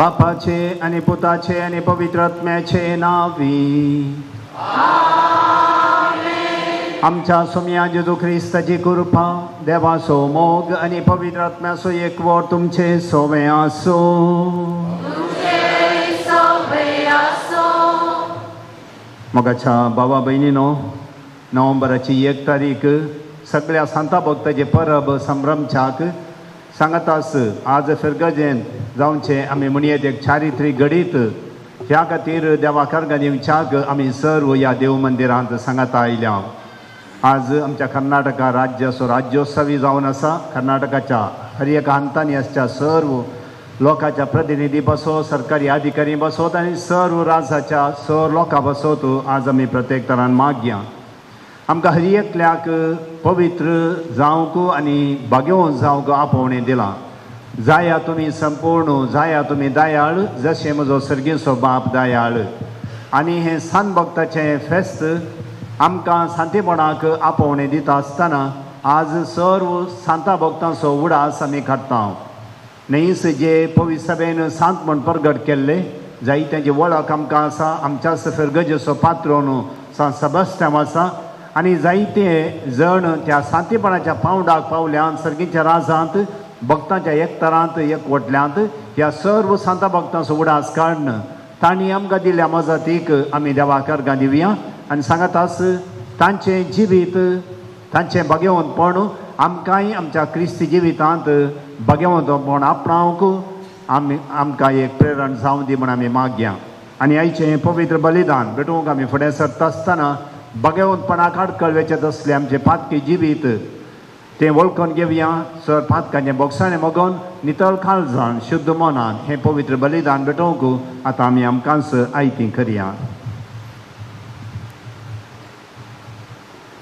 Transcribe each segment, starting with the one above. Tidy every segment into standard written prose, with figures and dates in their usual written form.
बापाचे आणि पुताचे आणि पवित्र आत्म्याचे नावी. आमच्या सोम्या जेजू ख्रिस्ताची कृपा, देवाचो मोग आणि पवित्र आत्म्याचो एकवट तुमचे सोबे आसो. मोगाच्या भावा बहिणीनो, नोव्हेंबराची 1 तारीख सगळ्या सांता भक्ताचे परब संभ्रमच्याक सांगतास आज फिरगजेन जावचे आमी म्हणयेत एक चारित्रीक घडीत ह्या खातीर देवा कारगांदींच्याक आमी सर्व ह्या देव मंदिरांत सांगता आयल्या. आज आमच्या कर्नाटका राज्य असो राज्योत्सवी जावन आसा. कर्नाटकाच्या हर एक हांतांनी आसच्या सर्व लोकांच्या प्रतिनिधी बसोत, सरकारी अधिकारी बसोत आनी सर्व राज्याच्या सर्व लोकां बसोत आज आमी प्रत्येक तरान मागया. आमकां हर एकल्याक पवित्र जावंक आनी भाग्यवंत जावंक आपोवणें दिलां. जाया तुमी संपूर्ण, जाया तुमी दयाळ जशें म्हजो सर्गेचो बाप दयाळ. आनी हें सांत भक्ताचें फेस्त आमकां सांतीपणाक आपोवणें दिता आसतना आज सर्व सांता भक्तांचो उडास आमी काडटा. नेईस जे पवित्र सभेन सांत म्हण प्रगट केल्ले जायत्यांची वळख आमकां आसा. आमच्याच फेर्गजेचो पात्रोन सांत सेबास्टियन आसा आनी जायते जण त्या सांतीपणाच्या पावंडाक पावल्यांत सर्गीच्या राजांत भक्तांच्या एकतरांत एकवटल्यांत ह्या सर्व सांता भक्तांचो उडास काडन तांणी आमकां दिल्ल्या मजतीक आमी देवाकार दिवया आनी सांगतास तांचें जिवीत तांचें भाग्यवंतपण आमकांय आमच्या क्रिस्ती जिवितांत भाग्यवंतपण आपणावंक आमकां एक प्रेरण जावं दी म्हण आमी मागया. आनी आयचें पवित्र बलिदान भेटोवंक आमी फुडें सरता आसतना भाग्यवंतपणाक आडकळवेचें तसलें आमचें पातकी जिवीत तें वळखून घेवया. सर पातकाचें बोगसाणें मोगोन नितळ काळजान शुद्ध मनान हें पवित्र बलिदान भेटोवंक आतां आमी आमकांच आयती करया.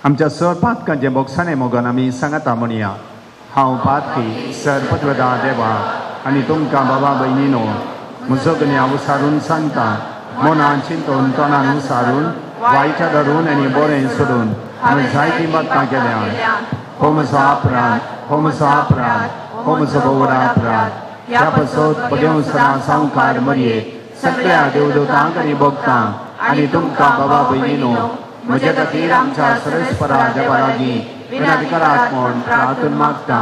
आमच्या सर पातकाचें बोगसाणें मोगोन आमी सांगता म्हणया. हांव पातकी सर पदवेदा देवा आनी तुमकां बाबा भयणीनो म्हजो गन्या उसारून सांगता. मनान चिंतून तोंडान उसारून वायट धरून आनी बरें सोडून हांवें जायतीं बातकां केल्यात. हो म्हजो अपराध, हो म्हजो अपराध, हो म्हजो व्हड अपराध. ह्या पासत भगवंतपणा संवकार मरये सगळ्या देवदूतांक आनी भक्तांक आनी तुमकां बाबा भयणीनो म्हजे खातीर आमच्या सर्वेस्परा देवा लागीं विनंती करात म्हूण प्रार्थना मागता.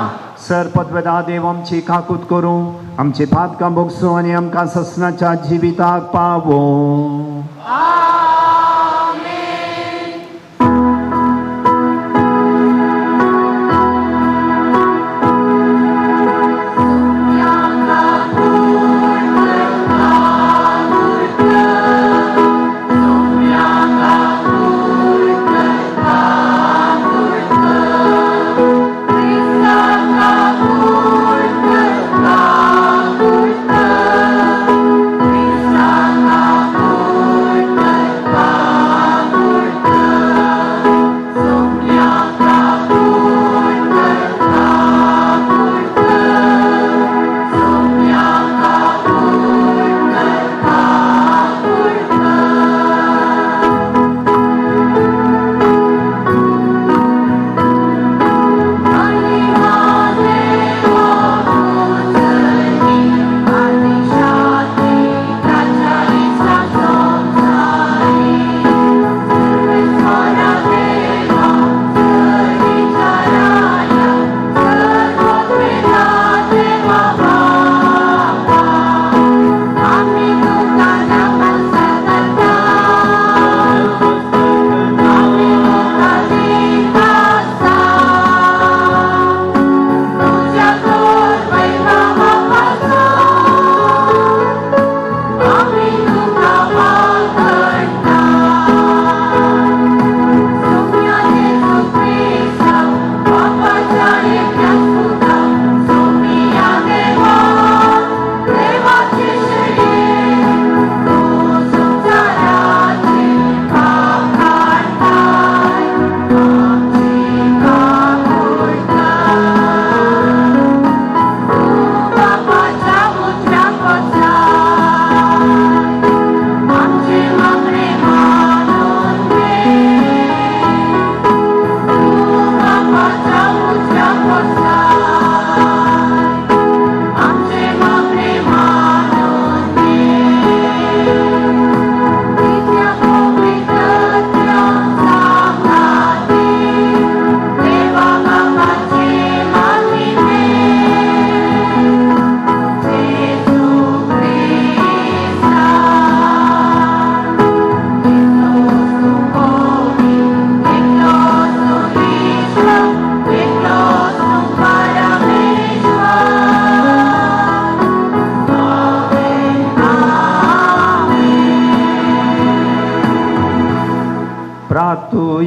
सर पदवेदा देव आमची काकूत करूं, आमची पातकां भोगसूं आनी आमकां ससनाच्या जिविताक पावों.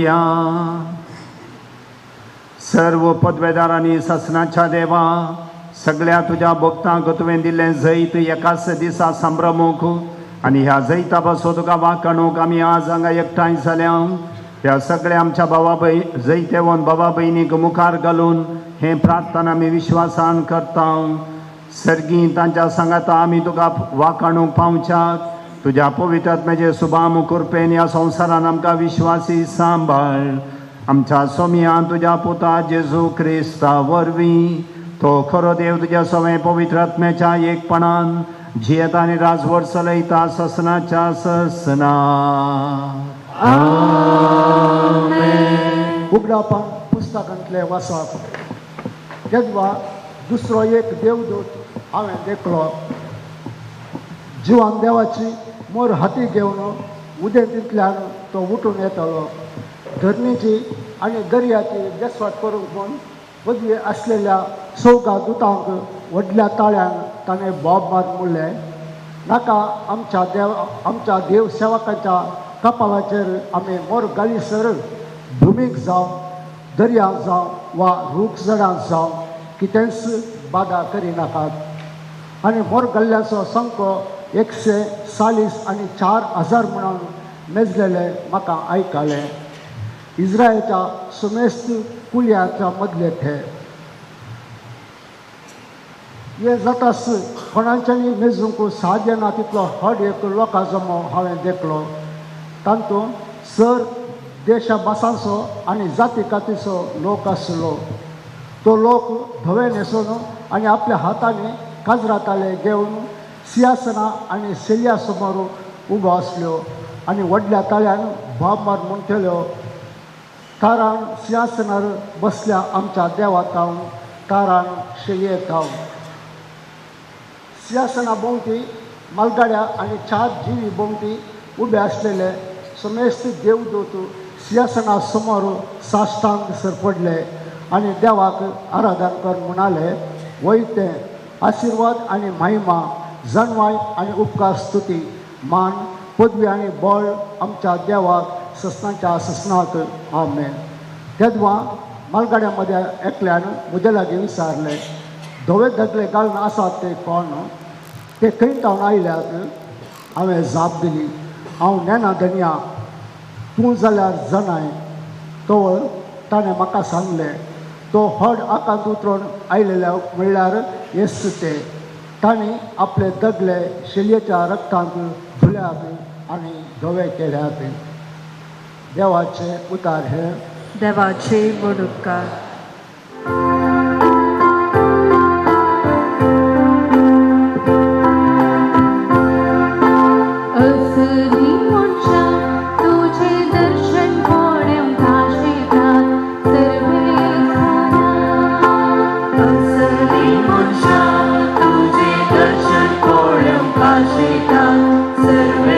करूया. सर्व पदवेदारांनी ससनाच्या देवा सगळ्या तुझ्या भक्तांक तुवें दिल्लें जैत एकाच दिसा संभ्रमूक आनी ह्या जैता पासून तुका वाकणूक आमी आज हांगा एकठांय जाल्या. ह्या सगळ्या आमच्या भावा जैतेवन बाबा भयणीक मुखार घालून हे प्रार्थना आमी विश्वासान करता. सर्गी तांच्या सांगाता आमी तुका वाकणूक पावच्याक तुज्या पवित्रात्म्याचे सुभाम कृपेन ह्या संवसारान आमकां विश्वासी सांबाळ. आमच्या सोमियान तुज्या पुता जेजू क्रिस्ता वरवीं तो खरो देव तुज्या सवय पवित्रात्म्याच्या एकपणान जियेता आनी राजवट चलयता ससनाच्या ससना. उगडावपाक पुस्तकांतले वाचप. तेदवा दुसरो एक देवदूत हांवें देखलो. जिवान देवाची मोर हाती घेवन उदेंतींतल्यान तो उठून येतालो. धरणीची आनी दर्याची देसवाट करूंक म्हूण पदवी आसलेल्या सौगा दुतांक व्हडल्या ताळ्यान ताणें बोब मारून म्हणलें, नाका आमच्या देव सेवकांच्या कपाळाचेर आमी मोर घालीसर भुमीक जावं दर्यांत जावं वा रूख झाडांत जावं कितेंच बादा करिनाकात. आनी मोर घाल्ल्याचो संको 140 आनी 4000 म्हणून मेजलेले म्हाका आयकलें. इस्रायलच्या सुमेस्त कुल्यांच्या मदले ते. हे जाताच कोणाच्यानी मेजूंक साध्य ना तितलो हड एक लोकां जमो हांवें देखलो. तातूंत सर देशा भासांचो आनी जाती कातीचो लोक आसलो. तो लोक धवे न्हेसून आनी आपल्या हातांनी काजराताले घेवन सिंहासनां आनी शेलया समोर उबो आसल्यो आनी व्हडल्या ताळ्यान भाब मार म्हणटल्यो, तारान सिंहासनार बसल्या आमच्या देवा तावन तारान शेलये ताव. सिंहासना भोंवती मालगाड्या आनी 4 जिवी भोंवती उबे आसलेले समेस्त देवदूत सिंहासना समोर साश्टांग सरपडले आनी देवाक आराधन कर म्हणाले, वयते आशिर्वाद आनी महिमा जणवाय आनी उपकार स्तुती मान पदवी आनी बळ आमच्या देवाक ससनाच्या ससनाक आमेन. तेदवा मालगाड्या मध्ये एकल्यान म्हजे लागीं विचारले, धवे दगले घालून आसात ते कोण? ते खंय तावन आयल्यात? हांवें जाप दिली, हांव नेना धन्या, तूं जाल्यार जनाय. तवळ ताणें म्हाका सांगलें, तो हड आकांत उतरून आयलेल्या म्हणल्यार येसू ते. तांणी आपले दगले शेलयेच्या रक्तांत धुल्यात आनी धवे केल्यात. देवाचे उतार हे. देवाचे बड उपकार. सर्वे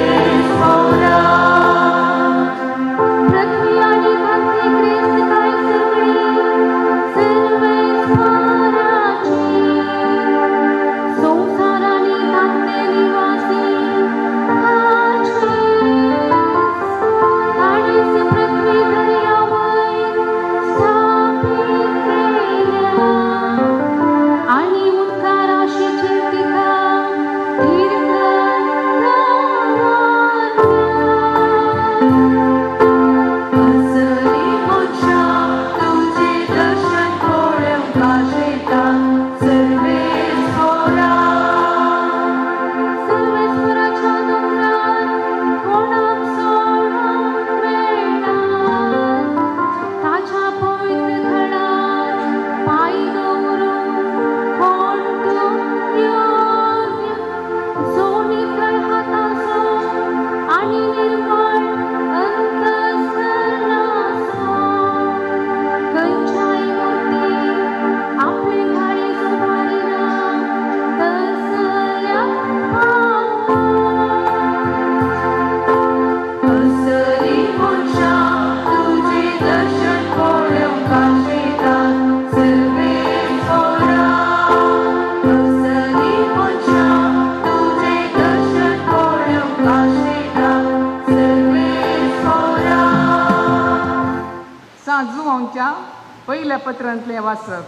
पत्रांतले वाचप.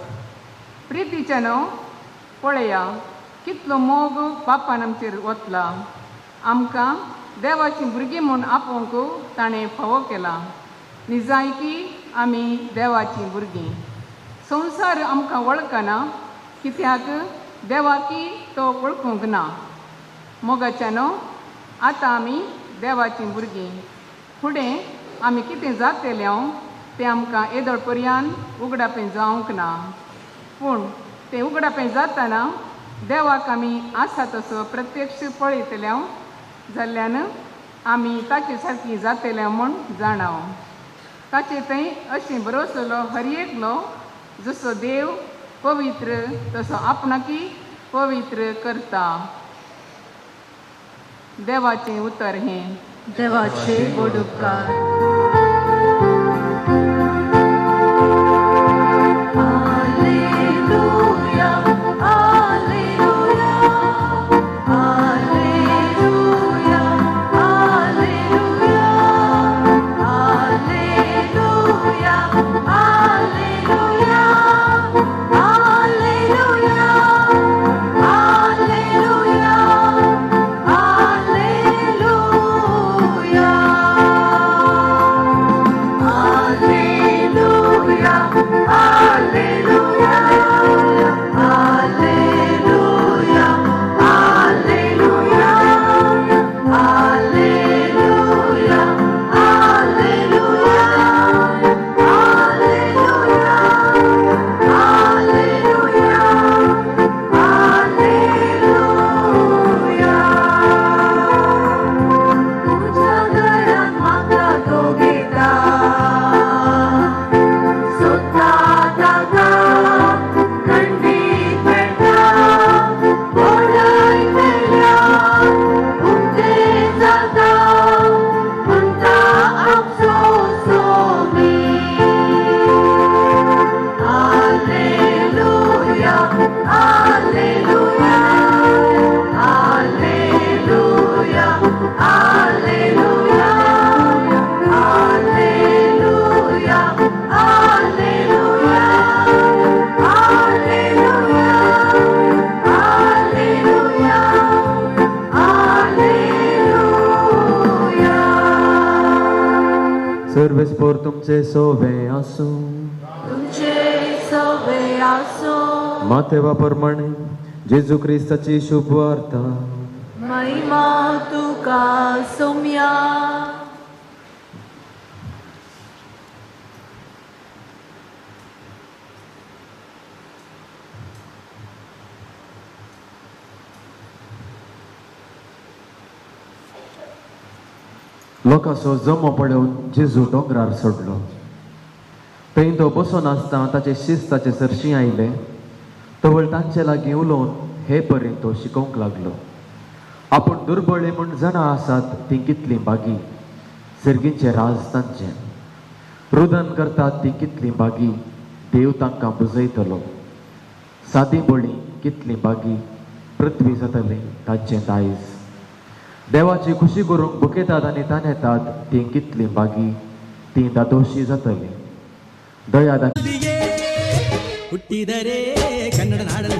प्रितीच्यानो, पळया कितलो मोग पापान आमचेर वतला. आमकां देवाची भुरगीं म्हूण आपोवंक ताणें फावो केला. निजायकी आमी देवाची भुरगीं. संवसार आमकां वळखना कित्याक देवाकी तो वळखूंक ना. मोगाच्यानो, आतां आमी देवाची भुरगीं. फुडें आमी कितें जातलें तें आमकां येदोळ पर्यंत उगडापें जावंक ना. पूण तें उगडापें जातना देवाक आमी आसा तसो प्रत्यक्ष पळयतले जाल्ल्यान आमी ताचे सारकी जातले म्हूण जाणाव. ताचे थंय अशें बरोसलो हर एकलो जसो देव पवित्र तसो आपणाकी पवित्र करता. देवाचें उतर हें. देवाचे गोड उपकार. Servespor तुमचे सोवे आसूं. तुमचे सवे आसो. मातेवा प्रमाणे जेजू क्रिस्ताची शुभ वार्ता. महिमा तुका सोम्या. लोकांचो जमो पळोवन जेजू दोंगरार सोडलो. थंय तो बसून आसता ताचे शिस्ताचे सरशी आयले. तवळ तांचे लागीं उलोवन हे पर्यंत तो शिकोवंक लागलो. आपूण दुर्बळे म्हूण जाणां आसात ती कितली बागी. सर्गींचे राज तांचें. रुदन करतात ती कितली बागी. देव तांकां बुजयतलो. सादी बळी कितली बागी. पृथ्वी जातली तांचें दायज. देवाची खुशी करूंक बुकेतात आनी तानेतात ती कितली बागी. ती दादोशी जातली. दया ಹುಟ್ಟಿದರೆ ಕನ್ನಡ ನಾಡಲು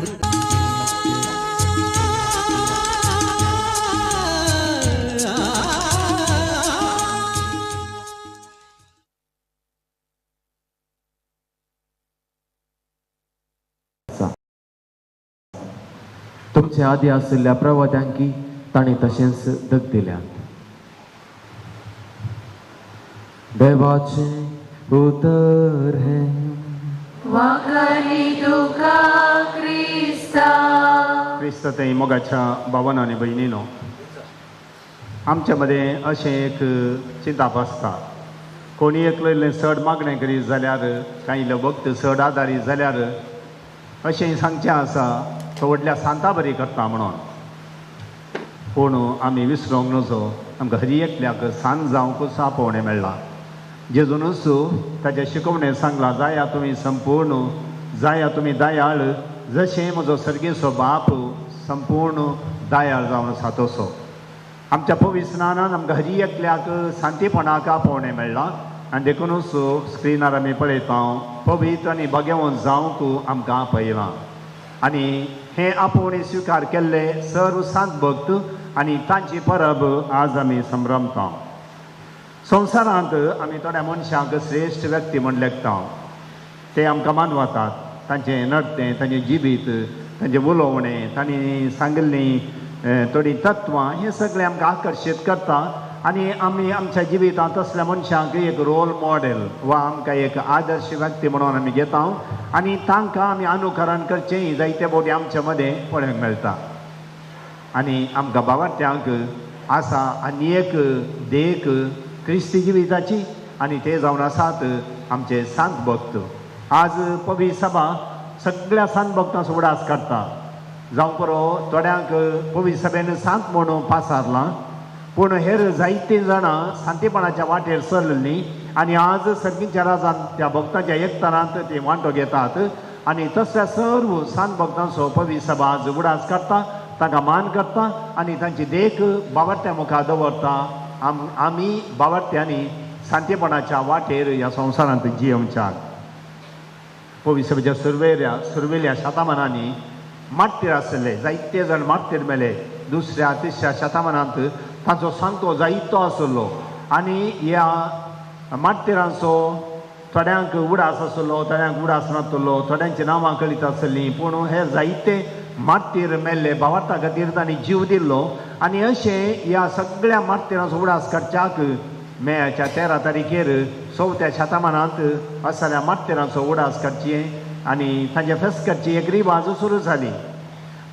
तुमचे आदी आशिल्ल्या प्रवाद्यांकी तांणी तशेंच दग दिल्यात. देवाचे उतर हें. वाकरी तुका क्रिस्ता. क्रिस्त ते मोगाच्या भावांनो आनी भयणीनो, आमच्या मदें अशें एक चिंताप आसता. कोणी एकलो इल्लें चड मागणें करीत जाल्यार कांय इल्लो भक्त चड आदारी जाल्यार अशें सांगचें आसा तो व्हडल्या सांता बरी करता म्हणून. पूण आमी विसरोंक नजो आमकां हरी एकल्याक सांत जावंकूच आपोवणें मेळ्ळां. जेजूनच ताच्या शिकवणें सांगलां, जाया तुमी संपूर्ण, जाया तुमी दयाळ, जशें म्हजो सर्गेचो बाप संपूर्ण दयाळ जावन आसा तसो. आमच्या पवित्र स्नानान आमकां हरी एकल्याक सांतीपणाक आपोवणें मेळ्ळां आनी देखूनच स्क्रिनार आमी पळयता पवित्र आनी भगवंत जावंक आमकां आपयलां आनी हे आपोवणी स्विकार केल्ले सर्व सांत भक्त आनी तांची परब आज आमी संभ्रमता. संवसारांत आमी थोड्या मनशांक श्रेश्ठ व्यक्ती म्हण लेखता. ते आमकां मानवतात. तांचें नडतें, तांचें जिवीत, तांचें उलोवणें, तांणी सांगिल्लीं थोडीं तत्वां हें सगळें आमकां आकर्शीत करता आनी आमी आमच्या जिवितांत तसल्या मनशांक एक रोल मॉडेल वा आमकां एक आदर्श व्यक्ती म्हणून आमी घेता आनी तांकां आमी अनुकरण करचें जायते फावटी आमचे मदें पळोवंक मेळटा. आनी आमकां बाबार्थ्यांक आसा आनी एक देख क्रिस्ती जिविताची आनी ते जावन आसात आमचे सांत भक्त. आज पवित्र सभा सगळ्या सांत भक्तांचो उडास काडटा. जावं बरो थोड्यांक पवित्र सभेन सांत म्हणून पासारलां पूण हेर जायतीं जाणां सांतीपणाच्या वाटेर सरलेलीं आनी आज सर्गीच्या राजान त्या भक्तांच्या एकतारांत ते वांटो घेतात आनी तसल्या सर्व सांत भक्तांचो पवित्र सभा आज उडास काडटा, तांकां मान करता आनी तांची देख बाबार्थ्या मुखार दवरता. आमी बाबार्थ्यांनी सांतीपणाच्या वाटेर ह्या संवसारांत जियोवच्याक. पवित्र सभेच्या सुरवेल्या शतमानांनी मार्तीर आसले, जायते जाण मार्तीर मेले. दुसऱ्या तिसऱ्या शतमानांत तांचो सांगतो जायतो आसलो आनी ह्या मार्तीरांचो थोड्यांक उडास आसलो, थोड्यांक उडास नासलो, थोड्यांची नांवां कळीत आसलीं पूण हे जायते मार्तीर मेल्ले बाबार्था खातीर तांणी जीव दिल्लो आनी अशें ह्या सगळ्या मार्तीरांचो उडास काडच्याक मेच्या 13 तारीखेर 4थ्या शतमानांत असल्या मार्तीरांचो उडास काडचें आनी तांचे फेस्त करची एक रिवाज सुरू जाली.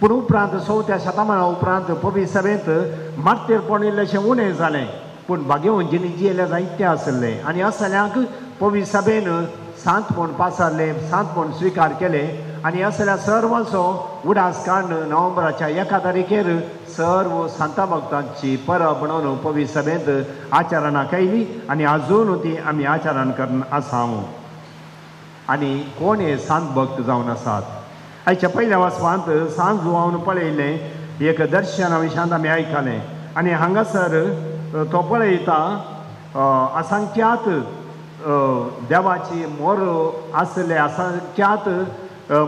पूण उपरांत 4थ्या शतमाना उपरांत पवित्र सभेंत मार्तीरपण इल्लेशें उणें जालें पूण भाग्यवंतींनी जियेले जायते आसले आनी असल्यांक पवित्र सभेन सांत म्हूण पासारले, सांत म्हूण स्विकार केले आनी असल्या सर्वांचो उडास काडून नोव्हेंबराच्या 1 तारीखेर सर्व सांता भक्तांची परब म्हणून पवित्र सभेंत आचरणाक आयली आनी आजून ती आमी आचरण करन आसा. आनी कोण हे सांत भक्त जावन आसात? आयच्या पयल्या वचपांत सांज जुवावन पळयलें एक दर्शना विशयांत आमी आयकलें आनी हांगासर तो पळयता असंख्यात देवाची मोर आसले, असंख्यात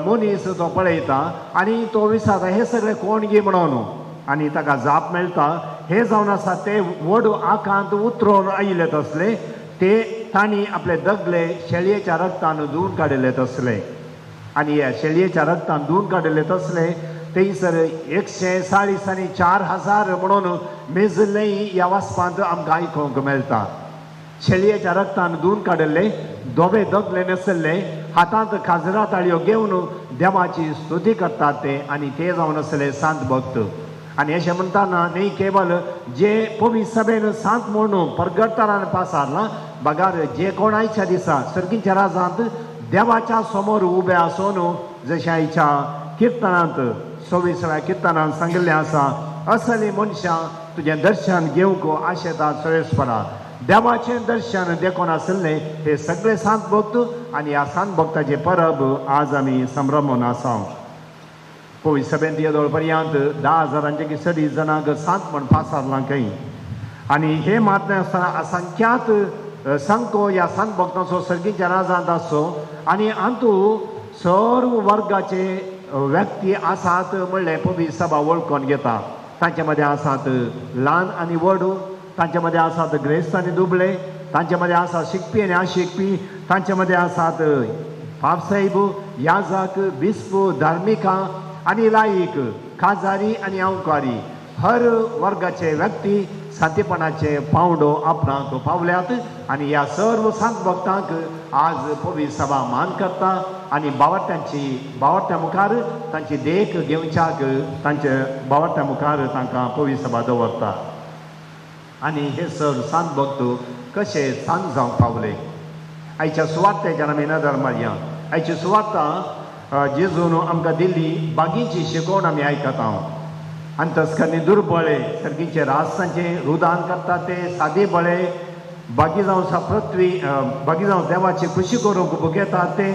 मनीस तो पळयता आनी तो विचारता हे सगळे कोण गे म्हणून आनी ताका जाप मेळटा हे जावन आसा ते व्हड आकांत उतरोवन आयिल्ले तसले. ते तांणी आपले दगले शेळयेच्या रगतान धुवन काडिल्ले तसले आनी ह्या शेळयेच्या रगतान धुवन काडिल्ले तसले थंयसर 140 आनी 4000 म्हणून मेजलें ह्या वचपांत आमकां आयकूंक मेळटा. शेळयेच्या रगतान धुवन काडिल्ले धोबे दगले नासले, हातांत काजरा ताळयो घेवन देवाची स्तुती करतात ते आनी ते जावन आसले सांत भक्त. आनी अशें म्हणटाना न्ही केवळ जे पवित्र सभेन सांत म्हणून परगटतारान पासारलां बगार जे कोण आयच्या दिसा सर्गीच्या राजांत देवाच्या समोर उबे आसून जशें आयच्या किर्तनांत 26व्या किर्तनांत सांगिल्लें आसा असलीं मनशां तुजें दर्शन घेवंक आशेतात सवेस्परा. देवाचें दर्शन देखून आसलें हे सगळे सांत भक्त आनी ह्या सांत भक्ताची परब आज आमी संभ्रमून आसा. पवित्र सभेंत येदोळ पर्यंत 10,000 सडी जाणांक सांत म्हण पासारलां खंय आनी हे मात आसतना असंख्यात संको ह्या सांत भक्तांचो सर्गीच्या राजांत आसो आनी हातूंत सर्व वर्गाचे व्यक्ती आसात म्हणलें पवित्र सभा वळखून घेता. तांचे मदें आसात ल्हान आनी व्हड, तांचे मदें आसात ग्रेस्त आनी दुबळे, तांचे मदें आसात शिकपी आनी अशिकपी, तांचे मदें आसात पापसाहेब, याजक, बिस्प, धार्मिकां आनी लायक, खाजारी आनी अवकारी. हर वर्गाचे व्यक्ती सांतीपणाचे पावंडो आपणाक पावल्यात आनी ह्या सर्व सांत भक्तांक आज पवित्र सभा मान करता आनी बावार्थ्या मुखार तांची देख घेवच्याक तांचे बावार्थ्या मुखार तांकां पवित्र सभा दवरता. आनी हे सर्व सांत भक्त कशे सांत जावंक पावले. आयच्या सुवातेच्यान आमी नदर मारया. आयची सुवाता जेजून आमकां दिल्ली बागीची शिकोवन आमी आयकता. अंतस्करणी दुर्बळे सर्गीचे रास तांचे रुदान करतात ते सादे बळे बागी जावन सा पृथ्वी बागी जावन देवाची खुशी करूंक भुगेतात ते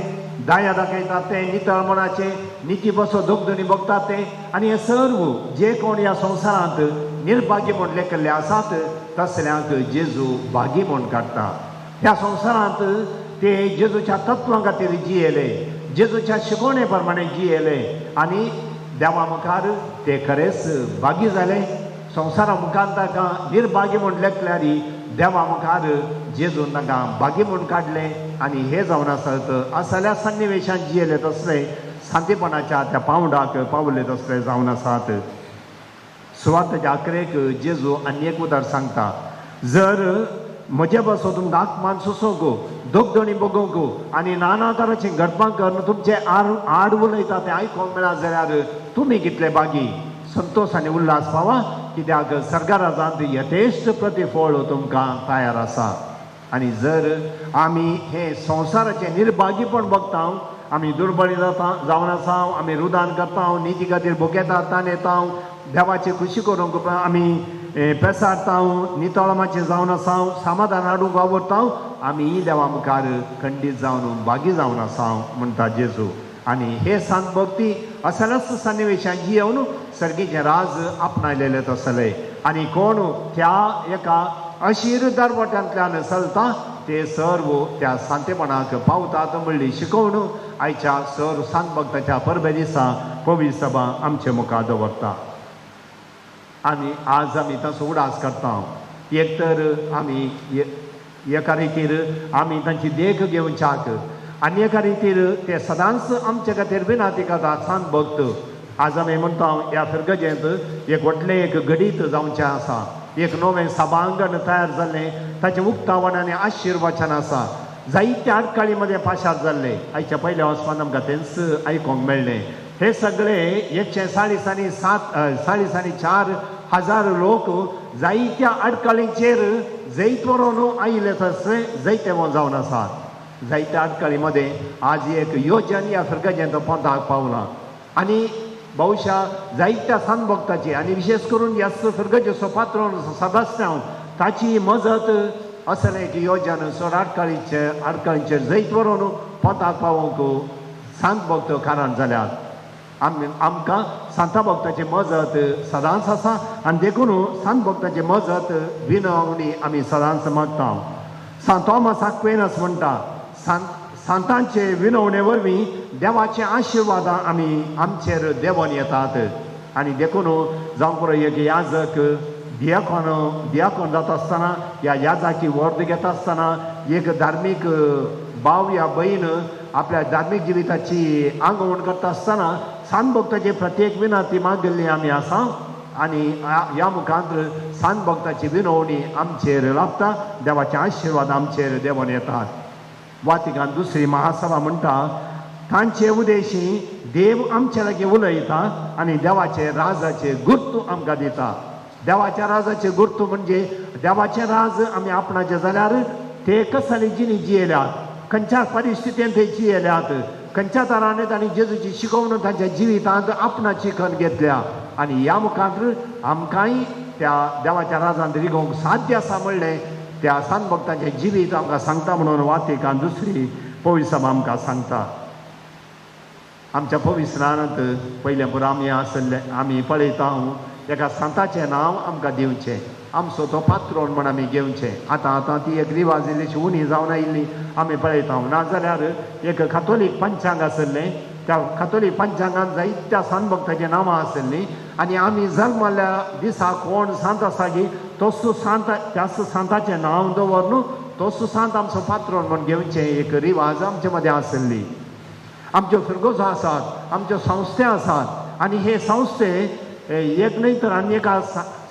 दाया दाखयतात ते नितळ मनाचे निती बसो दोगदनी बगतात ते आनी हे सर्व जे कोण ह्या संवसारांत निर्भागी म्हूण लेखिल्ले आसात तसल्यांक जेजू भागी म्हूण काडटा. ह्या संवसारांत ते जेजूच्या तत्वां खातीर जियेले, जेजूच्या शिकवणे प्रमाणे जियेले आनी देवा मुखार ते खरेंच बागी जाले. संवसारा मुखार ताका निर्भागी म्हूण लेखल्यार देवा मुखार जेजून तांकां बागी म्हूण काडले आनी हे जावन आसत असल्या सन्निवेशांत जियेले तसले शांतीपणाच्या त्या पावंडाक पावले तसले जावन आसात. सुवातेच्या आखरेक जेजू आनी एक उदार सांगता, जर म्हजे बसो तुमकां आत्मान सुसोवंक दोगदणी बगोवंक आनी नाना तरांची घडपां करून तुमचे आड उलयता तें आयकोंक मेळा जाल्यार तुमी कितले बागी, संतोश आनी उल्हास पावा, कित्याक सर्गराजांत यथेश्ट प्रतिफळ तुमकां तयार आसा. आनी जर आमी हे संवसाराचें निर्भागीपण बगता, आमी दुर्बळी जावन आसा, आमी रुदान करता, निती खातीर भुकेता ताण येता, देवाची खुशी करूंक आमी पेसारता, नितळमाचे जावन आसा, समाधान हाडूंक वावरता, आमी देवा मुखार खंडीत जावन बागी जावन आसा म्हणटा जेजू. आनी हे सांत भक्ती असल्याच सन्निवेशांत जियेवन सर्गीचें राज आपणायलेले तसले आनी कोण त्या एका अशीर दरवट्यांतल्यान चलता ते सर्व त्या सांतेपणाक पावतात म्हणली शिकवण आयच्या सर्व सांत भक्ताच्या परबे दिसा पवित्र सभा आमचे मुखार दवरता. आनी आज आमी तसो उडास करता. एक तर आमी एका रितीर आमी तांची देख घेवच्याक आनी एका रितीर ते सदांच आमचे खातीर विनाती करतात सांत भक्त. आज आमी म्हणटा ह्या फिरगजेंत एक व्हडलें एक घडीत जावचें आसा, एक नवें सभांगण तयार जाल्लें, ताचें उक्तावण आनी आशिर्वचन आसा. जायत्या आडकाळी मदें पाशार जाल्ले, आयच्या पयल्या वचपान आमकां तेंच आयकोंक मेळ्ळें. हे सगळे 144,000 लोक जायत्या आडकाळींचेर जैत व्हरून आयिल्ले तसले जैते जावन आसात. जायत्या आडकाळी मदें आज एक योजन ह्या फिरगजेंत पोंताक पावलां आनी भौशा जायत्या सांत भक्ताची आनी विशेष करून ह्या फिरगजेचो पात्रोन सेबास्टियान ताची मजत असलें एक योजन चड आडकाळींचेर जैत व्हरून पोंताक पावोवंक सांत भक्त कारण जाल्यात. आमकां सांता भक्ताची मजत सदांच आसा आनी देखून सांत भक्ताची मजत विनवणी आमी सदांच मागता. सांत थॉमस आक्विनस म्हणटा, सांतांचे विनवणे वरवीं देवाचे आशिर्वाद आमी आमचेर देवून येतात. आनी देखून जावं पुरो एक याजक दियाकोन जाता आसतना ह्या याजाची वर्द घेता आसतना एक धार्मीक भाव या भयण आपल्या धार्मीक जिविताची आंगवण करता आसतना सांत भक्ताची प्रत्येक विनंती मागिल्ली आमी आसा आनी ह्या मुखांत सांत भक्ताची विनवणी आमचेर लागता, देवाचे आशिर्वाद आमचेर देवून येतात. वातिकान दुसरी महासभा म्हणटा, तांचे उदेशी देव आमचे लागीं उलयता आनी देवाचे राजाचे गुर्तू आमकां दिता. देवाच्या राजाचे गुर्तू म्हणजे देवाचे राज आमी आपणाचे जाल्यार ते कसली जिणी जियेल्यात, खंयच्या परिस्थितींत ते जियेल्यात, खंयच्या तरांनी तांणी जेजूची शिकवण तांच्या जिवितांत आपणाची खण घेतल्या आनी ह्या मुखार आमकांय त्या देवाच्या राजांत रिगोवंक साध्य आसा म्हणलें त्या सांत भक्तांचें जिवीत आमकां सांगता म्हणून वातिकान दुसरी पवित्र सभा आमकां सांगता. आमच्या पवित्रांत पयल्या पुरो आमी पळयता एका संताचें नांव आमकां दिवचें, आमचो तो पात्रोन म्हण आमी घेवचें. आतां ती एक रिवाज इल्लीशी उणी जावन आयिल्ली आमी पळयता. नाजाल्यार एक कातोलीक पंचांग आसलें, त्या कातोलीक पंचांगांत जायत्या सांत भक्ताचीं नांवां आसलीं आनी आमी जल्मल्या दिसा कोण सांत आसा गी तोच सांत त्याच सांताचें नांव दवरून तोच सांत आमचो पात्रोन म्हण घेवचें एक रिवाज आमचे मदें आसली. आमच्यो फिरगोजो आसात, आमच्यो संस्था आसात आनी हे संस्थे एक न्हय तर आनी एका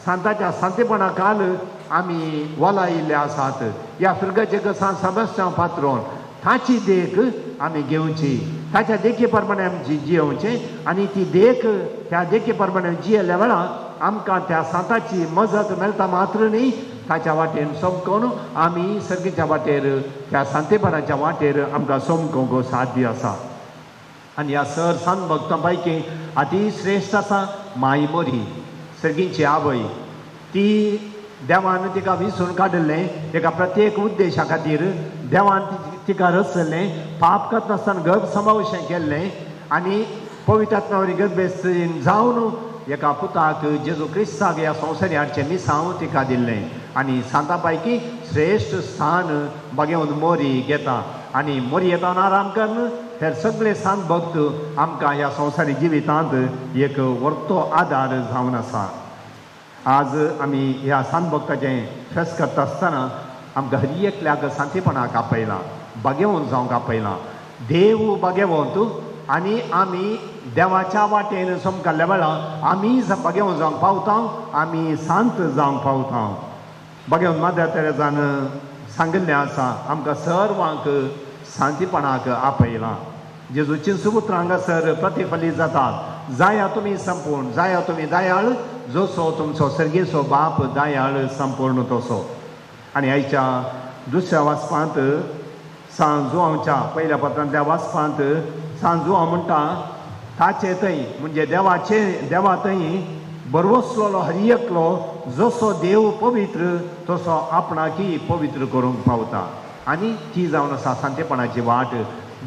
सांताच्या सांतेपणा काल आमी वलायिल्ले आसात. ह्या फिरगजेक सांत सेबास्टियान पात्रोन ताची देख आमी घेवची, ताच्या देखी प्रमाणे आमची जियोवचें आनी ती देख त्या देखी प्रमाणे जियेल्या वेळार आमकां त्या सांताची मजत मेळटा मात्र न्ही, ताच्या वाटेन सोमकोन आमी सर्गीच्या वाटेर त्या सांतेपणाच्या वाटेर आमकां सोमकोंक साध्य आसा. आनी ह्या सर सांत भक्तां पैकी अतिश्रेश्ठ आसा माई मोरी, सर्गीची आवय. ती देवान तिका विसरून काडिल्लें एका प्रत्येक उद्देशा खातीर. देवान तिका रचलें, पाप करता आसतना गर्भ समावेशन केल्लें आनी पवित्र आत्म्यावरी गर्भेस्तीन जावन एका पुताक जेजू क्रिस्ताक ह्या संवसारी हाडचें मिसांव तिका दिल्लें. आनी सांता पैकी श्रेश्ठ स्थान बगेवन मोरी घेता आनी मोरी येताना आराम करन हे सगळे सांत भक्त आमकां ह्या संवसारी जिवितांत एक व्हरतो आदार जावन आसा. आज आमी ह्या सांत भक्ताचें फेस्त करता आसतना आमकां हर एकल्याक सांतीपणाक आपयलां, बगेवून जावंक आपयलां. देव बगेवंत आनी आमी देवाच्या वाटेन समकल्ल्या वेळार आमी बगेवून जावंक पावता, आमी सांत जावंक पावता. बगेवन माद्र तेरेजान सांगिल्लें आसा आमकां सर्वांक सांतीपणाक आपयलां. जेजूची सुपुत्रां हांगासर प्रतिफलीत जातात. जाया तुमी संपूर्ण, जाया तुमी दयाळ, जसो तुमचो सर्गेचो बाप दयाळ संपूर्ण तसो. आनी आयच्या दुसऱ्या वाचपांत सांत जुआंवच्या पयल्या पत्रांतल्या वाचपांत सांत जुआंव म्हणटा ताचे थंय म्हणजे देवा थंय बरवसलेलो हर एकलो जसो देव पवित्र तसो आपणाकी पवित्र करूंक पावता. आनी ती जावन आसा सांतेपणाची वाट.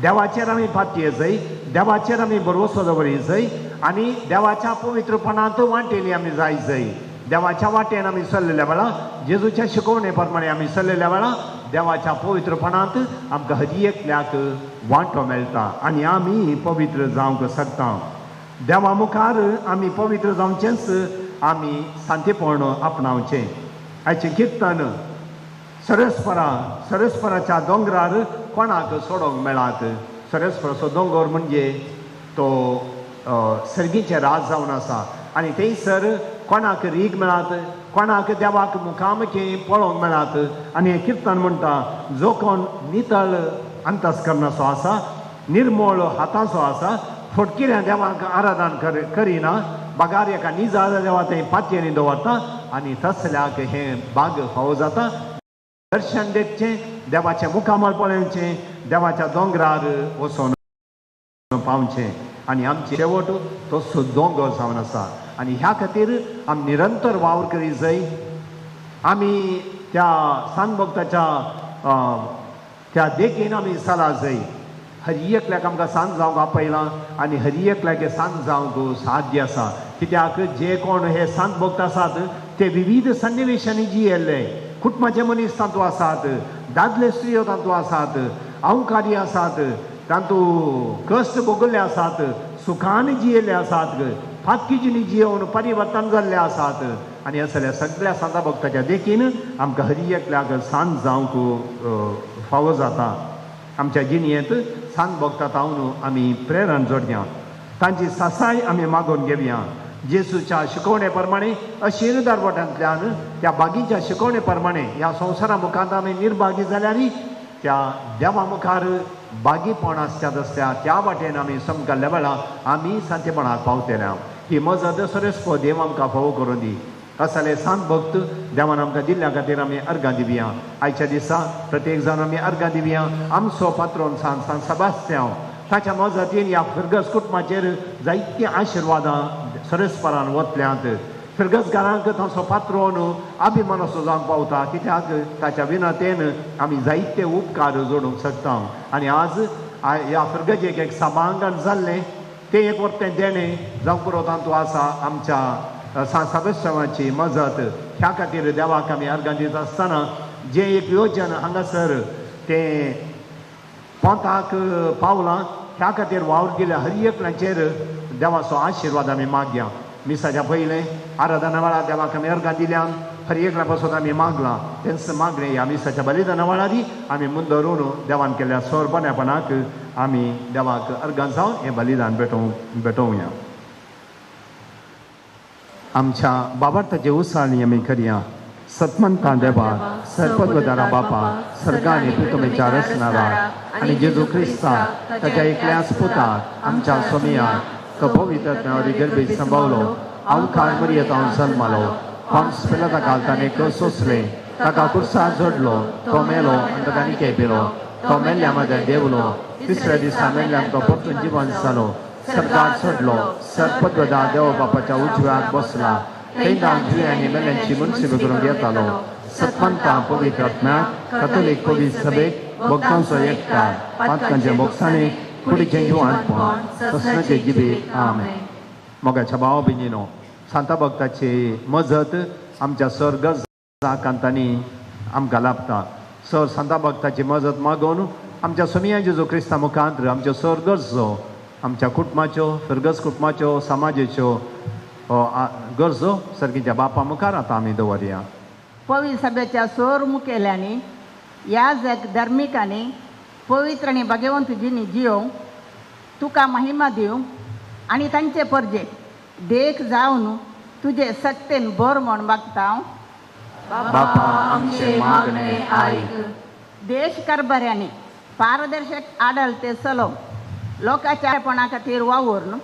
देवाचेर आमी फाटी जाय, देवाचेर आमी बरवसो दवरी जाय आनी देवाच्या पवित्रपणांत वांटेली आमी जाय जाय. देवाच्या वाटेन आमी चल्लेल्या वेळार जेजूच्या शिकवणे प्रमाणे आमी चल्लेल्या वेळार देवाच्या पवित्रपणांत आमकां हर एकल्याक वांटो मेळटा आनी आमी पवित्र जावंक शकता. देवा मुखार आमी पवित्र जावचेंच आमी सांतेपण आपणावचें. आयचें कीर्तन सरस्पराच्या दोंगरार कोणाक सोडोंक मेळात. सरस्पराचो दोंगर म्हणजे तो सर्गीचें राज जावन आसा आनी थंयसर कोणाक रीग मेळात, कोणाक देवाक मुखामुखी पळोवंक मेळात. आनी हें कीर्तन म्हणटा जो कोण नितळ अंतस्करणाचो आसा, निर्मळ हाताचो आसा, फटकिऱ्या देवाक आराधन करिना, बागार एका निजाद देवा थंय पातयेनी दवरता आनी तसल्याक हें बाग फावो जाता. दर्शन देवचें, देवाचें मुखामळ पळोवचें, देवाच्या दोंगरार वचोन पावचें आनी आमची शेवट तसो दोंगर जावन आसा. आनी ह्या खातीर आमी निरंतर वावर करीत जाय. आमी त्या सांत भक्ताच्या त्या देखीन आमी चला जाय. हर एकल्याक आमकां सांत जावंक आपयलां आनी हर एकल्याक सांत जावंक साध्य आसा. कित्याक जे कोण हे सांत भक्त आसात ते विविध सन्निवेशांनी जियेल्ले. कुटुंबाचे मनीस तातूंत आसात, दादले स्त्रियो तातूंत आसात, अहंकारी आसात, तातूंत कश्ट भोगल्ले आसात, सुखान जियेल्ले आसात, फातकीजीनी जियोवन परिवर्तन जाल्ले आसात. आनी असल्या सगळ्या सांता भक्ताच्या देखीन आमकां हर एकल्याक सांत जावंक फावो जाता. आमच्या जिणयेंत सांत भक्तां तावन आमी प्रेरण जोडया, तांची सासाय आमी मागून घेवया. जेजूच्या शिकवणे प्रमाणे अशीर दारवटांतल्यान त्या बागीच्या शिकवणे प्रमाणे ह्या संवसारा मुखांत आमी निर्भागी जाल्यार त्या देवा मुखार बागीपण आसतात आसता त्या वाटेन आमी समकल्ल्या वेळार आमी सांतेपणाक पावतल्या. ही मजत सरस्व देव आमकां फावो करून दी. असले सांत भक्त देवान आमकां दिल्ल्या खातीर आमी अर्गां दिवया. आयच्या दिसा प्रत्येक जाण आमी अर्गां दिवया. आमचो पात्रोन सांत सेबास्त्यांव ताच्या मजतीन ह्या फिरगस कुटुंबाचेर जायतीं आशिर्वादां सरस्परान वतल्यांत. फिरगसकारांक ताचो पात्रोन अभिमान असो जावंक पावता, कित्याक ताच्या विनतेन आमी जायते उपकार जोडूंक शकता. आनी आज ह्या फिरगजेक एक सभांगण जाल्लें तें एक वर्तें देणें जावंक पुरो तातूंत आसा आमच्या सांत सेबास्त्यांवाची मजत. ह्या खातीर देवाक आमी अर्गां दिता आसतना जें एक योजन हांगासर तें पोंताक पावलां ह्या खातीर वावर केल्या हर एकल्याचेर देवाचो आशिर्वाद आमी मागया. मिसाच्या पयलें आराधना वेळार देवाक आमी अर्गां दिल्यान हर एकल्या पासून आमी मागलां. तेंच मागणें ह्या मिसाच्या बलिदाना वेळारी आमी मुंदरून देवान केल्ल्या सोरपण्यापणाक आमी देवाक अर्गां जावन हें बलिदान भेटोवया. आमच्या बाबार्थाचे उसाळणी आमी करया. सतमंता देवा, सर्पद्वदारा बापा, सर्गा आनी पृथ्वीच्या रचणारा आनी जेजू क्रिस्ता ताच्या एकल्याच पुताक आमच्या सोमियाक तो पवित्र आत्म्यावरी गर्भेत सांबावलो. हांव काळ मरियेतावन जल्मालो, पंस पिलाता घालताना एक सोंसले, ताका कुर्सार जोडलो, तो मेलो आनी ताका निके पेलो. तो मेल्ल्या मदें देवलो, तिसऱ्या दिसा मेल्ल्यांक तो परतून जिवंत जालो. सर्गार चडलो, सर्पद्वदार देव बापाच्या उजव्याक बसला. तेन्ना जियांनी मेल्ल्यांची मनसिबी करूंक येतालो. सतमंता पवित्र आत्म्याक कॅथोलीक पवित्र सभेक भक्तांचो एकठांय पातकांचे मोक्षाणेक कुडीचें जिवांतपण ससनाचे जिबेक आमेन. मोगाच्या भाव भयणीनो, सांता भक्ताची मजत आमच्या सर्ग कांतांनी आमकां लाभता सर संता भक्ताची मजत मागून आमच्या सुमिया जेजू क्रिस्ता मुखांतर आमच्यो सर गरजो आमच्या कुटुंबाच्यो फिरगस कुटुंबाच्यो समाजाच्यो गरजो सर्गीच्या बापा मुखार आतां आमी दवरया. पवित्र सभेच्या सर मुखेल्यांनी ह्या धर्मिकांनी पवित्र आनी भगवंतजींनी जियोवंक तुका महिमा दिवंक आनी तांचे परजे देख जावन तुजे सत्तेन बर म्हण मागता हांव. बापा आमचे मागणे आयक. देश कारभाऱ्यांनी पारदर्शक आडलते चलोवंक लोकांच्या खातीर वावरून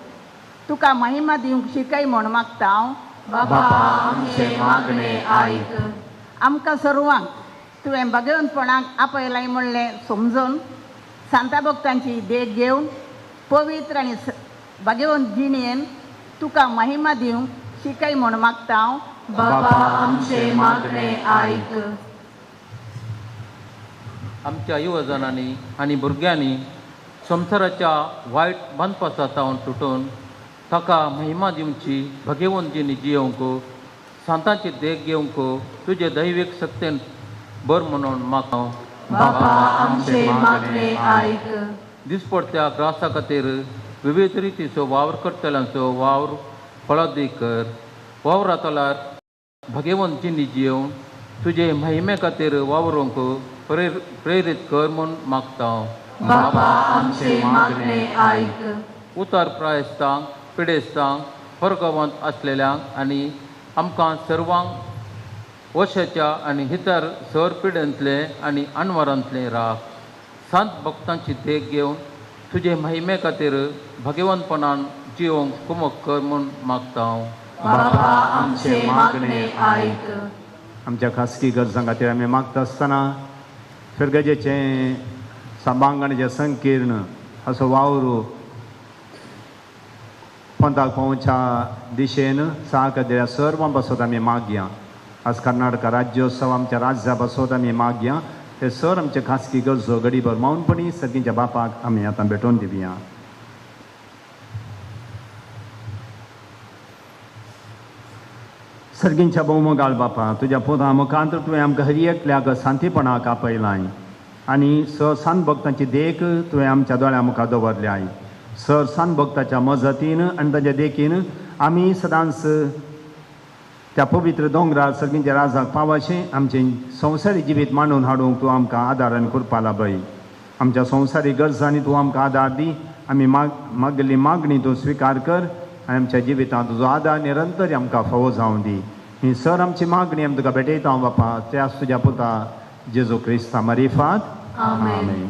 तुका महिमा दिवंक शिकय म्हण मागता हांव. बापा आमचे मागणे आयक. आमकां सर्वांक तुवें भगवंतपणाक आपयलाय म्हणलें समजून सांता भक्तांची देख घेवन पवित्र आनी भगवंत जिणेन तुका महिमा दिवंक शिकय म्हण मागता हांव. बापा आमचे मागणे आयक. आमच्या युवजनांनी आनी भुरग्यांनी संवसाराच्या वायट बंदपासांतावन सुटून ताका महिमा दिवची भगवंतीनी जियोवंक सांतांची देख घेवंक तुजे दैवीक सत्तेन बर म्हणून म्हाका. बापा आमचे मागणे आयक. दिसपडत्या ग्रासा खातीर विविध रितीचो वावर करतल्यांचो वावर फळादी कर. वावरातल्यार भगवंतीनी जियोवन तुजे महिमे खातीर वावरूंक प्रेरीत कर म्हूण मागता. बापा आमचे मागणे आयक. उतार प्रायस्तांक पिडेस्तांक परगवंत आसलेल्यांक आनी आमकां सर्वांक वशाच्या आनी इतर सर पिडेंतले आनी अनवरांतले राख. संत भक्तांची देख घेवन तुजे महिमे खातीर भगवंतपणान जियोवंक कुमक कर म्हूण मागता. बापा आमचे मागणे आयक. आमच्या खासगी गरजां खातीर आमी मागता आसतना फिरगजेचें सभांगण जें संकीर्ण असो वावर पंथाक पावोवच्या दिशेन साक दिल्या सर्वां बसत आमी मागया. आज कर्नाटका राज्योत्सव आमच्या राज्या बसत आमी मागया. ते सर आमचे खासगी गरजो गडीभर मावनपणी सर्गीच्या बापाक आमी आतां भेटोवन दिवया. सर्गींच्या भोवमोगाळ बापा तुज्या पुता मुखांतर तुवें आमकां हर एकल्याक शांतीपणाक आपयलाय आनी सांत भक्तांची देख तुवें आमच्या दोळ्या मुखार दवरल्याय. सांत भक्ताच्या मजतीन आनी ताच्या देखीन आमी सदांच त्या पवित्र दोंगरार सर्गींच्या राजाक पावचें आमचें संवसारी जिवीत मांडून हाडूंक तूं आमकां आदारान करपा लाभय. आमच्या संवसारी गरजांनी तूं आमकां आदार दी. आमी मागली मागणी तूं स्विकार कर आनी आमच्या जिवितांत तुजो आदार निरंतर आमकां फावो जावं दी. ही सर आमची मागणी आमी तुका भेटयता बापा त्याच तुज्या पुता जेजू क्रिस्ता मारिफात. आमेन.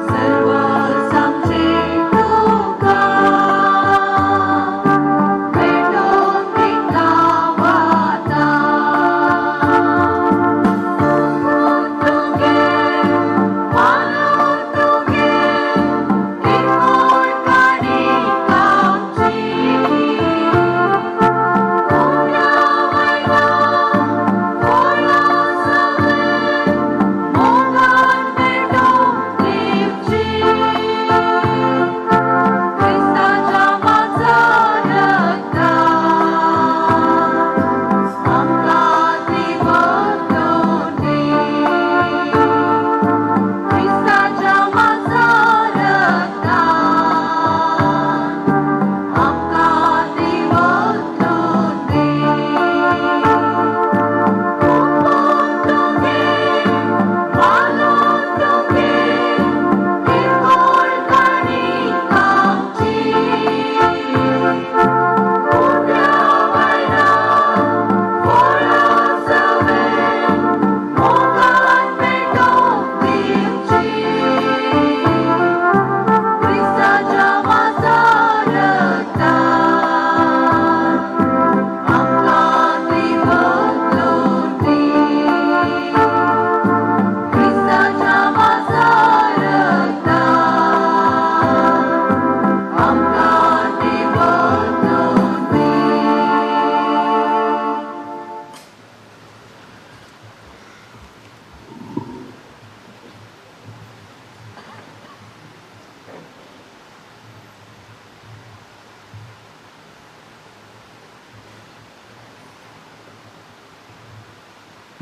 सर्व समचे तुका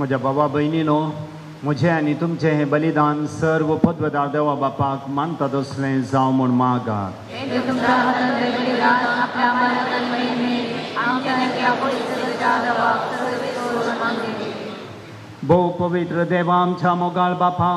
म्हज्या भावा भयणीनो, म्हजें आनी तुमचें हें बलिदान सर्व पदवेदार देवा बापाक मानता तसलें जावं म्हूण मागात. भोव पवित्र देवा आमच्या मोगाळ बापा,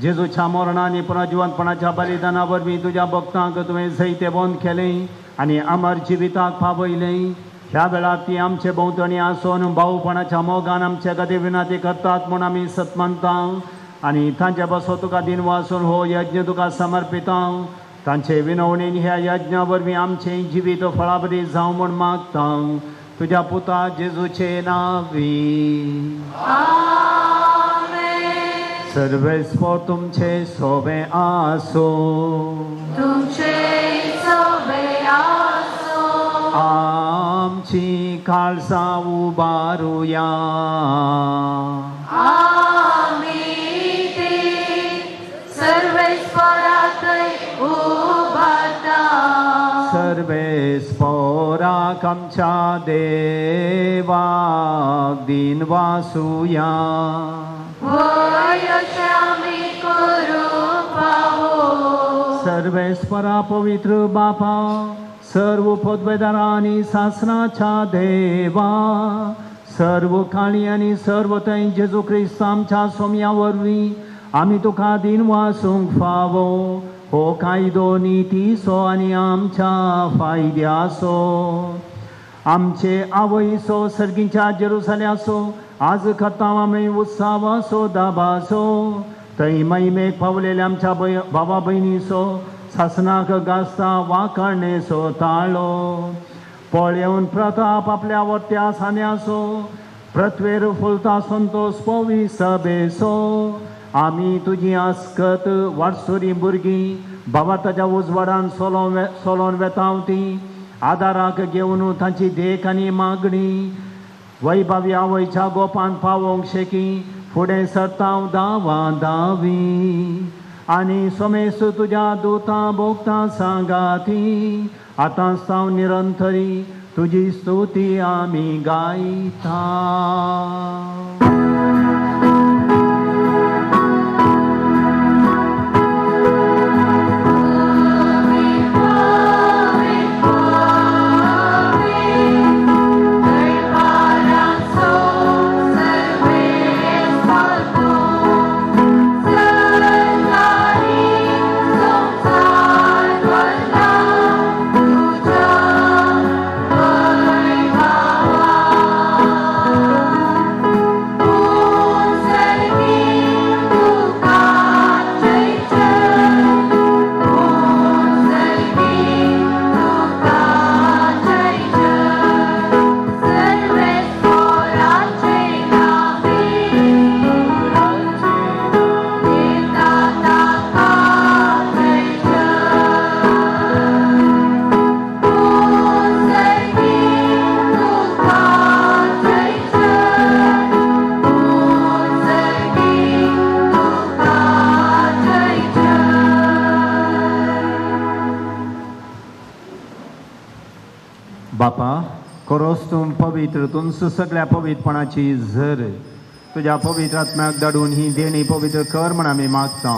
जेजूच्या मरणा आनी पुनर्जिवंतपणाच्या बलिदाना वरवीं तुज्या भक्तांक तुवें जैते बंद केलें आनी अमर जिविताक पावयलें. ह्या वेळार ती आमचे भोंवतणी आसून भाऊपणाच्या मोगान आमचे गदे विनाती करतात म्हूण आमी सत मानता आनी तांचे बसो तुका दिन वासून हो यज्ञ तुका समर्पिता. तांचे विनवणेन ह्या यज्ञा वरवीं आमचें जिवीत फळाबरी जावं म्हूण मागता. तुज्या पुता जेजूचे नांवी. सर्वेस्पर तुमचे सोबे आसो. आमची खालसा उबारुया. सर्वेस्पराक आमच्या देवाक दिन वासुया. सर्वेस्परा पवित्र बापा, सर्व पदवेदारा आनी सासणाच्या देवा, सर्व काळी आनी सर्व थंय जेजू क्रिस्त आमच्या सोम्या वरवीं आमी तुका दिन वासूंक फावो. हो कायदो नितीसो आनी आमच्या फायद्याचो. आमचे आवयसो सर्गीच्या जेरुसल्यासो आज करता आमी उत्सवाचो दाबासो. थंय महिमेक पावलेल्या आमच्या भावा भयणीचो सासनाक गासता वाकणेचो ताळो. पळयोन प्रताप आपल्या वट्या सान्याचो, पृथ्वेर फुलता संतोष पवी सभेचो. आमी तुजी आस्कत वाडसुरी भुरगीं भावा ताच्या उजवाडान सोलोन वेतावती. आदाराक घेवन तांची देख आनी मागणी वैभवी आवयच्या गोपान पावोंक शेकी फुडें सरता दावा दावी. आनी सोमेस तुज्या दुतां भोगता सांगाती. आतां सावन निरंतरी तुजी स्तुती आमी गायता. बापा, खरोच तूं पवित्र, तूं सगळ्या पवित्रपणाची झर तुज्या पवित्र आत्म्याक धाडून ही देणी पवित्र कर म्हण आमी मागता.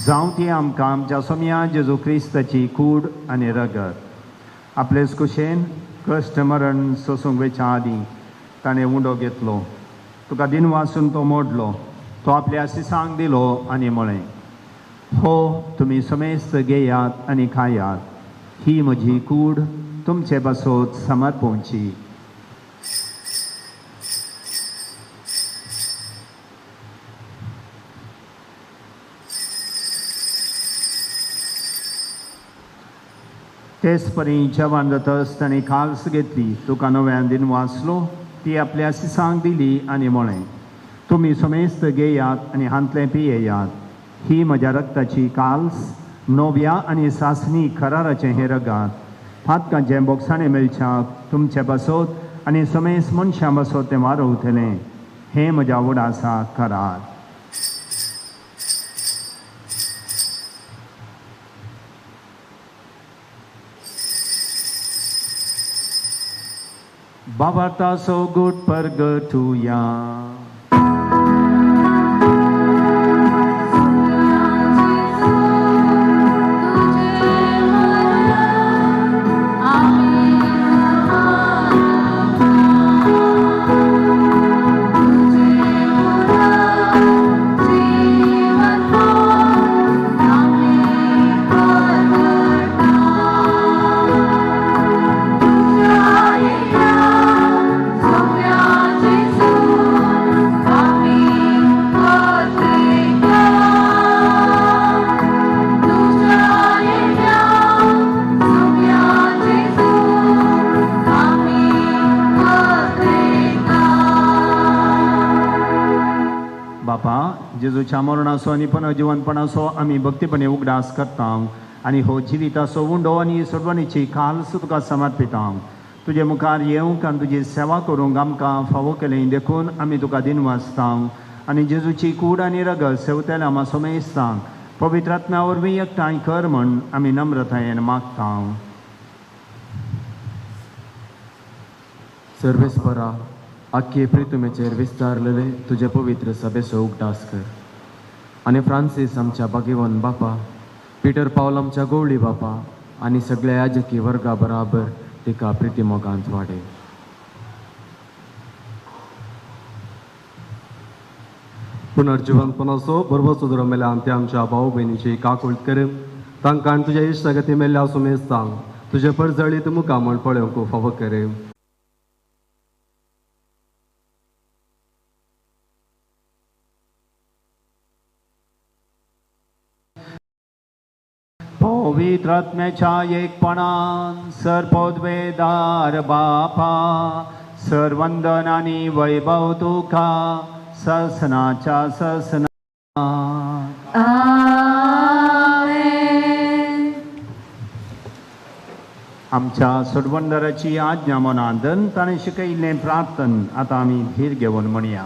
जावं ती आमकां आमच्या सोम्या जेजू क्रिस्ताची कूड आनी रगत. आपलेच कुशेन कश्ट मरण सोसूंक वेच्या आदीं ताणें उंडो घेतलो. तुका दिन वासून तो मोडलो. तो आपल्या सिसांक दिलो आनी म्हळें, हो तुमी समेस्त घेयात आनी खायात. ही म्हजी कूड तुमचे बसोत समर्पोवची. तेच परी जेवण जातस ताणें खालस घेतली. तुका नव्यान दिन वाचलो. ती आपल्या सिसांक दिली आनी म्हळें, तुमी समेस्त घेयात आनी हांतलें पियेयात. ही म्हज्या रक्ताची काल्स, नव्या आनी सासणी कराराचें हें रगात. फातकांचें बोगसाणें मेळच्याक तुमचे बसोत आनी समेस्त मनशां बसोत तें वारवतलें. हें म्हज्या उडासा करात. बाबार्ता सो गुड परगटुया. जेजूच्या मरणाचो आनी पुनर्जिवनपणाचो आमी भक्तीपणे उगडास करता आनी हो जिविताचो उंडो आनी सोडवणीची काल्स तुका समर्पिता. तुजे मुखार येवंक आनी तुजी सेवा करूंक आमकां फावो केलें देखून आमी तुका दिनवासता आनी जेजूची कूड आनी रगत सेवतेल्या आमा सोमेस्ता पवित्र आत्म्या वरवीं एकठांय कर म्हण आमी नम्रतायेन मागता. सर्वेस्परा आख्खे प्रितुमेचेर विस्तारलेले तुजे पवित्र सभेचो उगडास कर आनी फ्रांसीस आमच्या बागेवन बापा, पिटर पावल आमच्या गवळी बापा आनी सगळ्या याजकी वर्गा बराबर तिका प्रितिमोगांत वाडय. पुनर्जीवनपणाचो बरोबर सुदरो मेल्या ते आमच्या भाऊ बहिणीची काकूळट कर तांकां तुज्या इश्टगती मेल्ल्या सुमेस्तांक तुजे परजळीत मुखामण पळोवंक फावो कर. पवित्र आत्म्याच्या एकपणान सर्पोद्वेदार बापा सर्वंदन आनी वैभव तुका ससनाच्या ससना. आमच्या सोडवंदराची आज्ञा मनांदन ताणें शिकयिल्लें प्रार्थन आतां आमी धीर घेवन म्हणया.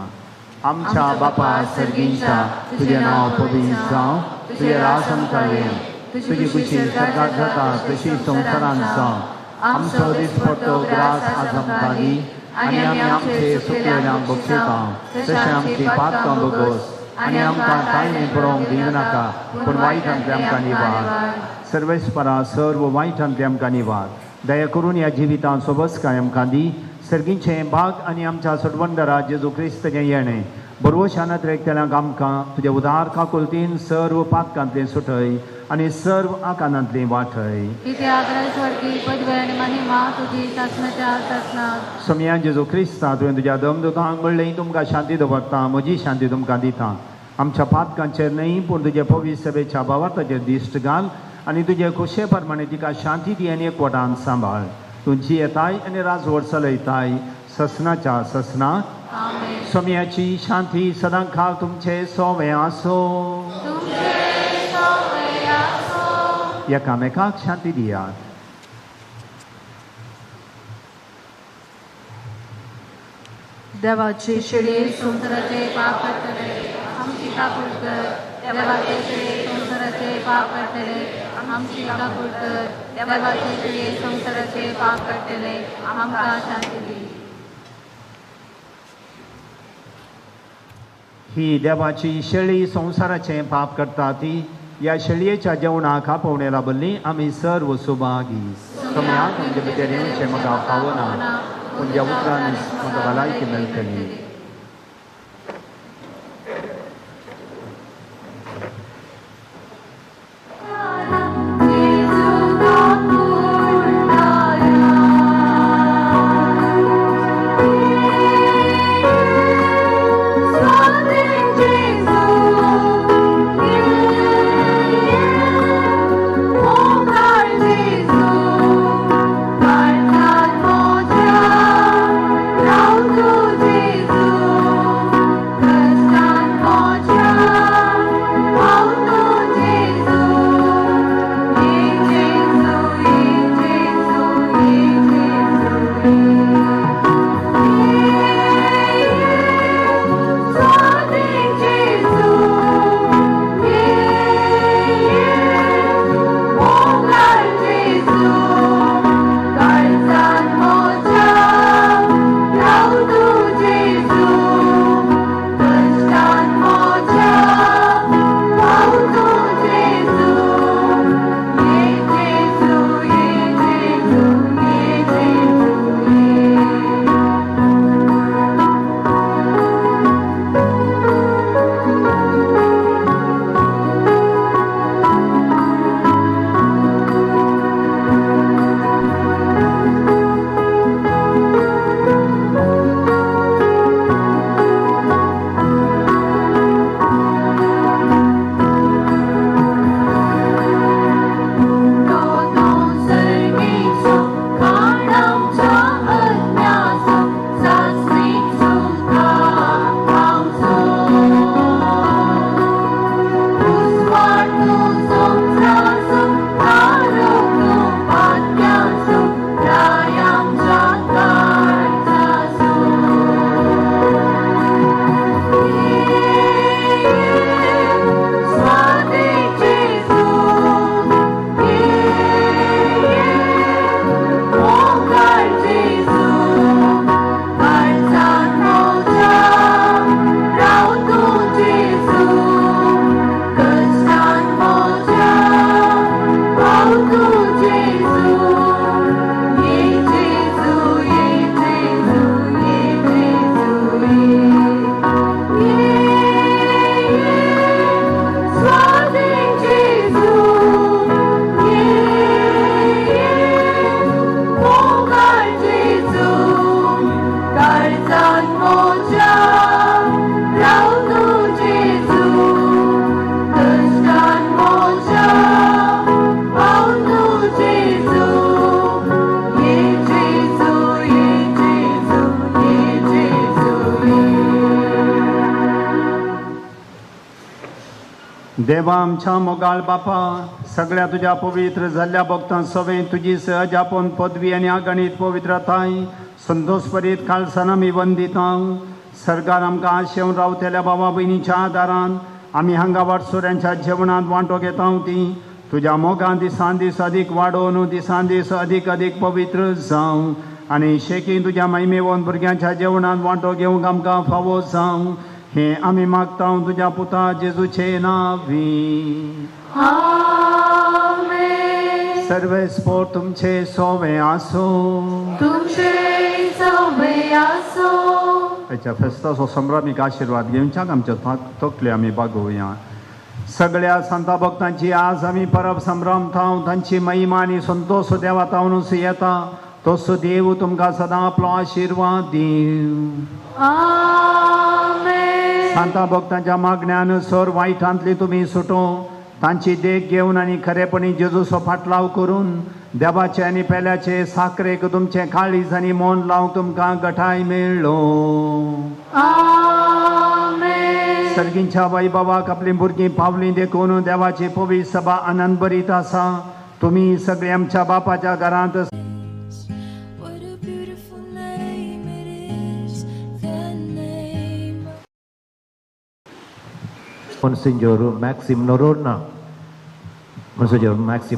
आमच्या बापा सर्गीच्या तुजें नांव पवित्र जावं, तुजें राज आमकां येवं, तुजी कुशी स्वर्गांत जाता तशी संवसारांत जावं. आमचो दिसपट्टो ग्रास आज आमकां दी आनी आमी आमचे सुकलेल्यांक बक्षिता तशें आमची पातकां बगोस आनी आमकां ताळणी पडोवंक दिनाका पूण वायटांतले आमकां निवार. सर्वेस्परा सर्व वायटांतले आमकां निवार. दया करून ह्या जिवितांत सोबस्काय आमकां दी. सर्गीचें भाग आनी आमच्या सोडवंदरा जेजू क्रिस्ताचें येणें बरोवशानत रेखतेल्यांक आमकां तुजे उदार काकुलतीन सर्व पातकांतलें सुटय आनी सर्व आकांतांतलें वाटय. समया जेजू क्रिस्ता तुवें तुज्या दमदुतांक म्हणलें तुमकां शांती दवरता, म्हजी शांती तुमकां दिता. आमच्या पातकांचेर न्हय पूण तुजे पवित्र सभेच्या भावार्थाचेर दिश्ट घाल आनी तुजे खुशे प्रमाणे तिका शांती दी आनी एकवटान सांबाळ. तुमची येताय आनी राजवट चलयताय ससनाच्या ससना. सोम्याची शांती सदां काळ तुमचे सोवे आसो. एकामेकाक शांती दियात. देवाचे शिळे संसाराचे पाप करतले आमची काकूळ कर. देवाचे शिळे संसाराचे पाप करतले आमची काकूळ कर. देवाचे शिळे संसाराचे पाप करतले आमकां शांती दी. ही देवाची शेळी संसाराचे पाप करता ती. या शेळयेच्या जेवणाक आपोवणे लाभल्ली आमी सर्व सुभागी. सम्याक म्हणजे भितर येवचें म्हाका फावना पूण ज्या उतरांनी म्हाका भलायकी मेळटली. Jesus. देवा आमच्या मोगाळ बापा सगळ्या तुझ्या पवित्र जाल्ल्या भक्तां सवे तुजी सहज आपण पदवी आणि अगणित पवित्रताय संतोष परीत खालसान आमी वंदिता सरकार आमकां आशेवन रावतल्या भावा भयणीच्या आदारान आमी हांगा वाटसुऱ्यांच्या जेवणांत वांटो घेता ती तुझ्या मोगान दिसान दीस अधिक वाडोवन दिसान दीस अधिक अधिक पवित्र जावं आनी शेकी तुझ्या महिमेवन भुरग्यांच्या जेवणांत वांटो घेवंक आमकां फावो जावं हे आमी मागता तुझ्या पुता जेजूचे नावी आमेन. सर्वे स्पोर तुमचे सोवे आसो तुमचे सोबे आसो. हेच्या फेस्ताचो संभ्रमीक आशिर्वाद घेवच्याक आमच्या तकले आमी बागोवया. सगळ्या संता भक्तांची आज आमी परब संभ्रमता तांची महिमा आनी संतोष देवा तावनूच येता तसो देव तुमकां सदां आपलो आशिर्वाद दिव. आमेन. सांता भक्तांच्या मागण्यान सर वायटांतली तुमी सुटो तांची देख घेवन आनी खरेपणी जेजूचो फाटलाव करून देवाचे आनी पेल्याचे साखरेक तुमचे काळीज आनी मोन लावंक तुमकां गठाय मेळ्ळो. आमेन. सर्गींच्या वैभवाक आपली भुरगीं पावलीं देखून देवाची पवित्र सभा आनंद भरीत आसा. तुमी सगळे आमच्या बापाच्या घरांत Monsignor Maxim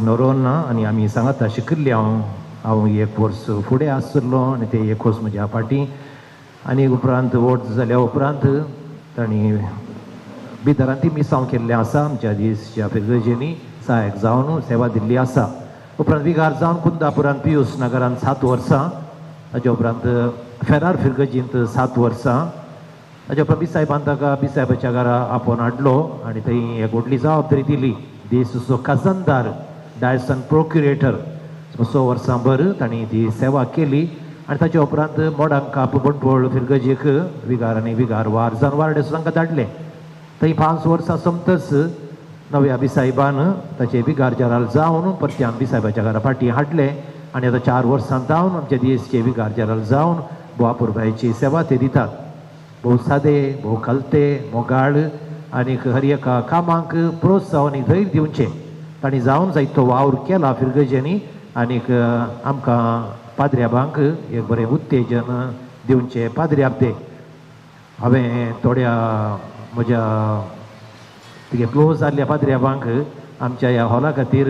Noronna आणि आमी सांगता शिकल्ले हांव एक वर्स फुडें आसलो आनी ते एक वर्स म्हज्या फाटीं आनी उपरांत वोट जाल्या उपरांत तांणी भितरांत ती मिसांव केल्लें आसा आमच्या दिसच्या फिरगजेनी सहायक जावन सेवा दिल्ली आसा. उपरांत विगार जावन कुंदापुरांत पियूस नगरांत 7 वर्सां ताच्या उपरांत फेरार फिरगजींत 7 वर्सां ताच्या उपरांत बिसायबान ताका बिसायबाच्या घरा आपोवन हाडलो आनी थंय एक व्हडली जबाबदारी दिली देशचो खजानदार डायसन प्रोक्युरेटर 6 वर्सां भर तांणी ती सेवा केली आनी ताच्या उपरांत मोडांक काप बंटवळ फिरगजेक विगार आनी विगार वार जावन वारडे तांकां धाडले. थंय 5 वर्सां समतच नव्या बिसायबान ताचे विगार जराल जावन परत्यान बिसायबाच्या घरा फाटीं हाडले आनी आतां 4 वर्सां जावन आमच्या देशचे विगार जराल जावन बुवापुरबायची सेवा ते दितात. भोव सादे भोव खालते मोगाळ आनीक हर एका कामाक प्रोत्साहन आनी धैर्य दिवचें तांणी जावन जायतो वावर केला फिरगजेनी आनीक आमकां पाद्र्याबांक एक बरें उत्तेजन दिवचें. पाद्र्याब ते हांवें थोड्या म्हज्या तुगे क्लोज जाल्ल्या पाद्र्याबांक आमच्या ह्या हॉला खातीर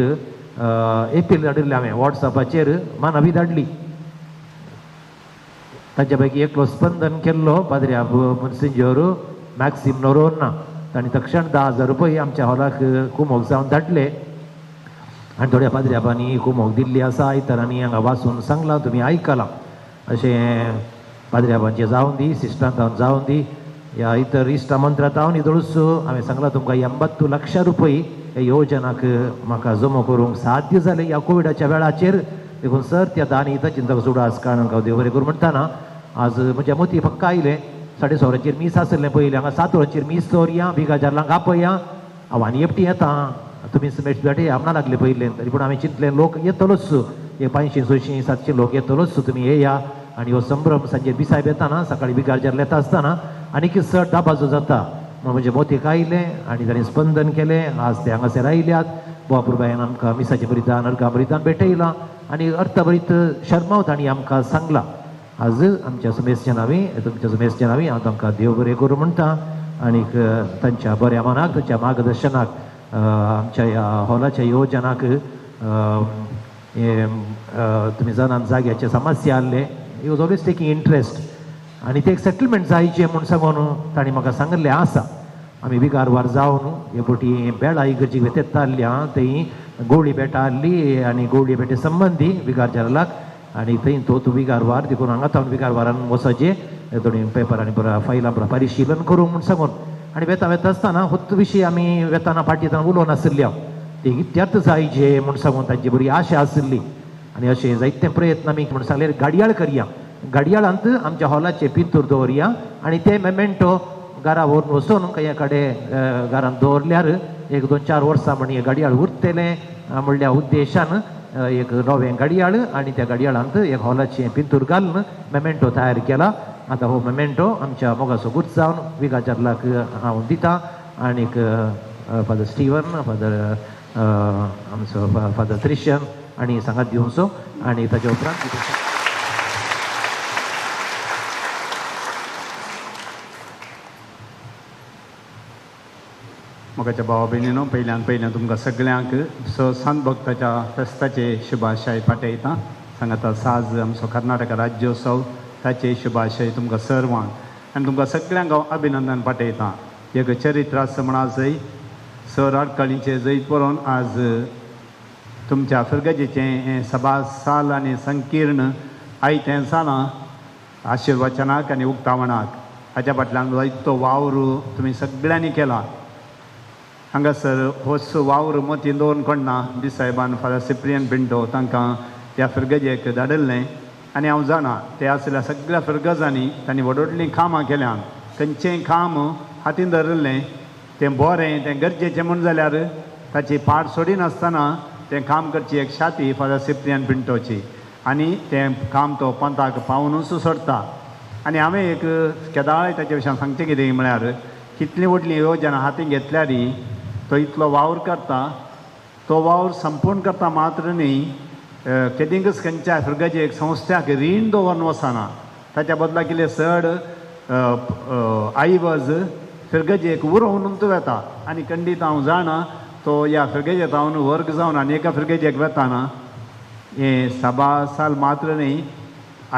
एपील धाडिल्लें हांवें वॉट्सॅपाचेर मानावी धाडली. ताच्या पैकी एकलो स्पंदन केल्लो पाद्र्याब मोन्सिंजोर मॅक्सिम नोरोन्ना तांणी तक्षण 10,000 रुपया आमच्या हॉलाक कुमोग जावन धाडले आनी थोड्या पाद्र्याबांनी कुमोग दिल्ली आसा. इतरांनी हांगा वाचून सांगलां तुमी आयकलां अशें पाद्र्याबांचें जावन दी सिस्टांत जावन दी ह्या इतर इश्टा मंत्रांत हांव न्हिदळूच हांवें सांगलां तुमकां 82 लाख रुपया ह्या येवजनाक म्हाका जमो करूंक साध्य जालें ह्या कोविडाच्या वेळाचेर. देखून सर त्या दानी चिंतक सुडास कारण हांव देव बरें करूं म्हणटाना आज म्हज्या मती फक्त आयलें 6:30 मीस आसलें पयलीं हांगा 7 मीस दवरया बिगाजारलांक आपया हांव आनी एकटी येता तुमी मेट बेटे आपणा लागले पयलें तरी पूण हांवें चिंतलें लोक येतलोच एक 500, 600, 700 लोक येतलोच तुमी येया आनी हो संभ्रम सांजे बिसायब येताना सकाळीं बिगाजार येता आसतना आनीक चड दाबाजो जाता म्हण म्हजे मोतीक आयलें आनी ताणें स्पंदन केलें. आज ते हांगासर आयल्यात बुवापुरबायन आमकां मिसाचें बलिदान नरकां बलिदान भेटयलां आनी अर्थभरीत शर्माव तांणी आमकां सांगलां. आज आमच्या समेसच्या नांवी तुमच्या समेसच्या नांवी हांव तांकां देव बरें करूं म्हणटा आनीक तांच्या बऱ्या मनाक तांच्या मार्गदर्शनाक आमच्या ह्या हॉलाच्या येवजनाक तुमी जाणात जाग्याचे समस्या आसले he was always taking interest आनी ते एक सेटलमेंट जायचें म्हूण सांगून तांणी म्हाका सांगलें आसा. आमी विगार वार जावन हे फावटी बेळा इगर्जीक वेतेत्ता आसल्या थंय गवळी बेटां आसली आनी गवळी बेटे संबंदी विगार जरालाक आनी थंय तो विगार वार देखून हांगा थावन विगार वारान वचचें थोडी पेपरांनी बरो फायलां बरो परिशीलन करूंक म्हूण सांगून आनी वेता आसतना होच विशीं आमी वेताना पाटयतना उलोवन आसल्या ते इत्यार्थ जायचे म्हूण सांगून तांची बरी आशा आसली आनी अशें जायते प्रयत्न आमी म्हूण सांगले गाडयाळ करया. गाडयाळांत आमच्या हॉलाचे पिंतूर दवरया आनी ते मेमेंटो घरा व्हरून वचून खंय कडेन घरांत दवरल्यार 1-2-4 वर्सां म्हण हे गाडयाळ उरतलें म्हणल्या उद्देशान एक नवें गाडयाळ आनी त्या गाडयाळांत एक हॉलाचें पिंतूर घालून मेमेंटो तयार केला. आतां हो मेमेंटो आमच्या मोगाचो गुर्त जावन विगाजारलाक हांव दितां आनीक फादर स्टीवन फादर आमचो फादर क्रिश्चन आनी सांगात दिवचो आनी ताच्या उपरांत मोगाच्या भावा भयणीनो पयल्यान तुमकां सगळ्यांक संत भक्ताच्या फेस्ताचे शुभाशय पाठयता सांगाता साज आमचो कर्नाटका राज्योत्सव ताचे शुभाशय तुमकां सर्वांक आनी तुमकां सगळ्यांक हांव अभिनंदन पाठयता एक चरित्र आसा म्हणा जय सर आडकाळीचे जैत पळोवन आज तुमच्या फिरगजेचें हें सभा साल आनी संकीर्ण आयतें सालां आशिर्वचनाक आनी उक्तावणाक हाच्या फाटल्यान जायतो वावर तुमी सगळ्यांनी केला हांगासर होच वावर मतीन दवरून कोणना डी साहेबान फादर सिप्रियन पिंटो तांकां त्या फिरगजेक धाडिल्लें आनी हांव जाणा ते आसल्या सगळ्या फिरगजांनी तांणी व्हडलीं कामां केल्यान खंयचेंय काम हातीन धरिल्लें तें बरें तें गरजेचें म्हूण जाल्यार ताची पाट सोडिनासतना तें काम करची एक शाती फादर सिप्रियन पिंटोची आनी तें काम तो पंथाक पावनूच सोडता आनी हांवें एक केदाळ ताचे विशयान सांगचें कितें म्हळ्यार कितलीं व्हडलीं येवजनां हातीन घेतल्यार तो इतलो वावर करता तो वावर संपूर्ण करता मात्र न्ही केदींकच खंयच्या फिरगजेक संस्थाक रीण दवरून वचना ताच्या बदला कितें चड आयवज फिरगजेक उरोवन येता आनी खंडीत हांव जाणा तो ह्या फिरगजेक हांव वर्ग जावन आनी एका फिरगजेक वेताना हें सभा साल मात्र न्ही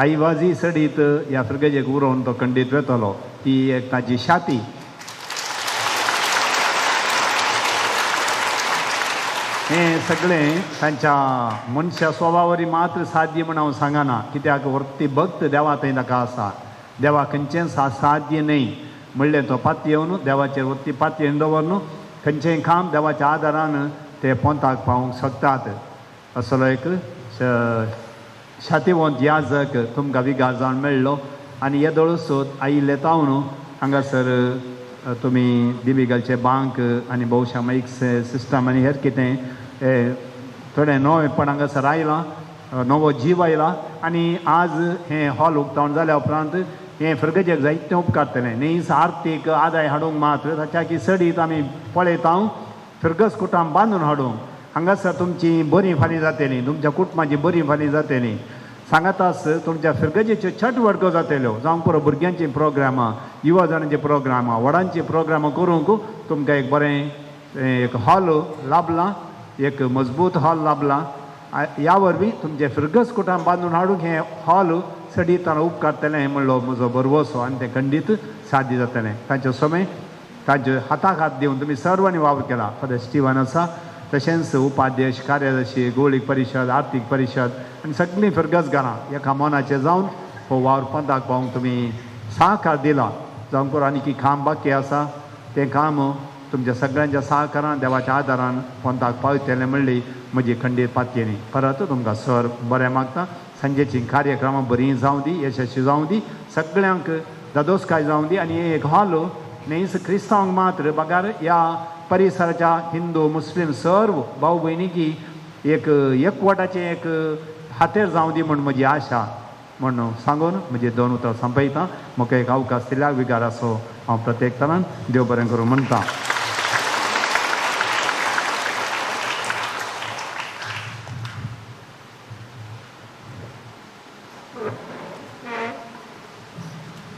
आयवाजी सडीत ह्या फिरगजेक उरोवन तो खंडीत वेतलो ती एक ताची शाती हें सगळें तांच्या मनशा स्वभावावरी मात्र साध्य म्हण हांव सांगना कित्याक वर्ती भक्त देवा थंय ताका आसा देवा खंयचें साध्य न्ही म्हणलें तो पातयेवन येवन देवाचेर वर्ती पातयेवन दवरून खंयचेंय काम देवाच्या आदारान ते पंथाक पावूंक शकतात असलो एक शातिवंत याजक तुमकां विगार जावन मेळ्ळो आनी येदोळ सोद आयिल्ले तावन हांगासर तुमी दिबिगलचे बांक आनी भोवशा माईक सिस्टम आनी हेर कितें थोडें नवेपण हांगासर आयलां नवो जीव आयला आनी आज हें हॉल उक्तावण जाल्या उपरांत हें फिरगजेक जायतें उपकारतलें न्ही आर्थीक आदाय हाडूंक मात्र ताच्या की सडीत आमी पळयता फिरगज कुटाम बांदून हाडूंक हांगासर तुमची बरी फाली जातली तुमच्या कुटुंबाची बरी फाली जातली सांगातास तुमच्या फिरगजेच्यो चटवडको जातल्यो जावं पुरो भुरग्यांची प्रोग्रामां युवा जाणांची प्रोग्रामां व्हडांची प्रोग्रामां करूंक तुमकां एक बरें एक हॉल लाभला एक मजबूत हॉल लाभला ह्या वरवीं तुमचे फिरगज कुटाम बांदून हाडूंक हें हॉल सडीताना उपकारतलें म्हणलो म्हजो बरवसो आनी तें खंडीत साध्य जातलें तांचे समय तांचे हाताक हात दिवन तुमी सर्वांनी वावर केला फादर स्टीवन आसा तशेंच उपाध्यक्ष कार्यदर्शी गोळीक परिशद आर्थीक परिशद आनी सगळीं फिरगजगारां एका मनाचे जावन हो वावर पंथाक पावूंक तुमी सहकार दिला जावं करून आनी की काम बाकी आसा तें काम तुमच्या सगळ्यांच्या सहकारान देवाच्या आदारान पंथाक पावयतलें म्हणली म्हजी खंडीत पातयेनी परत तुमकां सर बरें मागता सांजेची कार्यक्रमां बरीं जावं दी यशस्वी जावं दी सगळ्यांक दादोसकाय जावं दी आनी एक हॉल न्हयच क्रिस्तांवांक मात्र बगार ह्या परिसराच्या हिंदू मुस्लीम सर्व भाऊ भयणीकी एक एकवटाचें एक हातेर जावं दी म्हूण म्हजी आशा म्हणून सांगून म्हजी दोन उतर संपयता म्हाका एक अवकाश दिल्यार विगार असो हांव प्रत्येक तरान देव बरें करूं म्हणटा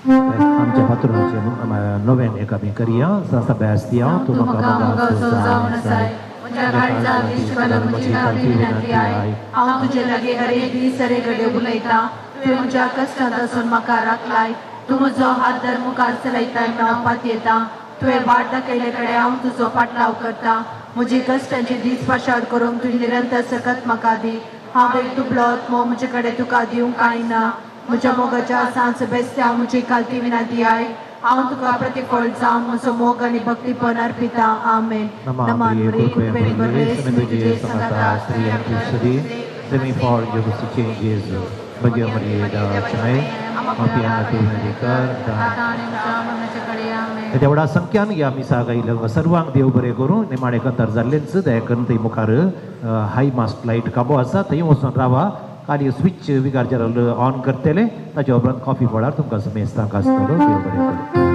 आमच्या पात्रोनाचे नव्यान एक आमी करया Sebastian तूं म्हाका हांव तुजे लागीं हर एक दीस सरे घडये उलयता तुवें म्हज्या कश्टांतसून म्हाका राखलाय तूं म्हजो हात धर मुखार चलयता हांव पातयेता तुवें वाट दाखयले कडेन हांव तुजो पाटलाव करता म्हजी कश्टांची दीस पाशाड करूंक तुजी निरंतर सकत म्हाका दी हांव एक दुबलो आत्मो म्हजे कडेन तुका दिवंक कांय ना म्हज्या मोगाच्या सांच बेस्ते हांव म्हजी कालती विनाती आय हांव तुका प्रतिफळ जावन म्हजो मोग आनी भक्तीपण अर्पिता आमेन नमान बरी कृपेन बरेस तुजे संगता स्त्री आनी City, semi for you to changes Bagi Maria Chai, Mapiana to Medicare. तेवढा संख्यान या मी सांगायला सर्वांक देव बरें करूं निमाणे कंतर जाल्लेच दयाकन थंय मुखार हाय मास्ट लायट काबो आसा थंय वचून रावा खाली स्विच विगारचेर ऑन करतले ताच्या उपरांत कॉफी पळार तुमकां मेस्तांक आसतलो देव बरें करूं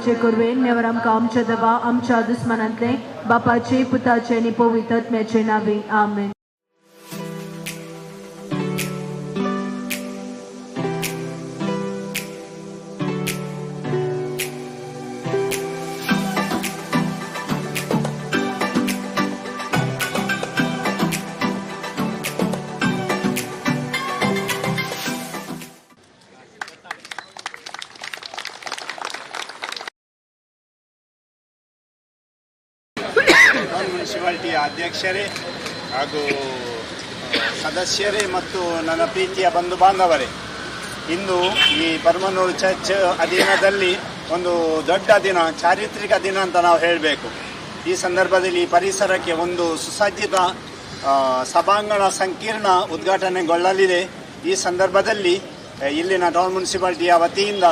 आमचे करवेन नेवर आमकां आमच्या देवा आमच्या दुस्मनांतले बापाचे पुताचे आनी पवित्र आत्म्याचे नांवे आमेन. ಮುನ್ಸಿಪಾಲಿಟಿಯ ಅಧ್ಯಕ್ಷರೇ ಹಾಗೂ ಸದಸ್ಯರೇ ಮತ್ತು ನನ್ನ ಪ್ರೀತಿಯ ಬಂಧು ಬಾಂಧವರೇ, ಇಂದು ಈ ಪರ್ಮನ್ನೂರು ಚರ್ಚ್ ಅಧೀನದಲ್ಲಿ ಒಂದು ದೊಡ್ಡ ದಿನ, ಚಾರಿತ್ರಿಕ ದಿನ ಅಂತ ನಾವು ಹೇಳಬೇಕು. ಈ ಸಂದರ್ಭದಲ್ಲಿ ಈ ಪರಿಸರಕ್ಕೆ ಒಂದು ಸುಸಜ್ಜಿತ ಸಭಾಂಗಣ ಸಂಕೀರ್ಣ ಉದ್ಘಾಟನೆಗೊಳ್ಳಲಿದೆ. ಈ ಸಂದರ್ಭದಲ್ಲಿ ಇಲ್ಲಿನ ಟೌನ್ ಮುನ್ಸಿಪಾಲಿಟಿಯ ವತಿಯಿಂದ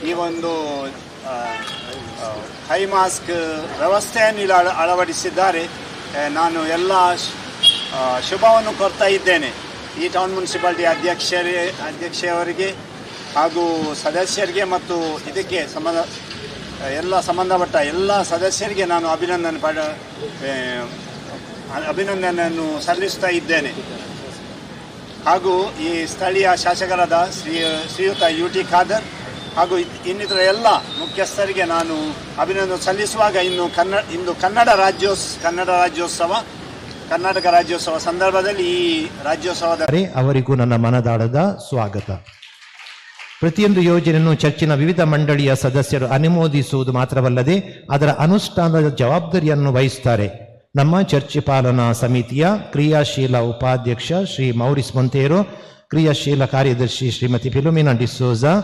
ಈ ಒಂದು ಹೈ ಮಾಸ್ಕ್ ವ್ಯವಸ್ಥೆಯನ್ನು ಇಲ್ಲಿ ಅಳವಡಿಸಿದ್ದಾರೆ. ನಾನು ಎಲ್ಲ ಶುಭವನ್ನು ಕೋರ್ತಾ ಇದ್ದೇನೆ ಈ ಟೌನ್ ಮುನ್ಸಿಪಾಲಿಟಿ ಅಧ್ಯಕ್ಷೆಯವರಿಗೆ ಹಾಗೂ ಸದಸ್ಯರಿಗೆ ಮತ್ತು ಇದಕ್ಕೆ ಸಂಬಂಧಪಟ್ಟ ಎಲ್ಲ ಸದಸ್ಯರಿಗೆ ನಾನು ಅಭಿನಂದನೆಯನ್ನು ಸಲ್ಲಿಸ್ತಾ ಇದ್ದೇನೆ. ಹಾಗೂ ಈ ಸ್ಥಳೀಯ ಶಾಸಕರಾದ ಶ್ರೀಯುತ UT ಖಾದರ್ ಹಾಗೂ ಇನ್ನಿತರ ಎಲ್ಲ ಮುಖ್ಯಸ್ಥರಿಗೆ ನಾನು ಅಭಿನಂದನೆ ಸಲ್ಲಿಸುವಾಗ ಇಂದು ಕರ್ನಾಟಕ ರಾಜ್ಯೋತ್ಸವ ಸಂದರ್ಭದಲ್ಲಿ ಈ ರಾಜ್ಯೋತ್ಸವದ ಅವರಿಗೂ ನನ್ನ ಮನದಾಳದ ಸ್ವಾಗತ. ಪ್ರತಿಯೊಂದು ಯೋಜನೆಯನ್ನು ಚರ್ಚಿನ ವಿವಿಧ ಮಂಡಳಿಯ ಸದಸ್ಯರು ಅನುಮೋದಿಸುವುದು ಮಾತ್ರವಲ್ಲದೆ ಅದರ ಅನುಷ್ಠಾನದ ಜವಾಬ್ದಾರಿಯನ್ನು ವಹಿಸುತ್ತಾರೆ. ನಮ್ಮ ಚರ್ಚ್ ಪಾಲನಾ ಸಮಿತಿಯ ಕ್ರಿಯಾಶೀಲ ಉಪಾಧ್ಯಕ್ಷ ಶ್ರೀ ಮೌರಿಸ್ ಮೊಂತೇರೋ, ಕ್ರಿಯಾಶೀಲ ಕಾರ್ಯದರ್ಶಿ ಶ್ರೀಮತಿ ಫಿಲೋಮಿನಾ ಡಿಸೋಜಾ,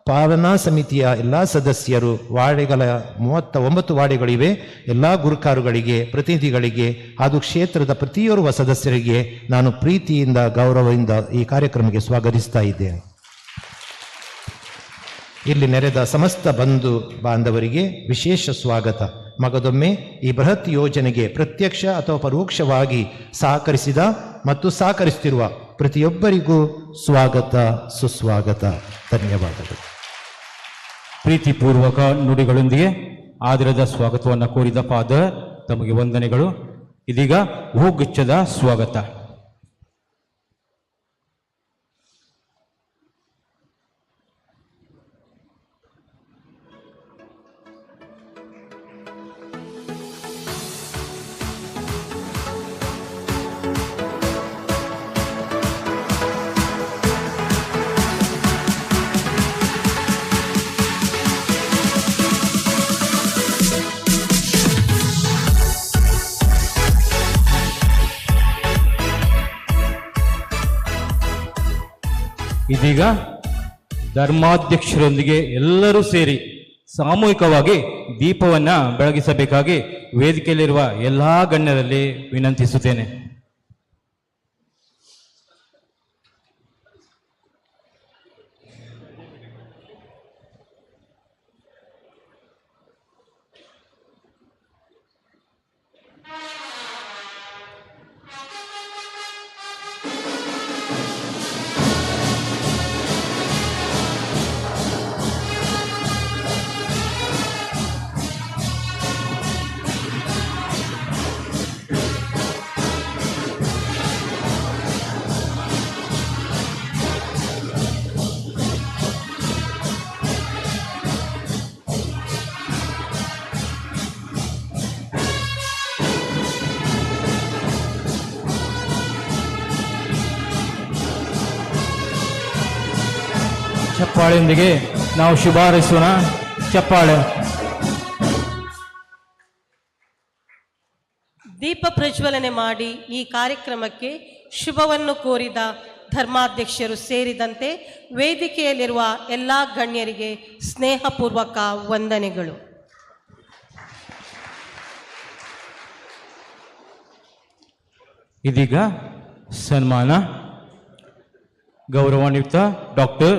ಪಾಲನಾ ಸಮಿತಿಯ ಎಲ್ಲ ಸದಸ್ಯರು, ವಾರ್ಡ್ಗಳ 39 ವಾರ್ಡ್ಗಳಿವೆ, ಎಲ್ಲ ಗುರುಕಾರುಗಳಿಗೆ, ಪ್ರತಿನಿಧಿಗಳಿಗೆ ಹಾಗೂ ಕ್ಷೇತ್ರದ ಪ್ರತಿಯೋರ್ವ ಸದಸ್ಯರಿಗೆ ನಾನು ಪ್ರೀತಿಯಿಂದ ಗೌರವದಿಂದ ಈ ಕಾರ್ಯಕ್ರಮಕ್ಕೆ ಸ್ವಾಗತಿಸ್ತಾ ಇದ್ದೇನೆ. ಇಲ್ಲಿ ನೆರೆದ ಸಮಸ್ತ ಬಂಧು ಬಾಂಧವರಿಗೆ ವಿಶೇಷ ಸ್ವಾಗತ. ಮಗದೊಮ್ಮೆ ಈ ಬೃಹತ್ ಯೋಜನೆಗೆ ಪ್ರತ್ಯಕ್ಷ ಅಥವಾ ಪರೋಕ್ಷವಾಗಿ ಸಹಕರಿಸಿದ ಮತ್ತು ಸಹಕರಿಸುತ್ತಿರುವ ಪ್ರತಿಯೊಬ್ಬರಿಗೂ ಸ್ವಾಗತ, ಸುಸ್ವಾಗತ, ಧನ್ಯವಾದಗಳು. ಪ್ರೀತಿಪೂರ್ವಕ ನುಡಿಗಳೊಂದಿಗೆ ಆದರದ ಸ್ವಾಗತವನ್ನು ಕೋರಿದ ಫಾದರ್ ತಮಗೆ ವಂದನೆಗಳು. ಇದೀಗ ಹೂಗುಚ್ಛದ ಸ್ವಾಗತ. ಇದೀಗ ಧರ್ಮಾಧ್ಯಕ್ಷರೊಂದಿಗೆ ಎಲ್ಲರೂ ಸೇರಿ ಸಾಮೂಹಿಕವಾಗಿ ದೀಪವನ್ನು ಬೆಳಗಿಸಬೇಕಾಗಿ ವೇದಿಕೆಯಲ್ಲಿರುವ ಎಲ್ಲ ಗಣ್ಯರಲ್ಲಿ ವಿನಂತಿಸುತ್ತೇನೆ. ಚಪ್ಪಾಳೆಯೊಂದಿಗೆ ನಾವು ಶುಭ ಹಾರೈಸೋಣ. ಚಪ್ಪಾಳೆ. ದೀಪ ಪ್ರಜ್ವಲನೆ ಮಾಡಿ ಈ ಕಾರ್ಯಕ್ರಮಕ್ಕೆ ಶುಭವನ್ನು ಕೋರಿದ ಧರ್ಮಾಧ್ಯಕ್ಷರು ಸೇರಿದಂತೆ ವೇದಿಕೆಯಲ್ಲಿರುವ ಎಲ್ಲ ಗಣ್ಯರಿಗೆ ಸ್ನೇಹಪೂರ್ವಕ ವಂದನೆಗಳು. ಇದೀಗ ಸನ್ಮಾನ. ಗೌರವಾನ್ವಿತ ಡಾಕ್ಟರ್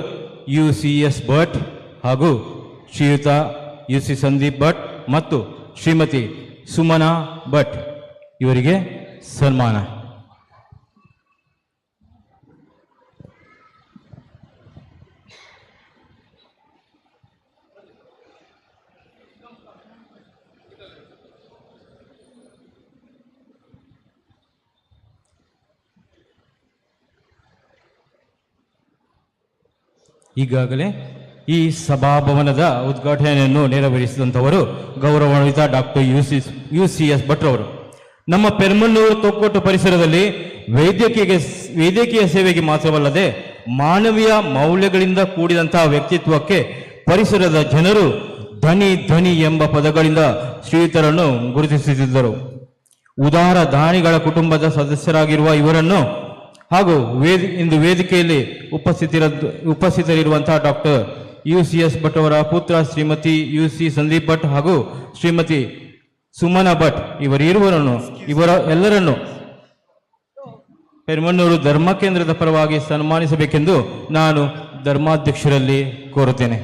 UCS ಭಟ್ ಹಾಗೂ ಶ್ರೀಯುತ UC ಸಂದೀಪ್ ಭಟ್ ಮತ್ತು ಶ್ರೀಮತಿ ಸುಮನಾ ಭಟ್ ಇವರಿಗೆ ಸನ್ಮಾನ. ಈಗಾಗಲೇ ಈ ಸಭಾಭವನದ ಉದ್ಘಾಟನೆಯನ್ನು ನೆರವೇರಿಸಿದಂಥವರು ಗೌರವಾನ್ವಿತ ಡಾಕ್ಟರ್ UCS ಭಟ್ರವರು. ನಮ್ಮ ಪೆರ್ಮನ್ನೂರು ತೊಕ್ಕೊಟ್ಟು ಪರಿಸರದಲ್ಲಿ ವೈದ್ಯಕೀಯ ಸೇವೆಗೆ ಮಾತ್ರವಲ್ಲದೆ ಮಾನವೀಯ ಮೌಲ್ಯಗಳಿಂದ ಕೂಡಿದಂತಹ ವ್ಯಕ್ತಿತ್ವಕ್ಕೆ ಪರಿಸರದ ಜನರು ಧನಿ ಎಂಬ ಪದಗಳಿಂದ ಶ್ರೀಯುತರನ್ನು ಗುರುತಿಸುತ್ತಿದ್ದರು. ಉದಾರ ದಾನಿಗಳ ಕುಟುಂಬದ ಸದಸ್ಯರಾಗಿರುವ ಇವರನ್ನು ಹಾಗೂ ಇಂದು ವೇದಿಕೆಯಲ್ಲಿ ಉಪಸ್ಥಿತರಿರುವಂತಹ ಡಾಕ್ಟರ್ UCS ಭಟ್ ಅವರ ಪುತ್ರ ಶ್ರೀಮತಿ UC ಸಂದೀಪ್ ಭಟ್ ಹಾಗೂ ಶ್ರೀಮತಿ ಸುಮನಾ ಭಟ್ ಎಲ್ಲರನ್ನು ಪೆರ್ಮನ್ನೂರು ಧರ್ಮ ಕೇಂದ್ರದ ಪರವಾಗಿ ಸನ್ಮಾನಿಸಬೇಕೆಂದು ನಾನು ಧರ್ಮಾಧ್ಯಕ್ಷರಲ್ಲಿ ಕೋರುತ್ತೇನೆ.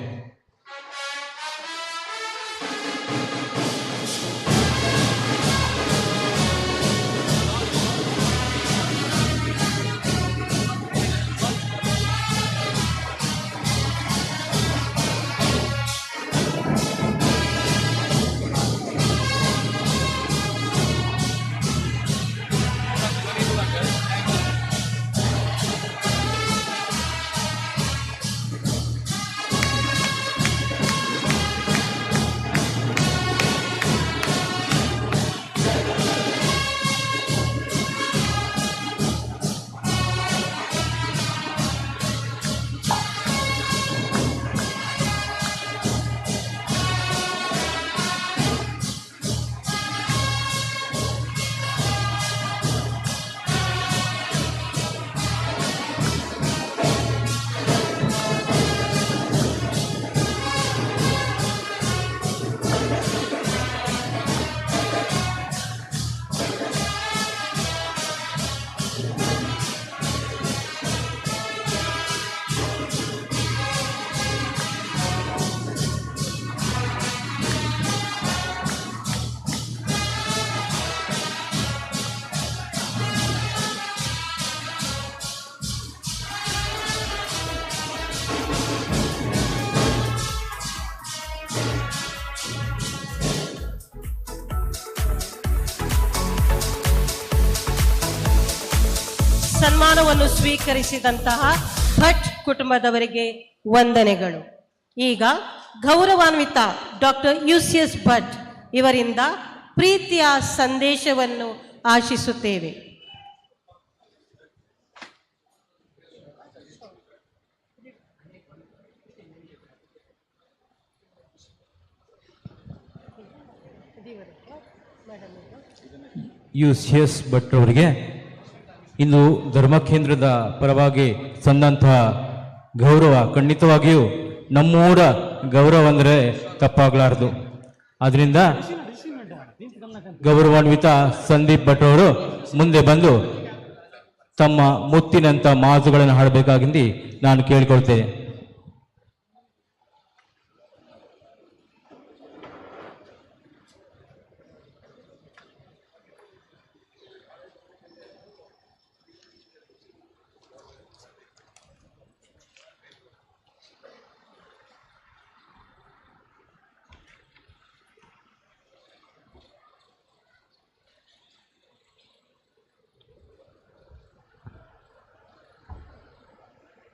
ಸನ್ಮಾನವನ್ನು ಸ್ವೀಕರಿಸಿದಂತಹ ಭಟ್ ಕುಟುಂಬದವರಿಗೆ ವಂದನೆಗಳು. ಈಗ ಗೌರವಾನ್ವಿತ ಡಾಕ್ಟರ್ UCS ಭಟ್ ಇವರಿಂದ ಪ್ರೀತಿಯ ಸಂದೇಶವನ್ನು ಆಶಿಸುತ್ತೇವೆ. UCS ಭಟ್ ಅವರಿಗೆ ಇಂದು ಧರ್ಮ ಕೇಂದ್ರದ ಪರವಾಗಿ ಸಂದಂತಹ ಗೌರವ ಖಂಡಿತವಾಗಿಯೂ ನಮ್ಮೂರ ಗೌರವ ಅಂದರೆ ತಪ್ಪಾಗಲಾರದು. ಆದ್ದರಿಂದ ಗೌರವಾನ್ವಿತ ಸಂದೀಪ್ ಭಟ್ ಅವರು ಮುಂದೆ ಬಂದು ತಮ್ಮ ಮುತ್ತಿನಂಥ ಮಾತುಗಳನ್ನು ಹಾಡಬೇಕಾಗಿಂದು ನಾನು ಕೇಳಿಕೊಳ್ತೇನೆ.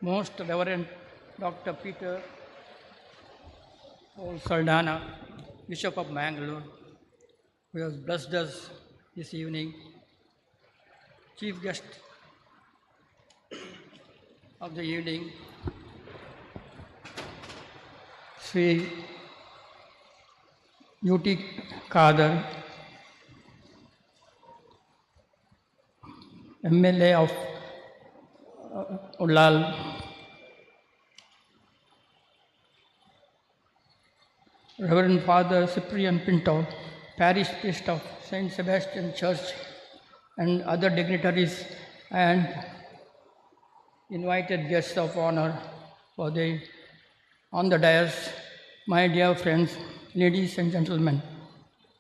Most Reverend Dr. Peter Saldana, Bishop of Mangalore, who has blessed us this evening, chief guest of the evening, Sri UT Kader, MLA of Ullal, Reverend Father Cyprian Pinto, parish priest of Saint Sebastian Church, and other dignitaries and invited guests of honor on the dais, my dear friends, ladies and gentlemen,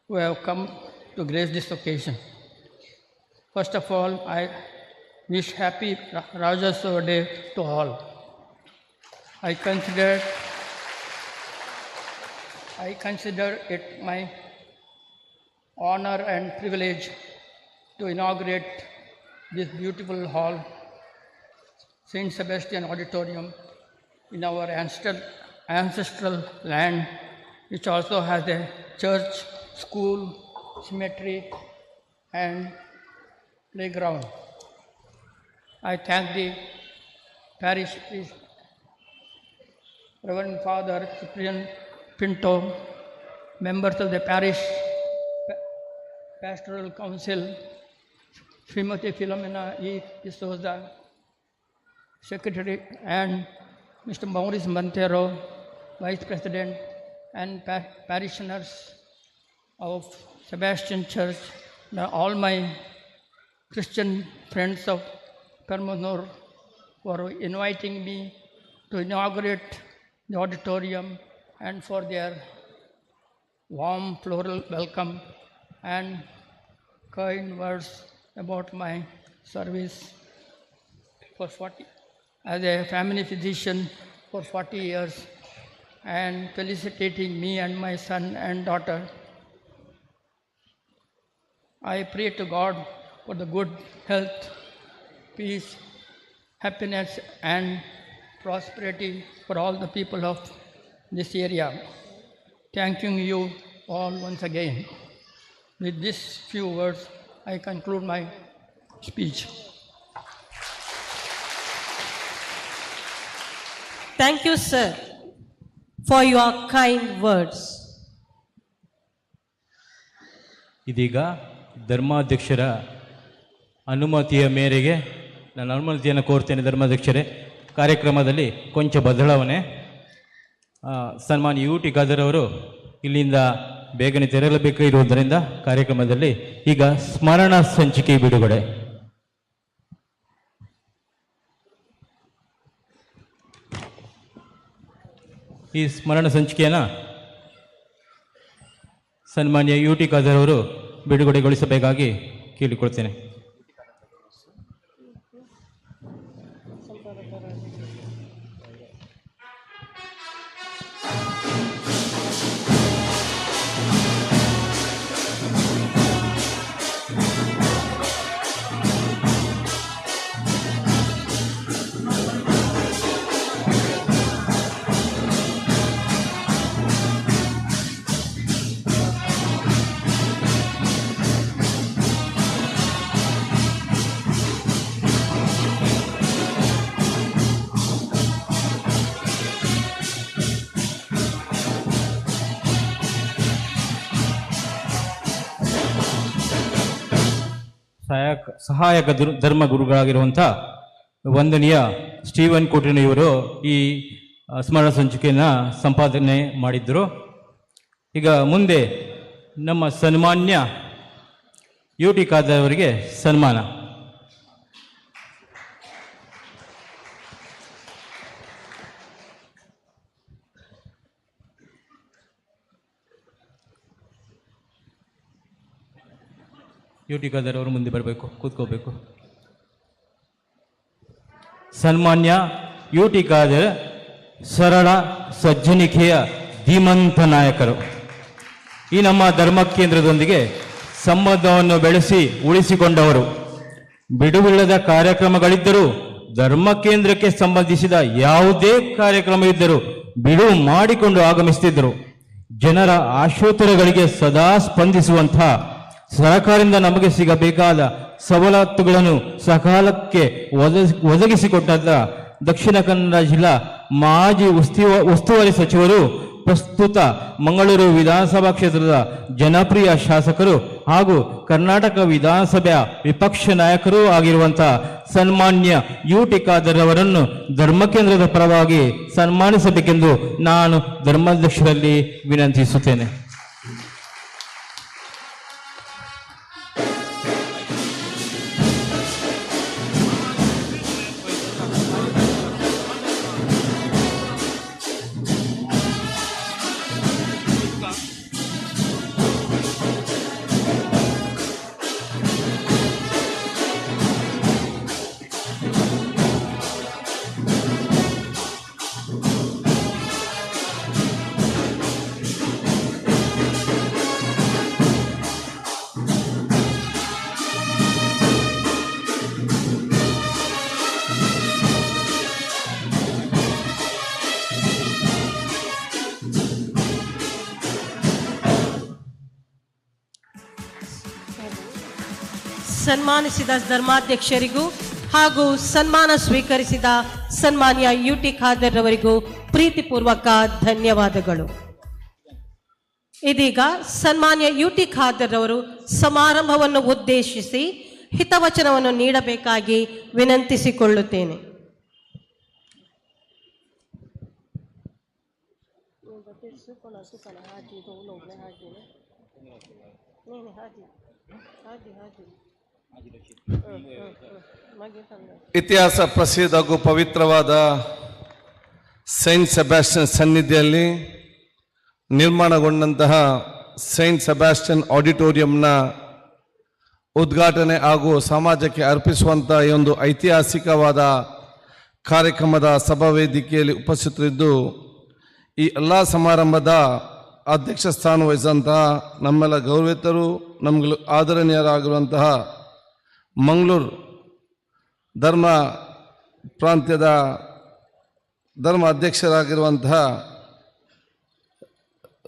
who have come to grace this occasion. First of all, I wish happy Rajasava Day to all. I consider it my honor and privilege to inaugurate this beautiful hall, Saint Sebastian Auditorium, in our ancestral land, which also has a church, school, cemetery, and playground. I thank the parish priest, Reverend Father Cyprian Pinto, members of the parish pastoral council, Srimati Philomena E. D'Souza, secretary, and Mr. Maurice Montero, vice president, and parishioners of Sebastian Church, all my Christian friends of Permannur for inviting me to inaugurate the auditorium and for their warm floral welcome and kind words about my service as a family physician for 40 years, and felicitating me and my son and daughter. I pray to God for the good health, peace, happiness, and prosperity for all the people of this area. Thanking you all once again. With these few words, I conclude my speech. Thank you, sir, for your kind words. ಇದೀಗ ಧರ್ಮಾಧ್ಯಕ್ಷರ ಅನುಮತಿಯ ಮೇರೆಗೆ ನಾನು ಅನುಮತಿಯನ್ನು ಕೋರ್ತೇನೆ. ಧರ್ಮಾಧ್ಯಕ್ಷರೇ, ಕಾರ್ಯಕ್ರಮದಲ್ಲಿ ಕೊಂಚ ಬದಲಾವಣೆ. ಸನ್ಮಾನ್ಯ U T Khader ಅವರು ಇಲ್ಲಿಂದ ಬೇಗನೆ ತೆರಳಬೇಕು ಇರುವುದರಿಂದ ಕಾರ್ಯಕ್ರಮದಲ್ಲಿ ಈಗ ಸ್ಮರಣ ಸಂಚಿಕೆ ಬಿಡುಗಡೆ. ಈ ಸ್ಮರಣ ಸಂಚಿಕೆಯನ್ನು ಸನ್ಮಾನ್ಯ ಯು ಟಿ ಖಾದರ್ ಅವರು ಬಿಡುಗಡೆಗೊಳಿಸಬೇಕಾಗಿ ಕೇಳಿಕೊಳ್ತೇನೆ. ಸಹಾಯಕ ಧರ್ಮಗುರುಗಳಾಗಿರುವಂಥ ವಂದನೀಯ ಸ್ಟೀವನ್ ಕೋಟಿನ್ ಇವರು ಈ ಸ್ಮರಣ ಸಂಚಿಕೆಯನ್ನು ಸಂಪಾದನೆ ಮಾಡಿದ್ದರು. ಈಗ ಮುಂದೆ ನಮ್ಮ ಸನ್ಮಾನ್ಯ ಯು ಟಿ ಖಾದರ್ ಅವರಿಗೆ ಸನ್ಮಾನ. ಯು ಟಿ ಖಾದರ್ ಅವರು ಮುಂದೆ ಬರಬೇಕು, ಕೂತ್ಕೋಬೇಕು. ಸನ್ಮಾನ್ಯ ಯು ಟಿ ಖಾದರ್ ಸರಳ ಸಜ್ಜನಿಕೆಯ ಧೀಮಂತ ನಾಯಕರು. ಈ ನಮ್ಮ ಧರ್ಮ ಕೇಂದ್ರದೊಂದಿಗೆ ಸಂಬಂಧವನ್ನು ಬೆಳೆಸಿ ಉಳಿಸಿಕೊಂಡವರು. ಬಿಡುವಿಲ್ಲದ ಕಾರ್ಯಕ್ರಮಗಳಿದ್ದರೂ ಧರ್ಮ ಕೇಂದ್ರಕ್ಕೆ ಸಂಬಂಧಿಸಿದ ಯಾವುದೇ ಕಾರ್ಯಕ್ರಮ ಇದ್ದರೂ ಬಿಡುವು ಮಾಡಿಕೊಂಡು ಆಗಮಿಸುತ್ತಿದ್ದರು. ಜನರ ಆಶೋತ್ತರಗಳಿಗೆ ಸದಾ ಸ್ಪಂದಿಸುವಂಥ, ಸರ್ಕಾರದಿಂದ ನಮಗೆ ಸಿಗಬೇಕಾದ ಸವಲತ್ತುಗಳನ್ನು ಸಕಾಲಕ್ಕೆ ಒದಗಿಸಿಕೊಟ್ಟ ದಕ್ಷಿಣ ಕನ್ನಡ ಜಿಲ್ಲಾ ಮಾಜಿ ಉಸ್ತುವಾರಿ ಸಚಿವರು, ಪ್ರಸ್ತುತ ಮಂಗಳೂರು ವಿಧಾನಸಭಾ ಕ್ಷೇತ್ರದ ಜನಪ್ರಿಯ ಶಾಸಕರು ಹಾಗೂ ಕರ್ನಾಟಕ ವಿಧಾನಸಭೆಯ ವಿಪಕ್ಷ ನಾಯಕರೂ ಆಗಿರುವಂಥ ಸನ್ಮಾನ್ಯ ಯು ಟಿ ಖಾದರ್ ಅವರನ್ನು ಧರ್ಮಕೇಂದ್ರದ ಪರವಾಗಿ ಸನ್ಮಾನಿಸಬೇಕೆಂದು ನಾನು ಧರ್ಮಾಧ್ಯಕ್ಷರಲ್ಲಿ ವಿನಂತಿಸುತ್ತೇನೆ. ಸನ್ಮಾನಿಸಿದ ಧರ್ಮಾಧ್ಯಕ್ಷರಿಗೂ ಹಾಗೂ ಸನ್ಮಾನ ಸ್ವೀಕರಿಸಿದ ಸನ್ಮಾನ್ಯ ಯುಟಿ ಖಾದರ್ ಅವರಿಗೂ ಪ್ರೀತಿಪೂರ್ವಕ ಧನ್ಯವಾದಗಳು. ಇದೀಗ ಸನ್ಮಾನ್ಯ ಯುಟಿ ಖಾದರ್ ಅವರು ಸಮಾರಂಭವನ್ನು ಉದ್ದೇಶಿಸಿ ಹಿತವಚನವನ್ನು ನೀಡಬೇಕಾಗಿ ವಿನಂತಿಸಿಕೊಳ್ಳುತ್ತೇನೆ. ಇತಿಹಾಸ ಪ್ರಸಿದ್ಧ ಹಾಗೂ ಪವಿತ್ರವಾದ ಸೈಂಟ್ ಸೆಬಾಸ್ಟಿಯನ್ ಸನ್ನಿಧಿಯಲ್ಲಿ ನಿರ್ಮಾಣಗೊಂಡಂತಹ ಸೈಂಟ್ ಸೆಬಾಸ್ಟಿಯನ್ ಆಡಿಟೋರಿಯಂನ ಉದ್ಘಾಟನೆ ಹಾಗೂ ಸಮಾಜಕ್ಕೆ ಅರ್ಪಿಸುವಂಥ ಈ ಒಂದು ಐತಿಹಾಸಿಕವಾದ ಕಾರ್ಯಕ್ರಮದ ಸಭಾ ವೇದಿಕೆಯಲ್ಲಿ ಉಪಸ್ಥಿತರಿದ್ದು ಈ ಎಲ್ಲ ಸಮಾರಂಭದ ಅಧ್ಯಕ್ಷ ಸ್ಥಾನ ವಹಿಸಿದಂತಹ ನಮ್ಮೆಲ್ಲ ಗೌರವಿತರು, ನಮಗೆ ಆದರಣೀಯರಾಗಿರುವಂತಹ ಮಂಗಳೂರು ಧರ್ಮ ಪ್ರಾಂತ್ಯದ ಧರ್ಮ ಅಧ್ಯಕ್ಷರಾಗಿರುವಂತಹ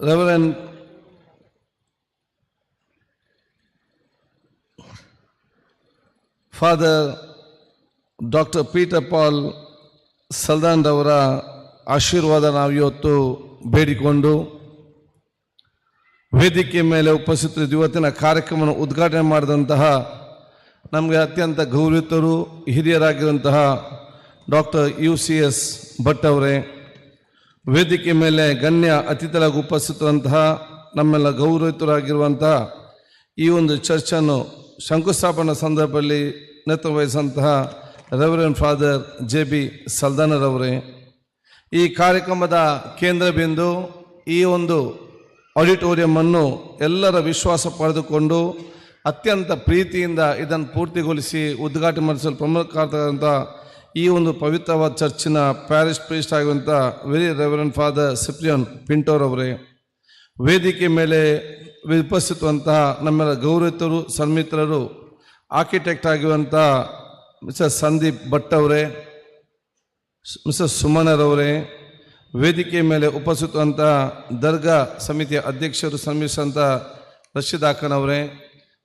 reverend father doctor Peter Paul Saldanha ಅವರ ಆಶೀರ್ವಾದ ನಾವು ಇವತ್ತು ಬೇಡಿಕೊಂಡು ವೇದಿಕೆ ಮೇಲೆ ಉಪಸ್ಥಿತರಿದ್ದು ಇವತ್ತಿನ ಕಾರ್ಯಕ್ರಮವನ್ನು ಉದ್ಘಾಟನೆ ಮಾಡಿದಂತಹ ನಮಗೆ ಅತ್ಯಂತ ಗೌರವಿತರು ಹಿರಿಯರಾಗಿರುವಂತಹ ಡಾಕ್ಟರ್ UCS ಭಟ್ ಅವರೇ, ವೇದಿಕೆ ಮೇಲೆ ಗಣ್ಯ ಅತಿಥಿಗಳಾಗಿ ಉಪಸ್ಥಿತರಂತಹ ನಮ್ಮೆಲ್ಲ ಗೌರವಿತರಾಗಿರುವಂತಹ ಈ ಒಂದು ಚರ್ಚನ್ನು ಶಂಕುಸ್ಥಾಪನಾ ಸಂದರ್ಭದಲ್ಲಿ ನೇತೃತ್ವ ವಹಿಸಿದಂತಹ ರೆವರೆಂಡ್ ಫಾದರ್ JB ಸಲ್ದಾನರವರೇ, ಈ ಕಾರ್ಯಕ್ರಮದ ಕೇಂದ್ರ ಬಿಂದು ಈ ಒಂದು ಆಡಿಟೋರಿಯಮನ್ನು ಎಲ್ಲರ ವಿಶ್ವಾಸ ಪಡೆದುಕೊಂಡು ಅತ್ಯಂತ ಪ್ರೀತಿಯಿಂದ ಇದನ್ನು ಪೂರ್ತಿಗೊಳಿಸಿ ಉದ್ಘಾಟನೆ ಮಾಡಿಸಲು ಪ್ರಮುಖರಾದಂಥ ಈ ಒಂದು ಪವಿತ್ರವಾದ ಚರ್ಚಿನ ಪ್ಯಾರಿಷ್ ಪ್ರೀಸ್ಟ್ ಆಗಿರುವಂಥ ವೆರಿ ರೆವರೆಂಡ್ ಫಾದರ್ ಸಿಪ್ರಿಯನ್ ಪಿಂಟೋರವರೇ, ವೇದಿಕೆ ಮೇಲೆ ಉಪಸ್ಥಿತವಂತಹ ನಮ್ಮೆಲ್ಲ ಗೌರವಿತರು, ಸನ್ಮಿತ್ರರು, ಆರ್ಕಿಟೆಕ್ಟ್ ಆಗಿರುವಂಥ ಮಿಸ್ಟರ್ ಸಂದೀಪ್ ಭಟ್ ಅವರೇ, ಮಿಸ್ಟರ್ ಸುಮನರವರೇ, ವೇದಿಕೆ ಮೇಲೆ ಉಪಸ್ಥಿತವಂತಹ ದರ್ಗಾ ಸಮಿತಿಯ ಅಧ್ಯಕ್ಷರು ಸನ್ಮಿಸಿದಂಥ ರಶೀದ್ ಅಕ್ಕನವರೇ,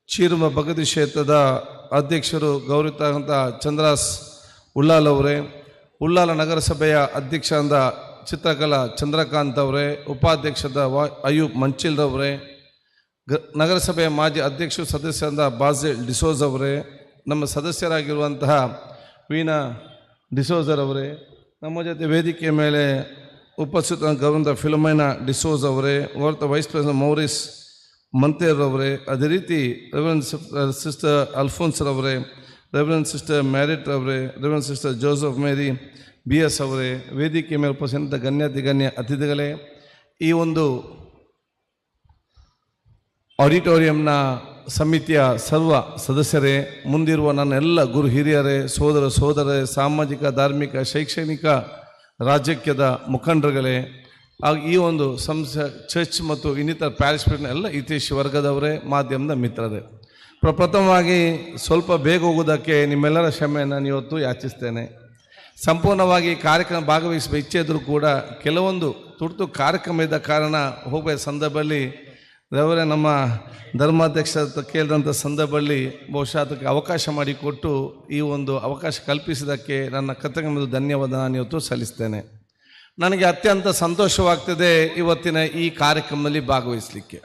ಚೀರುಮ ಭಗತಿ ಕ್ಷೇತ್ರದ ಅಧ್ಯಕ್ಷರು ಗೌರವಿತ ಚಂದ್ರಾಸ್ ಉಳ್ಳಾಲ್ ಅವರೇ, ಉಳ್ಳಾಲ ನಗರಸಭೆಯ ಅಧ್ಯಕ್ಷರಾದ ಚಿತ್ರಕಲಾ ಚಂದ್ರಕಾಂತ್ ಅವರೇ, ಉಪಾಧ್ಯಕ್ಷರಾದ ಅಯೂಬ್ ಮಂಚಿಲ್ರವರೇ, ನಗರಸಭೆಯ ಮಾಜಿ ಅಧ್ಯಕ್ಷರು ಸದಸ್ಯರಾದ ಬಾಜೆಲ್ ಡಿಸೋಜ್ ಅವರೇ, ನಮ್ಮ ಸದಸ್ಯರಾಗಿರುವಂತಹ ವೀಣಾ ಡಿಸೋಜರ್ ಅವರೇ, ನಮ್ಮ ಜೊತೆ ವೇದಿಕೆ ಮೇಲೆ ಉಪಸ್ಥಿತ ಗೌರವ ಫಿಲೋಮೈನಾ ಡಿಸೋಜ್ ಅವರೇ, ವೈಸ್ ಪ್ರೆಸಿಡೆಂಟ್ ಮೌರಿಸ್ ಮಂತೇರ್ರವರೇ, ಅದೇ ರೀತಿ ರೆವರೆಂಡ್ ಸಿಸ್ಟರ್ ಅಲ್ಫೋನ್ಸ್ರವರೇ, ರೆವರೆಂಡ್ ಸಿಸ್ಟರ್ ಮ್ಯಾರಿಟ್ ಅವರೇ, reverend sister Joseph Mary BS ಅವರೇ, ವೇದಿಕೆ ಮೇಲೆ ಉಪಸ್ಥಿತ ಗಣ್ಯ ಅತಿಥಿಗಳೇ, ಈ ಒಂದು ಆಡಿಟೋರಿಯಂನ ಸಮಿತಿಯ ಸರ್ವ ಸದಸ್ಯರೇ, ಮುಂದಿರುವ ನನ್ನ ಎಲ್ಲ ಗುರು ಹಿರಿಯರೇ, ಸೋದರರೇ, ಸಾಮಾಜಿಕ, ಧಾರ್ಮಿಕ, ಶೈಕ್ಷಣಿಕ, ರಾಜಕೀಯದ ಮುಖಂಡರುಗಳೇ, ಹಾಗೂ ಈ ಒಂದು ಚರ್ಚ್ ಮತ್ತು ಇನ್ನಿತರ ಪ್ಯಾರಿಷ್ ಎಲ್ಲ ಹಿತೈಷಿ ವರ್ಗದವರೇ, ಮಾಧ್ಯಮದ ಮಿತ್ರರೇ, ಪ್ರಪ್ರಥಮವಾಗಿ ಸ್ವಲ್ಪ ಬೇಗ ಹೋಗೋದಕ್ಕೆ ನಿಮ್ಮೆಲ್ಲರ ಕ್ಷಮೆಯನ್ನು ನಾನು ಇವತ್ತು ಯಾಚಿಸ್ತೇನೆ. ಸಂಪೂರ್ಣವಾಗಿ ಕಾರ್ಯಕ್ರಮ ಭಾಗವಹಿಸುವ ಇಚ್ಛೆ ಇದ್ದರೂ ಕೂಡ ಕೆಲವೊಂದು ತುರ್ತು ಕಾರ್ಯಕ್ರಮ ಇದ್ದ ಕಾರಣ ಹೋಗುವ ಸಂದರ್ಭದಲ್ಲಿ ನಮ್ಮ ಧರ್ಮಾಧ್ಯಕ್ಷ ಕೇಳಿದಂಥ ಸಂದರ್ಭದಲ್ಲಿ ಬಹುಶಃ ಅದಕ್ಕೆ ಅವಕಾಶ ಮಾಡಿಕೊಟ್ಟು ಈ ಒಂದು ಅವಕಾಶ ಕಲ್ಪಿಸಿದ್ದಕ್ಕೆ ನನ್ನ ಕೃತಜ್ಞ ಧನ್ಯವಾದ ನಾನು ಇವತ್ತು ಸಲ್ಲಿಸ್ತೇನೆ. ನನಗೆ ಅತ್ಯಂತ ಸಂತೋಷವಾಗ್ತದೆ ಇವತ್ತಿನ ಈ ಕಾರ್ಯಕ್ರಮದಲ್ಲಿ ಭಾಗವಹಿಸಲಿಕ್ಕೆ.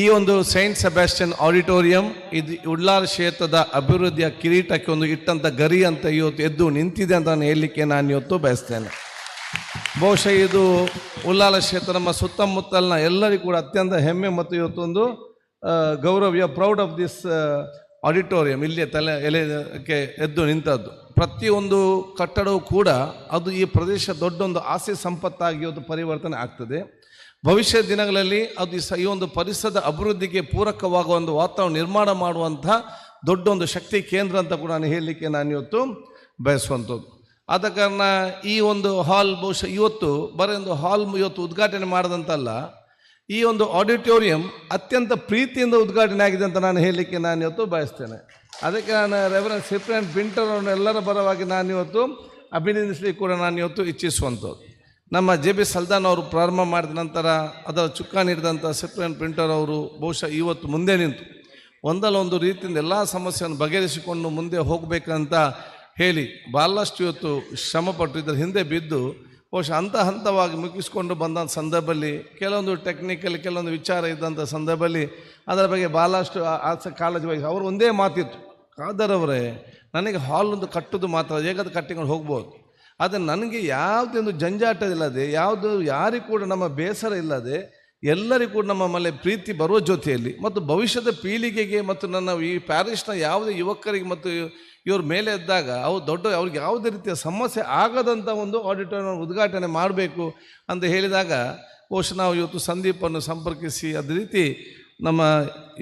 ಈ ಒಂದು ಸೈಂಟ್ ಸೆಬಾಸ್ಟಿಯನ್ ಆಡಿಟೋರಿಯಂ ಇದು ಉಳ್ಳಾಲ ಕ್ಷೇತ್ರದ ಅಭಿವೃದ್ಧಿಯ ಕಿರೀಟಕ್ಕೆ ಒಂದು ಇಟ್ಟಂಥ ಗರಿ ಅಂತ ಇವತ್ತು ಎದ್ದು ನಿಂತಿದೆ ಅಂತ ನಾನು ಹೇಳಲಿಕ್ಕೆ ನಾನು ಇವತ್ತು ಬಯಸ್ತೇನೆ. ಬಹುಶಃ ಇದು ಉಳ್ಳಾಲ ಕ್ಷೇತ್ರ ನಮ್ಮ ಸುತ್ತಮುತ್ತಲಿನ ಎಲ್ಲರಿಗೂ ಕೂಡ ಅತ್ಯಂತ ಹೆಮ್ಮೆ ಮತ್ತು ಇವತ್ತೊಂದು ಗೌರವ ಪ್ರೌಡ್ ಆಫ್ ದಿಸ್ ಆಡಿಟೋರಿಯಂ ಇಲ್ಲಿಯ ಎಲೆಗೆ ಎದ್ದು ನಿಂತದ್ದು. ಪ್ರತಿಯೊಂದು ಕಟ್ಟಡವೂ ಕೂಡ ಅದು ಈ ಪ್ರದೇಶ ದೊಡ್ಡೊಂದು ಆಸ್ತಿ ಸಂಪತ್ತಾಗಿ ಇವತ್ತು ಪರಿವರ್ತನೆ ಆಗ್ತದೆ. ಭವಿಷ್ಯ ದಿನಗಳಲ್ಲಿ ಅದು ಈ ಒಂದು ಪರಿಸರದ ಅಭಿವೃದ್ಧಿಗೆ ಪೂರಕವಾಗುವ ಒಂದು ವಾತಾವರಣ ನಿರ್ಮಾಣ ಮಾಡುವಂಥ ದೊಡ್ಡೊಂದು ಶಕ್ತಿ ಕೇಂದ್ರ ಅಂತ ಕೂಡ ನಾನು ಹೇಳಲಿಕ್ಕೆ ನಾನು ಇವತ್ತು ಬಯಸುವಂಥದ್ದು. ಆದ ಕಾರಣ ಈ ಒಂದು ಹಾಲ್ ಬಹುಶಃ ಇವತ್ತು ಬರೀ ಒಂದು ಹಾಲ್ ಇವತ್ತು ಉದ್ಘಾಟನೆ ಮಾಡೋದಂತಲ್ಲ, ಈ ಒಂದು ಆಡಿಟೋರಿಯಂ ಅತ್ಯಂತ ಪ್ರೀತಿಯಿಂದ ಉದ್ಘಾಟನೆ ಆಗಿದೆ ಅಂತ ನಾನು ಹೇಳಲಿಕ್ಕೆ ನಾನು ಇವತ್ತು ಬಯಸ್ತೇನೆ. ಅದಕ್ಕೆ ನಾನು ರೆವರೆಂಡ್ ಸಿಪ್ರಿಯನ್ ಪಿಂಟರ್ ಅವರನ್ನು ಎಲ್ಲರ ಪರವಾಗಿ ನಾನು ಇವತ್ತು ಅಭಿನಂದಿಸಲಿಕ್ಕೆ ಕೂಡ ನಾನು ಇವತ್ತು ಇಚ್ಛಿಸುವಂಥದ್ದು. ನಮ್ಮ JB ಸಲ್ದಾನ್ ಅವರು ಪ್ರಾರಂಭ ಮಾಡಿದ ನಂತರ ಅದರ ಚುಕ್ಕಾಣಿ ಹಿಡಿದಂಥ ಸಿಪ್ರಿಯನ್ ಪಿಂಟರ್ ಅವರು ಬಹುಶಃ ಇವತ್ತು ಮುಂದೆ ನಿಂತು ಒಂದಲ್ಲ ಒಂದು ರೀತಿಯಿಂದ ಎಲ್ಲ ಸಮಸ್ಯೆಯನ್ನು ಬಗೆಹರಿಸಿಕೊಂಡು ಮುಂದೆ ಹೋಗಬೇಕಂತ ಹೇಳಿ ಭಾಳಷ್ಟು ಇವತ್ತು ಶ್ರಮಪಟ್ಟು ಇದರ ಹಿಂದೆ ಬಿದ್ದು ಬಹುಶಃ ಹಂತವಾಗಿ ಮುಗಿಸ್ಕೊಂಡು ಬಂದ ಸಂದರ್ಭದಲ್ಲಿ ಕೆಲವೊಂದು ಟೆಕ್ನಿಕಲ್ ಕೆಲವೊಂದು ವಿಚಾರ ಇದ್ದಂಥ ಸಂದರ್ಭದಲ್ಲಿ ಅದರ ಬಗ್ಗೆ ಭಾಳಷ್ಟು ಕಾಳಜಿ ವಹಿಸಿ ಅವರು ಒಂದೇ ಮಾತಿತ್ತು, ಕಾದರವರೇ ನನಗೆ ಹಾಲ್ ಒಂದು ಕಟ್ಟೋದು ಮಾತ್ರ ಹೇಗಾದ್ರು ಕಟ್ಟಿಕೊಂಡು ಹೋಗ್ಬೋದು, ಆದರೆ ನನಗೆ ಯಾವುದೊಂದು ಜಂಜಾಟ ಇಲ್ಲದೆ ಯಾವುದು ಯಾರಿಗೂ ಕೂಡ ನಮ್ಮ ಬೇಸರ ಇಲ್ಲದೆ ಎಲ್ಲರಿಗೂ ಕೂಡ ನಮ್ಮ ಮೇಲೆ ಪ್ರೀತಿ ಬರುವ ಜೊತೆಯಲ್ಲಿ ಮತ್ತು ಭವಿಷ್ಯದ ಪೀಳಿಗೆಗೆ ಮತ್ತು ನನ್ನ ಈ ಪ್ಯಾರಿಸ್ನ ಯಾವುದೇ ಯುವಕರಿಗೆ ಮತ್ತು ಇವ್ರ ಮೇಲೆ ಇದ್ದಾಗ ಅವ್ರಿಗೆ ಯಾವುದೇ ರೀತಿಯ ಸಮಸ್ಯೆ ಆಗದಂಥ ಒಂದು ಆಡಿಟೋರಿಯಂ ಉದ್ಘಾಟನೆ ಮಾಡಬೇಕು ಅಂತ ಹೇಳಿದಾಗ ಬಹುಶಃ ನಾವು ಇವತ್ತು ಸಂದೀಪನ್ನು ಸಂಪರ್ಕಿಸಿ ಅದೇ ರೀತಿ ನಮ್ಮ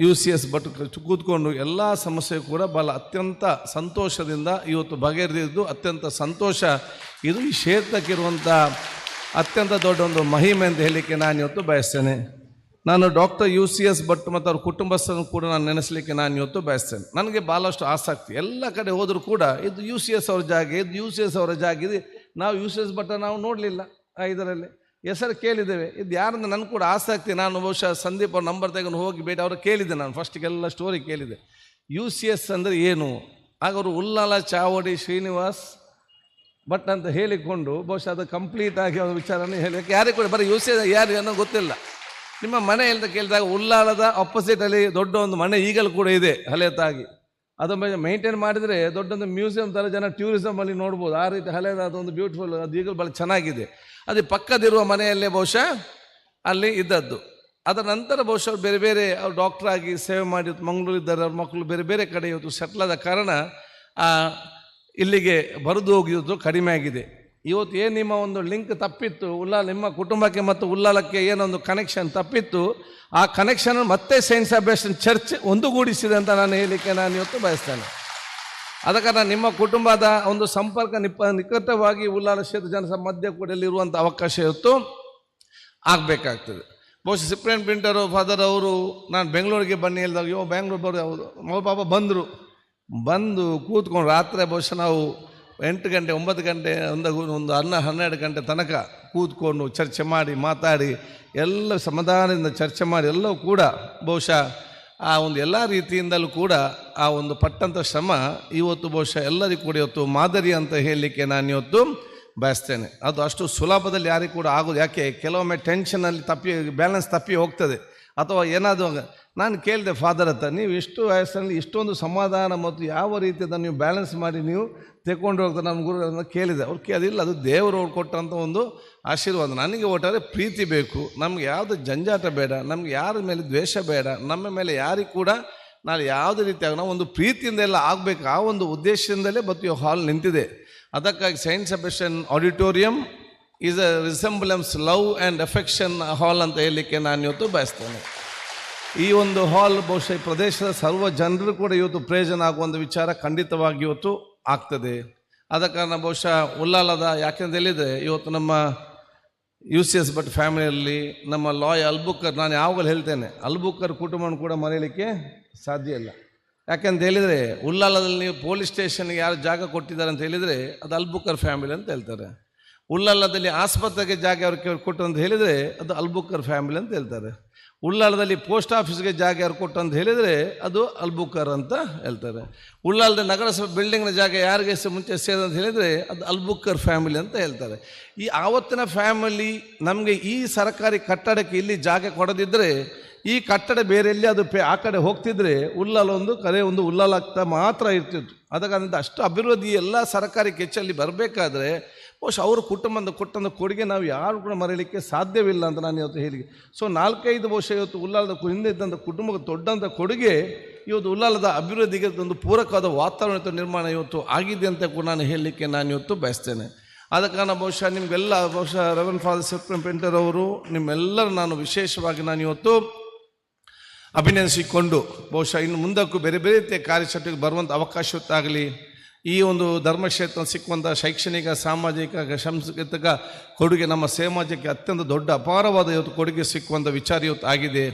UCS ಭಟ್ ಕೂತ್ಕೊಂಡು ಎಲ್ಲ ಸಮಸ್ಯೆ ಕೂಡ ಭಾಳ ಅತ್ಯಂತ ಸಂತೋಷದಿಂದ ಇವತ್ತು ಬಗೆಹರಿದಿದ್ದು ಅತ್ಯಂತ ಸಂತೋಷ. ಇದು ಈ ಕ್ಷೇತ್ರಕ್ಕಿರುವಂಥ ಅತ್ಯಂತ ದೊಡ್ಡ ಒಂದು ಮಹಿಮೆ ಅಂತ ಹೇಳಲಿಕ್ಕೆ ನಾನು ಇವತ್ತು ಬಯಸ್ತೇನೆ. ನಾನು ಡಾಕ್ಟರ್ UCS ಭಟ್ ಮತ್ತು ಅವ್ರ ಕುಟುಂಬಸ್ಥರನ್ನು ಕೂಡ ನಾನು ನೆನೆಸಲಿಕ್ಕೆ ನಾನು ಇವತ್ತು ಬಯಸ್ತೇನೆ. ನನಗೆ ಭಾಳಷ್ಟು ಆಸಕ್ತಿ, ಎಲ್ಲ ಕಡೆ ಹೋದರೂ ಕೂಡ ಇದು UCS ಅವ್ರ ಜಾಗ, ಇದು UCS ಅವರ ಜಾಗ, ಇದು ನಾವು UCS ಭಟ್ ನಾವು ನೋಡಲಿಲ್ಲ, ಇದರಲ್ಲಿ ಹೆಸರು ಕೇಳಿದ್ದೇವೆ, ಇದು ಯಾರಂದ್ರೆ ನನಗೆ ಕೂಡ ಆಸಕ್ತಿ. ನಾನು ಬಹುಶಃ ಸಂದೀಪ್ ಅವ್ರ ನಂಬರ್ ತೆಗೆದು ಹೋಗಿ ಭೇಟಿ ಅವ್ರು ಕೇಳಿದ್ದೆ, ನಾನು ಫಸ್ಟಿಗೆಲ್ಲ ಸ್ಟೋರಿ ಕೇಳಿದೆ UCS ಅಂದರೆ ಏನು. ಆಗ ಅವರು ಉಲ್ಲಾಲ ಚಾವಡಿ ಶ್ರೀನಿವಾಸ್ ಭಟ್ ಅಂತ ಹೇಳಿಕೊಂಡು ಬಹುಶಃ ಅದು ಕಂಪ್ಲೀಟ್ ಆಗಿ ಅವ್ರ ವಿಚಾರನೇ ಹೇಳಕ್ಕೆ ಯಾರಿಗೆ ಕೂಡ ಬರೀ UCS ಯಾರು ಏನೋ ಗೊತ್ತಿಲ್ಲ. ನಿಮ್ಮ ಮನೆ ಅಂತ ಕೇಳಿದಾಗ ಉಲ್ಲಾಲದ ಅಪೋಸಿಟಲ್ಲಿ ದೊಡ್ಡ ಒಂದು ಮನೆ ಈಗಲೂ ಕೂಡ ಇದೆ ಹಳೆಯದಾಗಿ, ಅದನ್ನು ಮೇಂಟೈನ್ ಮಾಡಿದರೆ ದೊಡ್ಡೊಂದು ಮ್ಯೂಸಿಯಂ ಥರ ಜನ ಟೂರಿಸಮಲ್ಲಿ ನೋಡ್ಬೋದು, ಆ ರೀತಿ ಹಳೆಯದ ಅದೊಂದು ಬ್ಯೂಟಿಫುಲ್, ಅದು ಈಗಲೂ ಭಾಳ ಚೆನ್ನಾಗಿದೆ. ಅದು ಪಕ್ಕದಿರುವ ಮನೆಯಲ್ಲೇ ಬಹುಶಃ ಅಲ್ಲಿ ಇದ್ದದ್ದು. ಅದರ ನಂತರ ಬಹುಶಃ ಬೇರೆ ಬೇರೆ ಅವ್ರು ಡಾಕ್ಟ್ರಾಗಿ ಸೇವೆ ಮಾಡಿ ಮಂಗಳೂರು ಇದ್ದಾರೆ, ಅವ್ರ ಮಕ್ಕಳು ಬೇರೆ ಬೇರೆ ಕಡೆ ಇವತ್ತು ಸೆಟ್ಲ್ ಆದ ಕಾರಣ ಇಲ್ಲಿಗೆ ಬರೆದು ಹೋಗಿದ್ದು ಕಡಿಮೆ ಆಗಿದೆ. ಇವತ್ತು ಏನು ನಿಮ್ಮ ಒಂದು ಲಿಂಕ್ ತಪ್ಪಿತ್ತು, ನಿಮ್ಮ ಕುಟುಂಬಕ್ಕೆ ಮತ್ತು ಉಲ್ಲಾಲಕ್ಕೆ ಏನೊಂದು ಕನೆಕ್ಷನ್ ತಪ್ಪಿತ್ತು, ಆ ಕನೆಕ್ಷನ್ ಮತ್ತೆ ಸೈನ್ಸ್ ಸೆಬಾಸ್ಟಿಯನ್ ಚರ್ಚ್ ಒಂದುಗೂಡಿಸಿದೆ ಅಂತ ನಾನು ಹೇಳಲಿಕ್ಕೆ ನಾನು ಇವತ್ತು ಬಯಸ್ತೇನೆ. ಆದ ಕಾರಣ ನಿಮ್ಮ ಕುಟುಂಬದ ಒಂದು ಸಂಪರ್ಕ ನಿಕಟವಾಗಿ ಉಲ್ಲಾಲ ಕ್ಷೇತ್ರ ಜನರ ಮಧ್ಯ ಕೂಡ ಇರುವಂಥ ಅವಕಾಶ ಇವತ್ತು ಆಗಬೇಕಾಗ್ತದೆ. ಬಹುಶಃ ಸಿಪ್ರೇನ್ ಪ್ರಿಂಟರು ಫಾದರ್ ಅವರು ನಾನು ಬೆಂಗಳೂರಿಗೆ ಬನ್ನಿ ಹೇಳಿದಾಗ ಬೆಂಗಳೂರು ಬರೋ ಅವರು ಪಾಪ ಬಂದು ಕೂತ್ಕೊಂಡು ರಾತ್ರಿ ಬಹುಶಃ ನಾವು 8 ಗಂಟೆ 9 ಗಂಟೆ ಒಂದು 12 ಗಂಟೆ ತನಕ ಕೂತ್ಕೊಂಡು ಚರ್ಚೆ ಮಾಡಿ ಮಾತಾಡಿ ಎಲ್ಲ ಸಮಾಧಾನದಿಂದ ಚರ್ಚೆ ಮಾಡಿ ಎಲ್ಲವೂ ಕೂಡ ಬಹುಶಃ ಆ ಒಂದು ಎಲ್ಲ ರೀತಿಯಿಂದಲೂ ಕೂಡ ಆ ಒಂದು ಪಟ್ಟಂಥ ಶ್ರಮ ಇವತ್ತು ಬಹುಶಃ ಎಲ್ಲರಿಗೂ ಕೂಡ ಇವತ್ತು ಮಾದರಿ ಅಂತ ಹೇಳಲಿಕ್ಕೆ ನಾನು ಇವತ್ತು ಬಯಸ್ತೇನೆ. ಅದು ಅಷ್ಟು ಸುಲಭದಲ್ಲಿ ಯಾರಿಗೂ ಕೂಡ ಆಗೋದು, ಯಾಕೆ ಕೆಲವೊಮ್ಮೆ ಟೆನ್ಷನಲ್ಲಿ ಬ್ಯಾಲೆನ್ಸ್ ತಪ್ಪಿ ಹೋಗ್ತದೆ ಅಥವಾ ಏನಾದರೂ. ನಾನು ಕೇಳಿದೆ ಫಾದರ್ ಹತ್ರ, ನೀವು ಎಷ್ಟು ವಯಸ್ಸಲ್ಲಿ ಇಷ್ಟೊಂದು ಸಮಾಧಾನ ಮತ್ತು ಯಾವ ರೀತಿಯಿಂದ ನೀವು ಬ್ಯಾಲೆನ್ಸ್ ಮಾಡಿ ನೀವು ತೆಗೊಂಡು ಹೋಗ್ತಾರೆ ನಮ್ಮ ಗುರುಗಳನ್ನ ಕೇಳಿದೆ. ಅವ್ರು ಕೇಳಿಲ್ಲ, ಅದು ದೇವರು ಅವ್ರು ಕೊಟ್ಟಂಥ ಒಂದು ಆಶೀರ್ವಾದ. ನನಗೆ ಒಟ್ಟಾರೆ ಪ್ರೀತಿ ಬೇಕು, ನಮ್ಗೆ ಯಾವುದು ಜಂಜಾಟ ಬೇಡ, ನಮ್ಗೆ ಯಾರ ಮೇಲೆ ದ್ವೇಷ ಬೇಡ, ನಮ್ಮ ಮೇಲೆ ಯಾರಿಗೂ ಕೂಡ ನಾನು ಯಾವುದೇ ರೀತಿಯಾಗಿ ನಾವು ಒಂದು ಪ್ರೀತಿಯಿಂದ ಎಲ್ಲ ಆಗಬೇಕು, ಆ ಒಂದು ಉದ್ದೇಶದಿಂದಲೇ ಬತ್ತು ಹಾಲ್ ನಿಂತಿದೆ. ಅದಕ್ಕಾಗಿ saint Sebastian auditorium is a resemblance love and affection hall ಅಂತ ಹೇಳಲಿಕ್ಕೆ ನಾನು ಇವತ್ತು ಬಯಸ್ತೇನೆ. ಈ ಒಂದು ಹಾಲ್ ಬಹುಶಃ ಪ್ರದೇಶದ ಸರ್ವ ಜನರು ಕೂಡ ಇವತ್ತು ಪ್ರಯೋಜನ ಆಗುವಂಥ ವಿಚಾರ ಖಂಡಿತವಾಗಿ ಇವತ್ತು ಆಗ್ತದೆ. ಆದ ಕಾರಣ ಬಹುಶಃ ಉಲ್ಲಾಲದ ಯಾಕೆಂತ ಹೇಳಿದರೆ ಇವತ್ತು ನಮ್ಮ UCS ಭಟ್ ಫ್ಯಾಮಿಲಿಯಲ್ಲಿ ನಮ್ಮ ಲಾಯ್ ಅಲ್ಬುಕರ್, ನಾನು ಯಾವಾಗಲೂ ಹೇಳ್ತೇನೆ ಅಲ್ಬುಕರ್ ಕುಟುಂಬವನ್ನು ಕೂಡ ಮರೆಯಲಿಕ್ಕೆ ಸಾಧ್ಯ ಇಲ್ಲ. ಯಾಕೆಂತ ಹೇಳಿದರೆ ಉಲ್ಲಾಲದಲ್ಲಿ ನೀವು ಪೊಲೀಸ್ ಸ್ಟೇಷನ್ಗೆ ಯಾರು ಜಾಗ ಕೊಟ್ಟಿದ್ದಾರೆ ಅಂತ ಹೇಳಿದರೆ ಅದು ಅಲ್ಬುಕರ್ ಫ್ಯಾಮಿಲಿ ಅಂತ ಹೇಳ್ತಾರೆ. ಉಲ್ಲಾಲದಲ್ಲಿ ಆಸ್ಪತ್ರೆಗೆ ಜಾಗ ಅವ್ರು ಕೊಟ್ಟು ಅಂತ ಹೇಳಿದರೆ ಅದು ಅಲ್ಬುಕರ್ ಫ್ಯಾಮಿಲಿ ಅಂತ ಹೇಳ್ತಾರೆ. ಉಲ್ಲಾಲದಲ್ಲಿ ಪೋಸ್ಟ್ ಆಫೀಸ್ಗೆ ಜಾಗ ಯಾರು ಕೊಟ್ಟು ಅಂತ ಹೇಳಿದರೆ ಅದು ಅಲ್ಬುಕರ್ ಅಂತ ಹೇಳ್ತಾರೆ. ಉಲ್ಲಾಲದ ನಗರಸಭೆ ಬಿಲ್ಡಿಂಗ್ನ ಜಾಗ ಯಾರಿಗೆ ಮುಂಚೆ ಸೇರಿದೆ ಅಂತ ಹೇಳಿದರೆ ಅದು ಅಲ್ಬುಕರ್ ಫ್ಯಾಮಿಲಿ ಅಂತ ಹೇಳ್ತಾರೆ. ಈ ಆವತ್ತಿನ ಫ್ಯಾಮಿಲಿ ನಮಗೆ ಈ ಸರ್ಕಾರಿ ಕಟ್ಟಡಕ್ಕೆ ಇಲ್ಲಿ ಜಾಗ ಕೊಡದಿದ್ದರೆ ಈ ಕಟ್ಟಡ ಬೇರೆ ಎಲ್ಲಿ ಅದು ಆ ಕಡೆ ಹೋಗ್ತಿದ್ರೆ ಉಲ್ಲಾಲ ಒಂದು ಉಲ್ಲಾಲ ಆಗ್ತಾ ಮಾತ್ರ ಇರ್ತಿತ್ತು. ಅದಕ್ಕಂತ ಅಷ್ಟು ಅಭಿವೃದ್ಧಿ ಎಲ್ಲ ಸರ್ಕಾರಿ ಕೆಚ್ಚಲ್ಲಿ ಬರಬೇಕಾದ್ರೆ ಬಹುಶಃ ಅವರು ಕುಟುಂಬದ ಕೊಟ್ಟಂಥ ಕೊಡುಗೆ ನಾವು ಯಾರು ಕೂಡ ಮರೆಯಲಿಕ್ಕೆ ಸಾಧ್ಯವಿಲ್ಲ ಅಂತ ನಾನು ಇವತ್ತು ಹೇಳಿ. ಸೊ 4-5 ವರ್ಷ ಇವತ್ತು ಉಲ್ಲಾಲದ ಹಿಂದೆ ಇದ್ದಂಥ ಕುಟುಂಬಕ್ಕೆ ದೊಡ್ಡಂಥ ಕೊಡುಗೆ ಇವತ್ತು ಉಲ್ಲಾಲದ ಅಭಿವೃದ್ಧಿಗೆ ಒಂದು ಪೂರಕವಾದ ವಾತಾವರಣ ನಿರ್ಮಾಣ ಇವತ್ತು ಆಗಿದೆ ಅಂತ ಕೂಡ ನಾನು ಹೇಳಲಿಕ್ಕೆ ನಾನು ಇವತ್ತು ಬಯಸ್ತೇನೆ. ಆದ ಕಾರಣ ಬಹುಶಃ ನಿಮಗೆಲ್ಲ ರೆವರೆಂಡ್ ಫಾದರ್ ಸಿಪ್ರೇನ್ ಪ್ರಿಂಟರ್ ಅವರು ನಿಮ್ಮೆಲ್ಲರೂ ನಾನು ವಿಶೇಷವಾಗಿ ನಾನು ಇವತ್ತು ಅಭಿನಂದಿಸಿಕೊಂಡು ಬಹುಶಃ ಇನ್ನು ಮುಂದಕ್ಕೂ ಬೇರೆ ಬೇರೆ ರೀತಿಯ ಕಾರ್ಯಚಟುವಟಿಕೆ ಬರುವಂಥ ಅವಕಾಶವತ್ತಾಗಲಿ. ಈ ಒಂದು ಧರ್ಮಕ್ಷೇತ್ರ ಸಿಕ್ಕುವಂಥ ಶೈಕ್ಷಣಿಕ ಸಾಮಾಜಿಕ ಸಾಂಸ್ಕೃತಿಕ ಕೊಡುಗೆ ನಮ್ಮ ಸಮಾಜಕ್ಕೆ ಅತ್ಯಂತ ದೊಡ್ಡ ಅಪಾರವಾದ ಇವತ್ತು ಕೊಡುಗೆ ಸಿಕ್ಕುವಂಥ ವಿಚಾರ ಇವತ್ತು ಆಗಿದೆ.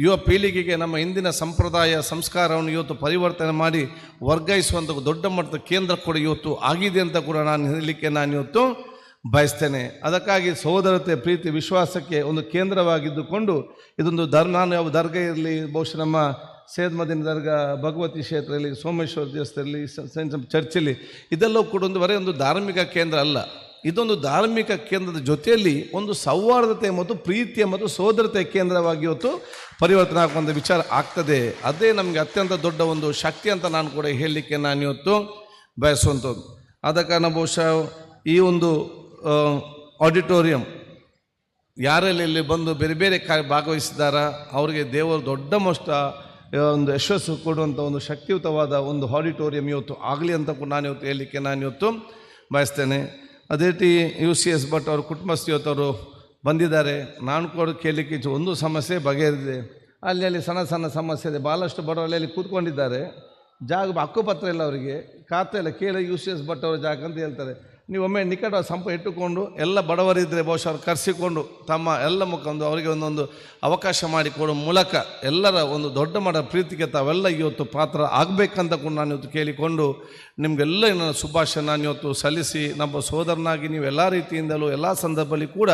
ಯುವ ಪೀಳಿಗೆಗೆ ನಮ್ಮ ಇಂದಿನ ಸಂಪ್ರದಾಯ ಸಂಸ್ಕಾರವನ್ನು ಇವತ್ತು ಪರಿವರ್ತನೆ ಮಾಡಿ ವರ್ಗಾಯಿಸುವಂಥ ದೊಡ್ಡ ಮಟ್ಟದ ಕೇಂದ್ರ ಕೂಡ ಇವತ್ತು ಆಗಿದೆ ಅಂತ ಕೂಡ ನಾನು ಹೇಳಲಿಕ್ಕೆ ನಾನು ಇವತ್ತು ಬಯಸ್ತೇನೆ. ಅದಕ್ಕಾಗಿ ಸಹೋದರತೆ ಪ್ರೀತಿ ವಿಶ್ವಾಸಕ್ಕೆ ಒಂದು ಕೇಂದ್ರವಾಗಿದ್ದುಕೊಂಡು ಇದೊಂದು ನಾನು ಯಾವ ದರ್ಗಾ ಇರಲಿ ಬಹುಶಃ ನಮ್ಮ ಸೇದ್ಮದಿನ ದರ್ಗಾ, ಭಗವತಿ ಕ್ಷೇತ್ರದಲ್ಲಿ, ಸೋಮೇಶ್ವರ ದೇವಸ್ಥಾನದಲ್ಲಿ, ಚರ್ಚಲ್ಲಿ, ಇದೆಲ್ಲವೂ ಕೂಡ ಒಂದು ಧಾರ್ಮಿಕ ಕೇಂದ್ರ ಅಲ್ಲ. ಇದೊಂದು ಧಾರ್ಮಿಕ ಕೇಂದ್ರದ ಜೊತೆಯಲ್ಲಿ ಒಂದು ಸೌಹಾರ್ದತೆ ಮತ್ತು ಪ್ರೀತಿಯ ಮತ್ತು ಸೋದರತೆಯ ಕೇಂದ್ರವಾಗಿ ಇವತ್ತು ಪರಿವರ್ತನೆ ಆಗುವಂಥ ವಿಚಾರ ಆಗ್ತದೆ. ಅದೇ ನಮಗೆ ಅತ್ಯಂತ ದೊಡ್ಡ ಒಂದು ಶಕ್ತಿ ಅಂತ ನಾನು ಕೂಡ ಹೇಳಲಿಕ್ಕೆ ನಾನು ಇವತ್ತು ಬಯಸುವಂಥದ್ದು. ಆದ ಕಾರಣ ಬಹುಶಃ ಈ ಒಂದು ಆಡಿಟೋರಿಯಂ ಯಾರೆಲ್ಲ ಇಲ್ಲಿ ಬಂದು ಬೇರೆ ಬೇರೆ ಭಾಗವಹಿಸಿದಾರ ಅವರಿಗೆ ದೇವರು ದೊಡ್ಡ ಮಟ್ಟ ಒಂದು ಯಶಸ್ಸು ಕೊಡುವಂಥ ಒಂದು ಶಕ್ತಿಯುತವಾದ ಒಂದು ಆಡಿಟೋರಿಯಂ ಇವತ್ತು ಆಗಲಿ ಅಂತ ಕೂಡ ನಾನು ಇವತ್ತು ಹೇಳಲಿಕ್ಕೆ ನಾನು ಇವತ್ತು ಬಯಸ್ತೇನೆ. ಅದೇ ರೀತಿ UCS ಭಟ್ ಅವರು ಕುಟುಂಬಸ್ಥರು ಇವತ್ತವರು ಬಂದಿದ್ದಾರೆ. ನಾನು ಕೂಡ ಕೇಳಲಿಕ್ಕೆ ಒಂದು ಸಮಸ್ಯೆ ಬಗೆಹರಿದಿದೆ. ಅಲ್ಲಿ ಸಣ್ಣ ಸಣ್ಣ ಸಮಸ್ಯೆ ಇದೆ. ಭಾಳಷ್ಟು ಬಡವರಲ್ಲಿ ಅಲ್ಲಿ ಕೂತ್ಕೊಂಡಿದ್ದಾರೆ, ಜಾಗ ಹಕ್ಕುಪತ್ರ ಇಲ್ಲ ಅವರಿಗೆ, ಖಾತೆ ಇಲ್ಲ. ಕೇಳಿ UCS ಭಟ್ ಅವರ ಜಾಗ ಅಂತ ಹೇಳ್ತಾರೆ. ನೀವು ಒಮ್ಮೆ ನಿಕಟ ಸಂಪರ್ಕ ಇಟ್ಟುಕೊಂಡು ಎಲ್ಲ ಬಡವರಿದ್ದರೆ ಬಹುಶಃ ಅವ್ರು ಕರೆಸಿಕೊಂಡು ತಮ್ಮ ಎಲ್ಲ ಮುಖಂದು ಅವರಿಗೆ ಒಂದೊಂದು ಅವಕಾಶ ಮಾಡಿಕೊಡೋ ಮೂಲಕ ಎಲ್ಲರ ಒಂದು ದೊಡ್ಡ ಮಟ್ಟದ ಪ್ರೀತಿಗೆ ತಾವೆಲ್ಲ ಇವತ್ತು ಪಾತ್ರ ಆಗಬೇಕಂತ ಕೂಡ ನಾನು ಇವತ್ತು ಕೇಳಿಕೊಂಡು ನಿಮಗೆಲ್ಲ ನನ್ನ ಶುಭಾಶಯ ನಾನು ಇವತ್ತು ಸಲ್ಲಿಸಿ, ನಮ್ಮ ಸೋದರನಾಗಿ ನೀವು ಎಲ್ಲ ರೀತಿಯಿಂದಲೂ ಎಲ್ಲ ಸಂದರ್ಭದಲ್ಲಿ ಕೂಡ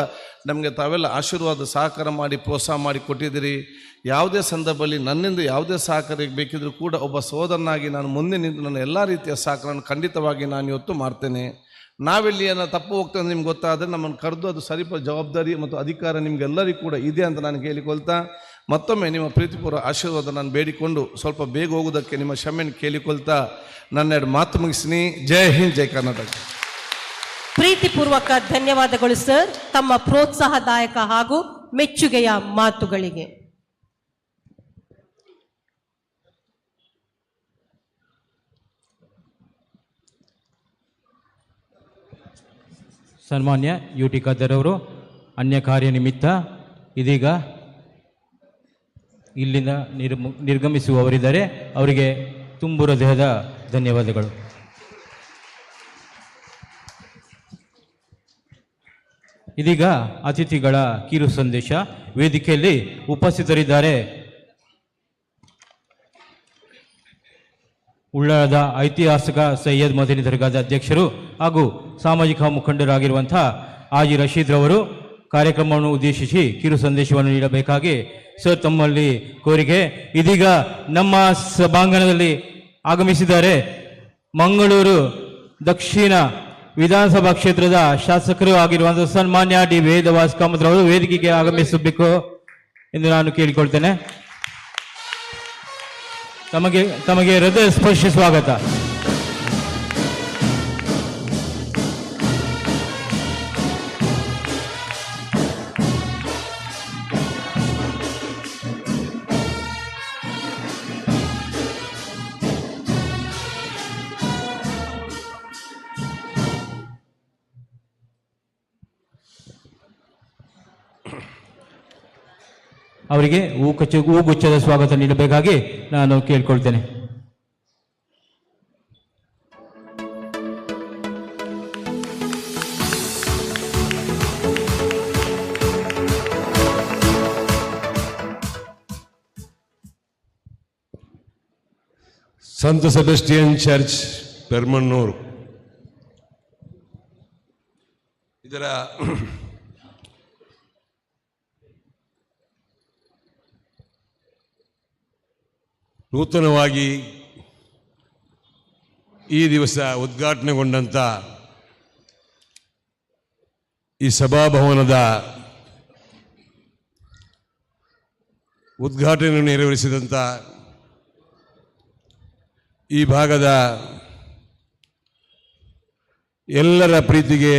ನಮಗೆ ತಾವೆಲ್ಲ ಆಶೀರ್ವಾದ ಸಹಕಾರ ಮಾಡಿ ಪ್ರೋತ್ಸಾಹ ಮಾಡಿ ಕೊಟ್ಟಿದ್ದೀರಿ. ಯಾವುದೇ ಸಂದರ್ಭದಲ್ಲಿ ನನ್ನಿಂದ ಯಾವುದೇ ಸಹಕಾರ ಬೇಕಿದ್ದರೂ ಕೂಡ ಒಬ್ಬ ಸೋದರನಾಗಿ ನಾನು ಮುಂದೆ ನಿಂತು ನನ್ನ ಎಲ್ಲ ರೀತಿಯ ಸಹಕಾರವನ್ನು ಖಂಡಿತವಾಗಿ ನಾನು ಇವತ್ತು ಮಾಡ್ತೇನೆ. ನಾವೆಲ್ಲಿ ಏನೋ ತಪ್ಪು ಹೋಗ್ತದೆ ನಿಮ್ಗೆ ಗೊತ್ತಾದರೆ ನಮ್ಮನ್ನು ಕರೆದು ಅದು ಸರಿಪ ಜವಾಬ್ದಾರಿ ಮತ್ತು ಅಧಿಕಾರ ನಿಮಗೆಲ್ಲರಿಗೂ ಕೂಡ ಇದೆ ಅಂತ ನಾನು ಕೇಳಿಕೊಳ್ತಾ, ಮತ್ತೊಮ್ಮೆ ನಿಮ್ಮ ಪ್ರೀತಿಪೂರ್ವ ಆಶೀರ್ವಾದ ನಾನು ಬೇಡಿಕೊಂಡು ಸ್ವಲ್ಪ ಬೇಗ ಹೋಗೋದಕ್ಕೆ ನಿಮ್ಮ ಕ್ಷಮೆಯನ್ನು ಕೇಳಿಕೊಳ್ತಾ ನನ್ನೆರಡು ಮಾತು ಮುಗಿಸ್ತೀನಿ. ಜೈ ಹಿಂದ್, ಜೈ ಕರ್ನಾಟಕ. ಪ್ರೀತಿಪೂರ್ವಕ ಧನ್ಯವಾದಗಳು ಸರ್ ತಮ್ಮ ಪ್ರೋತ್ಸಾಹದಾಯಕ ಹಾಗೂ ಮೆಚ್ಚುಗೆಯ ಮಾತುಗಳಿಗೆ. ಸನ್ಮಾನ್ಯ UT ಖಾದರ್ ಅವರು ಅನ್ಯ ಕಾರ್ಯ ನಿಮಿತ್ತ ಇದೀಗ ಇಲ್ಲಿಂದ ನಿರ್ಗಮಿಸುವವರಿದ್ದಾರೆ. ಅವರಿಗೆ ತುಂಬು ಹೃದಯದ ಧನ್ಯವಾದಗಳು. ಇದೀಗ ಅತಿಥಿಗಳ ಕಿರು ಸಂದೇಶ. ವೇದಿಕೆಯಲ್ಲಿ ಉಪಸ್ಥಿತರಿದ್ದಾರೆ ಉಳ್ಳಾಳದ ಐತಿಹಾಸಿಕ ಸೈಯದ್ ಮದನಿ ದರ್ಗಾದ ಅಧ್ಯಕ್ಷರು ಹಾಗೂ ಸಾಮಾಜಿಕ ಮುಖಂಡರಾಗಿರುವಂಥ ಆಜಿ ರಶೀದ್ ರವರು ಕಾರ್ಯಕ್ರಮವನ್ನು ಉದ್ದೇಶಿಸಿ ಕಿರು ಸಂದೇಶವನ್ನು ನೀಡಬೇಕಾಗಿ ಸರ್ ತಮ್ಮಲ್ಲಿ ಕೋರಿಕೆ. ಇದೀಗ ನಮ್ಮ ಸಭಾಂಗಣದಲ್ಲಿ ಆಗಮಿಸಿದ್ದಾರೆ ಮಂಗಳೂರು ದಕ್ಷಿಣ ವಿಧಾನಸಭಾ ಕ್ಷೇತ್ರದ ಶಾಸಕರು ಆಗಿರುವಂಥ ಸನ್ಮಾನ್ಯ ಡಿ ವೇದವಾಸ್ ಕಾಮತ್ರವರು ವೇದಿಕೆಗೆ ಆಗಮಿಸಬೇಕು ಎಂದು ನಾನು ಕೇಳಿಕೊಳ್ತೇನೆ. ತಮಗೆ ಹೃದಯ ಸ್ಪರ್ಶ ಸ್ವಾಗತ. ಅವರಿಗೆ ಹೂಗುಚ್ಛದ ಸ್ವಾಗತ ನೀಡಬೇಕಾಗಿ ನಾನು ಕೇಳ್ಕೊಳ್ತೇನೆ. ಸಂತ ಸೆಬೆಸ್ಟಿಯನ್ ಚರ್ಚ್ ಪೆರ್ಮನ್ನೂರು ಇದರ ನೂತನವಾಗಿ ಈ ದಿವಸ ಉದ್ಘಾಟನೆಗೊಂಡಂಥ ಈ ಸಭಾಭವನದ ಉದ್ಘಾಟನೆಯನ್ನು ನೆರವೇರಿಸಿದಂಥ ಈ ಭಾಗದ ಎಲ್ಲರ ಪ್ರೀತಿಗೆ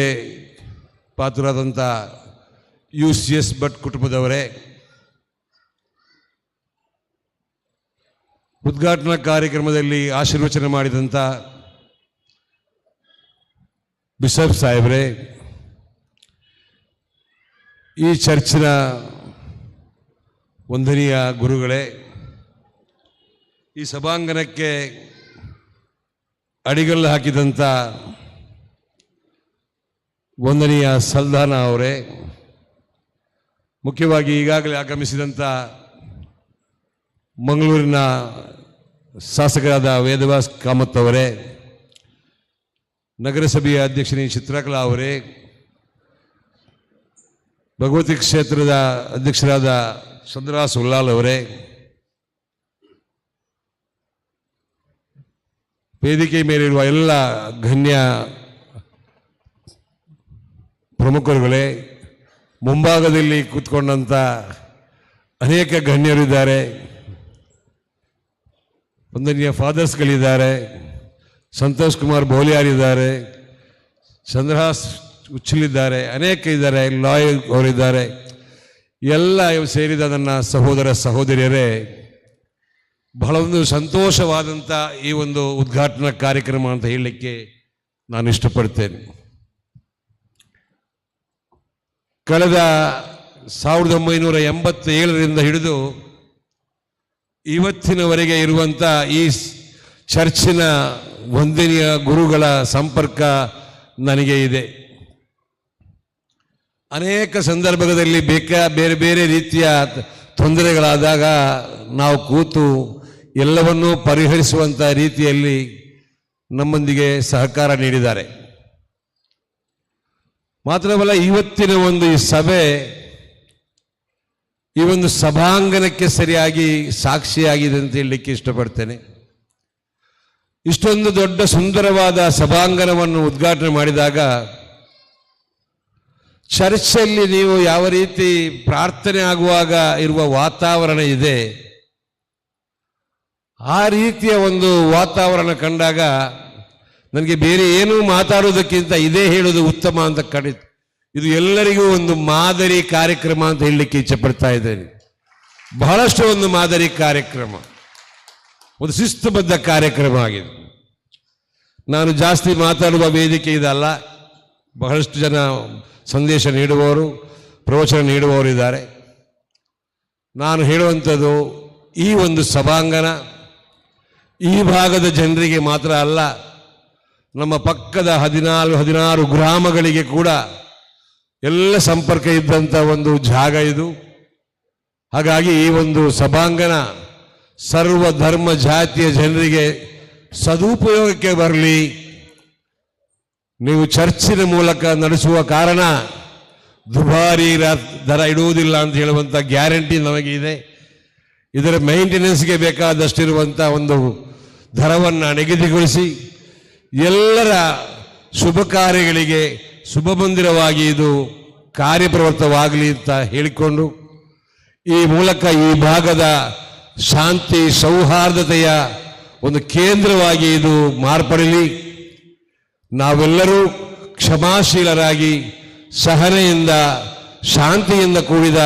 ಪಾತ್ರರಾದಂಥ UCS ಭಟ್ ಕುಟುಂಬದವರೇ, ಉದ್ಘಾಟನಾ ಕಾರ್ಯಕ್ರಮದಲ್ಲಿ ಆಶೀರ್ವಚನ ಮಾಡಿದಂಥ ಬಿಷಪ್ ಸಾಹೇಬ್ರೆ, ಈ ಚರ್ಚಿನ ವಂದನೀಯ ಗುರುಗಳೇ, ಈ ಸಭಾಂಗಣಕ್ಕೆ ಅಡಿಗಲ್ಲು ಹಾಕಿದಂಥ ವಂದನೀಯ ಸಲ್ದಾನ ಅವರೇ, ಮುಖ್ಯವಾಗಿ ಈಗಾಗಲೇ ಆಗಮಿಸಿದಂಥ ಮಂಗಳೂರಿನ ಶಾಸಕರಾದ ವೇದವಾಸ್ ಕಾಮತ್ ಅವರೇ, ನಗರಸಭೆಯ ಅಧ್ಯಕ್ಷನೇ ಚಿತ್ರಕಲಾ ಅವರೇ, ಭಗವತಿ ಕ್ಷೇತ್ರದ ಅಧ್ಯಕ್ಷರಾದ ಚಂದ್ರಾಸ್ ಉಲ್ಲಾಲ್ ಅವರೇ, ವೇದಿಕೆ ಮೇಲಿರುವ ಎಲ್ಲ ಗಣ್ಯ ಪ್ರಮುಖರುಗಳೇ, ಮುಂಭಾಗದಲ್ಲಿ ಕೂತ್ಕೊಂಡಂಥ ಅನೇಕ ಗಣ್ಯರಿದ್ದಾರೆ, ವಂದನೀಯ ಫಾದರ್ಸ್ಗಳಿದ್ದಾರೆ, ಸಂತೋಷ್ ಕುಮಾರ್ ಬೋಲಿಯಾರಿದ್ದಾರೆ, ಚಂದ್ರಹಾಸ್ ಉಚ್ಚಲಿದ್ದಾರೆ, ಅನೇಕ ಇದ್ದಾರೆ, ಲಾಯರ್ ಅವರಿದ್ದಾರೆ. ಎಲ್ಲ ಸೇರಿದ ನನ್ನ ಸಹೋದರ ಸಹೋದರಿಯರೇ, ಬಹಳ ಒಂದು ಸಂತೋಷವಾದಂಥ ಈ ಒಂದು ಉದ್ಘಾಟನಾ ಕಾರ್ಯಕ್ರಮ ಅಂತ ಹೇಳಲಿಕ್ಕೆ ನಾನು ಇಷ್ಟಪಡ್ತೇನೆ. ಕಳೆದ 1987ರಿಂದ ಹಿಡಿದು ಇವತ್ತಿನವರೆಗೆ ಇರುವಂಥ ಈ ಚರ್ಚಿನ ವಂದನೀಯ ಗುರುಗಳ ಸಂಪರ್ಕ ನನಗೆ ಇದೆ. ಅನೇಕ ಸಂದರ್ಭದಲ್ಲಿ ಬೇರೆ ಬೇರೆ ರೀತಿಯ ತೊಂದರೆಗಳಾದಾಗ ನಾವು ಕೂತು ಎಲ್ಲವನ್ನೂ ಪರಿಹರಿಸುವಂಥ ರೀತಿಯಲ್ಲಿ ನಮ್ಮೊಂದಿಗೆ ಸಹಕಾರ ನೀಡಿದ್ದಾರೆ. ಮಾತ್ರವಲ್ಲ, ಇವತ್ತಿನ ಒಂದು ಈ ಸಭೆ ಈ ಒಂದು ಸಭಾಂಗಣಕ್ಕೆ ಸರಿಯಾಗಿ ಸಾಕ್ಷಿಯಾಗಿದೆ ಅಂತ ಹೇಳಲಿಕ್ಕೆ ಇಷ್ಟಪಡ್ತೇನೆ. ಇಷ್ಟೊಂದು ದೊಡ್ಡ ಸುಂದರವಾದ ಸಭಾಂಗಣವನ್ನು ಉದ್ಘಾಟನೆ ಮಾಡಿದಾಗ ಚರ್ಚಲ್ಲಿ ನೀವು ಯಾವ ರೀತಿ ಪ್ರಾರ್ಥನೆ ಆಗುವಾಗ ಇರುವ ವಾತಾವರಣ ಇದೆ, ಆ ರೀತಿಯ ಒಂದು ವಾತಾವರಣ ಕಂಡಾಗ ನನಗೆ ಬೇರೆ ಏನೂ ಮಾತಾಡೋದಕ್ಕಿಂತ ಇದೇ ಹೇಳೋದು ಉತ್ತಮ ಅಂತ ಕಂಡಿತು. ಇದು ಎಲ್ಲರಿಗೂ ಒಂದು ಮಾದರಿ ಕಾರ್ಯಕ್ರಮ ಅಂತ ಹೇಳಲಿಕ್ಕೆ ಇಚ್ಛೆ ಪಡ್ತಾ ಇದ್ದೇನೆ. ಬಹಳಷ್ಟು ಒಂದು ಮಾದರಿ ಕಾರ್ಯಕ್ರಮ, ಒಂದು ಶಿಸ್ತುಬದ್ಧ ಕಾರ್ಯಕ್ರಮ ಆಗಿದೆ. ನಾನು ಜಾಸ್ತಿ ಮಾತಾಡುವ ವೇದಿಕೆ ಇದಲ್ಲ. ಬಹಳಷ್ಟು ಜನ ಸಂದೇಶ ನೀಡುವವರು, ಪ್ರವಚನ ನೀಡುವವರಿದ್ದಾರೆ. ನಾನು ಹೇಳುವಂಥದ್ದು ಈ ಒಂದು ಸಭಾಂಗಣ ಈ ಭಾಗದ ಜನರಿಗೆ ಮಾತ್ರ ಅಲ್ಲ, ನಮ್ಮ ಪಕ್ಕದ 16 ಗ್ರಾಮಗಳಿಗೆ ಕೂಡ ಎಲ್ಲ ಸಂಪರ್ಕ ಇದ್ದಂಥ ಒಂದು ಜಾಗ ಇದು. ಹಾಗಾಗಿ ಈ ಒಂದು ಸಭಾಂಗಣ ಸರ್ವ ಧರ್ಮ ಜಾತಿಯ ಜನರಿಗೆ ಸದುಪಯೋಗಕ್ಕೆ ಬರಲಿ. ನೀವು ಚರ್ಚಿನ ಮೂಲಕ ನಡೆಸುವ ಕಾರಣ ದುಬಾರಿ ದರ ಇಡುವುದಿಲ್ಲ ಅಂತ ಹೇಳುವಂಥ ಗ್ಯಾರಂಟಿ ನಮಗೆ ಇದೆ. ಇದರ ಮೇಂಟೆನೆನ್ಸ್ಗೆ ಬೇಕಾದಷ್ಟಿರುವಂಥ ಒಂದು ದರವನ್ನು ನಿಗದಿಗೊಳಿಸಿ ಎಲ್ಲರ ಶುಭ ಕಾರ್ಯಗಳಿಗೆ ಶುಭ ಮಂದಿರವಾಗಿ ಇದು ಕಾರ್ಯಪ್ರವೃತ್ತವಾಗಲಿ ಅಂತ ಹೇಳಿಕೊಂಡು, ಈ ಮೂಲಕ ಈ ಭಾಗದ ಶಾಂತಿ ಸೌಹಾರ್ದತೆಯ ಒಂದು ಕೇಂದ್ರವಾಗಿ ಇದು ಮಾರ್ಪಡಲಿ. ನಾವೆಲ್ಲರೂ ಕ್ಷಮಾಶೀಲರಾಗಿ ಸಹನೆಯಿಂದ ಶಾಂತಿಯಿಂದ ಕೂಡಿದ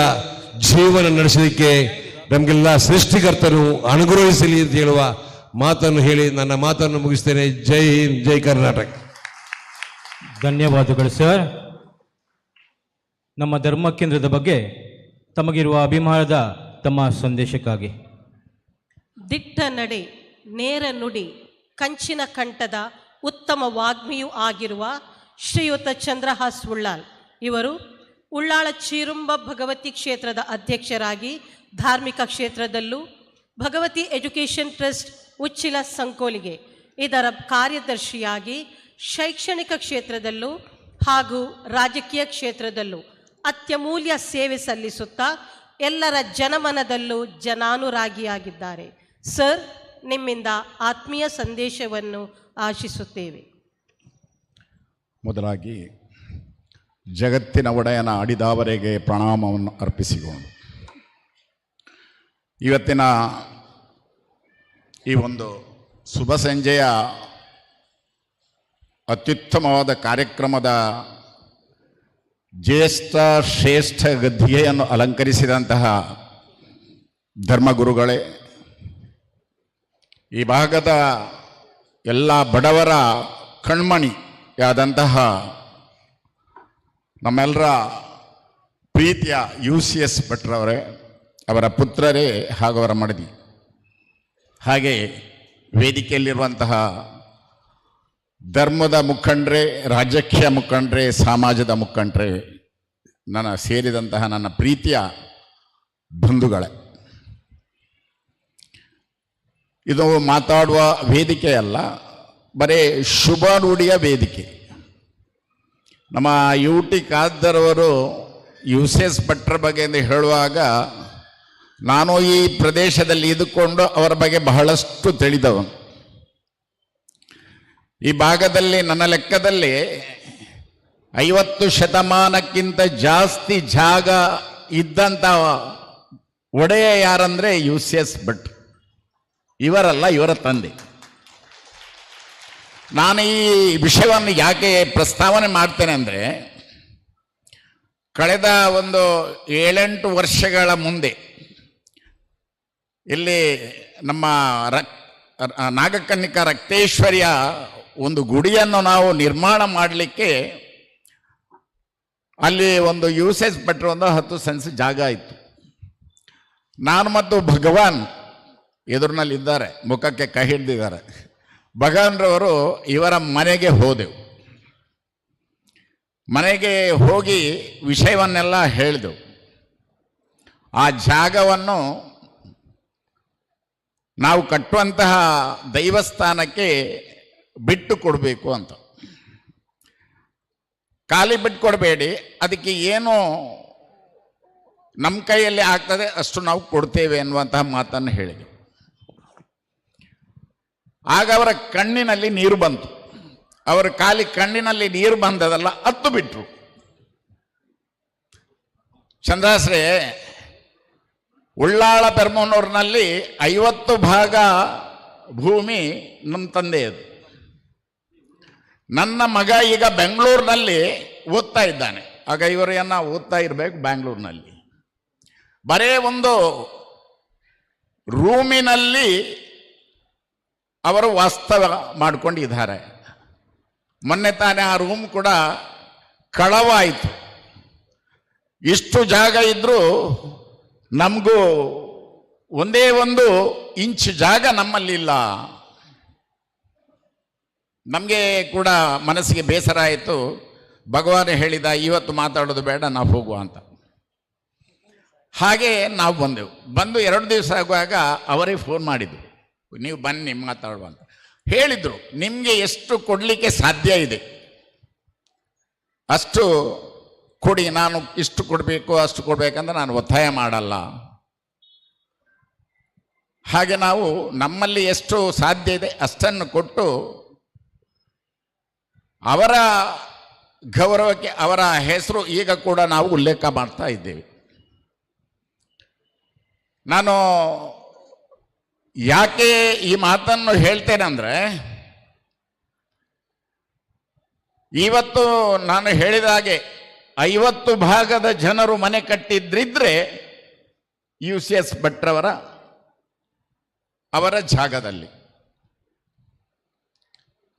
ಜೀವನ ನಡೆಸಲಿಕ್ಕೆ ನಮಗೆಲ್ಲ ಸೃಷ್ಟಿಕರ್ತನು ಅನುಗ್ರಹಿಸಲಿ ಅಂತ ಹೇಳುವ ಮಾತನ್ನು ಹೇಳಿ ನನ್ನ ಮಾತನ್ನು ಮುಗಿಸ್ತೇನೆ. ಜೈ ಹಿಂದ್, ಜೈ ಕರ್ನಾಟಕ. ಧನ್ಯವಾದಗಳು ಸರ್. ನಮ್ಮ ಧರ್ಮ ಕೇಂದ್ರದ ಬಗ್ಗೆ ತಮಗಿರುವ ಅಭಿಮಾನದ ತಮ್ಮ ಸಂದೇಶಕ್ಕಾಗಿ. ದಿಟ್ಟ ನಡೆ, ನೇರ ನುಡಿ, ಕಂಚಿನ ಕಂಠದ ಉತ್ತಮ ವಾಗ್ಮಿಯೂ ಆಗಿರುವ ಶ್ರೀಯುತ ಚಂದ್ರಹಾಸ್ ಉಳ್ಳಾಲ್ ಇವರು ಉಳ್ಳಾಳ ಚೀರುಂಬ ಭಗವತಿ ಕ್ಷೇತ್ರದ ಅಧ್ಯಕ್ಷರಾಗಿ ಧಾರ್ಮಿಕ ಕ್ಷೇತ್ರದಲ್ಲೂ, ಭಗವತಿ ಎಜುಕೇಷನ್ ಟ್ರಸ್ಟ್ ಉಚ್ಚಿಲ ಸಂಕೋಲಿಗೆ ಇದರ ಕಾರ್ಯದರ್ಶಿಯಾಗಿ, ಶೈಕ್ಷಣಿಕ ಕ್ಷೇತ್ರದಲ್ಲೂ ಹಾಗೂ ರಾಜಕೀಯ ಕ್ಷೇತ್ರದಲ್ಲೂ ಅತ್ಯಮೂಲ್ಯ ಸೇವೆ ಸಲ್ಲಿಸುತ್ತಾ ಎಲ್ಲರ ಜನಮನದಲ್ಲೂ ಜನಾನುರಾಗಿಯಾಗಿದ್ದಾರೆ. ಸರ್, ನಿಮ್ಮಿಂದ ಆತ್ಮೀಯ ಸಂದೇಶವನ್ನು ಆಶಿಸುತ್ತೇವೆ. ಮೊದಲಾಗಿ ಜಗತ್ತಿನ ಒಡೆಯನ ಅಡಿದಾವರೆಗೆ ಪ್ರಣಾಮವನ್ನು ಅರ್ಪಿಸಿಕೊಂಡು ಇವತ್ತಿನ ಈ ಒಂದು ಶುಭ ಸಂಜೆಯ ಅತ್ಯುತ್ತಮವಾದ ಕಾರ್ಯಕ್ರಮದ ಜ್ಯೇಷ್ಠ ಶ್ರೇಷ್ಠ ಗದ್ದಿಗೆಯನ್ನು ಅಲಂಕರಿಸಿದಂತಹ ಧರ್ಮಗುರುಗಳೇ, ಈ ಭಾಗದ ಎಲ್ಲ ಬಡವರ ಕಣ್ಮಣಿಯಾದಂತಹ ನಮ್ಮೆಲ್ಲರ ಪ್ರೀತಿಯ UCS ಭಟ್ರವರೇ, ಅವರ ಪುತ್ರರೇ ಹಾಗೂ ಅವರ ಮಡದಿ, ಹಾಗೆ ವೇದಿಕೆಯಲ್ಲಿರುವಂತಹ ಧರ್ಮದ ಮುಖಂಡರೇ, ರಾಜಕೀಯ ಮುಖಂಡರೇ, ಸಮಾಜದ ಮುಖಂಡರೇ, ಸೇರಿದಂತಹ ನನ್ನ ಪ್ರೀತಿಯ ಬಂಧುಗಳೇ, ಇದು ಮಾತಾಡುವ ವೇದಿಕೆ ಅಲ್ಲ, ಬರೀ ಶುಭ ನುಡಿಯ ವೇದಿಕೆ. ನಮ್ಮ UT ಖಾದರ್ರವರು UCS ಭಟ್ರ ಬಗ್ಗೆ ಹೇಳುವಾಗ ನಾನು ಈ ಪ್ರದೇಶದಲ್ಲಿ ಇದ್ದುಕೊಂಡು ಅವರ ಬಗ್ಗೆ ಬಹಳಷ್ಟು ತಿಳಿದವನು. ಈ ಭಾಗದಲ್ಲಿ ನನ್ನ ಲೆಕ್ಕದಲ್ಲಿ 50 ಶತಮಾನಕ್ಕಿಂತ ಜಾಸ್ತಿ ಜಾಗ ಇದ್ದಂಥ ಒಡೆಯ ಯಾರಂದ್ರೆ UCS ಭಟ್. ಇವರಲ್ಲ, ಇವರ ತಂದೆ. ನಾನು ಈ ವಿಷಯವನ್ನು ಯಾಕೆ ಪ್ರಸ್ತಾವನೆ ಮಾಡ್ತೇನೆ ಅಂದರೆ, ಕಳೆದ ಒಂದು 7-8 ವರ್ಷಗಳ ಮುಂದೆ ಇಲ್ಲಿ ನಮ್ಮ ನಾಗಕನ್ನಿಕಾ ರಕ್ತೇಶ್ವರಿಯ ಒಂದು ಗುಡಿಯನ್ನು ನಾವು ನಿರ್ಮಾಣ ಮಾಡಲಿಕ್ಕೆ ಅಲ್ಲಿ ಒಂದು UCS ಭಟ್ರು ಒಂದು 10 ಸೆನ್ಸ್ ಜಾಗ ಇತ್ತು. ನಾನು ಮತ್ತು ಭಗವಾನ್ ಎದುರಿನಲ್ಲಿದ್ದಾರೆ, ಮುಖಕ್ಕೆ ಕೈ ಹಿಡಿದಿದ್ದಾರೆ. ಭಗವಾನ್ರವರು ಇವರ ಮನೆಗೆ ಹೋದೆವು. ಮನೆಗೆ ಹೋಗಿ ವಿಷಯವನ್ನೆಲ್ಲ ಹೇಳಿದೆವು. ಆ ಜಾಗವನ್ನು ನಾವು ಕಟ್ಟುವಂತಹ ದೈವಸ್ಥಾನಕ್ಕೆ ಬಿಟ್ಟು ಕೊಡಬೇಕು ಅಂತ. ಖಾಲಿ ಬಿಟ್ಟು ಕೊಡಬೇಡಿ, ಅದಕ್ಕೆ ಏನು ನಮ್ಮ ಕೈಯಲ್ಲಿ ಆಗ್ತದೆ ಅಷ್ಟು ನಾವು ಕೊಡ್ತೇವೆ ಎನ್ನುವಂತಹ ಮಾತನ್ನು ಹೇಳಿದೆವು. ಆಗ ಅವರ ಕಣ್ಣಿನಲ್ಲಿ ನೀರು ಬಂತು. ಅವರ ಖಾಲಿ ಕಣ್ಣಿನಲ್ಲಿ ನೀರು ಬಂದದಲ್ಲ, ಹತ್ತು ಬಿಟ್ರು. ಚಂದ್ರಾಶ್ರೇ, ಉಳ್ಳಾಳ ಪೆರ್ಮನೂರಿನಲ್ಲಿ 50 ಭಾಗ ಭೂಮಿ ನಮ್ಮ ತಂದೆಯದು. ನನ್ನ ಮಗ ಈಗ ಬೆಂಗಳೂರಿನಲ್ಲಿ ಓದ್ತಾ ಇದ್ದಾನೆ. ಆಗ ಇವರನ್ನ ಓದ್ತಾ ಇರಬೇಕು ಬ್ಯಾಂಗ್ಳೂರಿನಲ್ಲಿ. ಬರೇ ಒಂದು ರೂಮಿನಲ್ಲಿ ಅವರು ವಾಸ್ತವ ಮಾಡಿಕೊಂಡಿದ್ದಾರೆ. ಮೊನ್ನೆ ತಾನೇ ಆ ರೂಮ್ ಕೂಡ ಕಳವಾಯಿತು. ಇಷ್ಟು ಜಾಗ ಇದ್ದರೂ ನಮಗೂ ಒಂದೇ 1 ಇಂಚ್ ಜಾಗ ನಮ್ಮಲ್ಲಿಲ್ಲ. ನಮಗೆ ಕೂಡ ಮನಸ್ಸಿಗೆ ಬೇಸರ ಆಯಿತು. ಭಗವಾನ್ ಹೇಳಿದ, ಇವತ್ತು ಮಾತಾಡೋದು ಬೇಡ, ನಾವು ಹೋಗುವ ಅಂತ. ಹಾಗೆ ನಾವು ಬಂದೆವು. ಬಂದು 2 ದಿವಸ ಆಗುವಾಗ ಅವರೇ ಫೋನ್ ಮಾಡಿದರು, ನೀವು ಬನ್ನಿ ಮಾತಾಡುವ ಅಂತ ಹೇಳಿದರು. ನಿಮಗೆ ಎಷ್ಟು ಕೊಡಲಿಕ್ಕೆ ಸಾಧ್ಯ ಇದೆ ಅಷ್ಟು ಕೊಡಿ, ನಾನು ಇಷ್ಟು ಕೊಡಬೇಕು ಅಷ್ಟು ಕೊಡಬೇಕಂದ್ರೆ ನಾನು ಒತ್ತಾಯ ಮಾಡಲ್ಲ. ಹಾಗೆ ನಾವು ನಮ್ಮಲ್ಲಿ ಎಷ್ಟು ಸಾಧ್ಯ ಇದೆ ಅಷ್ಟನ್ನು ಕೊಟ್ಟು ಅವರ ಗೌರವಕ್ಕೆ ಅವರ ಹೆಸರು ಈಗ ಕೂಡ ನಾವು ಉಲ್ಲೇಖ ಮಾಡ್ತಾ ಇದ್ದೇವೆ. ನಾನು ಯಾಕೆ ಈ ಮಾತನ್ನು ಹೇಳ್ತೇನೆ ಅಂದರೆ, ಇವತ್ತು ನಾನು ಹೇಳಿದ ಹಾಗೆ 50 ಭಾಗದ ಜನರು ಮನೆ ಕಟ್ಟಿದ್ರಿದ್ರೆ UCS ಭಟ್ರವರ ಅವರ ಜಾಗದಲ್ಲಿ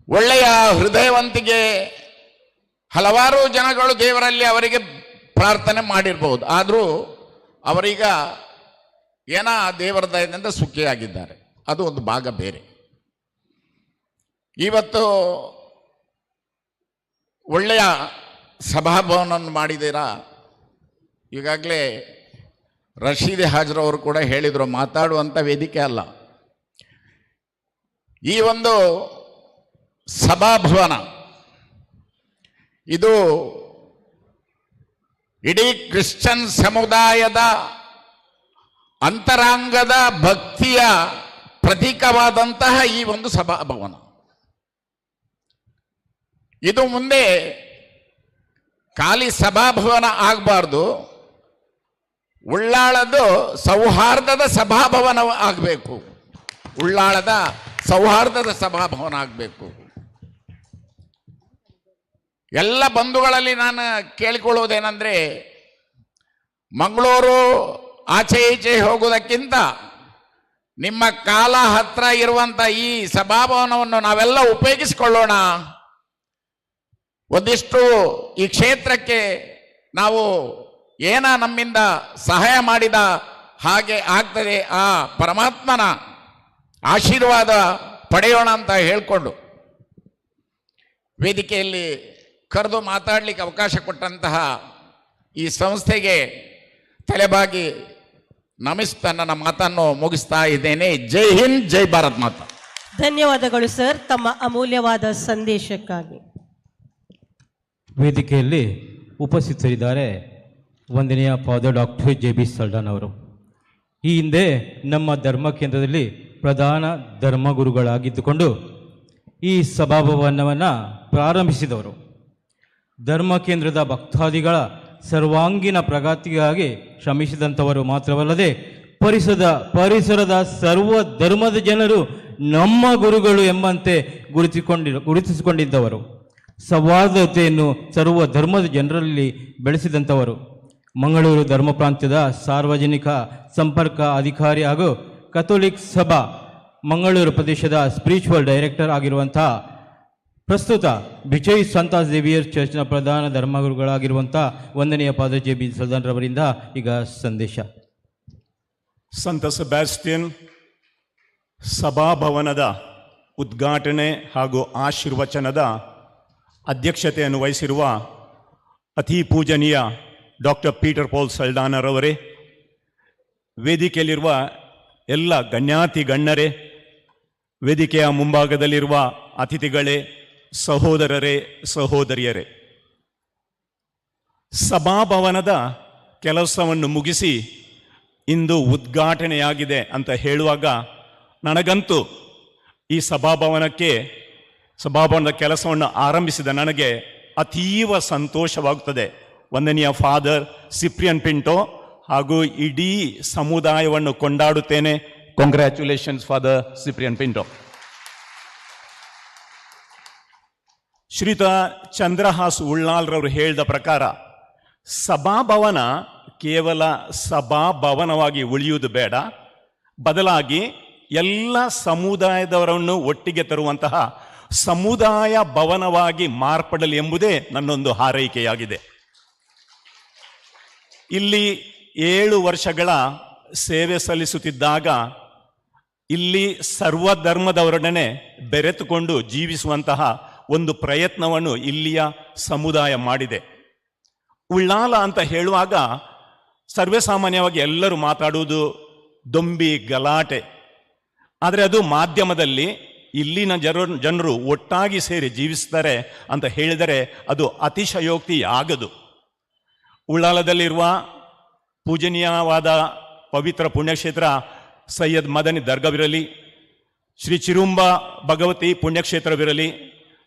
ಒಳ್ಳೆಯ ಹೃದಯವಂತಿಗೆ ಹಲವಾರು ಜನಗಳು ದೇವರಲ್ಲಿ ಅವರಿಗೆ ಪ್ರಾರ್ಥನೆ ಮಾಡಿರ್ಬೋದು. ಆದರೂ ಅವರೀಗ ಏನ ದೇವರ ದಯದಿಂದ ಸುಖಿಯಾಗಿದ್ದಾರೆ. ಅದು ಒಂದು ಭಾಗ ಬೇರೆ. ಇವತ್ತು ಒಳ್ಳೆಯ ಸಭಾಭವನವನ್ನು ಮಾಡಿದ್ದೀರಾ. ಈಗಾಗಲೇ ರಶೀದ್ ಹಾಜ್ರವರು ಕೂಡ ಹೇಳಿದರು, ಮಾತಾಡುವಂಥ ವೇದಿಕೆ ಅಲ್ಲ ಈ ಒಂದು ಸಭಾಭವನ. ಇದು ಇಡೀ ಕ್ರಿಶ್ಚಿಯನ್ ಸಮುದಾಯದ ಅಂತರಂಗದ ಭಕ್ತಿಯ ಪ್ರತೀಕವಾದಂತಹ ಈ ಒಂದು ಸಭಾಭವನ. ಇದು ಮುಂದೆ ಖಾಲಿ ಸಭಾಭವನ ಆಗಬಾರ್ದು, ಉಳ್ಳಾಳದ ಸೌಹಾರ್ದದ ಸಭಾಭವನ ಆಗಬೇಕು. ಉಳ್ಳಾಳದ ಸೌಹಾರ್ದದ ಸಭಾಭವನ ಆಗಬೇಕು. ಎಲ್ಲ ಬಂಧುಗಳಲ್ಲಿ ನಾನು ಕೇಳಿಕೊಳ್ಳುವುದೇನೆಂದರೆ, ಮಂಗಳೂರು ಆಚೆ ಈಚೆ ಹೋಗುವುದಕ್ಕಿಂತ ನಿಮ್ಮ ಕಾಲ ಹತ್ರ ಇರುವಂಥ ಈ ಸಭಾಭವನವನ್ನು ನಾವೆಲ್ಲ ಉಪಯೋಗಿಸಿಕೊಳ್ಳೋಣ. ಒಂದಿಷ್ಟು ಈ ಕ್ಷೇತ್ರಕ್ಕೆ ನಾವು ಏನ ನಮ್ಮಿಂದ ಸಹಾಯ ಮಾಡಿದ ಹಾಗೆ ಆಗ್ತದೆ, ಆ ಪರಮಾತ್ಮನ ಆಶೀರ್ವಾದ ಪಡೆಯೋಣ ಅಂತ ಹೇಳಿಕೊಂಡು ವೇದಿಕೆಯಲ್ಲಿ ಕರೆದು ಮಾತಾಡಲಿಕ್ಕೆ ಅವಕಾಶ ಕೊಟ್ಟಂತಹ ಈ ಸಂಸ್ಥೆಗೆ ತಲೆಬಾಗಿ ನಮಿಸ್ತಾ ನನ್ನ ಮಾತನ್ನು ಮುಗಿಸ್ತಾ ಇದ್ದೇನೆ. ಜೈ ಹಿಂದ್, ಜೈ ಭಾರತ್ ಮಾತಾ. ಧನ್ಯವಾದಗಳು ಸರ್ ತಮ್ಮ ಅಮೂಲ್ಯವಾದ ಸಂದೇಶಕ್ಕಾಗಿ. ವೇದಿಕೆಯಲ್ಲಿ ಉಪಸ್ಥಿತರಿದ್ದಾರೆ ವಂದನೆಯ ಫಾದರ್ ಡಾಕ್ಟರ್ JB ಸಲ್ಡಾನ್ ಅವರು. ಈ ಹಿಂದೆ ನಮ್ಮ ಧರ್ಮ ಕೇಂದ್ರದಲ್ಲಿ ಪ್ರಧಾನ ಧರ್ಮಗುರುಗಳಾಗಿದ್ದುಕೊಂಡು ಈ ಸಭಾಭವನವನ್ನು ಪ್ರಾರಂಭಿಸಿದವರು. ಧರ್ಮ ಕೇಂದ್ರದ ಭಕ್ತಾದಿಗಳ ಸರ್ವಾಂಗೀಣ ಪ್ರಗತಿಗಾಗಿ ಶ್ರಮಿಸಿದಂಥವರು ಮಾತ್ರವಲ್ಲದೆ ಪರಿಸರದ ಸರ್ವ ಧರ್ಮದ ಜನರು ನಮ್ಮ ಗುರುಗಳು ಎಂಬಂತೆ ಗುರುತಿಸಿಕೊಂಡಿದ್ದವರು. ಸೌಹಾರ್ದತೆಯನ್ನು ಸರ್ವ ಧರ್ಮದ ಜನರಲ್ಲಿ ಬೆಳೆಸಿದಂಥವರು. ಮಂಗಳೂರು ಧರ್ಮ ಪ್ರಾಂತ್ಯದ ಸಾರ್ವಜನಿಕ ಸಂಪರ್ಕ ಅಧಿಕಾರಿ ಹಾಗೂ ಕಥೋಲಿಕ್ ಸಭಾ ಮಂಗಳೂರು ಪ್ರದೇಶದ ಸ್ಪಿರಿಚುವಲ್ ಡೈರೆಕ್ಟರ್ ಆಗಿರುವಂಥ ಪ್ರಸ್ತುತ ಬಿಜಯ್ ಸಂತ ಝೇವಿಯರ್ ಚರ್ಚ್ನ ಪ್ರಧಾನ ಧರ್ಮಗುರುಗಳಾಗಿರುವಂಥ ವಂದನೀಯ ಫಾದರ್ ಜೆ ಬಿ ಸಲ್ದಾನ್ ರವರಿಂದ ಈಗ ಸಂದೇಶ. ಸಂತ ಸೆಬಾಸ್ಟಿಯನ್ ಸಭಾಭವನದ ಉದ್ಘಾಟನೆ ಹಾಗೂ ಆಶೀರ್ವಚನದ ಅಧ್ಯಕ್ಷತೆಯನ್ನು ವಹಿಸಿರುವ ಅತಿ ಪೂಜನೀಯ ಡಾಕ್ಟರ್ ಪೀಟರ್ ಪಾಲ್ ಸಲ್ದಾನರವರೇ, ವೇದಿಕೆಯಲ್ಲಿರುವ ಎಲ್ಲ ಗಣ್ಯಾತಿ ಗಣ್ಯರೇ, ವೇದಿಕೆಯ ಮುಂಭಾಗದಲ್ಲಿರುವ ಅತಿಥಿಗಳೇ, ಸಹೋದರರೇ, ಸಹೋದರಿಯರೇ, ಸಭಾಭವನದ ಕೆಲಸವನ್ನು ಮುಗಿಸಿ ಇಂದು ಉದ್ಘಾಟನೆಯಾಗಿದೆ ಅಂತ ಹೇಳುವಾಗ ನನಗಂತೂ ಈ ಸಭಾಭವನದ ಕೆಲಸವನ್ನು ಆರಂಭಿಸಿದ ನನಗೆ ಅತೀವ ಸಂತೋಷವಾಗುತ್ತದೆ. ವಂದನೀಯ ಫಾದರ್ ಸಿಪ್ರಿಯನ್ ಪಿಂಟೋ ಹಾಗೂ ಇಡೀ ಸಮುದಾಯವನ್ನು ಕೊಂಡಾಡುತ್ತೇನೆ. Congratulations father Cyprian Pinto. Shriyuta Chandrahas ಉಳ್ಳಾಲ್ರವರು ಹೇಳಿದ ಪ್ರಕಾರ ಸಭಾಭವನ ಕೇವಲ ಸಭಾಭವನವಾಗಿ ಉಳಿಯುವುದು ಬೇಡ, ಬದಲಾಗಿ ಎಲ್ಲ ಸಮುದಾಯದವರನ್ನು ಒಟ್ಟಿಗೆ ತರುವಂತಹ ಸಮುದಾಯ ಭವನವಾಗಿ ಮಾರ್ಪಡಲಿ ಎಂಬುದೇ ನನ್ನೊಂದು ಹಾರೈಕೆಯಾಗಿದೆ. ಇಲ್ಲಿ 7 ವರ್ಷಗಳ ಸೇವೆ ಸಲ್ಲಿಸುತ್ತಿದ್ದಾಗ ಇಲ್ಲಿ ಸರ್ವಧರ್ಮದವರೊಡನೆ ಬೆರೆತುಕೊಂಡು ಜೀವಿಸುವಂತಹ ಒಂದು ಪ್ರಯತ್ನವನ್ನು ಇಲ್ಲಿಯ ಸಮುದಾಯ ಮಾಡಿದೆ. ಉಳ್ಳಾಲ ಅಂತ ಹೇಳುವಾಗ ಸರ್ವೇಸಾಮಾನ್ಯವಾಗಿ ಎಲ್ಲರೂ ಮಾತಾಡುವುದು ದೊಂಬಿ ಗಲಾಟೆ, ಆದರೆ ಅದು ಮಾಧ್ಯಮದಲ್ಲಿ ಇಲ್ಲಿನ ಜನರು ಒಟ್ಟಾಗಿ ಸೇರಿ ಜೀವಿಸ್ತಾರೆ ಅಂತ ಹೇಳಿದರೆ ಅದು ಅತಿಶಯೋಕ್ತಿ ಆಗದು. ಉಳ್ಳಾಲದಲ್ಲಿರುವ ಪೂಜನೀಯವಾದ ಪವಿತ್ರ ಪುಣ್ಯಕ್ಷೇತ್ರ ಸೈಯದ್ ಮದನಿ ದರ್ಗಾವಿರಲಿ, ಶ್ರೀ ಚಿರುಂಬ ಭಗವತಿ ಪುಣ್ಯಕ್ಷೇತ್ರವಿರಲಿ,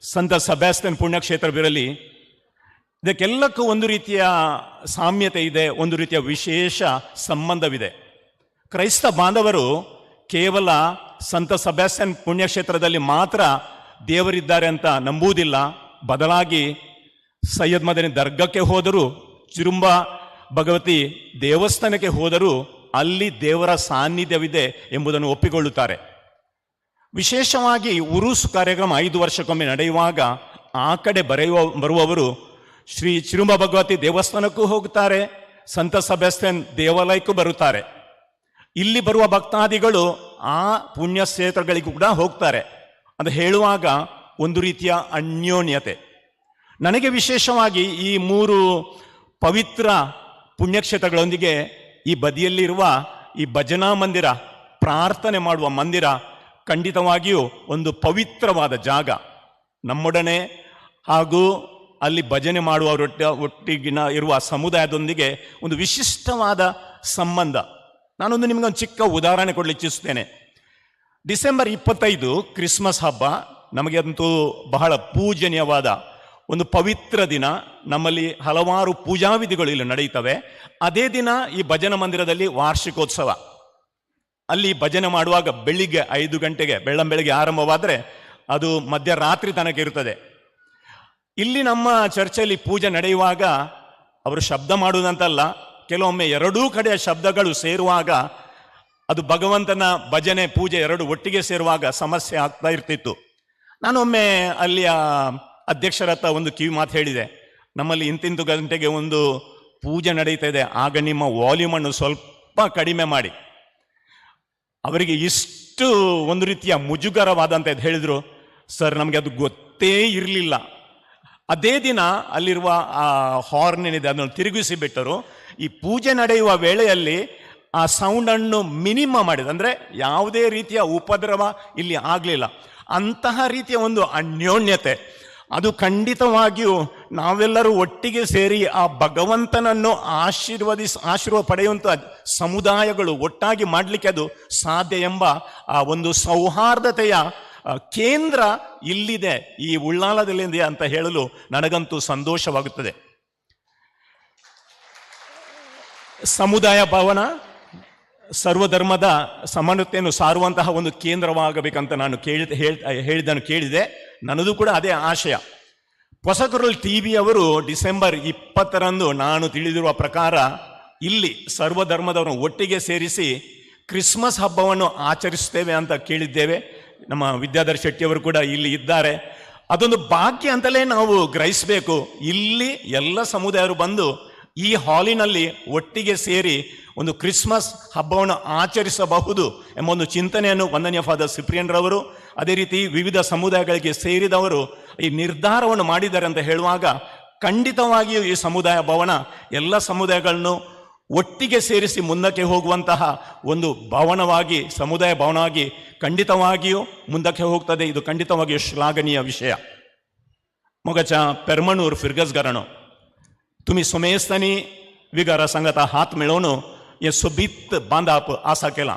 ಸಂತ ಸೆಬಾಸ್ಟಿಯನ್ ಪುಣ್ಯಕ್ಷೇತ್ರವಿರಲಿ, ಇದಕ್ಕೆಲ್ಲಕ್ಕೂ ಒಂದು ರೀತಿಯ ಸಾಮ್ಯತೆ ಇದೆ, ಒಂದು ರೀತಿಯ ವಿಶೇಷ ಸಂಬಂಧವಿದೆ. ಕ್ರೈಸ್ತ ಬಾಂಧವರು ಕೇವಲ ಸಂತ ಸೆಬಾಸ್ಟಿಯನ್ ಪುಣ್ಯಕ್ಷೇತ್ರದಲ್ಲಿ ಮಾತ್ರ ದೇವರಿದ್ದಾರೆ ಅಂತ ನಂಬುವುದಿಲ್ಲ, ಬದಲಾಗಿ ಸೈಯದ್ ಮದನಿ ದರ್ಗಕ್ಕೆ ಹೋದರೂ, ಚಿರುಂಬ ಭಗವತಿ ದೇವಸ್ಥಾನಕ್ಕೆ ಹೋದರೂ ಅಲ್ಲಿ ದೇವರ ಸಾನ್ನಿಧ್ಯವಿದೆ ಎಂಬುದನ್ನು ಒಪ್ಪಿಕೊಳ್ಳುತ್ತಾರೆ. ವಿಶೇಷವಾಗಿ ಉರುಸ್ ಕಾರ್ಯಕ್ರಮ 5 ವರ್ಷಕ್ಕೊಮ್ಮೆ ನಡೆಯುವಾಗ ಆ ಕಡೆ ಬರುವವರು ಶ್ರೀ ಚಿರುಂಬ ಭಗವತಿ ದೇವಸ್ಥಾನಕ್ಕೂ ಹೋಗುತ್ತಾರೆ, ಸಂತ ಸೆಬಾಸ್ಟಿಯನ್ ದೇವಾಲಯಕ್ಕೂ ಬರುತ್ತಾರೆ. ಇಲ್ಲಿ ಬರುವ ಭಕ್ತಾದಿಗಳು ಆ ಪುಣ್ಯ ಕ್ಷೇತ್ರಗಳಿಗೂ ಕೂಡ ಹೋಗ್ತಾರೆ ಅಂತ ಹೇಳುವಾಗ ಒಂದು ರೀತಿಯ ಅನ್ಯೋನ್ಯತೆ. ನನಗೆ ವಿಶೇಷವಾಗಿ ಈ 3 ಪವಿತ್ರ ಪುಣ್ಯಕ್ಷೇತ್ರಗಳೊಂದಿಗೆ ಈ ಬದಿಯಲ್ಲಿರುವ ಈ ಭಜನಾ ಮಂದಿರ, ಪ್ರಾರ್ಥನೆ ಮಾಡುವ ಮಂದಿರ ಖಂಡಿತವಾಗಿಯೂ ಒಂದು ಪವಿತ್ರವಾದ ಜಾಗ. ನಮ್ಮೊಡನೆ ಹಾಗೂ ಅಲ್ಲಿ ಭಜನೆ ಒಟ್ಟಿಗಿನ ಇರುವ ಸಮುದಾಯದೊಂದಿಗೆ ಒಂದು ವಿಶಿಷ್ಟವಾದ ಸಂಬಂಧ. ನಾನೊಂದು ನಿಮಗೊಂದು ಚಿಕ್ಕ ಉದಾಹರಣೆ ಕೊಡಲಿಕ್ಕೆ ಇಚ್ಛಿಸ್ತೇನೆ. ಡಿಸೆಂಬರ್ 25 ಕ್ರಿಸ್ಮಸ್ ಹಬ್ಬ ನಮಗೆ ಅಂತೂ ಬಹಳ ಪೂಜನೀಯವಾದ ಒಂದು ಪವಿತ್ರ ದಿನ. ನಮ್ಮಲ್ಲಿ ಹಲವಾರು ಪೂಜಾ ವಿಧಿಗಳು ಇಲ್ಲಿ ನಡೆಯುತ್ತವೆ. ಅದೇ ದಿನ ಈ ಭಜನಾ ಮಂದಿರದಲ್ಲಿ ವಾರ್ಷಿಕೋತ್ಸವ. ಅಲ್ಲಿ ಭಜನೆ ಮಾಡುವಾಗ ಬೆಳಿಗ್ಗೆ 5 ಗಂಟೆಗೆ ಬೆಳ್ಳಂಬೆಳಗ್ಗೆ ಆರಂಭವಾದರೆ ಅದು ಮಧ್ಯರಾತ್ರಿ ತನಕ ಇರುತ್ತದೆ. ಇಲ್ಲಿ ನಮ್ಮ ಚರ್ಚೆಯಲ್ಲಿ ಪೂಜೆ ನಡೆಯುವಾಗ ಅವರು ಶಬ್ದ ಮಾಡುವುದಂತಲ್ಲ, ಕೆಲವೊಮ್ಮೆ ಎರಡೂ ಕಡೆಯ ಶಬ್ದಗಳು ಸೇರುವಾಗ ಅದು ಭಗವಂತನ ಭಜನೆ ಪೂಜೆ ಎರಡು ಒಟ್ಟಿಗೆ ಸೇರುವಾಗ ಸಮಸ್ಯೆ ಆಗ್ತಾ ಇರ್ತಿತ್ತು. ನಾನೊಮ್ಮೆ ಅಲ್ಲಿಯ ಅಧ್ಯಕ್ಷರ ಹತ್ರ ಒಂದು ಕಿವಿ ಮಾತು ಹೇಳಿದೆ, ನಮ್ಮಲ್ಲಿ ಇಂತಿಂತು ಗಂಟೆಗೆ ಒಂದು ಪೂಜೆ ನಡೀತಾ ಇದೆ, ಆಗ ನಿಮ್ಮ ವಾಲ್ಯೂಮನ್ನು ಸ್ವಲ್ಪ ಕಡಿಮೆ ಮಾಡಿ. ಅವರಿಗೆ ಇಷ್ಟು ಒಂದು ರೀತಿಯ ಮುಜುಗರವಾದಂತ ಹೇಳಿದ್ರು. ಸರ್, ನಮಗೆ ಅದು ಗೊತ್ತೇ ಇರಲಿಲ್ಲ. ಅದೇ ದಿನ ಅಲ್ಲಿರುವ ಆ ಹಾರ್ನ್ ಏನಿದೆ ಅದನ್ನು ತಿರುಗಿಸಿ ಬಿಟ್ಟರು. ಈ ಪೂಜೆ ನಡೆಯುವ ವೇಳೆಯಲ್ಲಿ ಆ ಸೌಂಡನ್ನು ಮಿನಿಮಮ್ ಮಾಡಿದೆ, ಅಂದರೆ ಯಾವುದೇ ರೀತಿಯ ಉಪದ್ರವ ಇಲ್ಲಿ ಆಗಲಿಲ್ಲ. ಅಂತಹ ರೀತಿಯ ಒಂದು ಅನ್ಯೋನ್ಯತೆ ಅದು ನಾವೆಲ್ಲರೂ ಒಟ್ಟಿಗೆ ಸೇರಿ ಆ ಭಗವಂತನನ್ನು ಆಶೀರ್ವಾದ ಪಡೆಯುವಂಥ ಸಮುದಾಯಗಳು ಒಟ್ಟಾಗಿ ಮಾಡಲಿಕ್ಕೆ ಅದು ಸಾಧ್ಯ ಎಂಬ ಆ ಒಂದು ಸೌಹಾರ್ದತೆಯ ಕೇಂದ್ರ ಇಲ್ಲಿದೆ, ಈ ಉಳ್ಳಾಲದಲ್ಲಿದೆ ಅಂತ ಹೇಳಲು ನನಗಂತೂ ಸಂತೋಷವಾಗುತ್ತದೆ. ಸಮುದಾಯ ಭವನ ಸರ್ವಧರ್ಮದ ಸಮಾನತೆಯನ್ನು ಸಾರುವಂತಹ ಒಂದು ಕೇಂದ್ರವಾಗಬೇಕಂತ ನಾನು ಕೇಳಿದೆ. ನನ್ನದು ಕೂಡ ಅದೇ ಆಶಯ. ಹೊಸಕರಲ್ TV ಅವರು ಡಿಸೆಂಬರ್ 20ರಂದು ನಾನು ತಿಳಿದಿರುವ ಪ್ರಕಾರ ಇಲ್ಲಿ ಸರ್ವಧರ್ಮದವರನ್ನು ಒಟ್ಟಿಗೆ ಸೇರಿಸಿ ಕ್ರಿಸ್ಮಸ್ ಹಬ್ಬವನ್ನು ಆಚರಿಸ್ತೇವೆ ಅಂತ ಕೇಳಿದ್ದೇವೆ. ನಮ್ಮ ವಿದ್ಯಾಧರ್ ಶೆಟ್ಟಿಯವರು ಕೂಡ ಇಲ್ಲಿ ಇದ್ದಾರೆ. ಅದೊಂದು ಭಾಗ್ಯ ಅಂತಲೇ ನಾವು ಗ್ರಹಿಸಬೇಕು. ಇಲ್ಲಿ ಎಲ್ಲ ಸಮುದಾಯರು ಬಂದು ಈ ಹಾಲಿನಲ್ಲಿ ಒಟ್ಟಿಗೆ ಸೇರಿ ಒಂದು ಕ್ರಿಸ್ಮಸ್ ಹಬ್ಬವನ್ನು ಆಚರಿಸಬಹುದು ಎಂಬ ಒಂದು ಚಿಂತನೆಯನ್ನು ವಂದನೀಯ ಫಾದರ್ ಸಿಪ್ರಿಯನ್ ರವರು, ಅದೇ ರೀತಿ ವಿವಿಧ ಸಮುದಾಯಗಳಿಗೆ ಸೇರಿದವರು ಈ ನಿರ್ಧಾರವನ್ನು ಮಾಡಿದ್ದಾರೆ ಅಂತ ಹೇಳುವಾಗ ಖಂಡಿತವಾಗಿಯೂ ಈ ಸಮುದಾಯ ಭವನ ಎಲ್ಲ ಸಮುದಾಯಗಳನ್ನು ಒಟ್ಟಿಗೆ ಸೇರಿಸಿ ಮುಂದಕ್ಕೆ ಹೋಗುವಂತಹ ಒಂದು ಭವನವಾಗಿ, ಸಮುದಾಯ ಭವನವಾಗಿ ಖಂಡಿತವಾಗಿಯೂ ಮುಂದಕ್ಕೆ ಹೋಗ್ತದೆ. ಇದು ಖಂಡಿತವಾಗಿಯೂ ಶ್ಲಾಘನೀಯ विषय. मोगाच्या पेरमणूर फिरगस घराणो तुम्ही सोमेस्तानी विगारा सांगाता हात मिळवून हे सोबीत बांधाप आसा केला.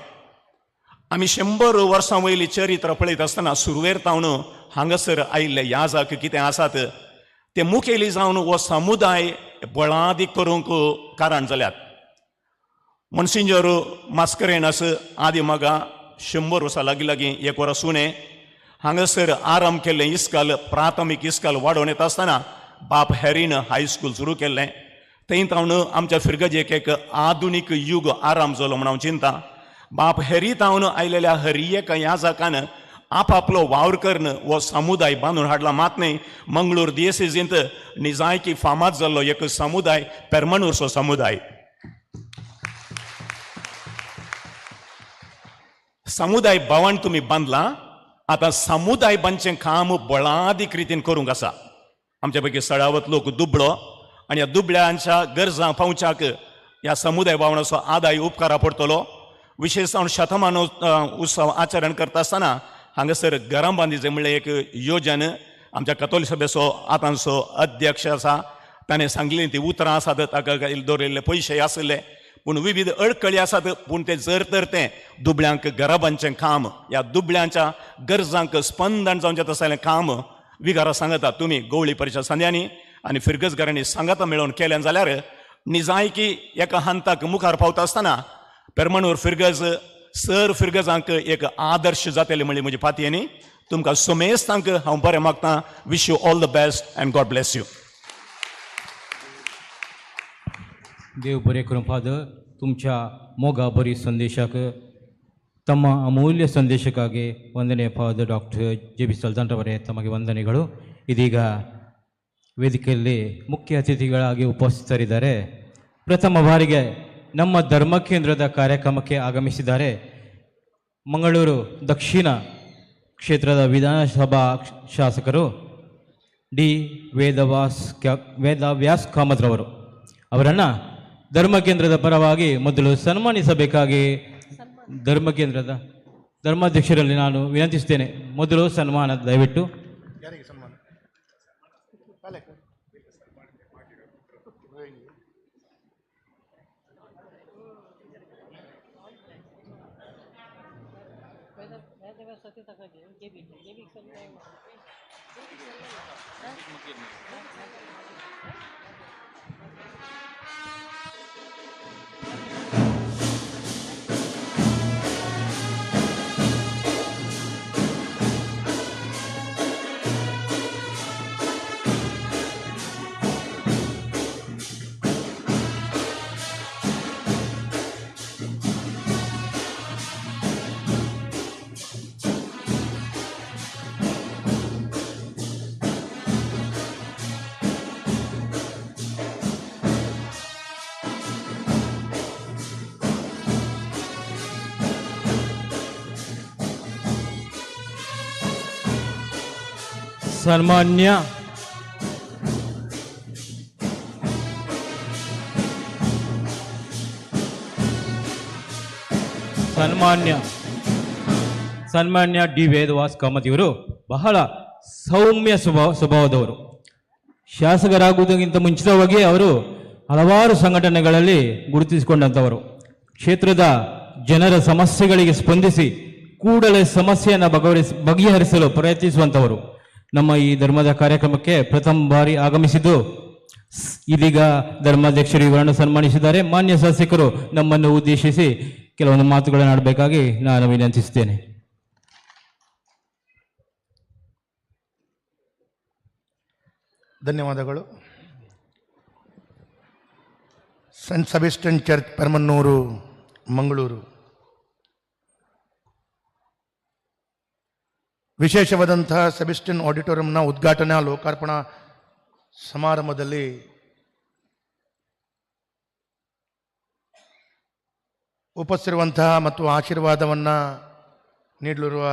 आम्ही 100 वर्सां वयली चरित्र पळयत आसतना सुरवेर तावन हांगासर आयिल्ले ह्या जाग कितें आसात ते मुखेली जावन हो समुदाय बळादीक करूंक कारण जाल्यात. ಮೊನ್ಸಿಂಜರ್ ಮಾಸ್ಕರೇನಸ್ ಆದಿ ಮಗ 100 वर्स लागीं एक वर्स उणें हांगासर आराम केल्लें इस्काल, प्राथमीक इस्काल वाडोवन येता आसतना बाप हॅरीन हायस्कूल सुरू केल्लें. थंय तावन आमच्या फिरगजेक एक आधुनीक युग आराम जालो म्हण हांव चिंता. बाप हॅरी तावन आयलेल्या हर एका ह्या जाकान आपापलो वावर करून हो समुदाय बांदून हाडला. मात न्ही मंगळूर दियेसीजींत निजायकी फामाद जाल्लो एक समुदाय पेरमणूरचो समुदाय. समुदाय भवन तुम्ही बांधला, आता समुदाय बांदचें काम बळादीक रितीन करूंक आसा. आमच्या पैकी सडावत लोक दुबळो आनी ह्या दुबळ्यांच्या गरजा पावच्याक ह्या समुदाय भवनाचो आदाय उपकारा पडटलो. विशेश जावन शतमान उत्सव आचरण करता आसतना हांगासर घरां बांदिचें म्हणलें एक योजन आमच्या कथोलिक सभेचो आतांचो अध्यक्ष आसा ताणें सांगलें. ती उतरां आसात, ताका दवरिल्ले पयशे आसले, पूण विविध अडखळी आसात. पूण ते जर तर तें दुबळ्यांक घरां बांदचें काम, ह्या दुबळ्यांच्या गरजांक स्पंदन जावचें तसलें काम विगारा सांगता तुमी गवळी परिशद संध्यांनी आनी फिरगस घरांनी सांगाता मेळोवन केलें जाल्यार निजायकी एका हंताक मुखार पावता आसतना पेरमणूर फिरगज सर फिरगजांक एक आदर्श जातले म्हणली म्हजी पातयेनी. तुमकां सोमेस्तांक हांव बरें मागतां. Wish you all the best and God bless you. देव बरें करूं फादर. तुमच्या मोगा बरी संदेशाक ತಮ್ಮ ಅಮೂಲ್ಯ ಸಂದೇಶಕ್ಕಾಗಿ ವಂದನೆ ಫಾದರ್ ಡಾಕ್ಟರ್ JB ಸಲ್ಜಾಂಟ್ರವರೇ, ತಮಗೆ ವಂದನೆಗಳು. ಇದೀಗ ವೇದಿಕೆಯಲ್ಲಿ ಮುಖ್ಯ ಅತಿಥಿಗಳಾಗಿ ಉಪಸ್ಥಿತರಿದ್ದಾರೆ. ಪ್ರಥಮ ಬಾರಿಗೆ ನಮ್ಮ ಧರ್ಮ ಕೇಂದ್ರದ ಕಾರ್ಯಕ್ರಮಕ್ಕೆ ಆಗಮಿಸಿದ್ದಾರೆ ಮಂಗಳೂರು ದಕ್ಷಿಣ ಕ್ಷೇತ್ರದ ವಿಧಾನಸಭಾ ಶಾಸಕರು ಡಿ ವೇದವ್ಯಾಸ್ ಕಾಮತ್ರವರು. ಅವರನ್ನು ಧರ್ಮ ಕೇಂದ್ರದ ಪರವಾಗಿ ಮೊದಲು ಸನ್ಮಾನಿಸಬೇಕಾಗಿ ಧರ್ಮ ಕೇಂದ್ರದ ಧರ್ಮಾಧ್ಯಕ್ಷರಲ್ಲಿ ನಾನು ವಿನಂತಿಸುತ್ತೇನೆ. ಮೊದಲು ಸನ್ಮಾನ ದಯವಿಟ್ಟು. ಸನ್ಮಾನ್ಯ ಡಿ ವೇದವಾಸ್ ಕಾಮತಿಯವರು ಬಹಳ ಸೌಮ್ಯ ಸ್ವಭಾವದವರು. ಶಾಸಕರಾಗುವುದಕ್ಕಿಂತ ಮುಂಚಿತವಾಗಿ ಅವರು ಹಲವಾರು ಸಂಘಟನೆಗಳಲ್ಲಿ ಗುರುತಿಸಿಕೊಂಡಂಥವರು. ಕ್ಷೇತ್ರದ ಜನರ ಸಮಸ್ಯೆಗಳಿಗೆ ಸ್ಪಂದಿಸಿ ಕೂಡಲೇ ಸಮಸ್ಯೆಯನ್ನು ಬಗೆಹರಿಸಲು ಪ್ರಯತ್ನಿಸುವಂಥವರು. ನಮ್ಮ ಈ ಧರ್ಮದ ಕಾರ್ಯಕ್ರಮಕ್ಕೆ ಪ್ರಥಮ ಬಾರಿ ಆಗಮಿಸಿದ್ದು ಇದೀಗ ಧರ್ಮಾಧ್ಯಕ್ಷರು ಇವರನ್ನು ಸನ್ಮಾನಿಸಿದ್ದಾರೆ. ಮಾನ್ಯ ಶಾಸಕರು ನಮ್ಮನ್ನು ಉದ್ದೇಶಿಸಿ ಕೆಲವೊಂದು ಮಾತುಗಳನ್ನು ಆಡಬೇಕಾಗಿ ನಾನು ವಿನಂತಿಸುತ್ತೇನೆ. ಧನ್ಯವಾದಗಳು. Saint Sebastian church Permannur, Mangaluru. ವಿಶೇಷವಾದಂತಹ ಸೆಬಾಸ್ಟಿಯನ್ ಆಡಿಟೋರಿಯಂನ ಉದ್ಘಾಟನಾ ಲೋಕಾರ್ಪಣಾ ಸಮಾರಂಭದಲ್ಲಿ ಉಪಸ್ಥಿರುವಂತಹ ಮತ್ತು ಆಶೀರ್ವಾದವನ್ನು ನೀಡಲಿರುವ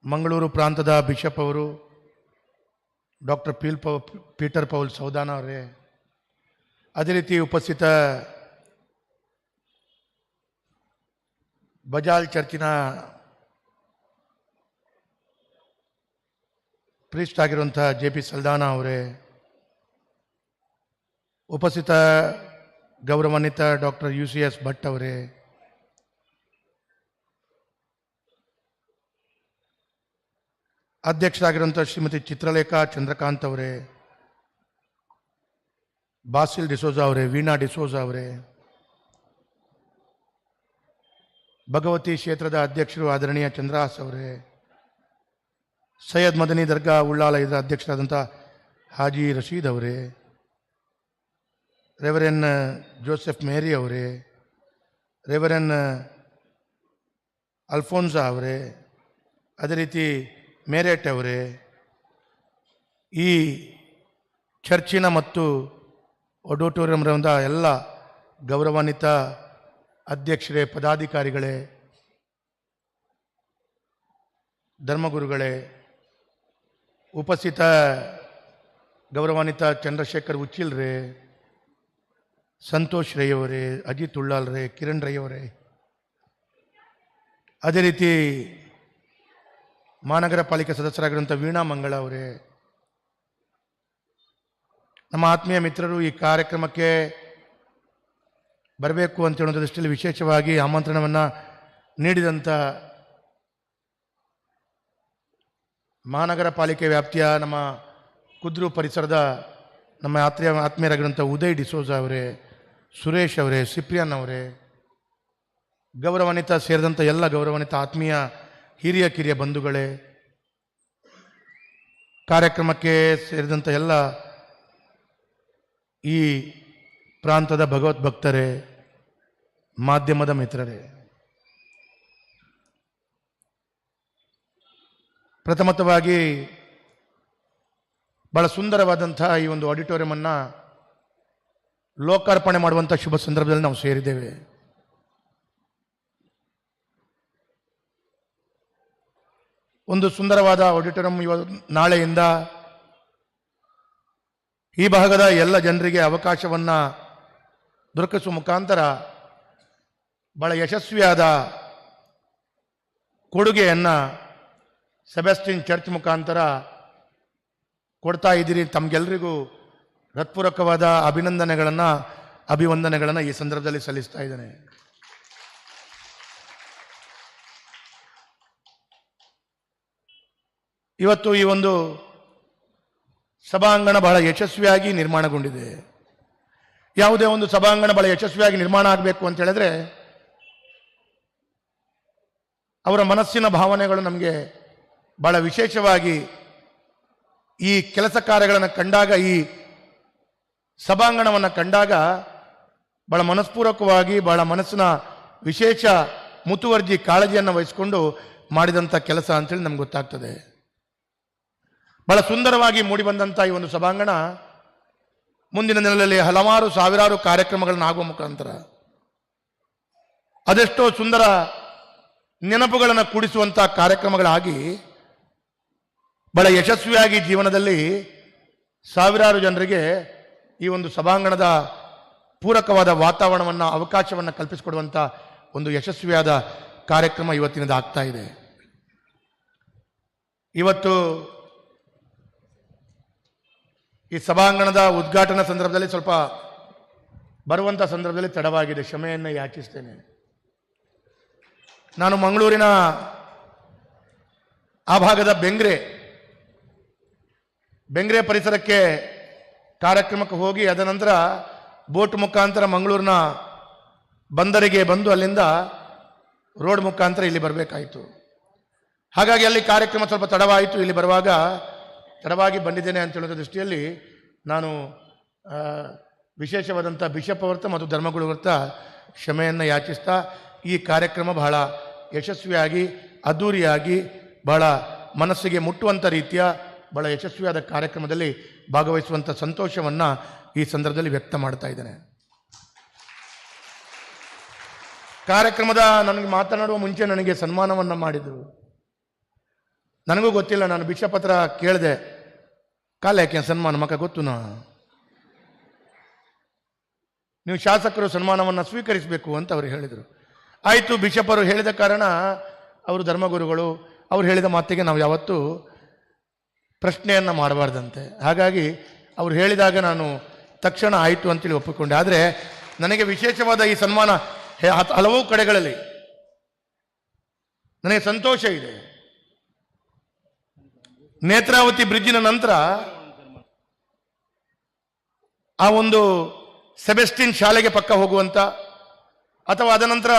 ಮಂಗಳೂರು ಪ್ರಾಂತದ ಬಿಷಪ್ ಅವರು ಡಾಕ್ಟರ್ ಪೀಟರ್ ಪೌಲ್ ಸೌದಾನ ಅವರೇ, ಅದೇ ರೀತಿ ಉಪಸ್ಥಿತ ಬಜಾಲ್ ಚರ್ಚಿನ ಪ್ರೀಸ್ಟ್ ಆಗಿರುವಂಥ JP ಸಲ್ದಾನ ಅವರೇ, ಉಪಸ್ಥಿತ ಗೌರವಾನ್ವಿತ ಡಾಕ್ಟರ್ UCS ಭಟ್ ಅವರೇ, ಅಧ್ಯಕ್ಷರಾಗಿರುವಂಥ ಶ್ರೀಮತಿ ಚಿತ್ರಲೇಖಾ ಚಂದ್ರಕಾಂತ್ ಅವರೇ, ಬಾಸಿಲ್ ಡಿಸೋಜಾ ಅವರೇ, ವೀಣಾ ಡಿಸೋಜಾ ಅವರೇ, ಭಗವತಿ ಕ್ಷೇತ್ರದ ಅಧ್ಯಕ್ಷರು ಆದರಣೀಯ ಚಂದ್ರಹಾಸ್ ಅವರೇ, ಸೈಯದ್ ಮದನಿ ದರ್ಗಾ ಉಳ್ಳಾಲಯದ ಅಧ್ಯಕ್ಷರಾದಂಥ ಹಾಜಿ ರಶೀದ್ ಅವರೇ, ರೆವರೆನ್ ಜೋಸೆಫ್ ಮೇರಿ ಅವರೇ, ರೆವರೆನ್ ಅಲ್ಫೋನ್ಸಾ ಅವರೇ, ಅದೇ ರೀತಿ ಮೇರೆಟ್ ಅವರೇ, ಈ ಚರ್ಚಿನ ಮತ್ತು ಆಡಿಟೋರಿಯಂನ ಎಲ್ಲ ಗೌರವಾನ್ವಿತ ಅಧ್ಯಕ್ಷರೇ, ಪದಾಧಿಕಾರಿಗಳೇ, ಧರ್ಮಗುರುಗಳೇ, ಉಪಸ್ಥಿತ ಗೌರವಾನ್ವಿತ ಚಂದ್ರಶೇಖರ್ ಉಚ್ಚಿಲ್ರೇ, ಸಂತೋಷ್ ರೈ ಅವರೇ, ಅಜಿತ್ ಉಳ್ಳಾಲ್ ರೇ, ಕಿರಣ್ ರೈ ಅವರೇ, ಅದೇ ರೀತಿ ಮಹಾನಗರ ಪಾಲಿಕೆ ಸದಸ್ಯರಾಗಿರುವಂಥ ವೀಣಾ ಮಂಗಳ ಅವರೇ, ನಮ್ಮ ಆತ್ಮೀಯ ಮಿತ್ರರು ಈ ಕಾರ್ಯಕ್ರಮಕ್ಕೆ ಬರಬೇಕು ಅಂತ ಹೇಳೋ ದೃಷ್ಟಿಯಲ್ಲಿ ವಿಶೇಷವಾಗಿ ಆಮಂತ್ರಣವನ್ನು ನೀಡಿದಂಥ ಮಹಾನಗರ ಪಾಲಿಕೆ ವ್ಯಾಪ್ತಿಯ ನಮ್ಮ ಕುದ್ರು ಪರಿಸರದ ನಮ್ಮ ಆತ್ಮೀಯರಾಗಿರುವಂಥ ಉದಯ್ ಡಿಸೋಜಾ ಅವರೇ, ಸುರೇಶ್ ಅವರೇ, ಸಿಪ್ರಿಯನ್ ಅವರೇ, ಗೌರವಾನ್ವಿತ ಸೇರಿದಂಥ ಎಲ್ಲ ಗೌರವಾನ್ವಿತ ಆತ್ಮೀಯ ಹಿರಿಯ ಕಿರಿಯ ಬಂಧುಗಳೇ, ಕಾರ್ಯಕ್ರಮಕ್ಕೆ ಸೇರಿದಂಥ ಎಲ್ಲ ಈ ಪ್ರಾಂತದ ಭಗವದ್ಭಕ್ತರೇ, ಮಾಧ್ಯಮದ ಮಿತ್ರರೇ, ಪ್ರಥಮತವಾಗಿ ಬಹಳ ಸುಂದರವಾದಂಥ ಈ ಒಂದು ಆಡಿಟೋರಿಯಮನ್ನು ಲೋಕಾರ್ಪಣೆ ಮಾಡುವಂಥ ಶುಭ ಸಂದರ್ಭದಲ್ಲಿ ನಾವು ಸೇರಿದ್ದೇವೆ. ಒಂದು ಸುಂದರವಾದ ಆಡಿಟೋರಿಯಂ ನಾಳೆಯಿಂದ ಈ ಭಾಗದ ಎಲ್ಲ ಜನರಿಗೆ ಅವಕಾಶವನ್ನು ದೊರಕಿಸುವ ಮುಖಾಂತರ ಬಹಳ ಯಶಸ್ವಿಯಾದ ಕೊಡುಗೆಯನ್ನು ಸೆಬಾಸ್ಟಿಯನ್ ಚರ್ಚ್ ಮುಖಾಂತರ ಕೊಡ್ತಾ ಇದ್ದೀರಿ. ತಮಗೆಲ್ಲರಿಗೂ ಹೃತ್ಪೂರ್ವಕವಾದ ಅಭಿವಂದನೆಗಳನ್ನು ಈ ಸಂದರ್ಭದಲ್ಲಿ ಸಲ್ಲಿಸ್ತಾ ಇದ್ದೇನೆ. ಇವತ್ತು ಈ ಒಂದು ಸಭಾಂಗಣ ಬಹಳ ಯಶಸ್ವಿಯಾಗಿ ನಿರ್ಮಾಣಗೊಂಡಿದೆ. ಯಾವುದೇ ಒಂದು ಸಭಾಂಗಣ ಬಹಳ ಯಶಸ್ವಿಯಾಗಿ ನಿರ್ಮಾಣ ಆಗಬೇಕು ಅಂತ ಹೇಳಿದ್ರೆ ಅವರ ಮನಸ್ಸಿನ ಭಾವನೆಗಳು ನಮಗೆ ಬಹಳ ವಿಶೇಷವಾಗಿ ಈ ಕೆಲಸ ಕಾರ್ಯಗಳನ್ನು ಕಂಡಾಗ, ಈ ಸಭಾಂಗಣವನ್ನು ಕಂಡಾಗ ಬಹಳ ಮನಸ್ಪೂರ್ವಕವಾಗಿ ಬಹಳ ಮನಸ್ಸಿನ ವಿಶೇಷ ಮುತುವರ್ಜಿ ಕಾಳಜಿಯನ್ನು ವಹಿಸಿಕೊಂಡು ಮಾಡಿದಂಥ ಕೆಲಸ ಅಂತೇಳಿ ನಮ್ಗೆ ಗೊತ್ತಾಗ್ತದೆ. ಬಹಳ ಸುಂದರವಾಗಿ ಮೂಡಿಬಂದಂಥ ಈ ಒಂದು ಸಭಾಂಗಣ ಮುಂದಿನ ದಿನಗಳಲ್ಲಿ ಹಲವಾರು ಸಾವಿರಾರು ಕಾರ್ಯಕ್ರಮಗಳನ್ನು ಆಗುವ ಮುಖಾಂತರ ಅದೆಷ್ಟೋ ಸುಂದರ ನೆನಪುಗಳನ್ನು ಕೂಡಿಸುವಂಥ ಕಾರ್ಯಕ್ರಮಗಳಾಗಿ ಬಹಳ ಯಶಸ್ವಿಯಾಗಿ ಜೀವನದಲ್ಲಿ ಸಾವಿರಾರು ಜನರಿಗೆ ಈ ಒಂದು ಸಭಾಂಗಣದ ಪೂರಕವಾದ ವಾತಾವರಣವನ್ನು, ಅವಕಾಶವನ್ನು ಕಲ್ಪಿಸಿಕೊಡುವಂಥ ಒಂದು ಯಶಸ್ವಿಯಾದ ಕಾರ್ಯಕ್ರಮ ಇವತ್ತಿನದು ಆಗ್ತಾ ಇದೆ. ಇವತ್ತು ಈ ಸಭಾಂಗಣದ ಉದ್ಘಾಟನಾ ಸಂದರ್ಭದಲ್ಲಿ ಸ್ವಲ್ಪ ಬರುವಂಥ ಸಂದರ್ಭದಲ್ಲಿ ತಡವಾಗಿದೆ, ಕ್ಷಮೆಯನ್ನು ಯಾಚಿಸ್ತೇನೆ. ನಾನು ಮಂಗಳೂರಿನ ಆ ಭಾಗದ ಬೆಂಗ್ರೆ ಪರಿಸರಕ್ಕೆ ಕಾರ್ಯಕ್ರಮಕ್ಕೆ ಹೋಗಿ ಅದ ನಂತರ ಬೋಟ್ ಮುಖಾಂತರ ಮಂಗಳೂರಿನ ಬಂದರಿಗೆ ಬಂದು ಅಲ್ಲಿಂದ ರೋಡ್ ಮುಖಾಂತರ ಇಲ್ಲಿ ಬರಬೇಕಾಯಿತು. ಹಾಗಾಗಿ ಅಲ್ಲಿ ಕಾರ್ಯಕ್ರಮ ಸ್ವಲ್ಪ ತಡವಾಯಿತು. ಇಲ್ಲಿ ಬರುವಾಗ ತಡವಾಗಿ ಬಂದಿದ್ದೇನೆ ಅಂತ ಹೇಳೋದ್ರ ದೃಷ್ಟಿಯಲ್ಲಿ ನಾನು ವಿಶೇಷವಾದಂಥ ಬಿಷಪ್ ಅವರ್ತ ಮತ್ತು ಧರ್ಮಗುರುವರ್ತ ಕ್ಷಮೆಯನ್ನು ಯಾಚಿಸ್ತಾ ಈ ಕಾರ್ಯಕ್ರಮ ಬಹಳ ಯಶಸ್ವಿಯಾಗಿ ಅದ್ಧೂರಿಯಾಗಿ ಬಹಳ ಮನಸ್ಸಿಗೆ ಮುಟ್ಟುವಂಥ ರೀತಿಯ ಬಹಳ ಯಶಸ್ವಿಯಾದ ಕಾರ್ಯಕ್ರಮದಲ್ಲಿ ಭಾಗವಹಿಸುವಂಥ ಸಂತೋಷವನ್ನು ಈ ಸಂದರ್ಭದಲ್ಲಿ ವ್ಯಕ್ತ ಮಾಡ್ತಾ ಇದ್ದೇನೆ. ಕಾರ್ಯಕ್ರಮದ ನನಗೆ ಮಾತನಾಡುವ ಮುಂಚೆ ನನಗೆ ಸನ್ಮಾನವನ್ನು ಮಾಡಿದರು. ನನಗೂ ಗೊತ್ತಿಲ್ಲ, ನಾನು ಬಿಷಪ್ ಹತ್ರ ಕೇಳಿದೆ, ಕಾಲ ಯಾಕೆ ಸನ್ಮಾನ ಮಕ್ಕ ಗೊತ್ತುನಾ, ನೀವು ಶಾಸಕರು ಸನ್ಮಾನವನ್ನು ಸ್ವೀಕರಿಸಬೇಕು ಅಂತ ಅವರು ಹೇಳಿದರು. ಆಯಿತು, ಬಿಷಪ್ ಅವರು ಹೇಳಿದ ಕಾರಣ ಅವರು ಧರ್ಮಗುರುಗಳು, ಅವರು ಹೇಳಿದ ಮಾತಿಗೆ ನಾವು ಯಾವತ್ತೂ ಪ್ರಶ್ನೆಯನ್ನು ಮಾಡಬಾರ್ದಂತೆ. ಹಾಗಾಗಿ ಅವರು ಹೇಳಿದಾಗ ನಾನು ತಕ್ಷಣ ಆಯಿತು ಅಂತೇಳಿ ಒಪ್ಪಿಕೊಂಡೆ. ಆದರೆ ನನಗೆ ವಿಶೇಷವಾದ ಈ ಸನ್ಮಾನ ಹಲವು ಕಡೆಗಳಲ್ಲಿ ನನಗೆ ಸಂತೋಷ ಇದೆ. ನೇತ್ರಾವತಿ ಬ್ರಿಡ್ಜಿನ ನಂತರ ಆ ಒಂದು ಸೆಬೆಸ್ಟಿನ್ ಶಾಲೆಗೆ ಪಕ್ಕ ಹೋಗುವಂಥ ಅಥವಾ ಅದ ನಂತರ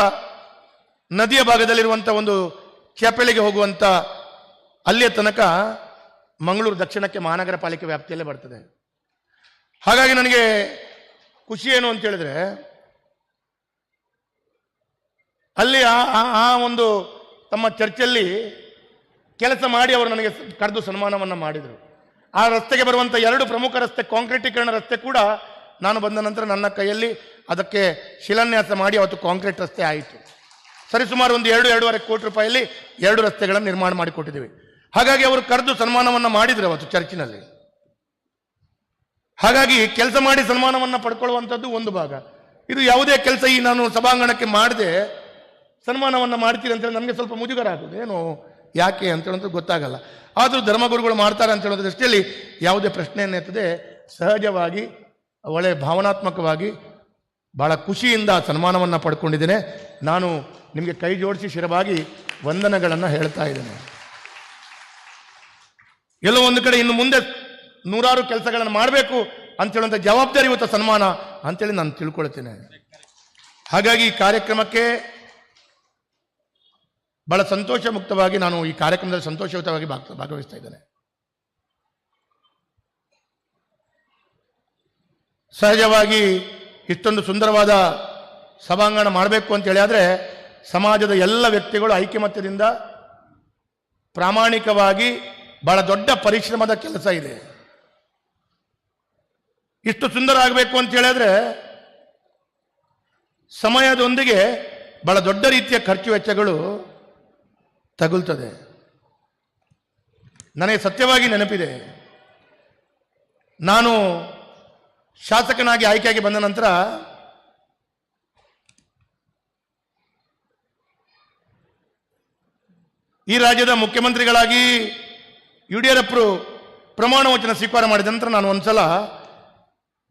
ನದಿಯ ಭಾಗದಲ್ಲಿರುವಂಥ ಒಂದು ಚಾಪೆಳಿಗೆ ಹೋಗುವಂಥ ಅಲ್ಲಿಯ ತನಕ ಮಂಗಳೂರು ದಕ್ಷಿಣಕ್ಕೆ ಮಹಾನಗರ ಪಾಲಿಕೆ ವ್ಯಾಪ್ತಿಯಲ್ಲೇ ಬರ್ತದೆ. ಹಾಗಾಗಿ ನನಗೆ ಖುಷಿ ಏನು ಅಂತ ಹೇಳಿದ್ರೆ, ಅಲ್ಲಿ ಆ ಒಂದು ತಮ್ಮ ಚರ್ಚಲ್ಲಿ ಕೆಲಸ ಮಾಡಿ ಅವರು ನನಗೆ ಕರೆದು ಸನ್ಮಾನವನ್ನು ಮಾಡಿದರು. ಆ ರಸ್ತೆಗೆ ಬರುವಂಥ 2 ಪ್ರಮುಖ ರಸ್ತೆ, ಕಾಂಕ್ರೀಟೀಕರಣ ರಸ್ತೆ ಕೂಡ ನಾನು ಬಂದ ನಂತರ ನನ್ನ ಕೈಯಲ್ಲಿ ಅದಕ್ಕೆ ಶಿಲಾನ್ಯಾಸ ಮಾಡಿ ಅವತ್ತು ಕಾಂಕ್ರೀಟ್ ರಸ್ತೆ ಆಯಿತು. ಸರಿಸುಮಾರು ಒಂದು 2-2.5 ಕೋಟಿ ರೂಪಾಯಿಯಲ್ಲಿ 2 ರಸ್ತೆಗಳನ್ನು ನಿರ್ಮಾಣ ಮಾಡಿಕೊಟ್ಟಿದ್ದೀವಿ. ಹಾಗಾಗಿ ಅವರು ಕರೆದು ಸನ್ಮಾನವನ್ನು ಮಾಡಿದರು ಅವತ್ತು ಚರ್ಚಿನಲ್ಲಿ. ಹಾಗಾಗಿ ಕೆಲಸ ಮಾಡಿ ಸನ್ಮಾನವನ್ನು ಪಡ್ಕೊಳ್ಳುವಂಥದ್ದು ಒಂದು ಭಾಗ. ಇದು ಯಾವುದೇ ಕೆಲಸ ಈ ನಾನು ಸಭಾಂಗಣಕ್ಕೆ ಮಾಡದೆ ಸನ್ಮಾನವನ್ನು ಮಾಡ್ತೀರಿ ಅಂತೇಳಿ ನನಗೆ ಸ್ವಲ್ಪ ಮುಜುಗರ ಆಗೋದು, ಏನು ಯಾಕೆ ಅಂತ ಹೇಳೋದು ಗೊತ್ತಾಗಲ್ಲ. ಆದರೂ ಧರ್ಮಗುರುಗಳು ಮಾಡ್ತಾರೆ ಅಂತ ಹೇಳೋದ್ರ ದೃಷ್ಟಿಯಲ್ಲಿ ಯಾವುದೇ ಪ್ರಶ್ನೆಯನ್ನು ಎತ್ತದೆ ಸಹಜವಾಗಿ ಒಳ್ಳೆಯ ಭಾವನಾತ್ಮಕವಾಗಿ ಭಾಳ ಖುಷಿಯಿಂದ ಸನ್ಮಾನವನ್ನು ಪಡ್ಕೊಂಡಿದ್ದೇನೆ. ನಾನು ನಿಮಗೆ ಕೈ ಜೋಡಿಸಿ ಶಿರವಾಗಿ ವಂದನೆಗಳನ್ನು ಹೇಳ್ತಾ ಇದ್ದೇನೆ. ಎಲ್ಲೋ ಒಂದು ಕಡೆ ಇನ್ನು ಮುಂದೆ 100 ಕೆಲಸಗಳನ್ನು ಮಾಡಬೇಕು ಅಂತ ಹೇಳುವಂಥ ಜವಾಬ್ದಾರಿ ಇವತ್ತು ಸನ್ಮಾನ ಅಂತೇಳಿ ನಾನು ತಿಳ್ಕೊಳ್ತೇನೆ. ಹಾಗಾಗಿ ಈ ಕಾರ್ಯಕ್ರಮಕ್ಕೆ ಬಹಳ ಸಂತೋಷ ಮುಕ್ತವಾಗಿ ನಾನು ಈ ಕಾರ್ಯಕ್ರಮದಲ್ಲಿ ಸಂತೋಷಯುತವಾಗಿ ಭಾಗವಹಿಸ್ತಾ ಇದ್ದೇನೆ. ಸಹಜವಾಗಿ ಇಷ್ಟೊಂದು ಸುಂದರವಾದ ಸಭಾಂಗಣ ಮಾಡಬೇಕು ಅಂತ ಹೇಳಿ ಆದರೆ ಸಮಾಜದ ಎಲ್ಲ ವ್ಯಕ್ತಿಗಳು ಐಕ್ಯಮತ್ಯದಿಂದ ಪ್ರಾಮಾಣಿಕವಾಗಿ ಬಹಳ ದೊಡ್ಡ ಪರಿಶ್ರಮದ ಕೆಲಸ ಇದೆ. ಇಷ್ಟು ಸುಂದರ ಆಗಬೇಕು ಅಂತ ಹೇಳಿದ್ರೆ ಸಮಯದೊಂದಿಗೆ ಬಹಳ ದೊಡ್ಡ ರೀತಿಯ ಖರ್ಚು ವೆಚ್ಚಗಳು ತಗುಲ್ತದೆ. ನನಗೆ ಸತ್ಯವಾಗಿ ನೆನಪಿದೆ, ನಾನು ಶಾಸಕನಾಗಿ ಆಯ್ಕೆಯಾಗಿ ಬಂದ ನಂತರ ಈ ರಾಜ್ಯದ ಮುಖ್ಯಮಂತ್ರಿಗಳಾಗಿ ಯಡಿಯೂರಪ್ಪರು ಪ್ರಮಾಣ ವಚನ ಸ್ವೀಕಾರ ಮಾಡಿದ ನಂತರ ನಾನು ಒಂದ್ಸಲ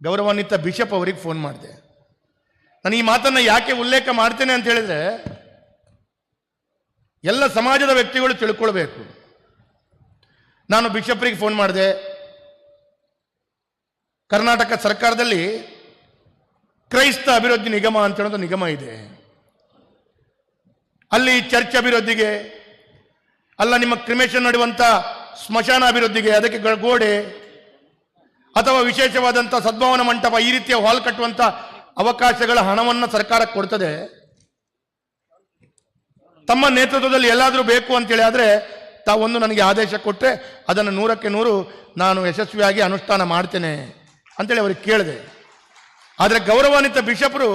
ಗೌರವಾನ್ವಿತ ಬಿಷಪ್ ಅವರಿಗೆ ಫೋನ್ ಮಾಡಿದೆ. ನಾನು ಈ ಮಾತನ್ನು ಯಾಕೆ ಉಲ್ಲೇಖ ಮಾಡ್ತೇನೆ ಅಂತ ಹೇಳಿದ್ರೆ ಎಲ್ಲ ಸಮಾಜದ ವ್ಯಕ್ತಿಗಳು ತಿಳ್ಕೊಳ್ಬೇಕು. ನಾನು ಬಿಷಪ್ರಿಗೆ ಫೋನ್ ಮಾಡಿದೆ. ಕರ್ನಾಟಕ ಸರ್ಕಾರದಲ್ಲಿ ಕ್ರೈಸ್ತ ಅಭಿವೃದ್ಧಿ ನಿಗಮ ಅಂತ ಹೇಳೋದು ನಿಗಮ ಇದೆ. ಅಲ್ಲಿ ಚರ್ಚ್ ಅಭಿವೃದ್ಧಿಗೆ ಅಲ್ಲ, ನಿಮ್ಮ ಕ್ರಿಮೇಷನ್ ನಡೆಯುವಂಥ ಸ್ಮಶಾನ ಅಭಿವೃದ್ಧಿಗೆ ಅದಕ್ಕೆ ಗೋಡೆ ಅಥವಾ ವಿಶೇಷವಾದಂಥ ಸದ್ಭಾವನಾ ಮಂಟಪ ಈ ರೀತಿಯ ಹಾಲ್ ಕಟ್ಟುವಂಥ ಅವಕಾಶಗಳ ಹಣವನ್ನು ಸರ್ಕಾರ ಕೊಡ್ತದೆ. ತಮ್ಮ ನೇತೃತ್ವದಲ್ಲಿ ಎಲ್ಲಾದರೂ ಬೇಕು ಅಂತೇಳಿ ಆದರೆ ತಾವೊಂದು ನನಗೆ ಆದೇಶ ಕೊಟ್ಟರೆ ಅದನ್ನು 100ಕ್ಕೆ 100 ನಾನು ಯಶಸ್ವಿಯಾಗಿ ಅನುಷ್ಠಾನ ಮಾಡ್ತೇನೆ ಅಂತೇಳಿ ಅವ್ರಿಗೆ ಕೇಳಿದೆ. ಆದರೆ ಗೌರವಾನ್ವಿತ ಬಿಷಪ್ರು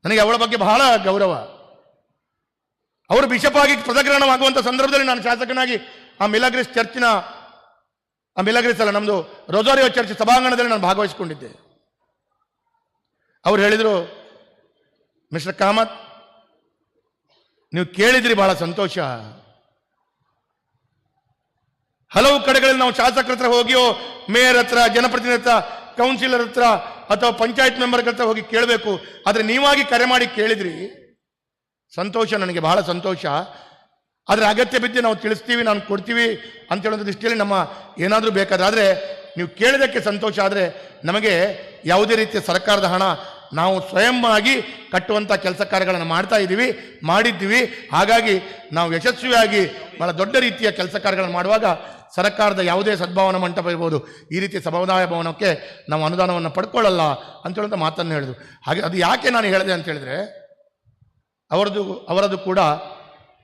ನನಗೆ ಅವಳ ಬಗ್ಗೆ ಬಹಳ ಗೌರವ. ಅವರು ಬಿಷಪ್ ಆಗಿ ಪದಗ್ರಹಣವಾಗುವಂಥ ಸಂದರ್ಭದಲ್ಲಿ ನಾನು ಶಾಸಕನಾಗಿ ಆ ಮಿಲಾಗ್ರೆಸ್ ಚರ್ಚಿನ ಮಿಲಾಗ್ರೆಸ್ ಅಲ್ಲ, ನಮ್ಮದು ರೊಜಾರಿಯೋ ಚರ್ಚ್ ಸಭಾಂಗಣದಲ್ಲಿ ನಾನು ಭಾಗವಹಿಸಿಕೊಂಡಿದ್ದೆ. ಅವ್ರು ಹೇಳಿದರು, ಮಿಸ್ಟರ್ ಕಾಮತ್, ನೀವು ಕೇಳಿದ್ರಿ ಬಹಳ ಸಂತೋಷ. ಹಲವು ಕಡೆಗಳಲ್ಲಿ ನಾವು ಶಾಸಕರ ಹತ್ರ ಹೋಗಿಯೋ ಮೇಯರ್ ಹತ್ರ, ಜನಪ್ರತಿನಿಧಿ ಹತ್ರ, ಕೌನ್ಸಿಲರ್ ಹತ್ರ ಅಥವಾ ಪಂಚಾಯತ್ ಮೆಂಬರ್ ಹತ್ರ ಹೋಗಿ ಕೇಳಬೇಕು. ಆದರೆ ನೀವಾಗಿ ಕರೆ ಮಾಡಿ ಕೇಳಿದ್ರಿ, ಸಂತೋಷ, ನನಗೆ ಬಹಳ ಸಂತೋಷ. ಅದರ ಅಗತ್ಯ ಬಿದ್ದು ನಾವು ತಿಳಿಸ್ತೀವಿ, ನಾನು ಕೊಡ್ತೀವಿ ಅಂತ ಹೇಳೋಂಥ ದೃಷ್ಟಿಯಲ್ಲಿ ನಮ್ಮ ಏನಾದರೂ ಬೇಕಾದ್ರೆ ನೀವು ಕೇಳಿದ್ದಕ್ಕೆ ಸಂತೋಷ. ಆದರೆ ನಮಗೆ ಯಾವುದೇ ರೀತಿಯ ಸರ್ಕಾರದ ಹಣ ನಾವು ಸ್ವಯಂ ಆಗಿ ಕಟ್ಟುವಂಥ ಕೆಲಸ ಕಾರ್ಯಗಳನ್ನು ಮಾಡ್ತಾ ಇದ್ದೀವಿ, ಮಾಡಿದ್ದೀವಿ. ಹಾಗಾಗಿ ನಾವು ಯಶಸ್ವಿಯಾಗಿ ಬಹಳ ದೊಡ್ಡ ರೀತಿಯ ಕೆಲಸ ಕಾರ್ಯಗಳನ್ನು ಮಾಡುವಾಗ ಸರ್ಕಾರದ ಯಾವುದೇ ಸದ್ಭಾವನಾ ಮಂಟಪ ಇರ್ಬೋದು, ಈ ರೀತಿಯ ಸಮುದಾಯ ಭವನಕ್ಕೆ ನಾವು ಅನುದಾನವನ್ನು ಪಡ್ಕೊಳ್ಳಲ್ಲ ಅಂತ ಹೇಳುವಂಥ ಮಾತನ್ನು ಹೇಳಿದ್ರು. ಹಾಗೆ ಅದು ಯಾಕೆ ನಾನು ಹೇಳಿದೆ ಅಂತ ಹೇಳಿದ್ರೆ, ಅವರದು ಕೂಡ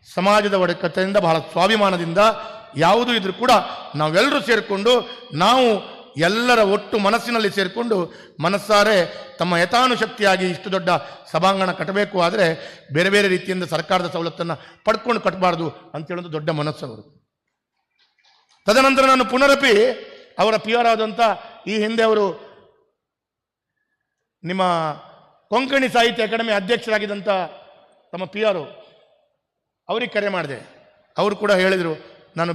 ಸಮಾಜದ ಒಡಕತೆಯಿಂದ ಬಹಳ ಸ್ವಾಭಿಮಾನದಿಂದ ಯಾವುದೂ ಇದ್ರೂ ಕೂಡ ನಾವೆಲ್ಲರೂ ಸೇರಿಕೊಂಡು, ನಾವು ಎಲ್ಲರ ಒಟ್ಟು ಮನಸ್ಸಿನಲ್ಲಿ ಸೇರಿಕೊಂಡು ಮನಸ್ಸಾರೆ ತಮ್ಮ ಯಥಾನುಶಕ್ತಿಯಾಗಿ ಇಷ್ಟು ದೊಡ್ಡ ಸಭಾಂಗಣ ಕಟ್ಟಬೇಕು. ಆದರೆ ಬೇರೆ ಬೇರೆ ರೀತಿಯಿಂದ ಸರ್ಕಾರದ ಸವಲತ್ತನ್ನು ಪಡ್ಕೊಂಡು ಕಟ್ಟಬಾರ್ದು ಅಂತೇಳೋದು ದೊಡ್ಡ ಮನಸ್ಸವರು. ತದನಂತರ ನಾನು ಪುನರಪಿ ಅವರ PR ಆದಂಥ ಈ ಹಿಂದೆ ಅವರು ನಿಮ್ಮ ಕೊಂಕಣಿ ಸಾಹಿತ್ಯ ಅಕಾಡೆಮಿ ಅಧ್ಯಕ್ಷರಾಗಿದ್ದಂಥ ತಮ್ಮ PR ಅವ್ರಿಗೆ ಕರೆ ಮಾಡಿದೆ. ಅವರು ಕೂಡ ಹೇಳಿದರು, ನಾನು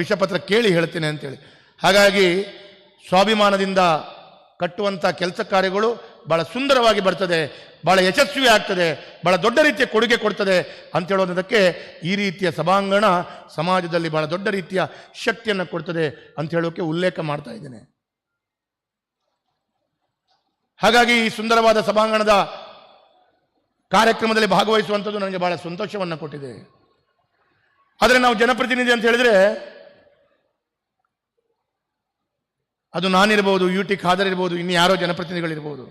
ಬಿಷಪತ್ರ ಕೇಳಿ ಹೇಳ್ತೇನೆ ಅಂತೇಳಿ. ಹಾಗಾಗಿ ಸ್ವಾಭಿಮಾನದಿಂದ ಕಟ್ಟುವಂಥ ಕೆಲಸ ಕಾರ್ಯಗಳು ಭಾಳ ಸುಂದರವಾಗಿ ಬರ್ತದೆ, ಭಾಳ ಯಶಸ್ವಿ ಆಗ್ತದೆ, ಭಾಳ ದೊಡ್ಡ ರೀತಿಯ ಕೊಡುಗೆ ಕೊಡ್ತದೆ ಅಂತ ಹೇಳೋದಕ್ಕೆ ಈ ರೀತಿಯ ಸಭಾಂಗಣ ಸಮಾಜದಲ್ಲಿ ಭಾಳ ದೊಡ್ಡ ರೀತಿಯ ಶಕ್ತಿಯನ್ನು ಕೊಡ್ತದೆ ಅಂತ ಹೇಳೋಕ್ಕೆ ಉಲ್ಲೇಖ ಮಾಡ್ತಾ ಇದ್ದೇನೆ. ಹಾಗಾಗಿ ಈ ಸುಂದರವಾದ ಸಭಾಂಗಣದ ಕಾರ್ಯಕ್ರಮದಲ್ಲಿ ಭಾಗವಹಿಸುವಂಥದ್ದು ನನಗೆ ಬಹಳ ಸಂತೋಷವನ್ನು ಕೊಟ್ಟಿದೆ. ಆದರೆ ನಾವು ಜನಪ್ರತಿನಿಧಿ ಅಂತ ಹೇಳಿದ್ರೆ ಅದು ನಾನಿರ್ಬೋದು, UT ಖಾದರ್ ಇರ್ಬೋದು, ಇನ್ನು ಯಾರೋ ಜನಪ್ರತಿನಿಧಿಗಳಿರ್ಬೋದು.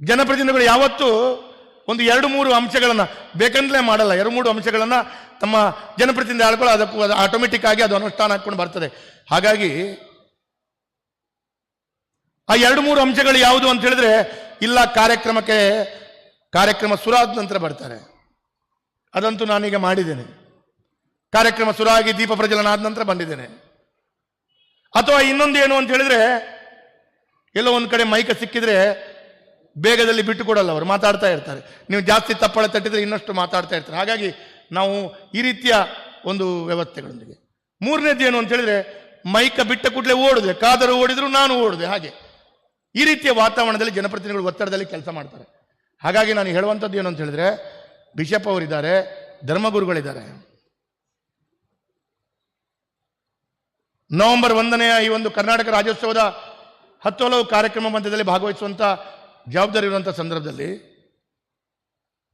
ಜನಪ್ರತಿನಿಧಿಗಳು ಯಾವತ್ತೂ ಒಂದು 2-3 ಅಂಶಗಳನ್ನು ಬೇಕಂತಲೇ ಮಾಡಲ್ಲ. 2-3 ಅಂಶಗಳನ್ನು ತಮ್ಮ ಜನಪ್ರತಿನಿಧಿ ಆಳ್ಕೊಳ್ಳೋ ಅದಕ್ಕೂ ಅದು ಆಟೋಮೆಟಿಕ್ ಆಗಿ ಅದು ಅನುಷ್ಠಾನ ಹಾಕೊಂಡು ಬರ್ತದೆ. ಹಾಗಾಗಿ ಆ 2-3 ಅಂಶಗಳು ಯಾವುದು ಅಂತ ಹೇಳಿದ್ರೆ, ಇಲ್ಲ ಕಾರ್ಯಕ್ರಮ ಸುರಾದ ನಂತರ ಬರ್ತಾರೆ. ಅದಂತೂ ನಾನೀಗ ಮಾಡಿದ್ದೇನೆ. ಕಾರ್ಯಕ್ರಮ ಸುರಾಗಿ ದೀಪ ಪ್ರಜ್ವಲನ ಆದ ನಂತರ ಬಂದಿದ್ದೇನೆ. ಅಥವಾ ಇನ್ನೊಂದು ಏನು ಅಂತ ಹೇಳಿದ್ರೆ, ಎಲ್ಲೋ ಒಂದು ಕಡೆ ಮೈಕ ಸಿಕ್ಕಿದ್ರೆ ಬೇಗದಲ್ಲಿ ಬಿಟ್ಟು ಕೊಡಲ್ಲ, ಅವರು ಮಾತಾಡ್ತಾ ಇರ್ತಾರೆ. ನೀವು ಜಾಸ್ತಿ ತಪ್ಪಳ ತಟ್ಟಿದ್ರೆ ಇನ್ನಷ್ಟು ಮಾತಾಡ್ತಾ ಇರ್ತಾರೆ. ಹಾಗಾಗಿ ನಾವು ಈ ರೀತಿಯ ಒಂದು ವ್ಯವಸ್ಥೆಗಳೊಂದಿಗೆ. ಮೂರನೇದು ಏನು ಅಂತ ಹೇಳಿದ್ರೆ, ಮೈಕ ಬಿಟ್ಟ ಕೂಡಲೇ ಓಡಿದೆ, ಕಾದರು ಓಡಿದ್ರು ನಾನು ಓಡಿದೆ. ಹಾಗೆ ಈ ರೀತಿಯ ವಾತಾವರಣದಲ್ಲಿ ಜನಪ್ರತಿನಿಧಿಗಳು ಒತ್ತಡದಲ್ಲಿ ಕೆಲಸ ಮಾಡ್ತಾರೆ. ಹಾಗಾಗಿ ನಾನು ಹೇಳುವಂಥದ್ದು ಏನು ಅಂತ ಹೇಳಿದ್ರೆ, ಬಿಷಪ್ ಅವರಿದ್ದಾರೆ, ಧರ್ಮಗುರುಗಳಿದ್ದಾರೆ. ನವೆಂಬರ್ 1ನೇ ಈ ಒಂದು ಕರ್ನಾಟಕ ರಾಜ್ಯೋತ್ಸವದ 10 ಹಲವು ಕಾರ್ಯಕ್ರಮ ಮಧ್ಯದಲ್ಲಿ ಭಾಗವಹಿಸುವಂಥ ಜವಾಬ್ದಾರಿ ಇರುವಂಥ ಸಂದರ್ಭದಲ್ಲಿ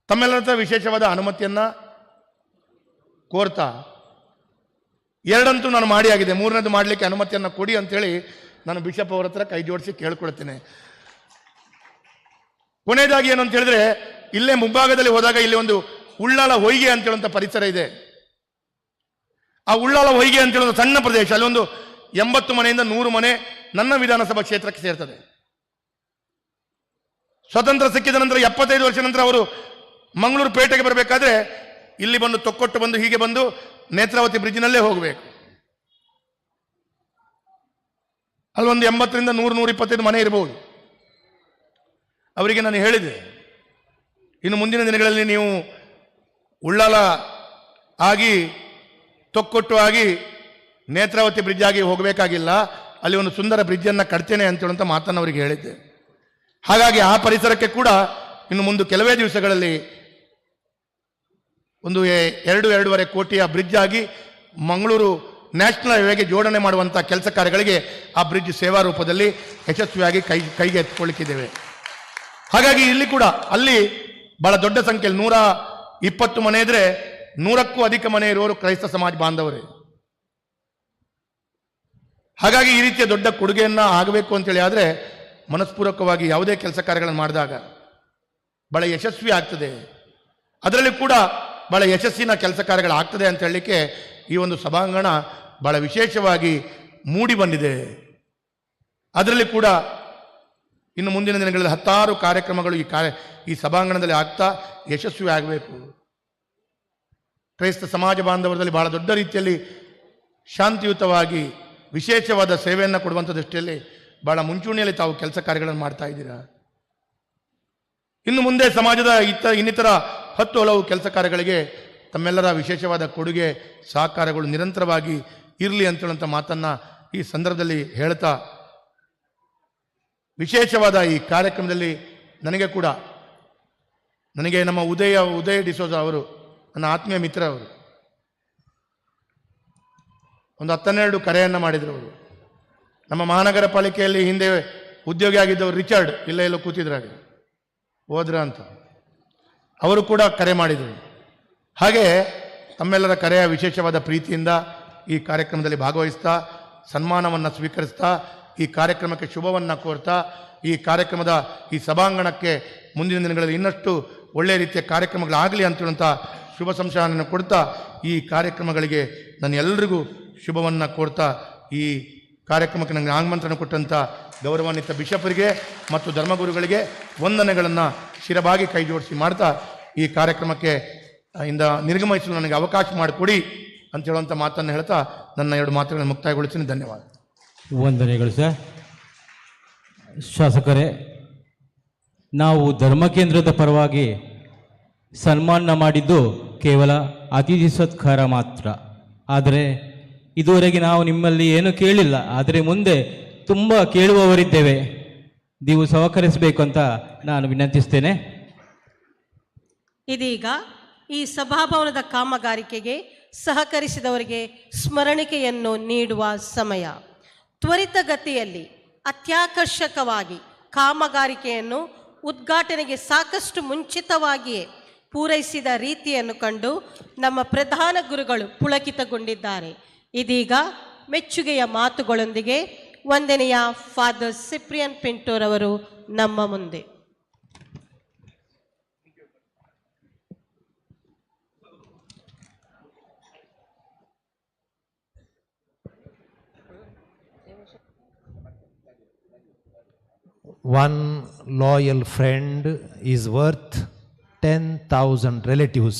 ತಮ್ಮೆಲ್ಲರ ವಿಶೇಷವಾದ ಅನುಮತಿಯನ್ನು ಕೋರ್ತಾ 2 ನಾನು ಮಾಡಿ ಆಗಿದೆ, 3ನೇದು ಮಾಡಲಿಕ್ಕೆ ಅನುಮತಿಯನ್ನು ಕೊಡಿ ಅಂತೇಳಿ ನಾನು ಬಿಷಪ್ ಅವರ ಹತ್ರ ಕೈ ಜೋಡಿಸಿ ಕೇಳ್ಕೊಳ್ತೇನೆ. ಕೊನೆಯದಾಗಿ ಏನು ಅಂತ ಹೇಳಿದ್ರೆ, ಇಲ್ಲೇ ಮುಂಭಾಗದಲ್ಲಿ ಹೋದಾಗ ಇಲ್ಲಿ ಒಂದು ಉಳ್ಳಾಲ ಹೊಯ್ಗೆ ಅಂತ ಹೇಳುವಂಥ ಪರಿಸರ ಇದೆ. ಆ ಉಳ್ಳಾಲ ಹೊಯ್ಗೆ ಅಂತ ಹೇಳೋ ಸಣ್ಣ ಪ್ರದೇಶ, ಅಲ್ಲಿ ಒಂದು 80 ಮನೆಯಿಂದ 100 ಮನೆ ನನ್ನ ವಿಧಾನಸಭಾ ಕ್ಷೇತ್ರಕ್ಕೆ ಸೇರ್ತದೆ. ಸ್ವತಂತ್ರ ಸಿಕ್ಕಿದ ನಂತರ 75 ವರ್ಷ ನಂತರ ಅವರು ಮಂಗಳೂರು ಪೇಟೆಗೆ ಬರಬೇಕಾದ್ರೆ ಇಲ್ಲಿ ಬಂದು ತೊಕ್ಕೊಟ್ಟು ಬಂದು ಹೀಗೆ ಬಂದು ನೇತ್ರಾವತಿ ಬ್ರಿಡ್ಜ್ನಲ್ಲೇ ಹೋಗಬೇಕು. ಅಲ್ಲೊಂದು 80ರಿಂದ 100-125 ಮನೆ ಇರಬಹುದು. ಅವರಿಗೆ ನಾನು ಹೇಳಿದೆ, ಇನ್ನು ಮುಂದಿನ ದಿನಗಳಲ್ಲಿ ನೀವು ಉಳ್ಳಾಲ ಆಗಿ ತೊಕ್ಕೊಟ್ಟು ಆಗಿ ನೇತ್ರಾವತಿ ಬ್ರಿಡ್ಜ್ ಆಗಿ ಹೋಗಬೇಕಾಗಿಲ್ಲ, ಅಲ್ಲಿ ಒಂದು ಸುಂದರ ಬ್ರಿಡ್ಜನ್ನು ಕಟ್ತೇನೆ ಅಂತ ಹೇಳುವಂಥ ಮಾತನ್ನು ಅವರಿಗೆ ಹೇಳಿದ್ದೆ. ಹಾಗಾಗಿ ಆ ಪರಿಸರಕ್ಕೆ ಕೂಡ ಇನ್ನು ಮುಂದೆ ಕೆಲವೇ ದಿವಸಗಳಲ್ಲಿ ಒಂದು 2-2.5 ಕೋಟಿಯ ಬ್ರಿಡ್ಜ್ ಆಗಿ ಮಂಗಳೂರು ನ್ಯಾಷನಲ್ ಹೈವೇಗೆ ಜೋಡಣೆ ಮಾಡುವಂಥ ಕೆಲಸ ಕಾರ್ಯಗಳಿಗೆ ಆ ಬ್ರಿಡ್ಜ್ ಸೇವಾ ರೂಪದಲ್ಲಿ ಯಶಸ್ವಿಯಾಗಿ ಕೈಗೆ ಎತ್ತಿಕೊಳ್ಳಿಕ್ಕಿದ್ದೇವೆ. ಹಾಗಾಗಿ ಇಲ್ಲಿ ಕೂಡ ಅಲ್ಲಿ ಬಹಳ ದೊಡ್ಡ ಸಂಖ್ಯೆಯಲ್ಲಿ 120 ಮನೆ ಇದ್ರೆ 100ಕ್ಕೂ ಅಧಿಕ ಮನೆ ಇರುವವರು ಕ್ರೈಸ್ತ ಸಮಾಜ ಬಾಂಧವರೇ. ಹಾಗಾಗಿ ಈ ರೀತಿಯ ದೊಡ್ಡ ಕೊಡುಗೆಯನ್ನು ಆಗಬೇಕು ಅಂತೇಳಿ ಆದರೆ ಮನಸ್ಪೂರ್ವಕವಾಗಿ ಯಾವುದೇ ಕೆಲಸ ಕಾರ್ಯಗಳನ್ನು ಮಾಡಿದಾಗ ಬಹಳ ಯಶಸ್ವಿ ಆಗ್ತದೆ. ಅದರಲ್ಲಿ ಕೂಡ ಬಹಳ ಯಶಸ್ಸಿನ ಕೆಲಸ ಕಾರ್ಯಗಳಾಗ್ತದೆ ಅಂತ ಹೇಳಲಿಕ್ಕೆ ಈ ಒಂದು ಸಭಾಂಗಣ ಬಹಳ ವಿಶೇಷವಾಗಿ ಮೂಡಿ ಬಂದಿದೆ. ಅದರಲ್ಲಿ ಕೂಡ ಇನ್ನು ಮುಂದಿನ ದಿನಗಳಲ್ಲಿ 10 ಕಾರ್ಯಕ್ರಮಗಳು ಈ ಸಭಾಂಗಣದಲ್ಲಿ ಆಗ್ತಾ ಯಶಸ್ವಿ ಆಗಬೇಕು. ಕ್ರೈಸ್ತ ಸಮಾಜ ಬಾಂಧವರಲ್ಲಿ ಬಹಳ ದೊಡ್ಡ ರೀತಿಯಲ್ಲಿ ಶಾಂತಿಯುತವಾಗಿ ವಿಶೇಷವಾದ ಸೇವೆಯನ್ನು ಕೊಡುವಂಥ ದೃಷ್ಟಿಯಲ್ಲಿ ಬಹಳ ಮುಂಚೂಣಿಯಲ್ಲಿ ತಾವು ಕೆಲಸ ಕಾರ್ಯಗಳನ್ನು ಮಾಡ್ತಾ ಇದ್ದೀರಾ. ಇನ್ನು ಮುಂದೆ ಸಮಾಜದ ಇನ್ನಿತರ 10 ಹಲವು ಕೆಲಸ ಕಾರ್ಯಗಳಿಗೆ ತಮ್ಮೆಲ್ಲರ ವಿಶೇಷವಾದ ಕೊಡುಗೆ ಸಹಕಾರಗಳು ನಿರಂತರವಾಗಿ ಇರಲಿ ಅಂತೇಳುವಂಥ ಮಾತನ್ನು ಈ ಸಂದರ್ಭದಲ್ಲಿ ಹೇಳ್ತಾ, ವಿಶೇಷವಾದ ಈ ಕಾರ್ಯಕ್ರಮದಲ್ಲಿ ನನಗೆ ನಮ್ಮ ಉದಯ ಡಿಸೋಜ ಅವರು ನನ್ನ ಆತ್ಮೀಯ ಮಿತ್ರ ಅವರು. ಒಂದು 10-12 ಕರೆಯನ್ನು ಮಾಡಿದರು ಅವರು. ನಮ್ಮ ಮಹಾನಗರ ಪಾಲಿಕೆಯಲ್ಲಿ ಹಿಂದೆ ಉದ್ಯೋಗಿ ಆಗಿದ್ದವರು ರಿಚರ್ಡ್ ಎಲ್ಲೋ ಕೂತಿದ್ರಾಗ ಹೋದ್ರ ಅಂತ ಅವರು ಕೂಡ ಕರೆ ಮಾಡಿದರು. ಹಾಗೆ ತಮ್ಮೆಲ್ಲರ ಕರೆಯ ವಿಶೇಷವಾದ ಪ್ರೀತಿಯಿಂದ ಈ ಕಾರ್ಯಕ್ರಮದಲ್ಲಿ ಭಾಗವಹಿಸ್ತಾ ಸನ್ಮಾನವನ್ನು ಸ್ವೀಕರಿಸ್ತಾ ಈ ಕಾರ್ಯಕ್ರಮಕ್ಕೆ ಶುಭವನ್ನು ಕೋರ್ತಾ ಈ ಕಾರ್ಯಕ್ರಮದ ಈ ಸಭಾಂಗಣಕ್ಕೆ ಮುಂದಿನ ದಿನಗಳಲ್ಲಿ ಇನ್ನಷ್ಟು ಒಳ್ಳೆಯ ರೀತಿಯ ಕಾರ್ಯಕ್ರಮಗಳಾಗಲಿ ಅಂತೇಳುವಂಥ ಶುಭ ಸಂಶಯವನ್ನು ಕೊಡ್ತಾ ಈ ಕಾರ್ಯಕ್ರಮಗಳಿಗೆ ನಾನು ಎಲ್ರಿಗೂ ಶುಭವನ್ನು ಕೋರ್ತಾ ಈ ಕಾರ್ಯಕ್ರಮಕ್ಕೆ ನನಗೆ ಆಮಂತ್ರಣ ಕೊಟ್ಟಂಥ ಗೌರವಾನ್ವಿತ ಬಿಷಪರಿಗೆ ಮತ್ತು ಧರ್ಮಗುರುಗಳಿಗೆ ವಂದನೆಗಳನ್ನು ಶಿರಬಾಗಿ ಕೈ ಜೋಡಿಸಿ ಮಾಡ್ತಾ ಈ ಕಾರ್ಯಕ್ರಮಕ್ಕೆ ಇಂದ ನಿರ್ಗಮಿಸಲು ನನಗೆ ಅವಕಾಶ ಮಾಡಿಕೊಡಿ ಅಂತ ಹೇಳುವಂಥ ಮಾತನ್ನು ಹೇಳ್ತಾ ನನ್ನ 2 ಮಾತುಗಳನ್ನು ಮುಕ್ತಾಯಗೊಳಿಸ್ತೀನಿ. ಧನ್ಯವಾದ. ವಂದನೆಗಳು ಸರ್. ಶಾಸಕರೇ, ನಾವು ಧರ್ಮ ಕೇಂದ್ರದ ಪರವಾಗಿ ಸನ್ಮಾನ ಮಾಡಿದ್ದು ಕೇವಲ ಅತಿಥಿ ಸತ್ಕಾರ ಮಾತ್ರ. ಆದರೆ ಇದುವರೆಗೆ ನಾವು ನಿಮ್ಮಲ್ಲಿ ಏನು ಕೇಳಿಲ್ಲ. ಆದರೆ ಮುಂದೆ ತುಂಬ ಕೇಳುವವರಿದ್ದೇವೆ. ನೀವು ಸಹಕರಿಸಬೇಕು ಅಂತ ನಾನು ವಿನಂತಿಸ್ತೇನೆ. ಇದೀಗ ಈ ಸಭಾಭವನದ ಕಾಮಗಾರಿಕೆಗೆ ಸಹಕರಿಸಿದವರಿಗೆ ಸ್ಮರಣಿಕೆಯನ್ನು ನೀಡುವ ಸಮಯ. ತ್ವರಿತಗತಿಯಲ್ಲಿ ಅತ್ಯಾಕರ್ಷಕವಾಗಿ ಕಾಮಗಾರಿಕೆಯನ್ನು ಉದ್ಘಾಟನೆಗೆ ಸಾಕಷ್ಟು ಮುಂಚಿತವಾಗಿಯೇ ಪೂರೈಸಿದ ರೀತಿಯನ್ನು ಕಂಡು ನಮ್ಮ ಪ್ರಧಾನ ಗುರುಗಳು ಪುಳಕಿತಗೊಂಡಿದ್ದಾರೆ. ಇದೀಗ ಮೆಚ್ಚುಗೆಯ ಮಾತುಗಳೊಂದಿಗೆ ವಂದನೆಯ ಫಾದರ್ ಸಿಪ್ರಿಯನ್ ಪಿಂಟೋರವರು ನಮ್ಮ ಮುಂದೆ. One loyal friend is worth 10,000 relatives.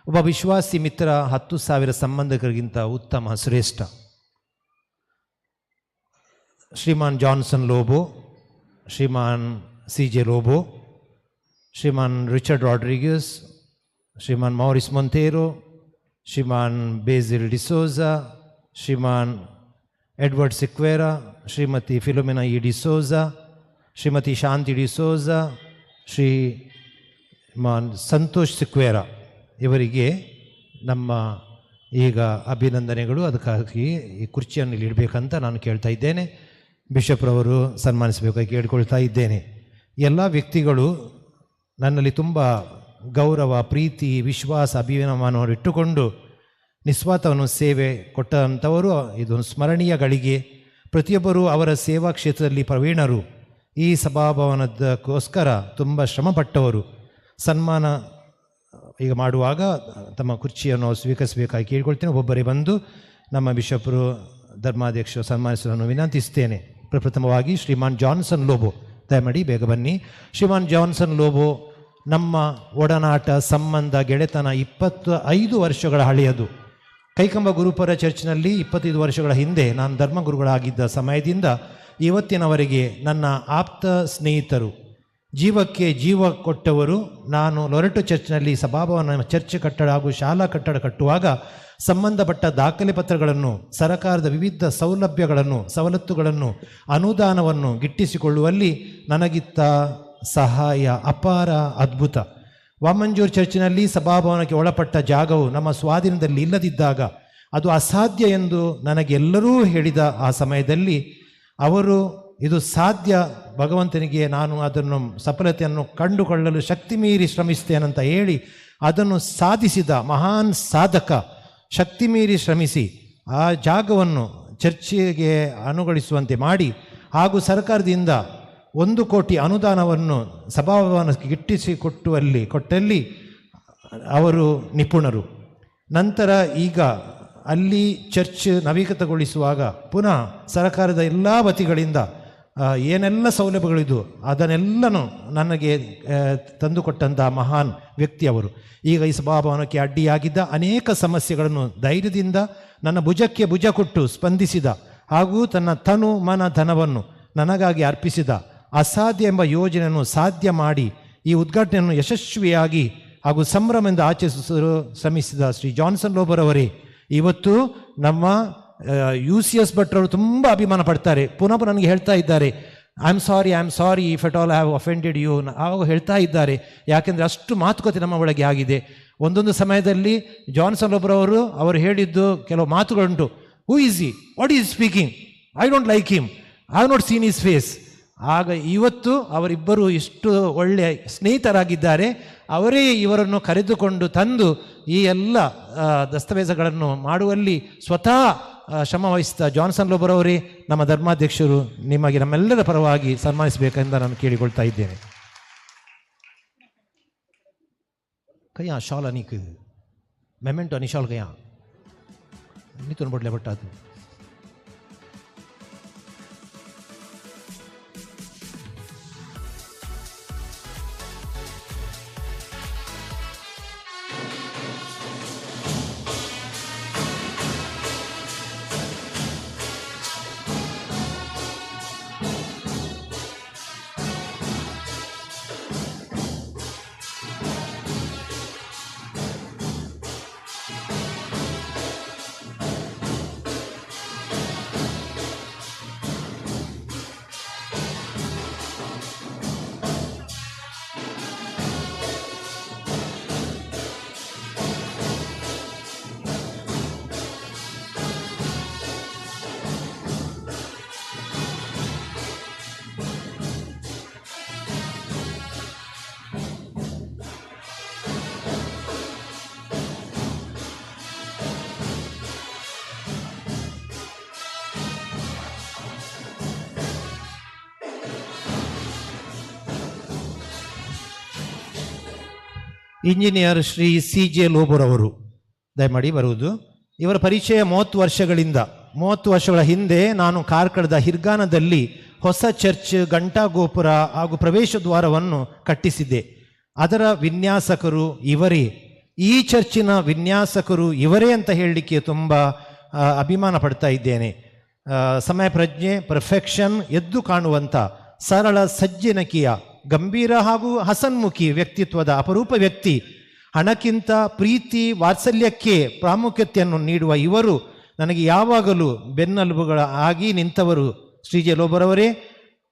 ಒಬ್ಬ ವಿಶ್ವಾಸಿ ಮಿತ್ರ 10,000 ಸಂಬಂಧಿಕರಿಗಿಂತ ಉತ್ತಮ ಶ್ರೇಷ್ಠ. Shriman Johnson Lobo, Shriman CJ Lobo, Shriman Richard Rodrigues, Shriman Maurice Monteiro, Shriman Basil D'Souza, Shriman Edward Sequeira, Shrimati Philomena E D'Souza, Shrimati Shanti D'Souza, Shriman Santosh Sequeira ಇವರಿಗೆ ನಮ್ಮ ಈಗ ಅಭಿನಂದನೆಗಳು. ಅದಕ್ಕಾಗಿ ಈ ಕುರ್ಚಿಯನ್ನು ಇಲ್ಲಿ ಇಡಬೇಕಂತ ನಾನು ಕೇಳ್ತಾ ಇದ್ದೇನೆ. ಬಿಷಪ್ರವರು ಸನ್ಮಾನಿಸಬೇಕಾಗಿ ಕೇಳ್ಕೊಳ್ತಾ ಇದ್ದೇನೆ. ಎಲ್ಲ ವ್ಯಕ್ತಿಗಳು ನನ್ನಲ್ಲಿ ತುಂಬ ಗೌರವ, ಪ್ರೀತಿ, ವಿಶ್ವಾಸ, ಅಭಿಮಾನವನ್ನು ಇಟ್ಟುಕೊಂಡು ನಿಸ್ವಾರ್ಥವನ್ನು ಸೇವೆ ಕೊಟ್ಟಂಥವರು. ಇದೊಂದು ಸ್ಮರಣೀಯ ಗಳಿಗೆ. ಪ್ರತಿಯೊಬ್ಬರೂ ಅವರ ಸೇವಾ ಕ್ಷೇತ್ರದಲ್ಲಿ ಪ್ರವೀಣರು. ಈ ಸಭಾಭವನದಕ್ಕೋಸ್ಕರ ತುಂಬ ಶ್ರಮಪಟ್ಟವರು. ಸನ್ಮಾನ ಈಗ ಮಾಡುವಾಗ ತಮ್ಮ ಕುರ್ಚಿಯನ್ನು ಸ್ವೀಕರಿಸಬೇಕಾಗಿ ಕೇಳಿಕೊಳ್ತೇನೆ. ಒಬ್ಬೊಬ್ಬರೇ ಬಂದು ನಮ್ಮ ಬಿಷಪರು ಧರ್ಮಾಧ್ಯಕ್ಷರು ಸನ್ಮಾನಿಸಲು ವಿನಂತಿಸ್ತೇನೆ. ಪ್ರಪ್ರಥಮವಾಗಿ ಶ್ರೀಮಾನ್ ಜಾನ್ಸನ್ ಲೋಬೋ, ದಯಮಾಡಿ ಬೇಗ ಬನ್ನಿ. ಶ್ರೀಮಾನ್ ಜಾನ್ಸನ್ ಲೋಬೋ ನಮ್ಮ ಒಡನಾಟ, ಸಂಬಂಧ, ಗೆಳೆತನ 25 ವರ್ಷಗಳ ಹಳೆಯದು. ಕೈಕಂಬ ಗುರುಪರ ಚರ್ಚ್ನಲ್ಲಿ 25 ವರ್ಷಗಳ ಹಿಂದೆ ನಾನು ಧರ್ಮಗುರುಗಳಾಗಿದ್ದ ಸಮಯದಿಂದ ಇವತ್ತಿನವರೆಗೆ ನನ್ನ ಆಪ್ತ ಸ್ನೇಹಿತರು, ಜೀವಕ್ಕೆ ಜೀವ ಕೊಟ್ಟವರು. ನಾನು ಲೊರೆಟೊ ಚರ್ಚ್ನಲ್ಲಿ ಸಭಾಭವನ ಚರ್ಚ್ ಕಟ್ಟಡ ಹಾಗೂ ಶಾಲಾ ಕಟ್ಟಡ ಕಟ್ಟುವಾಗ ಸಂಬಂಧಪಟ್ಟ ದಾಖಲೆ ಪತ್ರಗಳನ್ನು, ಸರಕಾರದ ವಿವಿಧ ಸವಲತ್ತುಗಳನ್ನು, ಅನುದಾನವನ್ನು ಗಿಟ್ಟಿಸಿಕೊಳ್ಳುವಲ್ಲಿ ನನಗಿತ್ತ ಸಹಾಯ ಅಪಾರ, ಅದ್ಭುತ. ವಾಮಂಜೂರು ಚರ್ಚಿನಲ್ಲಿ ಸಭಾಭವನಕ್ಕೆ ಒಳಪಟ್ಟ ಜಾಗವು ನಮ್ಮ ಸ್ವಾಧೀನದಲ್ಲಿ ಇಲ್ಲದಿದ್ದಾಗ ಅದು ಅಸಾಧ್ಯ ಎಂದು ನನಗೆಲ್ಲರೂ ಹೇಳಿದ ಆ ಸಮಯದಲ್ಲಿ ಅವರು ಇದು ಸಾಧ್ಯ, ಭಗವಂತನಿಗೆ ನಾನು ಅದನ್ನು ಸಫಲತೆಯನ್ನು ಕಂಡುಕೊಳ್ಳಲು ಶಕ್ತಿ ಮೀರಿ ಶ್ರಮಿಸ್ತೇನಂತ ಹೇಳಿ ಅದನ್ನು ಸಾಧಿಸಿದ ಮಹಾನ್ ಸಾಧಕ. ಶಕ್ತಿ ಮೀರಿ ಶ್ರಮಿಸಿ ಆ ಜಾಗವನ್ನು ಚರ್ಚಿಗೆ ಅನುಗೊಳಿಸುವಂತೆ ಮಾಡಿ ಹಾಗೂ ಸರ್ಕಾರದಿಂದ 1 ಕೋಟಿ ಅನುದಾನವನ್ನು ಸಭಾಭವನಕ್ಕೆ ಕೊಟ್ಟಲ್ಲಿ ಅವರು ನಿಪುಣರು. ನಂತರ ಈಗ ಅಲ್ಲಿ ಚರ್ಚ್ ನವೀಕೃತಗೊಳಿಸುವಾಗ ಪುನಃ ಸರ್ಕಾರದ ಎಲ್ಲ ವತಿಗಳಿಂದ ಏನೆಲ್ಲ ಸೌಲಭ್ಯಗಳಿದ್ದು ಅದನ್ನೆಲ್ಲನೂ ನನಗೆ ತಂದುಕೊಟ್ಟಂಥ ಮಹಾನ್ ವ್ಯಕ್ತಿ ಅವರು. ಈಗ ಈ ಸಭಾಭವನಕ್ಕೆ ಅಡ್ಡಿಯಾಗಿದ್ದ ಅನೇಕ ಸಮಸ್ಯೆಗಳನ್ನು ಧೈರ್ಯದಿಂದ ನನ್ನ ಭುಜಕ್ಕೆ ಭುಜ ಕೊಟ್ಟು ಸ್ಪಂದಿಸಿದ ಹಾಗೂ ತನ್ನ ತನು ಮನ ಧನವನ್ನು ನನಗಾಗಿ ಅರ್ಪಿಸಿದ, ಅಸಾಧ್ಯ ಎಂಬ ಯೋಜನೆಯನ್ನು ಸಾಧ್ಯ ಮಾಡಿ ಈ ಉದ್ಘಾಟನೆಯನ್ನು ಯಶಸ್ವಿಯಾಗಿ ಹಾಗೂ ಸಂಭ್ರಮದಿಂದ ಆಚರಿಸಲು ಶ್ರಮಿಸಿದ ಶ್ರೀ ಜಾನ್ಸನ್ ಲೋಬರವರೇ ಇವತ್ತು ನಮ್ಮ UCS ಭಟ್ರವರು ತುಂಬ ಅಭಿಮಾನ ಪಡ್ತಾರೆ. ಪುನಃ ನನಗೆ ಹೇಳ್ತಾ ಇದ್ದಾರೆ, I am sorry if at all have offended you. ಆವಾಗ ಹೇಳ್ತಾ ಇದ್ದಾರೆ, ಯಾಕೆಂದರೆ ಅಷ್ಟು ಮಾತುಕತೆ ನಮ್ಮ ಒಳಗೆ ಆಗಿದೆ. ಒಂದೊಂದು ಸಮಯದಲ್ಲಿ ಜಾನ್ಸನ್ ಒಬ್ಬರವರು ಅವರು ಹೇಳಿದ್ದು ಕೆಲವು ಮಾತುಗಳುಂಟು. Who is he, what is speaking, I don't like him, I have not seen his face. ಆಗ ಇವತ್ತು ಅವರಿಬ್ಬರು ಇಷ್ಟು ಒಳ್ಳೆಯ ಸ್ನೇಹಿತರಾಗಿದ್ದಾರೆ. ಅವರೇ ಇವರನ್ನು ಕರೆದುಕೊಂಡು ತಂದು ಈ ಎಲ್ಲ ದಸ್ತಾವೇಜುಗಳನ್ನು ಮಾಡುವಲ್ಲಿ ಸ್ವತಃ ಶ್ರಮ ವಹಿಸಿದ ಜಾನ್ಸನ್ ಲೋಬರವರೇ ನಮ್ಮ ಧರ್ಮಾಧ್ಯಕ್ಷರು, ನಿಮಗೆ ನಮ್ಮೆಲ್ಲರ ಪರವಾಗಿ ಸನ್ಮಾನಿಸಬೇಕೆಂದು ನಾನು ಕೇಳಿಕೊಳ್ತಾ ಇದ್ದೇನೆ. ಕಯ್ಯ ಶಾಲ್ ಅನಿಕ್ ಮೆಮೆಂಟೋ ಅನಿಶಾಲ್ ಕಯ್ಯ ನಿತುನ್ ಬಡ್ಲೆ ಬಟ್ಟಾತು. ಇಂಜಿನಿಯರ್ ಶ್ರೀ CJ ಲೋಬೋರ್ ಅವರು ದಯಮಾಡಿ ಬರುವುದು. ಇವರ ಪರಿಚಯ 30 ವರ್ಷಗಳ ಹಿಂದೆ ನಾನು ಕಾರ್ಕಳದ ಹಿರ್ಗಾನದಲ್ಲಿ ಹೊಸ ಚರ್ಚ್, ಗಂಟಾ ಗೋಪುರ ಹಾಗೂ ಪ್ರವೇಶ ದ್ವಾರವನ್ನು ಕಟ್ಟಿಸಿದ್ದೆ. ಅದರ ವಿನ್ಯಾಸಕರು ಇವರೇ. ಈ ಚರ್ಚಿನ ವಿನ್ಯಾಸಕರು ಇವರೇ ಅಂತ ಹೇಳಲಿಕ್ಕೆ ತುಂಬ ಅಭಿಮಾನ ಪಡ್ತಾ ಇದ್ದೇನೆ. ಸಮಯ ಪ್ರಜ್ಞೆ, ಪರ್ಫೆಕ್ಷನ್ ಎದ್ದು ಕಾಣುವಂಥ ಸರಳ ಸಜ್ಜನಿಕೆಯ ಗಂಭೀರ ಹಾಗೂ ಹಸನ್ಮುಖಿ ವ್ಯಕ್ತಿತ್ವದ ಅಪರೂಪ ವ್ಯಕ್ತಿ. ಹಣಕ್ಕಿಂತ ಪ್ರೀತಿ ವಾತ್ಸಲ್ಯಕ್ಕೆ ಪ್ರಾಮುಖ್ಯತೆಯನ್ನು ನೀಡುವ ಇವರು ನನಗೆ ಯಾವಾಗಲೂ ಬೆನ್ನೆಲುಬುಗಳ ಆಗಿ ನಿಂತವರು. ಶ್ರೀ ಜೆ ಲೋಬರವರೇ,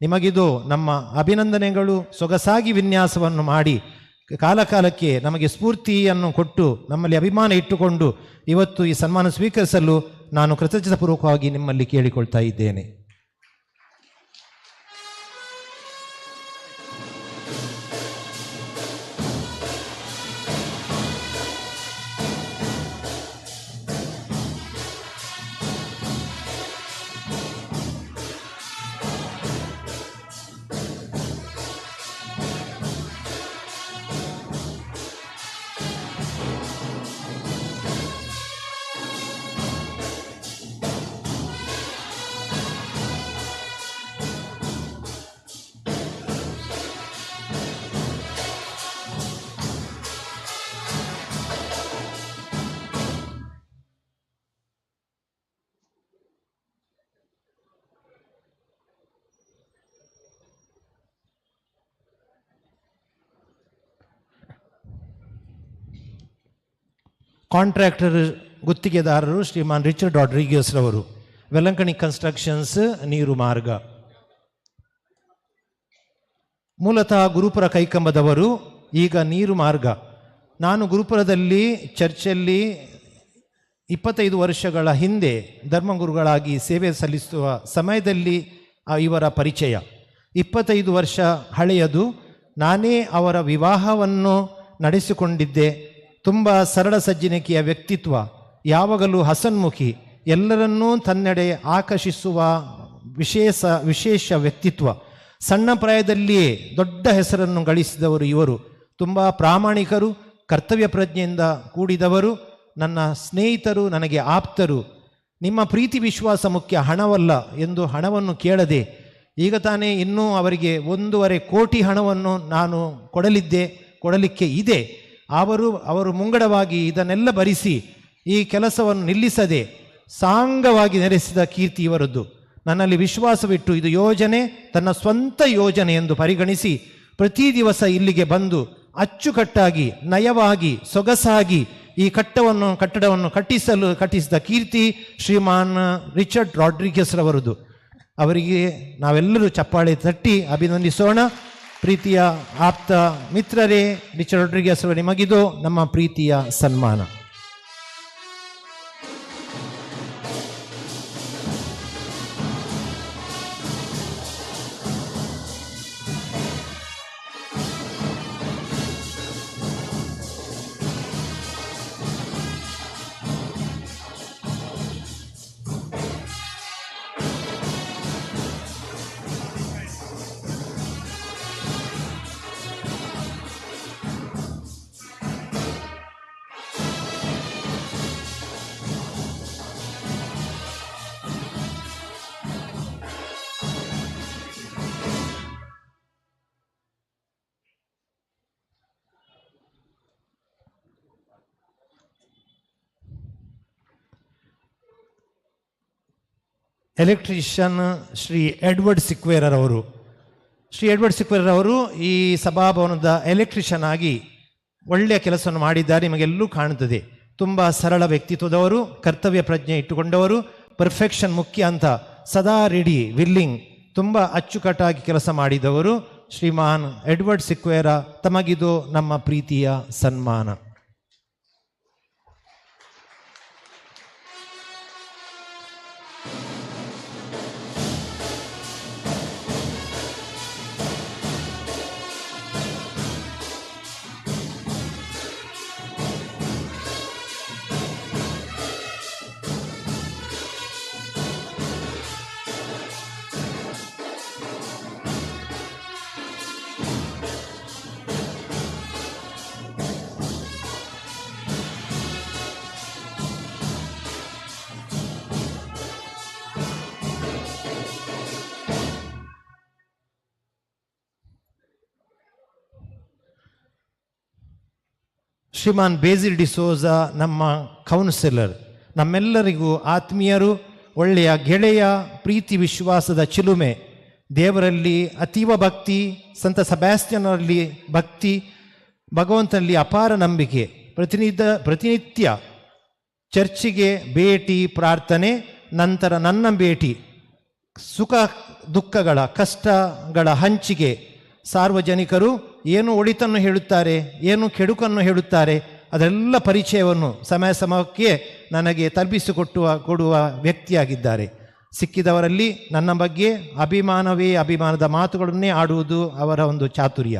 ನಿಮಗಿದು ನಮ್ಮ ಅಭಿನಂದನೆಗಳು. ಸೊಗಸಾಗಿ ವಿನ್ಯಾಸವನ್ನು ಮಾಡಿ ಕಾಲಕಾಲಕ್ಕೆ ನಮಗೆ ಸ್ಫೂರ್ತಿಯನ್ನು ಕೊಟ್ಟು ನಮ್ಮಲ್ಲಿ ಅಭಿಮಾನ ಇಟ್ಟುಕೊಂಡು ಇವತ್ತು ಈ ಸನ್ಮಾನ ಸ್ವೀಕರಿಸಲು ನಾನು ಕೃತಜ್ಞತಾಪೂರ್ವಕವಾಗಿ ನಿಮ್ಮಲ್ಲಿ ಕೇಳಿಕೊಳ್ತಾ ಇದ್ದೇನೆ. ಕಾಂಟ್ರಾಕ್ಟರ್ ಗುತ್ತಿಗೆದಾರರು ಶ್ರೀಮಾನ್ ರಿಚರ್ಡ್ ರಾಡ್ರಿಗಸ್ ರವರು, ವೆಲ್ಲಂಕಣಿ ಕನ್ಸ್ಟ್ರಕ್ಷನ್ಸ್, ನೀರು ಮಾರ್ಗ. ಮೂಲತಃ ಗುರುಪುರ ಕೈಕಂಬದವರು, ಈಗ ನೀರು ಮಾರ್ಗ. ನಾನು ಗುರುಪುರದಲ್ಲಿ ಚರ್ಚಲ್ಲಿ 25 ವರ್ಷಗಳ ಹಿಂದೆ ಧರ್ಮಗುರುಗಳಾಗಿ ಸೇವೆ ಸಲ್ಲಿಸುವ ಸಮಯದಲ್ಲಿ ಇವರ ಪರಿಚಯ. 25 ವರ್ಷ ಹಳೆಯದು. ನಾನೇ ಅವರ ವಿವಾಹವನ್ನು ನಡೆಸಿಕೊಂಡಿದ್ದೆ. ತುಂಬ ಸರಳ ಸಜ್ಜನಿಕೆಯ ವ್ಯಕ್ತಿತ್ವ, ಯಾವಾಗಲೂ ಹಸನ್ಮುಖಿ, ಎಲ್ಲರನ್ನೂ ತನ್ನೆಡೆ ಆಕರ್ಷಿಸುವ ವಿಶೇಷ ವ್ಯಕ್ತಿತ್ವ. ಸಣ್ಣ ಪ್ರಾಯದಲ್ಲಿಯೇ ದೊಡ್ಡ ಹೆಸರನ್ನು ಗಳಿಸಿದವರು ಇವರು. ತುಂಬ ಪ್ರಾಮಾಣಿಕರು, ಕರ್ತವ್ಯ ಪ್ರಜ್ಞೆಯಿಂದ ಕೂಡಿದವರು, ನನ್ನ ಸ್ನೇಹಿತರು, ನನಗೆ ಆಪ್ತರು. ನಿಮ್ಮ ಪ್ರೀತಿ ವಿಶ್ವಾಸ ಮುಖ್ಯ, ಹಣವಲ್ಲ ಎಂದು ಹಣವನ್ನು ಕೇಳದೆ, ಈಗ ತಾನೇ ಇನ್ನೂ ಅವರಿಗೆ 1.5 ಕೋಟಿ ಹಣವನ್ನು ನಾನು ಕೊಡಲಿಕ್ಕೆ ಇದೆ. ಅವರು ಮುಂಗಡವಾಗಿ ಇದನ್ನೆಲ್ಲ ಭರಿಸಿ ಈ ಕೆಲಸವನ್ನು ನಿಲ್ಲಿಸದೆ ಸಾಂಗವಾಗಿ ನೆರೆಸಿದ ಕೀರ್ತಿ ಇವರದ್ದು. ನನ್ನಲ್ಲಿ ವಿಶ್ವಾಸವಿಟ್ಟು ಇದು ಯೋಜನೆ, ತನ್ನ ಸ್ವಂತ ಯೋಜನೆ ಎಂದು ಪರಿಗಣಿಸಿ ಪ್ರತಿ ದಿವಸ ಇಲ್ಲಿಗೆ ಬಂದು ಅಚ್ಚುಕಟ್ಟಾಗಿ, ನಯವಾಗಿ, ಸೊಗಸಾಗಿ ಈ ಕಟ್ಟಡವನ್ನು ಕಟ್ಟಿಸಿದ ಕೀರ್ತಿ ಶ್ರೀಮಾನ್ ರಿಚರ್ಡ್ ರಾಡ್ರಿಗಸ್ ರವರದು. ಅವರಿಗೆ ನಾವೆಲ್ಲರೂ ಚಪ್ಪಾಳೆ ತಟ್ಟಿ ಅಭಿನಂದಿಸೋಣ. ಪ್ರೀತಿಯ ಆಪ್ತ ಮಿತ್ರರೇ, ರಿಚರ್ಡ್ ರೊಡ್ರಿಗಸ್ ಅವರು, ನಿಮಗಿದು ನಮ್ಮ ಪ್ರೀತಿಯ ಸನ್ಮಾನ. ಎಲೆಕ್ಟ್ರಿಷಿಯನ್ ಶ್ರೀ ಎಡ್ವರ್ಡ್ ಸಿಕ್ವೇರರ್ ಅವರು ಈ ಸಭಾಭವನದ ಎಲೆಕ್ಟ್ರಿಷಿಯನ್ ಆಗಿ ಒಳ್ಳೆಯ ಕೆಲಸವನ್ನು ಮಾಡಿದ್ದಾರೆ, ನಿಮಗೆಲ್ಲೂ ಕಾಣುತ್ತದೆ. ತುಂಬ ಸರಳ ವ್ಯಕ್ತಿತ್ವದವರು, ಕರ್ತವ್ಯ ಪ್ರಜ್ಞೆ ಇಟ್ಟುಕೊಂಡವರು, ಪರ್ಫೆಕ್ಷನ್ ಮುಖ್ಯ ಅಂತ ಸದಾ ರೆಡಿ ವಿಲ್ಲಿಂಗ್, ತುಂಬ ಅಚ್ಚುಕಟ್ಟಾಗಿ ಕೆಲಸ ಮಾಡಿದವರು ಶ್ರೀಮಾನ್ ಎಡ್ವರ್ಡ್ ಸಿಕ್ವೇರ. ತಮಗಿದು ನಮ್ಮ ಪ್ರೀತಿಯ ಸನ್ಮಾನ. ಶ್ರೀಮಾನ್ ಬೇಸಿಲ್ ಡಿಸೋಜಾ ನಮ್ಮ ಕೌನ್ಸಿಲರ್, ನಮ್ಮೆಲ್ಲರಿಗೂ ಆತ್ಮೀಯರು, ಒಳ್ಳೆಯ ಗೆಳೆಯ, ಪ್ರೀತಿ ವಿಶ್ವಾಸದ ಚಿಲುಮೆ, ದೇವರಲ್ಲಿ ಅತೀವ ಭಕ್ತಿ, ಸಂತ ಸೆಬಾಸ್ಟಿಯನ್ನಲ್ಲಿ ಭಕ್ತಿ, ಭಗವಂತನಲ್ಲಿ ಅಪಾರ ನಂಬಿಕೆ, ಪ್ರತಿನಿತ್ಯ ಚರ್ಚಿಗೆ ಭೇಟಿ, ಪ್ರಾರ್ಥನೆ, ನಂತರ ನನ್ನ ಭೇಟಿ, ಸುಖ ದುಃಖಗಳ ಕಷ್ಟಗಳ ಹಂಚಿಕೆ, ಸಾರ್ವಜನಿಕರು ಏನು ಒಳಿತನ್ನು ಹೇಳುತ್ತಾರೆ, ಏನು ಕೆಡುಕನ್ನು ಹೇಳುತ್ತಾರೆ, ಅದೆಲ್ಲ ಪರಿಚಯವನ್ನು ಸಮಯಕ್ಕೆ ನನಗೆ ಕೊಡುವ ವ್ಯಕ್ತಿಯಾಗಿದ್ದಾರೆ. ಸಿಕ್ಕಿದವರಲ್ಲಿ ನನ್ನ ಬಗ್ಗೆ ಅಭಿಮಾನವೇ ಅಭಿಮಾನದ ಮಾತುಗಳನ್ನೇ ಆಡುವುದು ಅವರ ಒಂದು ಚಾತುರ್ಯ.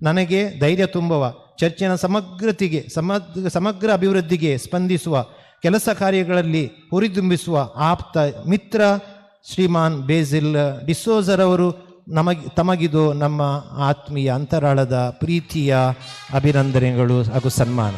ನನಗೆ ಧೈರ್ಯ ತುಂಬುವ, ಚರ್ಚಿನ ಸಮಗ್ರ ಅಭಿವೃದ್ಧಿಗೆ ಸ್ಪಂದಿಸುವ, ಕೆಲಸ ಕಾರ್ಯಗಳಲ್ಲಿ ಹುರಿದುಂಬಿಸುವ ಆಪ್ತ ಮಿತ್ರ ಶ್ರೀಮಾನ್ ಬೇಸಿಲ್ ಡಿಸೋಜರವರು. ತಮಗಿದು ನಮ್ಮ ಆತ್ಮೀಯ ಅಂತರಾಳದ ಪ್ರೀತಿಯ ಅಭಿನಂದನೆಗಳು ಹಾಗೂ ಸನ್ಮಾನ.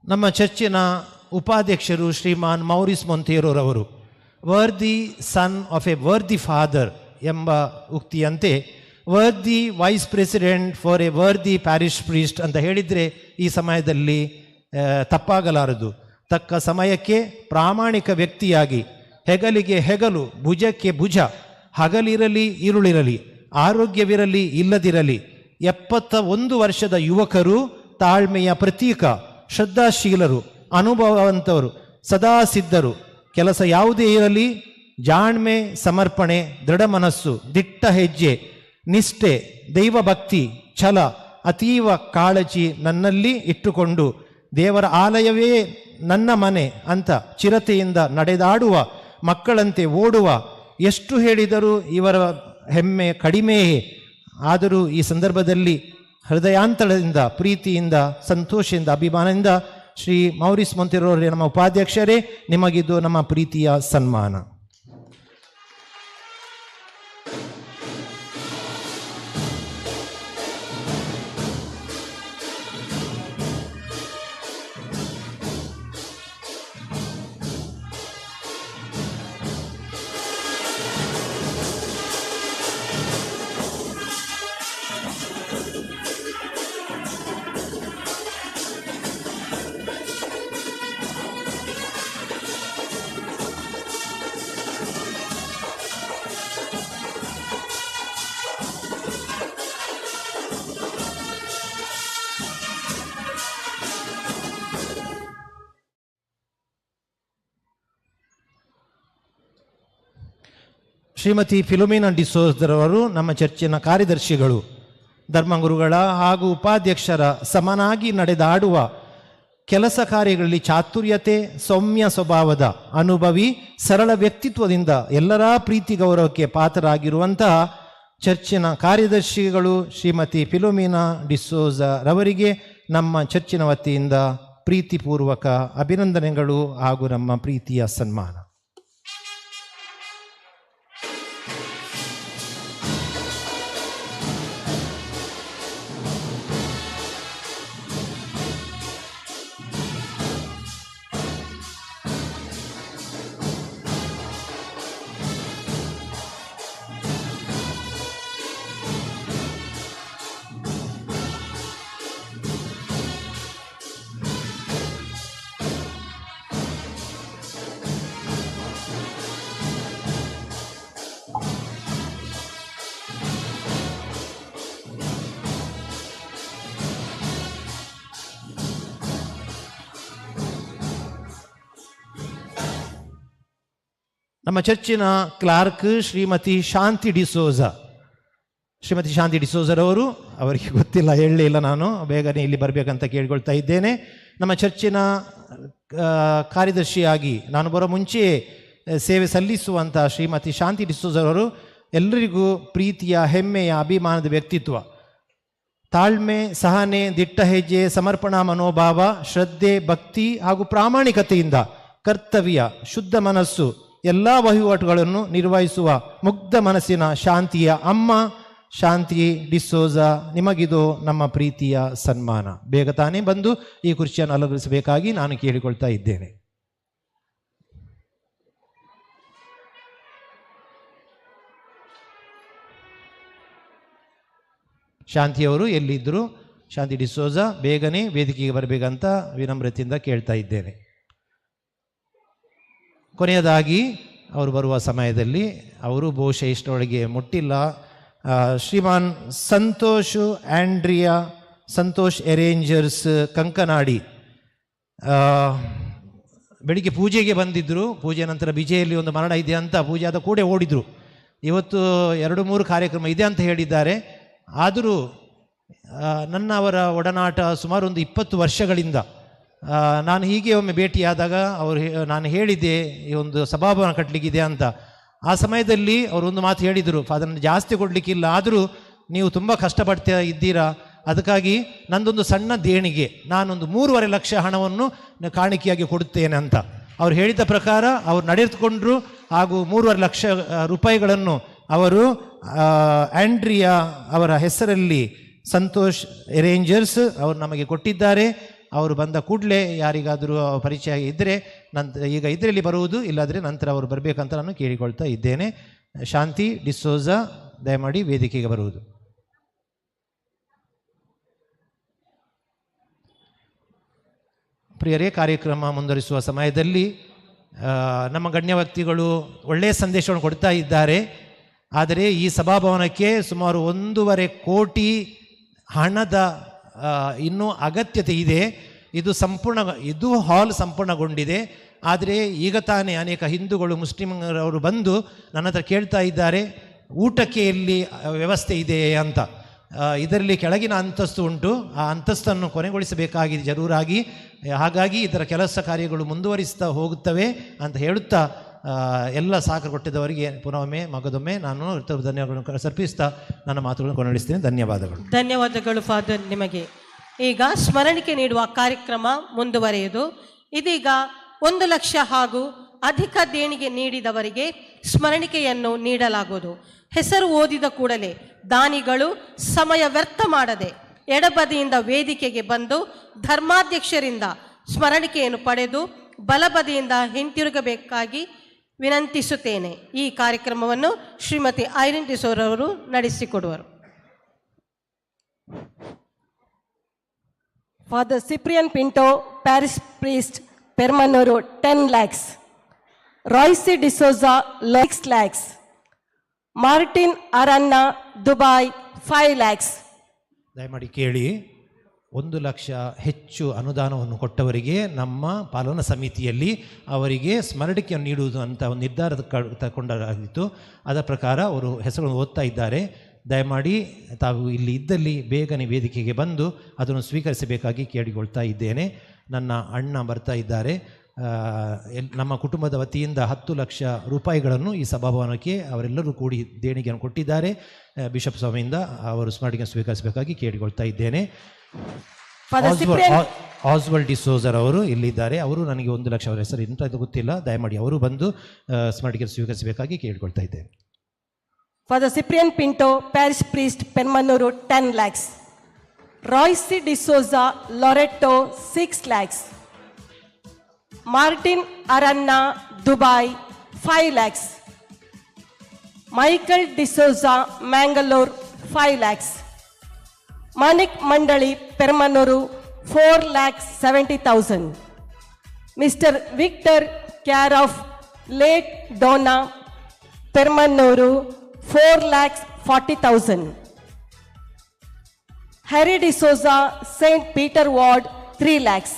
ನಮ್ಮ ಚರ್ಚಿನ ಉಪಾಧ್ಯಕ್ಷರು ಶ್ರೀಮಾನ್ ಮೌರಿಸ್ ಮೊಂತೇರೊರವರು, worthy son of a worthy father ಎಂಬ ಉಕ್ತಿಯಂತೆ worthy vice president for a worthy parish priest ಅಂತ ಹೇಳಿದರೆ ಈ ಸಮಯದಲ್ಲಿ ತಪ್ಪಾಗಲಾರದು. ತಕ್ಕ ಸಮಯಕ್ಕೆ ಪ್ರಾಮಾಣಿಕ ವ್ಯಕ್ತಿಯಾಗಿ, ಹೆಗಲಿಗೆ ಹೆಗಲು, ಭುಜಕ್ಕೆ ಭುಜ, ಹಗಲಿರಲಿ ಇರುಳಿರಲಿ, ಆರೋಗ್ಯವಿರಲಿ ಇಲ್ಲದಿರಲಿ, 71 ವರ್ಷದ ಯುವಕರು, ತಾಳ್ಮೆಯ ಪ್ರತೀಕ, ಶ್ರದ್ಧಾಶೀಲರು, ಅನುಭವವಂತವರು, ಸದಾ ಸಿದ್ಧರು, ಕೆಲಸ ಯಾವುದೇ ಇರಲಿ ಜಾಣ್ಮೆ, ಸಮರ್ಪಣೆ, ದೃಢ ಮನಸ್ಸು, ದಿಟ್ಟ ಹೆಜ್ಜೆ, ನಿಷ್ಠೆ, ದೈವಭಕ್ತಿ, ಛಲ, ಅತೀವ ಕಾಳಜಿ ನನ್ನಲ್ಲಿ ಇಟ್ಟುಕೊಂಡು ದೇವರ ಆಲಯವೇ ನನ್ನ ಮನೆ ಅಂತ ಚಿರತೆಯಿಂದ ನಡೆದಾಡುವ ಮಕ್ಕಳಂತೆ ಓಡುವ, ಎಷ್ಟು ಹೇಳಿದರೂ ಇವರ ಹೆಮ್ಮೆ ಕಡಿಮೆಯೇ. ಆದರೂ ಈ ಸಂದರ್ಭದಲ್ಲಿ ಹೃದಯಾಂತರದಿಂದ, ಪ್ರೀತಿಯಿಂದ, ಸಂತೋಷದಿಂದ, ಅಭಿಮಾನದಿಂದ ಶ್ರೀ ಮೌರಿಸ್ ಮೊಂತೇರೊರವರೇ, ನಮ್ಮ ಉಪಾಧ್ಯಕ್ಷರೇ, ನಿಮಗಿದು ನಮ್ಮ ಪ್ರೀತಿಯ ಸನ್ಮಾನ. ಶ್ರೀಮತಿ ಫಿಲೋಮಿನಾ ಡಿಸೋಜರವರು ನಮ್ಮ ಚರ್ಚಿನ ಕಾರ್ಯದರ್ಶಿಗಳು, ಧರ್ಮಗುರುಗಳ ಹಾಗೂ ಉಪಾಧ್ಯಕ್ಷರ ಸಮನಾಗಿ ನಡೆದಾಡುವ ಕೆಲಸ ಕಾರ್ಯಗಳಲ್ಲಿ ಚಾತುರ್ಯತೆ, ಸೌಮ್ಯ ಸ್ವಭಾವದ ಅನುಭವಿ, ಸರಳ ವ್ಯಕ್ತಿತ್ವದಿಂದ ಎಲ್ಲರ ಪ್ರೀತಿ ಗೌರವಕ್ಕೆ ಪಾತ್ರರಾಗಿರುವಂತಹ ಚರ್ಚಿನ ಕಾರ್ಯದರ್ಶಿಗಳು ಶ್ರೀಮತಿ ಫಿಲೋಮಿನಾ ಡಿಸೋಜ ರವರಿಗೆ ನಮ್ಮ ಚರ್ಚಿನ ವತಿಯಿಂದ ಪ್ರೀತಿಪೂರ್ವಕ ಅಭಿನಂದನೆಗಳು ಹಾಗೂ ನಮ್ಮ ಪ್ರೀತಿಯ ಸನ್ಮಾನ. ನಮ್ಮ ಚರ್ಚಿನ ಕ್ಲಾರ್ಕ್ ಶ್ರೀಮತಿ ಶಾಂತಿ ಡಿಸೋಜರವರು, ಅವರಿಗೆ ಗೊತ್ತಿಲ್ಲ, ಹೇಳಲಿಲ್ಲ, ನಾನು ಬೇಗನೆ ಇಲ್ಲಿ ಬರಬೇಕಂತ ಕೇಳ್ಕೊಳ್ತಾ ಇದ್ದೇನೆ. ನಮ್ಮ ಚರ್ಚಿನ ಕಾರ್ಯದರ್ಶಿಯಾಗಿ ನಾನು ಬರೋ ಮುಂಚೆಯೇ ಸೇವೆ ಸಲ್ಲಿಸುವಂಥ ಶ್ರೀಮತಿ ಶಾಂತಿ ಡಿಸೋಜರವರು ಎಲ್ಲರಿಗೂ ಪ್ರೀತಿಯ, ಹೆಮ್ಮೆಯ, ಅಭಿಮಾನದ ವ್ಯಕ್ತಿತ್ವ, ತಾಳ್ಮೆ, ಸಹನೆ, ದಿಟ್ಟ ಹೆಜ್ಜೆ, ಸಮರ್ಪಣಾ ಮನೋಭಾವ, ಶ್ರದ್ಧೆ, ಭಕ್ತಿ ಹಾಗೂ ಪ್ರಾಮಾಣಿಕತೆಯಿಂದ ಕರ್ತವ್ಯ, ಶುದ್ಧ ಮನಸ್ಸು, ಎಲ್ಲ ವಹಿವಾಟುಗಳನ್ನು ನಿರ್ವಹಿಸುವ ಮುಗ್ಧ ಮನಸ್ಸಿನ ಶಾಂತಿಯ ಅಮ್ಮ ಶಾಂತಿ ಡಿಸೋಜ, ನಿಮಗಿದು ನಮ್ಮ ಪ್ರೀತಿಯ ಸನ್ಮಾನ. ಬೇಗ ತಾನೇ ಬಂದು ಈ ಕುರ್ಚಿಯನ್ನು ಅಲಂಕರಿಸಬೇಕಾಗಿ ನಾನು ಕೇಳಿಕೊಳ್ತಾ ಇದ್ದೇನೆ. ಶಾಂತಿಯವರು ಎಲ್ಲಿದ್ದರು? ಶಾಂತಿ ಡಿಸೋಜ ಬೇಗನೆ ವೇದಿಕೆಗೆ ಬರಬೇಕಂತ ವಿನಮ್ರತೆಯಿಂದ ಕೇಳ್ತಾ ಇದ್ದೇನೆ. ಕೊನೆಯದಾಗಿ ಅವರು ಬರುವ ಸಮಯದಲ್ಲಿ ಅವರು ಬಹುಶಃ ಇಷ್ಟರೊಳಗೆ ಮುಟ್ಟಿಲ್ಲ, ಶ್ರೀಮಾನ್ ಸಂತೋಷ್ ಅರೇಂಜರ್ಸ್ ಕಂಕನಾಡಿ ಬೆಳಿಗ್ಗೆ ಪೂಜೆಗೆ ಬಂದಿದ್ದರು. ಪೂಜೆ ನಂತರ ಬಿಜೆಯಲ್ಲಿ ಒಂದು ಮರಣ ಇದೆ ಅಂತ ಪೂಜೆ ಆದ ಕೂಡ ಓಡಿದರು. ಇವತ್ತು 2-3 ಕಾರ್ಯಕ್ರಮ ಇದೆ ಅಂತ ಹೇಳಿದ್ದಾರೆ. ಆದರೂ ನನ್ನ ಅವರ ಒಡನಾಟ ಸುಮಾರು ಒಂದು 20 ವರ್ಷಗಳಿಂದ. ನಾನು ಹೀಗೆ ಒಮ್ಮೆ ಭೇಟಿಯಾದಾಗ ನಾನು ಹೇಳಿದ್ದೆ ಈ ಒಂದು ಸಭಾಭವನ ಕಟ್ಟಲಿಕ್ಕಿದೆ ಅಂತ. ಆ ಸಮಯದಲ್ಲಿ ಅವರೊಂದು ಮಾತು ಹೇಳಿದರು, ಅದನ್ನು ಜಾಸ್ತಿ ಕೊಡಲಿಕ್ಕಿಲ್ಲ, ಆದರೂ ನೀವು ತುಂಬ ಕಷ್ಟಪಡ್ತಾ ಇದ್ದೀರಾ, ಅದಕ್ಕಾಗಿ ನಂದೊಂದು ಸಣ್ಣ ದೇಣಿಗೆ, ನಾನೊಂದು 3.5 ಲಕ್ಷ ಹಣವನ್ನು ಕಾಣಿಕೆಯಾಗಿ ಕೊಡುತ್ತೇನೆ ಅಂತ. ಅವ್ರು ಹೇಳಿದ ಪ್ರಕಾರ ಅವರು ನಡೆದುಕೊಂಡ್ರು ಹಾಗೂ 3.5 ಲಕ್ಷ ರೂಪಾಯಿಗಳನ್ನು ಅವರು ಆಂಡ್ರಿಯಾ ಅವರ ಹೆಸರಲ್ಲಿ ಸಂತೋಷ್ ಅರೇಂಜರ್ಸ್ ಅವರು ನಮಗೆ ಕೊಟ್ಟಿದ್ದಾರೆ. ಅವರು ಬಂದ ಕೂಡಲೇ ಯಾರಿಗಾದರೂ ಪರಿಚಯ ಇದ್ದರೆ ನಂತರ ಈಗ ಇದರಲ್ಲಿ ಬರುವುದು, ಇಲ್ಲಾದರೆ ನಂತರ ಅವರು ಬರಬೇಕಂತ ನಾನು ಕೇಳಿಕೊಳ್ತಾ ಇದ್ದೇನೆ. ಶಾಂತಿ ಡಿಸೋಜ ದಯಮಾಡಿ ವೇದಿಕೆಗೆ ಬರುವುದು. ಪ್ರಿಯರೇ, ಕಾರ್ಯಕ್ರಮ ಮುಂದುವರಿಸುವ ಸಮಯದಲ್ಲಿ ನಮ್ಮ ಗಣ್ಯ ವ್ಯಕ್ತಿಗಳು ಒಳ್ಳೆಯ ಸಂದೇಶವನ್ನು ಕೊಡ್ತಾ ಇದ್ದಾರೆ. ಆದರೆ ಈ ಸಭಾಭವನಕ್ಕೆ ಸುಮಾರು 1.5 ಕೋಟಿ ಹಣದ ಇನ್ನೂ ಅಗತ್ಯತೆ ಇದೆ. ಇದು ಹಾಲ್ ಸಂಪೂರ್ಣಗೊಂಡಿದೆ. ಆದರೆ ಈಗ ತಾನೇ ಅನೇಕ ಹಿಂದೂಗಳು, ಮುಸ್ಲಿಮರವರು ಬಂದು ನನ್ನ ಹತ್ರ ಕೇಳ್ತಾ ಇದ್ದಾರೆ, ಊಟಕ್ಕೆ ಎಲ್ಲಿ ವ್ಯವಸ್ಥೆ ಇದೆ ಅಂತ. ಇದರಲ್ಲಿ ಕೆಳಗಿನ ಅಂತಸ್ತು ಉಂಟು, ಆ ಅಂತಸ್ತನ್ನು ಕೊನೆಗೊಳಿಸಬೇಕಾಗಿದೆ ಜರೂರಾಗಿ. ಹಾಗಾಗಿ ಇದರ ಕೆಲಸ ಕಾರ್ಯಗಳು ಮುಂದುವರಿಸ್ತಾ ಹೋಗುತ್ತವೆ ಅಂತ ಹೇಳುತ್ತಾ ಎಲ್ಲ ಸಹಕಾರ ಕೊಟ್ಟಿದ್ದವರಿಗೆ ಪುನೊಮ್ಮೆ ಮಗದೊಮ್ಮೆ ನಾನು ಧನ್ಯವಾದಗಳನ್ನು ಸಮರ್ಪಿಸ್ತಾ ನನ್ನ ಮಾತುಗಳನ್ನು ಕೊನೆಗೊಳಿಸ್ತೇನೆ. ಧನ್ಯವಾದಗಳು. ಧನ್ಯವಾದಗಳು ಫಾದರ್ ನಿಮಗೆ. ಈಗ ಸ್ಮರಣಿಕೆ ನೀಡುವ ಕಾರ್ಯಕ್ರಮ ಮುಂದುವರೆಯುವುದು. ಇದೀಗ 1 ಲಕ್ಷ ಹಾಗೂ ಅಧಿಕ ದೇಣಿಗೆ ನೀಡಿದವರಿಗೆ ಸ್ಮರಣಿಕೆಯನ್ನು ನೀಡಲಾಗುವುದು. ಹೆಸರು ಓದಿದ ಕೂಡಲೇ ದಾನಿಗಳು ಸಮಯ ವ್ಯರ್ಥ ಮಾಡದೆ ಎಡಬದಿಯಿಂದ ವೇದಿಕೆಗೆ ಬಂದು ಧರ್ಮಾಧ್ಯಕ್ಷರಿಂದ ಸ್ಮರಣಿಕೆಯನ್ನು ಪಡೆದು ಬಲಬದಿಯಿಂದ ಹಿಂತಿರುಗಬೇಕಾಗಿ ವಿನಂತಿಸುತ್ತೇನೆ. ಈ ಕಾರ್ಯಕ್ರಮವನ್ನು ಶ್ರೀಮತಿ ಐರಿನ್ ಡಿಸೋರ್ ಅವರು ನಡೆಸಿಕೊಡುವರು. Father Cyprian Pinto, Parish Priest, Permannur, 10 lakhs. Royce D'Souza, 6 lakhs. Martin Aranna, Dubai, 5 lakhs. ದಯಮಾಡಿ ಕೇಳಿ, 1 ಲಕ್ಷ ಹೆಚ್ಚು ಅನುದಾನವನ್ನು ಕೊಟ್ಟವರಿಗೆ ನಮ್ಮ ಪಾಲನಾ ಸಮಿತಿಯಲ್ಲಿ ಅವರಿಗೆ ಸ್ಮರಣಿಕೆಯನ್ನು ನೀಡುವುದು ಅಂತ ಒಂದು ನಿರ್ಧಾರ ತಗೊಂಡಾಗಿತ್ತು. ಅದರ ಪ್ರಕಾರ ಅವರು ಹೆಸರನ್ನು ಓದ್ತಾ ಇದ್ದಾರೆ. ದಯಮಾಡಿ ತಾವು ಇಲ್ಲಿ ಇದ್ದಲ್ಲಿ ಬೇಗನೆ ವೇದಿಕೆಗೆ ಬಂದು ಅದನ್ನು ಸ್ವೀಕರಿಸಬೇಕಾಗಿ ಕೇಳಿಕೊಳ್ತಾ ಇದ್ದೇನೆ. ನನ್ನ ಅಣ್ಣ ಬರ್ತಾ ಇದ್ದಾರೆ. ನಮ್ಮ ಕುಟುಂಬದ ವತಿಯಿಂದ 10 ಲಕ್ಷ ರೂಪಾಯಿಗಳನ್ನು ಈ ಸಭಾಭವನಕ್ಕೆ ಅವರೆಲ್ಲರೂ ಕೂಡಿ ದೇಣಿಗೆಯನ್ನು ಕೊಟ್ಟಿದ್ದಾರೆ. ಬಿಷಪ್ ಸ್ವಾಮಿಯಿಂದ ಅವರು ಸ್ಮರಣಿಕೆ ಸ್ವೀಕರಿಸಬೇಕಾಗಿ ಕೇಳಿಕೊಳ್ತಾ ಇದ್ದೇನೆ. ಆಸ್ವಲ್ಡ್ ಡಿಸೋಜರ್ ಅವರು ಇಲ್ಲಿದ್ದಾರೆ. ಅವರು ನನಗೆ 1 ಲಕ್ಷ ಅವರ ಹೆಸರು ಎಂತ ಗೊತ್ತಿಲ್ಲ. ದಯಮಾಡಿ ಅವರು ಬಂದು ಸ್ಮರಣಿಕೆ ಸ್ವೀಕರಿಸಬೇಕಾಗಿ ಕೇಳಿಕೊಳ್ತಾ ಇದ್ದೇನೆ. For the Cyprian Pinto, Parish Priest, Permannur, 10 lakhs. Royce D'Souza, Loreto, 6 lakhs. Martin Aranna, Dubai, 5 lakhs. Michael D'Souza, Mangalore, 5 lakhs. Manik Mandali, Permannur, 4,70,000. Mr. Victor, care of late Donna, Permannur, 4,40,000. Harry D'Souza, St. Peter Ward, 3 lakhs.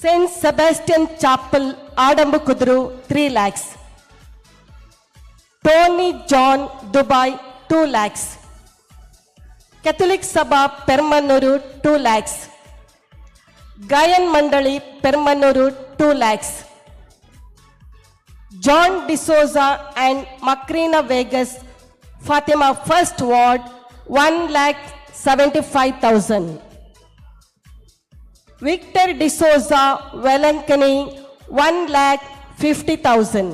St. Sebastian Chapel, Adambukudru, 3 lakhs. Tony John, Dubai, 2 lakhs. Catholic Sabha, Permannur, 2 lakhs. Gayan Mandali, Permannur, 2 lakhs. John D'Souza and Macrina Vegas, Fatima First Ward, 1,75,000. Victor D'Souza, Velankani, 1,50,000.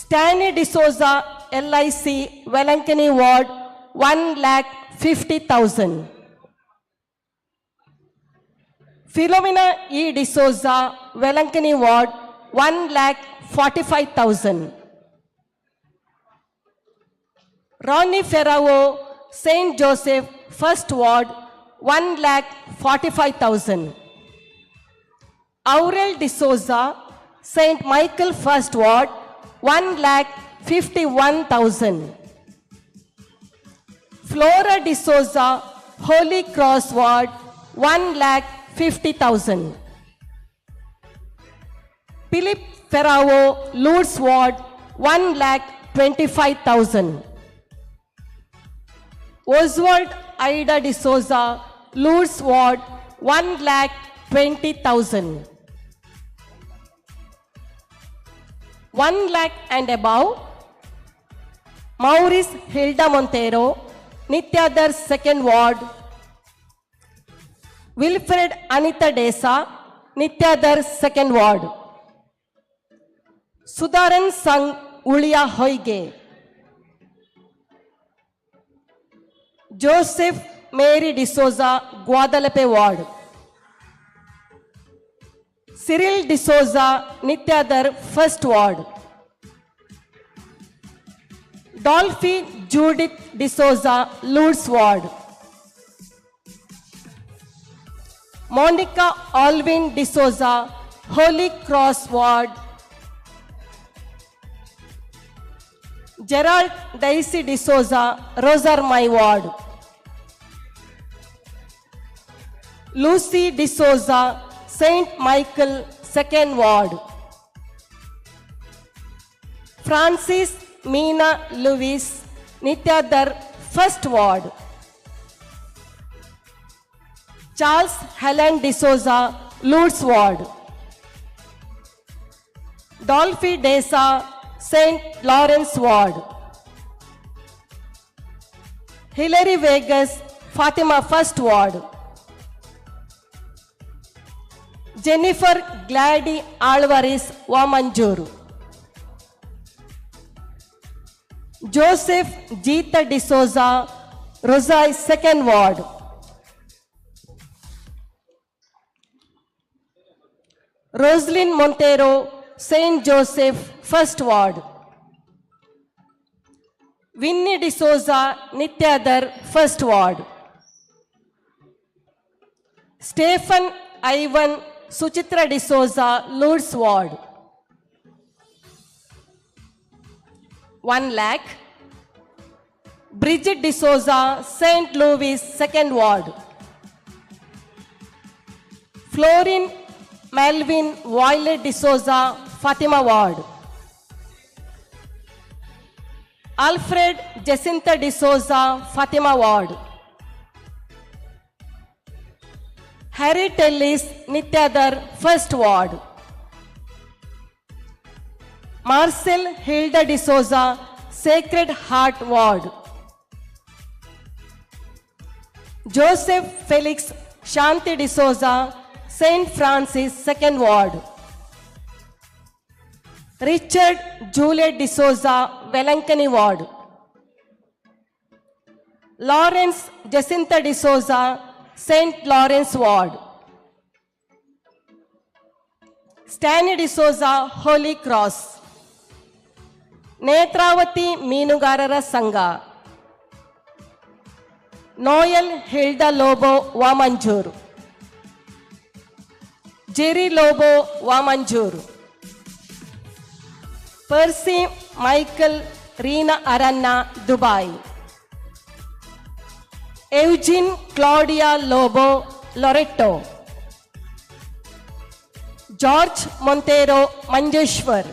Stanley D'Souza, LIC, Velankani Ward, 1,50,000. Philomena E. D'Souza, Velankani Ward, 1,45,000. Ronnie Ferrao, St. Joseph, First Ward, 1,45,000. Aurel D'Souza, St. Michael, First Ward, 1,51,000. Flora D'Souza, Holy Cross Ward, 1,50,000. Philip Ferrao, Lourdes Ward, 1,25,000. Oswald Ida D'Souza, Lourdes Ward, 1,20,000. 1 lakh and above, Maurice Hilda Montero, Nityadar, 2nd Ward. Wilfred Anita Desa, Nityadar, 2nd Ward. Sudaran Sang, Ulia Hoige. Joseph Mary D'Souza, Guadalupe Ward. Cyril D'Souza, Nityadar, 1st Ward. Dolphy Judith D'Souza, Lourdes Ward. Monica Alvin D'Souza, Holy Cross Ward. Gerald Daisy D'Souza, Rosamai Ward. Lucy D'Souza, St. Michael, 2nd Ward. Francis Meena Lewis, Nityadar, 1st Ward. Charles Helen D'Souza, Lourdes Ward. Dolphy Desa, St. Lawrence Ward. Hilary Vegas, Fatima, 1st Ward. Jennifer Glady Alvarez, Wamanjuru. Joseph Jeeta D'Souza, Rosai, 2nd Ward. Roslyn Montero, St. Joseph, 1st Ward. Winnie D'Souza, Nityadar, 1st Ward. Stephen Ivan Suchitra D'Souza, Lourdes Ward. 1 lakh. Bridget D'Souza, St. Louis, 2nd Ward. Florin Melvin Violet D'Souza, Fatima Ward. Alfred Jacinta D'Souza, Fatima Ward. Harry Tellis Nityadar, 1st Ward. Marcel Hilda D'Souza, Sacred Heart Ward. Joseph Felix Shanti D'Souza, St. Francis, 2nd Ward. Richard Juliet D'Souza, Velankani Ward. Lawrence Jacinta D'Souza, St. Lawrence Ward. Stanley D'Souza, Holy Cross. Netravati Meenugarara Sangha. Noel Hilda Lobo, Wamanjur. Jerry Lobo, Wamanjur. Percy Michael Rina Aranna, Dubai. Eugene Claudia Lobo, Loreto. George Montero, Manjeshwar.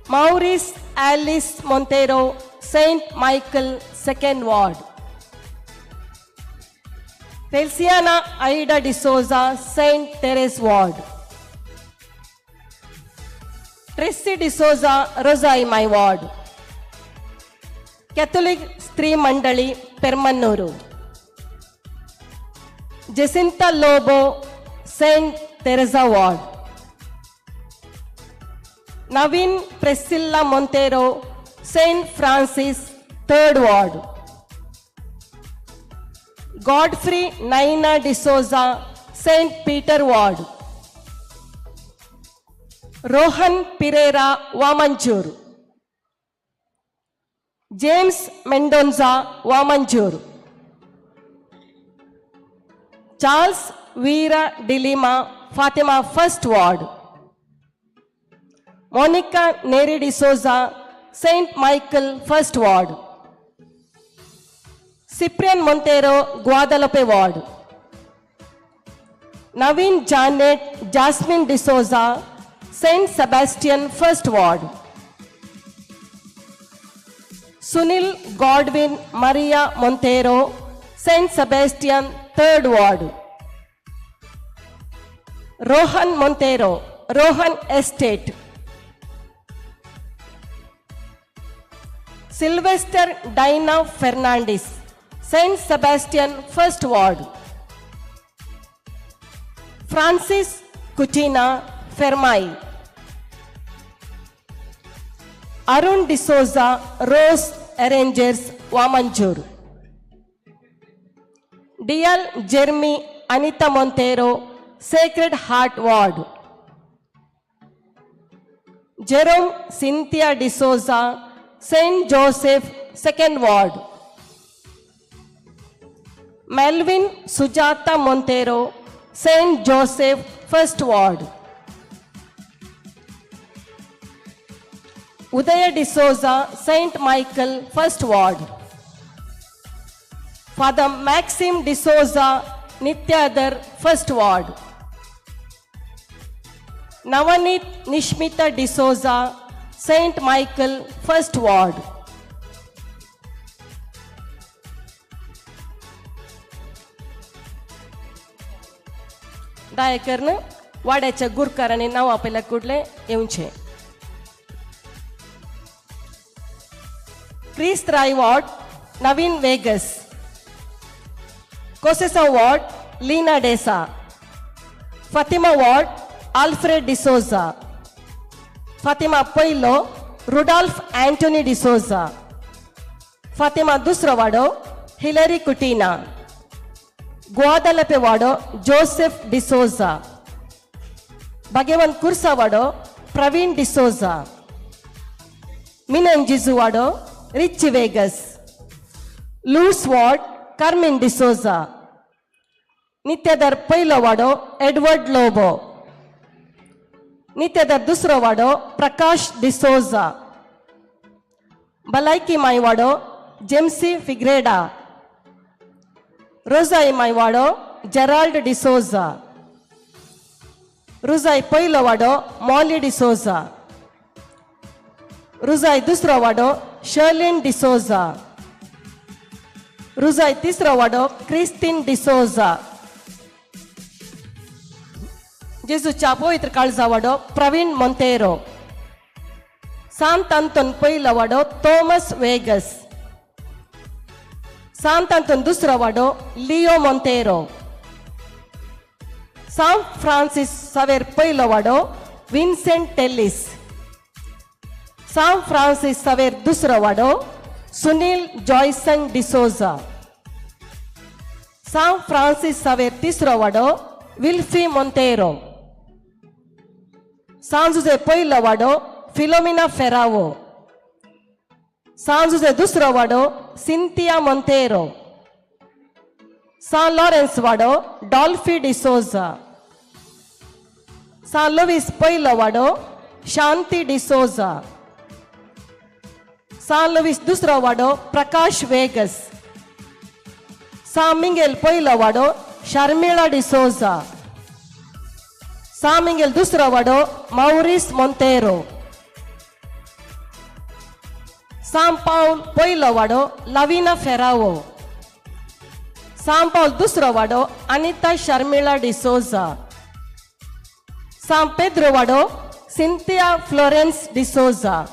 Maurice Alice Montero, St. Michael, 2nd Ward. Feliciana Aida D'Souza, St. Therese Ward. Tracy D'Souza, Rosai, my ward. Catholic Stri Mandali, Permannur. Jacinta Lobo, St. Teresa Ward. Navin Priscilla Montero, St. Francis, 3rd Ward. Godfrey Naina D'Souza, St. Peter Ward. Rohan Pereira, Wamanjur. James Mendonza, Wamanjur. Charles Veera Dilima, Fatima, 1st Ward. Monica Neri D'Souza, St. Michael, 1st Ward. Cyprian Montero, Guadalupe Ward. Naveen Janet Jasmine D'Souza, St. Sebastian, 1st Ward. Sunil Godwin Maria Montero, St. Sebastian, 3rd Ward. Rohan Montero, Rohan Estate. Sylvester Dinah Fernandez, St. Sebastian, 1st Ward. Francis Cutina Fermai. Arun D'Souza, Rose Arrangers, Wamanjur. D.L. Jeremy Anita Montero, Sacred Heart Ward. Jerome Cynthia D'Souza, St. Joseph, 2nd Ward. Melvin Sujata Montero, St. Joseph, 1st Ward. Udaya D'Souza, St. Michael, 1st Ward. Father Maxim D'Souza, Nityadar, 1st Ward. Navanit Nishmita D'Souza, St. Michael, 1st Ward. डायकरनं वाड्याच्या गुरकाराने नाव आपल्याला कुठले येऊनचे Chris Rai ward Naveen Vegas कोसेसा ward Lina D'Sa Fatima ward Alfred D'Souza Fatima पहिलो Rudolf Antony D'Souza Fatima दुसरो वाडो Hilary Coutinho Guadalupe वाडो जोसेफ डिसोजा भगवान कुर्सा वाडो प्रवीण डिसोजा मिनंजिजु वाडो रिच वेगस लूस वार्ड कार्मिन डिसोजा नित्यदर पहिलो वाडो एडवर्ड लोबो नित्यदर दुसरो वाडो प्रकाश D'Souza Balaiki Maiwado, Jemsi Figreda. Rosai Maiwado, Gerald D'Souza. Rosai Poilovado, Molly D'Souza. Rosai Dusravado, Sherlyn D'Souza. Rosai Tisravado, Christine D'Souza. Jesu Chapo Itrkalzavado, Praveen Montero. Sant Anton Poilavado, Thomas Vegas. Sant Anton Dusravado, Leo Montero. San Francis Xavier Poilavado, Vincent Tellis. San Francis Xavier Dusravado, Sunil Joyson D'Souza. San Francis Xavier Tisravado, Wilfie Montero. San Jose Poilavado, Filomena Ferrao. San Jose Dusravado, Cynthia Montero. San Lawrence Vado, Dolphy D'Souza. San Luis Poilavado, Shanti D'Souza. San Luis Dusravado, Prakash Vegas. San Miguel Poilavado, Sharmila D'Souza. San Miguel Dusravado, Maurice Montero. San Paul Poilavado, Lavina Ferrao. San Paul Dusravado, Anita Sharmila D'Souza. San Pedro Vado, Cynthia Florence D'Souza.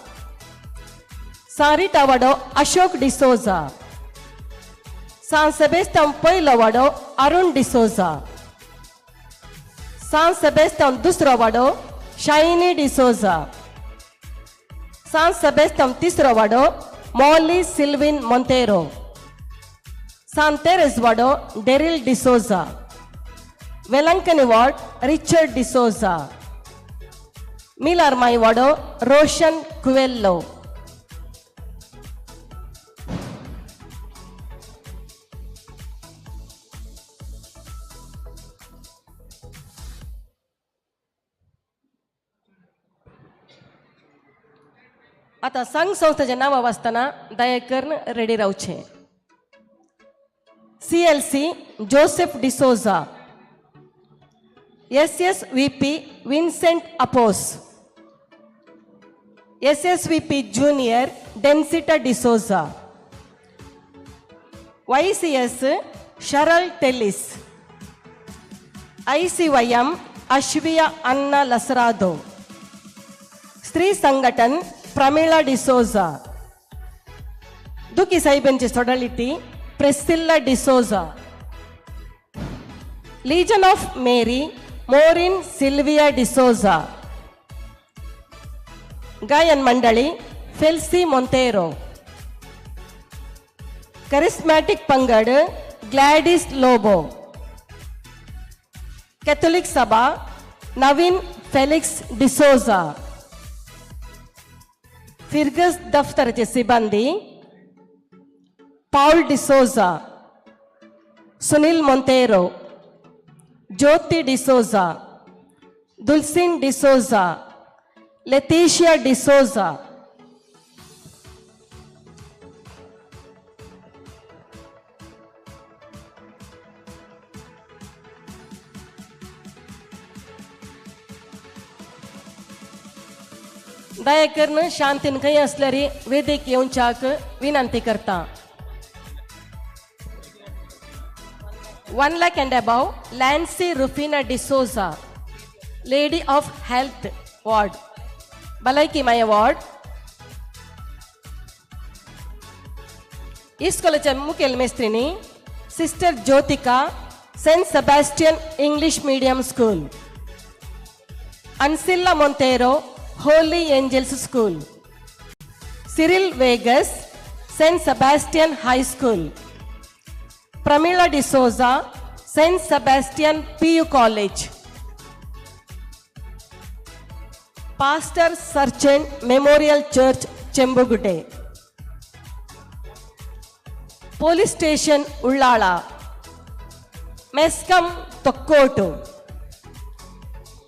San Rita Vado, Ashok D'Souza. San Sebastian Poilavado, Arun D'Souza. San Sebastian Dusravado, Shiny D'Souza. San Sebastian Tisravado, Molly Sylvain Montero. San Teres Vado, Daryl D'Souza. Velankani Ward, Richard D'Souza. Milar Mai Vado, Roshan Cuello. आता संघ संस्थेचे नाव वाचताना दयाकर्न ready रावचे. CLC Joseph D'Souza. SSVP Vincent Apos. SSVP Junior Densita D'Souza. YCS Sharal Tellis. ICYM Ashvia Anna Lasrado. Sri Sangatan Pramila D'Souza. Duki Saibenche Sodality Priscilla D'Souza. Legion of Mary Maureen Sylvia D'Souza. Gayan Mandali Felsi Montero. Charismatic Pangad Gladys Lobo. Catholic Sabha Navin Felix D'Souza. Firgus Daftarche Sibandi Paul D'Souza. Sunil Montero. Jyoti D'Souza. Dulcin D'Souza. Leticia D'Souza. दयाकरन शांतीन काही असल्यारी Vedic येऊनच्याक विनंती करता. 1 lakh and above Lancy Rufina D'Souza, Lady of Health Ward. Balaiki Maya Ward. Iskolacha Mukel Mestrini, Sister Jyotika, St. Sebastian English Medium School. Ancilla Montero, Holy Angels School. Cyril Vegas, St. Sebastian High School. Pramila D'Souza, St. Sebastian PU College. Pastor Sergeant Memorial Church, Chembugude. Police Station, Ullala. Mescam, Tokkotu.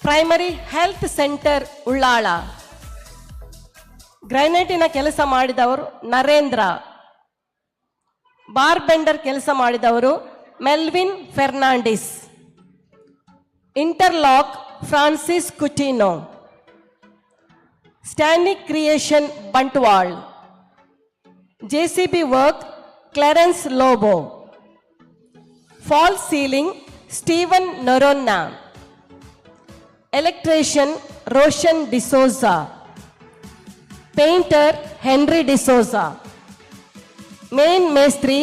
Primary Health Center, Ullala. ಗ್ರೈನೇಟಿನ ಕೆಲಸ ಮಾಡಿದವರು Narendra. Bar bender ಕೆಲಸ ಮಾಡಿದವರು Melvin Fernandes. Interlock Francis Coutinho. ಸ್ಟ್ಯಾನಿಕ್ creation Bantwal. JCB work Clarence Lobo. False ceiling Steven Noronha. Electrician Roshan D'Souza. Painter Henry D'Souza. Main ಮೇಸ್ತ್ರಿ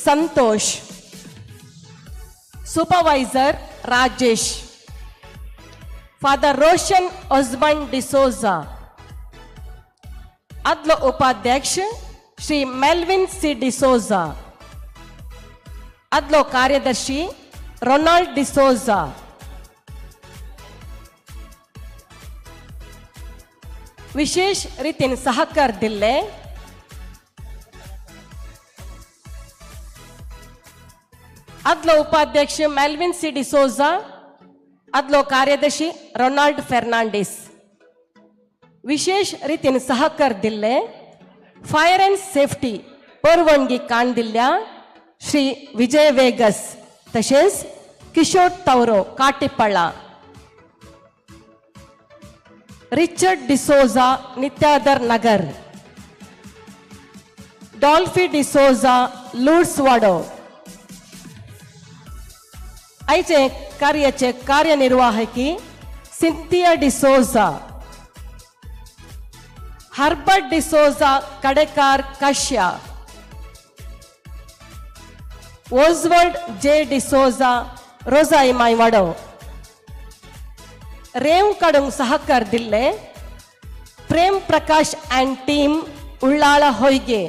Santosh. Supervisor Rajesh. Father Roshan Osmond D'Souza. ಅದ್ಲ ಉಪಾಧ್ಯಕ್ಷ Shri Melvin C D'Souza. ಅದ್ಲೋ ಕಾರ್ಯದರ್ಶಿ ರೊನಾಲ್ಡ್ ಡಿಸೋಜಾ. विशेष रीतीन सहकार दिले अदलो उपाध्यक्ष मेल्विन सी डिसोजा. अदलो कार्यदर्शी रोनाल्ड फर्नांडिस. विशेष रीतीन सहकार दिले फायर एंड सेफ्टी परवानगी काणदिल्ल्या श्री विजय वेगस तशेंच किशोर तवरो काटिपळ. रिचर्ड डिसोजा नित्यादर नगर. डॉल्फी डिसोजा लूड्स वाडो. आयचे कार्याचे कार्यनिर्वाहकी सिंथिया डिसोजा. हर्बर्ट डिसोजा कडेकार कश्या. ओस्वर्ड जे डिसोजा रोजाईमाई वाडो. रेव कडून सहकार दिले Prem Prakash and team उल्लाळ होयगे.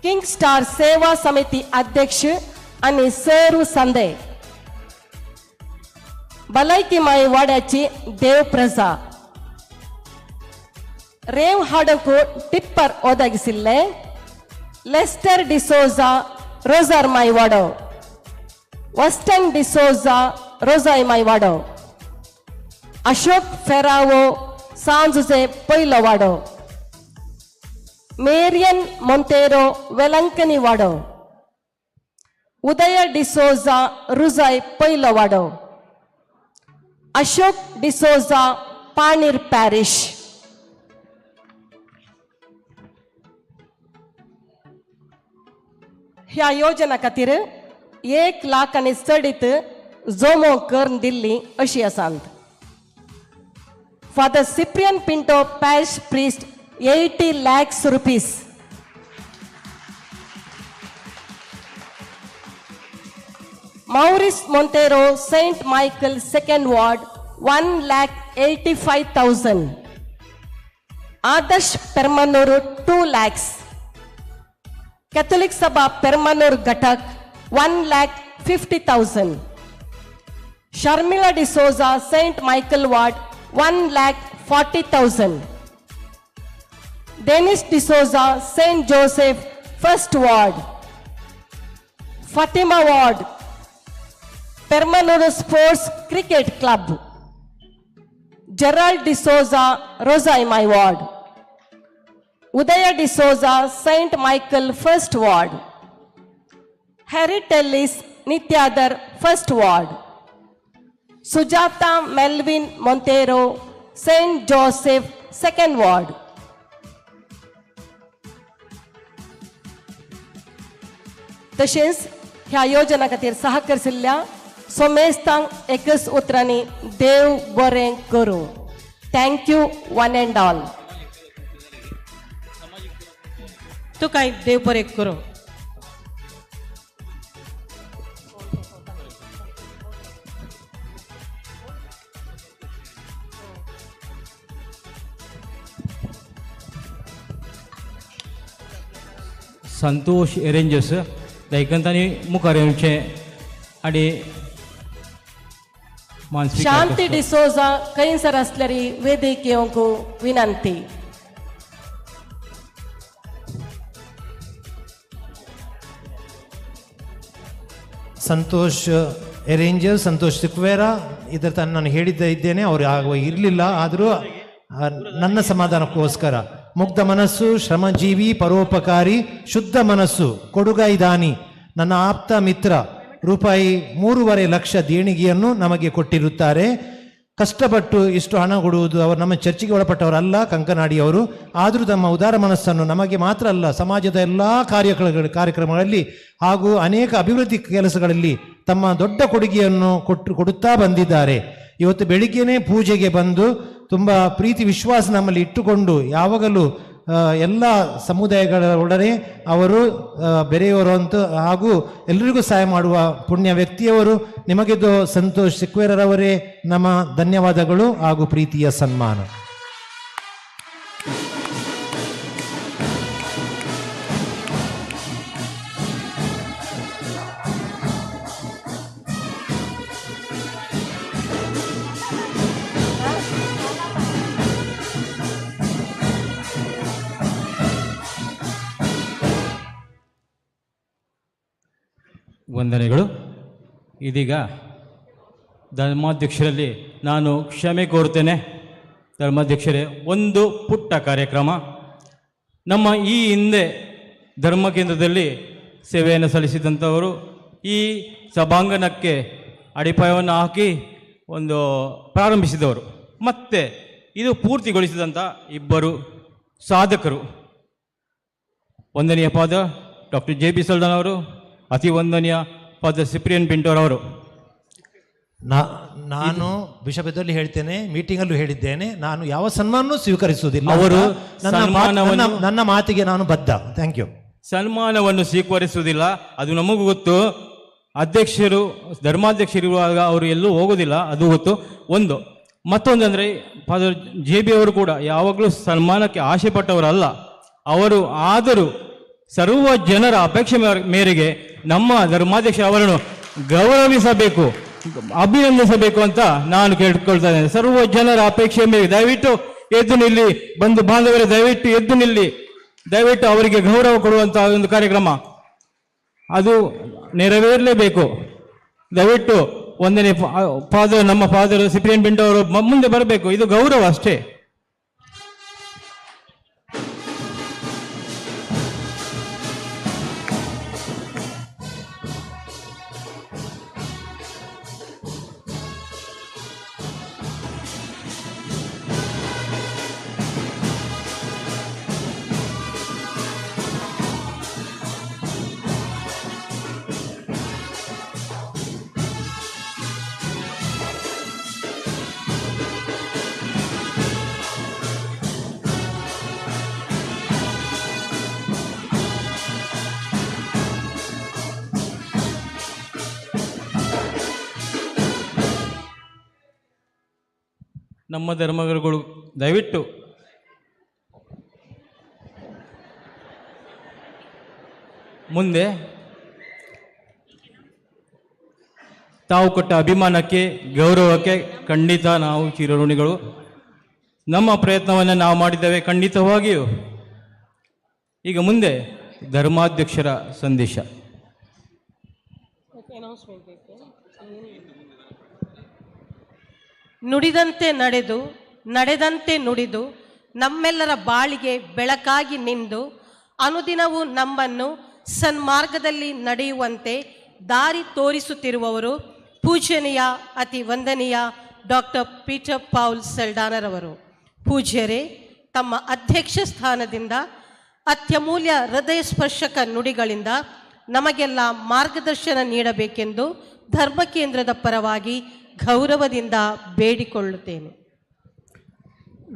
King star सेवा समिति अध्यक्ष आणि सेरू संदे. बलायकी माई वाड्याची देवप्रजा. रेव हाडकू टिप्पर ओदगिसिल्ले लेस्टर डिसोजा रोजर माई वाडो. वस्टन डिसोजा रोजाई माई वाडो. अशोक फेरावो सांजुजे पैलो वाडो. मेरियन मोंटेरो वेलंकनी वाडो. उदय डिसोजा रुजाई पैलो वाडो. अशोक डिसोजा पानीर पॅरिश. ह्या योजना खातीर 1 लाख आणि चडीत जोमो करून दिल्ली अशी आसात. Father Cyprian Pinto parish priest 80 lakhs rupees. Maurice Montero Saint Michael 2nd Ward 1,85,000. आदर्श Permannur 2 lakhs. कैथोलिक सभा Permannur घटक 1,50,000. Sharmila D'Souza Saint Michael Ward 1,40,000. Dennis D'Souza Saint Joseph 1st Ward. Fatima Ward Permannur Sports Cricket Club. Gerald D'Souza Rosaimai Ward. Udaya D'Souza Saint Michael 1st Ward. Harry Tellis Nityadar 1st Ward. Sujata Melvin Montero Saint Joseph 2nd Ward. तशेंच ह्या योजना खातीर सहकरिल्ल्या सोमेस्तांक एकच उतरांनी देव बरें करूं. Thank you one and all. तुका देव बरें करूं. संतोष एरेंजर्स दैकंतांनी मुखार येवचें आनी मानसिक शांती डिसोजा कैसर असल्यारी वेदिक येवंक विनंती. संतोष ಅರೇಂಜರ್ ಸಂತೋಷ್ ಸಿಕ್ವೇರ ಇದರ ತನ್ನ ನಾನು ಇದ್ದೇನೆ, ಅವರು ಆಗುವ ಇರಲಿಲ್ಲ. ಆದರೂ ನನ್ನ ಸಮಾಧಾನಕ್ಕೋಸ್ಕರ ಮುಗ್ಧ ಮನಸ್ಸು, ಶ್ರಮಜೀವಿ, ಪರೋಪಕಾರಿ, ಶುದ್ಧ ಮನಸ್ಸು, ಕೊಡುಗೈದಾನಿ, ನನ್ನ ಆಪ್ತ ಮಿತ್ರ ರೂಪಾಯಿ 3.5 ಲಕ್ಷ ದೇಣಿಗೆಯನ್ನು ನಮಗೆ ಕೊಟ್ಟಿರುತ್ತಾರೆ. ಕಷ್ಟಪಟ್ಟು ಇಷ್ಟು ಹಣ ಕೊಡುವುದು ಅವರು ನಮ್ಮ ಚರ್ಚಿಗೆ ಒಳಪಟ್ಟವರಲ್ಲ, ಕಂಕನಾಡಿಯವರು. ಆದರೂ ತಮ್ಮ ಉದಾರ ಮನಸ್ಸನ್ನು ನಮಗೆ ಮಾತ್ರ ಅಲ್ಲ, ಸಮಾಜದ ಎಲ್ಲ ಕಾರ್ಯಕ್ರಮಗಳಲ್ಲಿ ಹಾಗೂ ಅನೇಕ ಅಭಿವೃದ್ಧಿ ಕೆಲಸಗಳಲ್ಲಿ ತಮ್ಮ ದೊಡ್ಡ ಕೊಡುಗೆಯನ್ನು ಕೊಡುತ್ತಾ ಬಂದಿದ್ದಾರೆ. ಇವತ್ತು ಬೆಳಿಗ್ಗೆನೇ ಪೂಜೆಗೆ ಬಂದು ತುಂಬ ಪ್ರೀತಿ ವಿಶ್ವಾಸ ನಮ್ಮಲ್ಲಿ ಇಟ್ಟುಕೊಂಡು ಯಾವಾಗಲೂ ಎಲ್ಲ ಸಮುದಾಯಗಳ ಒಡನೆ ಅವರು ಬೆರೆಯುವರು ಅಂತ ಹಾಗೂ ಎಲ್ಲರಿಗೂ ಸಹಾಯ ಮಾಡುವ ಪುಣ್ಯ ವ್ಯಕ್ತಿಯವರು. ನಿಮಗಿದು ಸಂತೋಷ್ ಸಿಕ್ವೇರರವರೇ ನಮ್ಮ ಧನ್ಯವಾದಗಳು ಹಾಗೂ ಪ್ರೀತಿಯ ಸನ್ಮಾನ. ವಂದನೆಗಳು. ಇದೀಗ ಧರ್ಮಾಧ್ಯಕ್ಷರಲ್ಲಿ ನಾನು ಕ್ಷಮೆ ಕೋರುತ್ತೇನೆ. ಧರ್ಮಾಧ್ಯಕ್ಷರೇ, ಒಂದು ಪುಟ್ಟ ಕಾರ್ಯಕ್ರಮ. ನಮ್ಮ ಈ ಹಿಂದೆ ಧರ್ಮ ಕೇಂದ್ರದಲ್ಲಿ ಸೇವೆಯನ್ನು ಸಲ್ಲಿಸಿದಂಥವರು ಈ ಸಭಾಂಗಣಕ್ಕೆ ಅಡಿಪಾಯವನ್ನು ಹಾಕಿ ಒಂದು ಪ್ರಾರಂಭಿಸಿದವರು, ಮತ್ತು ಇದು ಪೂರ್ತಿಗೊಳಿಸಿದಂಥ ಇಬ್ಬರು ಸಾಧಕರು. ವಂದನೀಯ ಪಾದ ಡಾಕ್ಟರ್ JB ಸಲ್ಡನ್ ಅವರು, ಅತಿ ವಂದನೀಯ ಫಾದರ್ ಸಿಪ್ರಿಯನ್ ಪಿಂಟೋರ್ ಅವರು. ನಾನು ಬಿಷಪದಲ್ಲಿ ಹೇಳ್ತೇನೆ, ಮೀಟಿಂಗಲ್ಲೂ ಹೇಳಿದ್ದೇನೆ, ನಾನು ಯಾವ ಸನ್ಮಾನವೂ ಸ್ವೀಕರಿಸುವುದಿಲ್ಲ. ಅವರು ನನ್ನ ಮಾತಿಗೆ ನಾನು ಬದ್ಧ. Thank you. ಸನ್ಮಾನವನ್ನು ಸ್ವೀಕರಿಸುವುದಿಲ್ಲ, ಅದು ನಮಗೂ ಗೊತ್ತು. ಅಧ್ಯಕ್ಷರು, ಧರ್ಮಾಧ್ಯಕ್ಷರಿರುವಾಗ ಅವರು ಎಲ್ಲೂ ಹೋಗೋದಿಲ್ಲ, ಅದು ಗೊತ್ತು. ಒಂದು ಮತ್ತೊಂದಂದರೆ ಫಾದರ್ JB ಅವರು ಕೂಡ ಯಾವಾಗಲೂ ಸನ್ಮಾನಕ್ಕೆ ಆಸೆ ಪಟ್ಟವರಲ್ಲ. ಅವರು ಆದರೂ ಸರ್ವ ಜನರ ಅಪೇಕ್ಷೆ ಮೇರೆಗೆ ನಮ್ಮ ಧರ್ಮಾಧ್ಯಕ್ಷ ಅವರನ್ನು ಗೌರವಿಸಬೇಕು, ಅಭಿನಂದಿಸಬೇಕು ಅಂತ ನಾನು ಕೇಳ್ಕೊಳ್ತಾ ಇದ್ದೇನೆ. ಸರ್ವ ಜನರ ಅಪೇಕ್ಷೆ ಮೇರೆಗೆ ದಯವಿಟ್ಟು ಎದ್ದು ನಿಲ್ಲಿ, ಬಂಧು ಬಾಂಧವರೇ ದಯವಿಟ್ಟು ಎದ್ದು ನಿಲ್ಲಿ, ದಯವಿಟ್ಟು ಅವರಿಗೆ ಗೌರವ ಕೊಡುವಂತಹ ಒಂದು ಕಾರ್ಯಕ್ರಮ ಅದು ನೆರವೇರಲೇಬೇಕು. ದಯವಿಟ್ಟು ಒಂದನೇ ಫಾದರ್, ನಮ್ಮ ಫಾದರ್ ಸಿಪ್ರಿಯನ್ ಪಿಂಟೋ ಅವರು ಮುಂದೆ ಬರಬೇಕು. ಇದು ಗೌರವ ಅಷ್ಟೇ. ನಮ್ಮ ಧರ್ಮಗುರುಗಳು ದಯವಿಟ್ಟು ಮುಂದೆ ತಾವು ಕೊಟ್ಟ ಅಭಿಮಾನಕ್ಕೆ, ಗೌರವಕ್ಕೆ ಖಂಡಿತ ನಾವು ಚಿರಋಣಿಗಳು. ನಮ್ಮ ಪ್ರಯತ್ನವನ್ನು ನಾವು ಮಾಡಿದ್ದೇವೆ ಖಂಡಿತವಾಗಿಯೂ. ಈಗ ಮುಂದೆ ಧರ್ಮಾಧ್ಯಕ್ಷರ ಸಂದೇಶ. ನುಡಿದಂತೆ ನಡೆದು, ನಡೆದಂತೆ ನುಡಿದು, ನಮ್ಮೆಲ್ಲರ ಬಾಳಿಗೆ ಬೆಳಕಾಗಿ ನಿಂದು, ಅನುದಿನವೂ ನಮ್ಮನ್ನು ಸನ್ಮಾರ್ಗದಲ್ಲಿ ನಡೆಯುವಂತೆ ದಾರಿ ತೋರಿಸುತ್ತಿರುವವರು ಪೂಜ್ಯನೀಯ ಅತಿ ವಂದನೀಯ ಡಾಕ್ಟರ್ ಪೀಟರ್ ಪೌಲ್ ಸೆಲ್ಡಾನರವರು. ಪೂಜ್ಯರೇ, ತಮ್ಮ ಅಧ್ಯಕ್ಷ ಸ್ಥಾನದಿಂದ ಅತ್ಯಮೂಲ್ಯ ಹೃದಯ ಸ್ಪರ್ಶಕ ನುಡಿಗಳಿಂದ ನಮಗೆಲ್ಲ ಮಾರ್ಗದರ್ಶನ ನೀಡಬೇಕೆಂದು ಧರ್ಮ ಕೇಂದ್ರದ ಪರವಾಗಿ ಗೌರವದಿಂದ ಬೇಡಿಕೊಳ್ಳುತ್ತೇನೆ.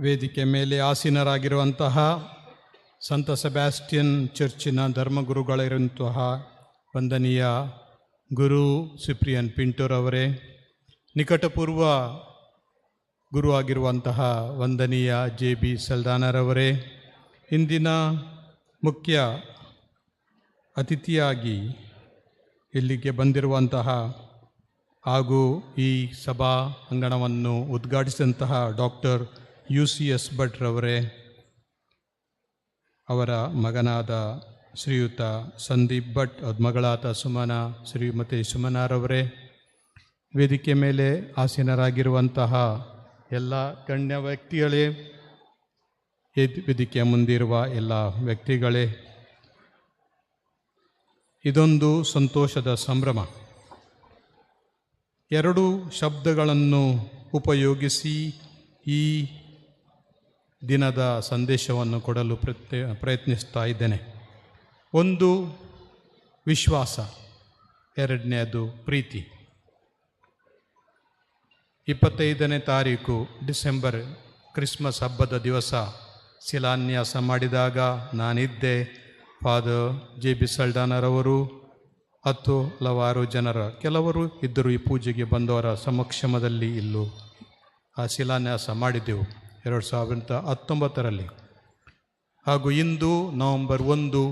ವೇದಿಕೆ ಮೇಲೆ ಆಸೀನರಾಗಿರುವಂತಹ ಸಂತ ಸೆಬಾಸ್ಟಿಯನ್ ಚರ್ಚಿನ ಧರ್ಮಗುರುಗಳಿರುವಂತಹ ವಂದನೀಯ ಗುರು ಸಿಪ್ರಿಯನ್ ಪಿಂಟೋರ್ ಅವರೇ, ನಿಕಟಪೂರ್ವ ಗುರು ಆಗಿರುವಂತಹ ವಂದನೀಯ JB ಸಲ್ದಾನರವರೇ, ಇಂದಿನ ಮುಖ್ಯ ಅತಿಥಿಯಾಗಿ ಇಲ್ಲಿಗೆ ಬಂದಿರುವಂತಹ ಹಾಗೂ ಈ ಸಭಾ ಅಂಗಣವನ್ನು ಉದ್ಘಾಟಿಸಿದಂತಹ ಡಾಕ್ಟರ್ UCS ಭಟ್ರವರೇ, ಅವರ ಮಗನಾದ ಶ್ರೀಯುತ ಸಂದೀಪ್ ಭಟ್, ಮಗಳಾದ ಶ್ರೀಮತಿ ಸುಮನಾರವರೇ, ವೇದಿಕೆ ಮೇಲೆ ಆಸೀನರಾಗಿರುವಂತಹ ಎಲ್ಲ ಗಣ್ಯ ವ್ಯಕ್ತಿಗಳೇ, ವೇದಿಕೆಯ ಮುಂದಿರುವ ಎಲ್ಲ ವ್ಯಕ್ತಿಗಳೇ, ಇದೊಂದು ಸಂತೋಷದ ಸಂಭ್ರಮ. ಎರಡು ಶಬ್ದಗಳನ್ನು ಉಪಯೋಗಿಸಿ ಈ ದಿನದ ಸಂದೇಶವನ್ನು ಕೊಡಲು ಪ್ರಯತ್ನಿಸ್ತಾ ಇದ್ದೇನೆ. ಒಂದು ವಿಶ್ವಾಸ, ಎರಡನೆಯದು ಪ್ರೀತಿ. 25ನೇ ತಾರೀಕು ಡಿಸೆಂಬರ್ ಕ್ರಿಸ್ಮಸ್ ಹಬ್ಬದ ದಿವಸ ಶಿಲಾನ್ಯಾಸ ಮಾಡಿದಾಗ ನಾನಿದ್ದೆ. ಫಾದರ್ JB ಸಲ್ಡಾನರವರು ಹಲವಾರು ಜನರ ಕೆಲವರು ಇದ್ದರು ಈ ಪೂಜೆಗೆ ಬಂದವರ ಸಮಕ್ಷಮದಲ್ಲಿ ಇಲ್ಲೂ ಆ ಶಿಲಾನ್ಯಾಸ ಮಾಡಿದ್ದೆವು 2019ರಲ್ಲಿ. ಹಾಗೂ ಇಂದು ನವೆಂಬರ್ 1,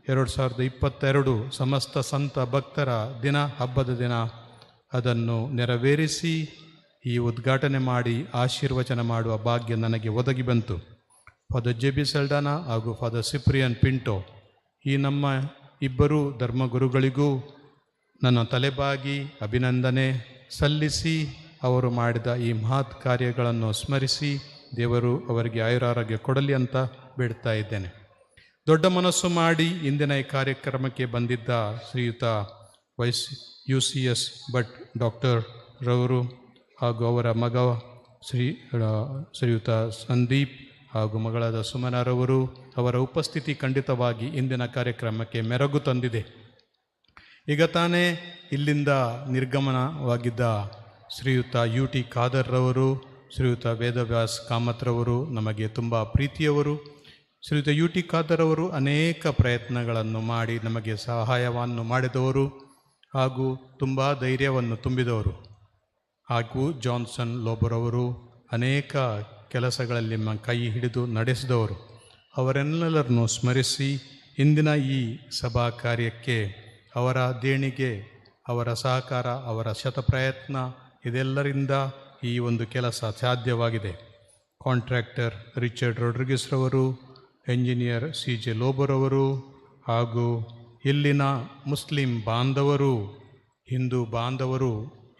2022 ಸಮಸ್ತ ಸಂತ ಭಕ್ತರ ದಿನ, ಹಬ್ಬದ ದಿನ, ಅದನ್ನು ನೆರವೇರಿಸಿ ಈ ಉದ್ಘಾಟನೆ ಮಾಡಿ ಆಶೀರ್ವಚನ ಮಾಡುವ ಭಾಗ್ಯ ನನಗೆ ಒದಗಿ ಬಂತು. ಫಾದರ್ JB ಸಲ್ಡಾನ ಹಾಗೂ ಫಾದರ್ ಸಿಪ್ರಿಯನ್ ಪಿಂಟೋ, ಈ ನಮ್ಮ ಇಬ್ಬರು ಧರ್ಮಗುರುಗಳಿಗೂ ನನ್ನ ತಲೆಬಾಗಿ ಅಭಿನಂದನೆ ಸಲ್ಲಿಸಿ ಅವರು ಮಾಡಿದ ಈ ಮಹತ್ ಕಾರ್ಯಗಳನ್ನು ಸ್ಮರಿಸಿ ದೇವರು ಅವರಿಗೆ ಆಯುರಾರೋಗ್ಯ ಕೊಡಲಿ ಅಂತ ಬೇಡ್ತಾ ಇದ್ದೇನೆ. ದೊಡ್ಡ ಮನಸ್ಸು ಮಾಡಿ ಇಂದಿನ ಈ ಕಾರ್ಯಕ್ರಮಕ್ಕೆ ಬಂದಿದ್ದ ಶ್ರೀಯುತ UCS ಭಟ್ ಡಾಕ್ಟರ್ ರವರು ಹಾಗೂ ಅವರ ಮಗ ಶ್ರೀಯುತ ಸಂದೀಪ್ ಹಾಗೂ ಮಗಳಾದ ಸುಮನರವರು, ಅವರ ಉಪಸ್ಥಿತಿ ಖಂಡಿತವಾಗಿ ಇಂದಿನ ಕಾರ್ಯಕ್ರಮಕ್ಕೆ ಮೆರುಗು ತಂದಿದೆ. ಈಗ ತಾನೇ ಇಲ್ಲಿಂದ ನಿರ್ಗಮನವಾಗಿದ್ದ ಶ್ರೀಯುತ UT ಖಾದರ್ರವರು, ಶ್ರೀಯುತ ವೇದವ್ಯಾಸ್ ಕಾಮತ್ರವರು ನಮಗೆ ತುಂಬ ಪ್ರೀತಿಯವರು. ಶ್ರೀಯುತ UT ಖಾದರ್ ಅವರು ಅನೇಕ ಪ್ರಯತ್ನಗಳನ್ನು ಮಾಡಿ ನಮಗೆ ಸಹಾಯವನ್ನು ಮಾಡಿದವರು ಹಾಗೂ ತುಂಬ ಧೈರ್ಯವನ್ನು ತುಂಬಿದವರು. ಹಾಗೂ ಜಾನ್ಸನ್ ಲೋಬರವರು ಅನೇಕ ಕೆಲಸಗಳಲ್ಲಿ ಕೈ ಹಿಡಿದು ನಡೆಸಿದವರು. ಅವರೆಲ್ಲರನ್ನು ಸ್ಮರಿಸಿ ಇಂದಿನ ಈ ಸಭಾ ಕಾರ್ಯಕ್ಕೆ ಅವರ ದೇಣಿಗೆ, ಅವರ ಸಹಕಾರ, ಅವರ ಶತಪ್ರಯತ್ನ ಇದೆಲ್ಲರಿಂದ ಈ ಒಂದು ಕೆಲಸ ಸಾಧ್ಯವಾಗಿದೆ. ಕಾಂಟ್ರಾಕ್ಟರ್ ರಿಚರ್ಡ್ ರೋಡ್ರಿಗಸ್ ರವರು, ಎಂಜಿನಿಯರ್ CJ ಲೋಬರವರು ಹಾಗೂ ಇಲ್ಲಿನ ಮುಸ್ಲಿಂ ಬಾಂಧವರು, ಹಿಂದೂ ಬಾಂಧವರು,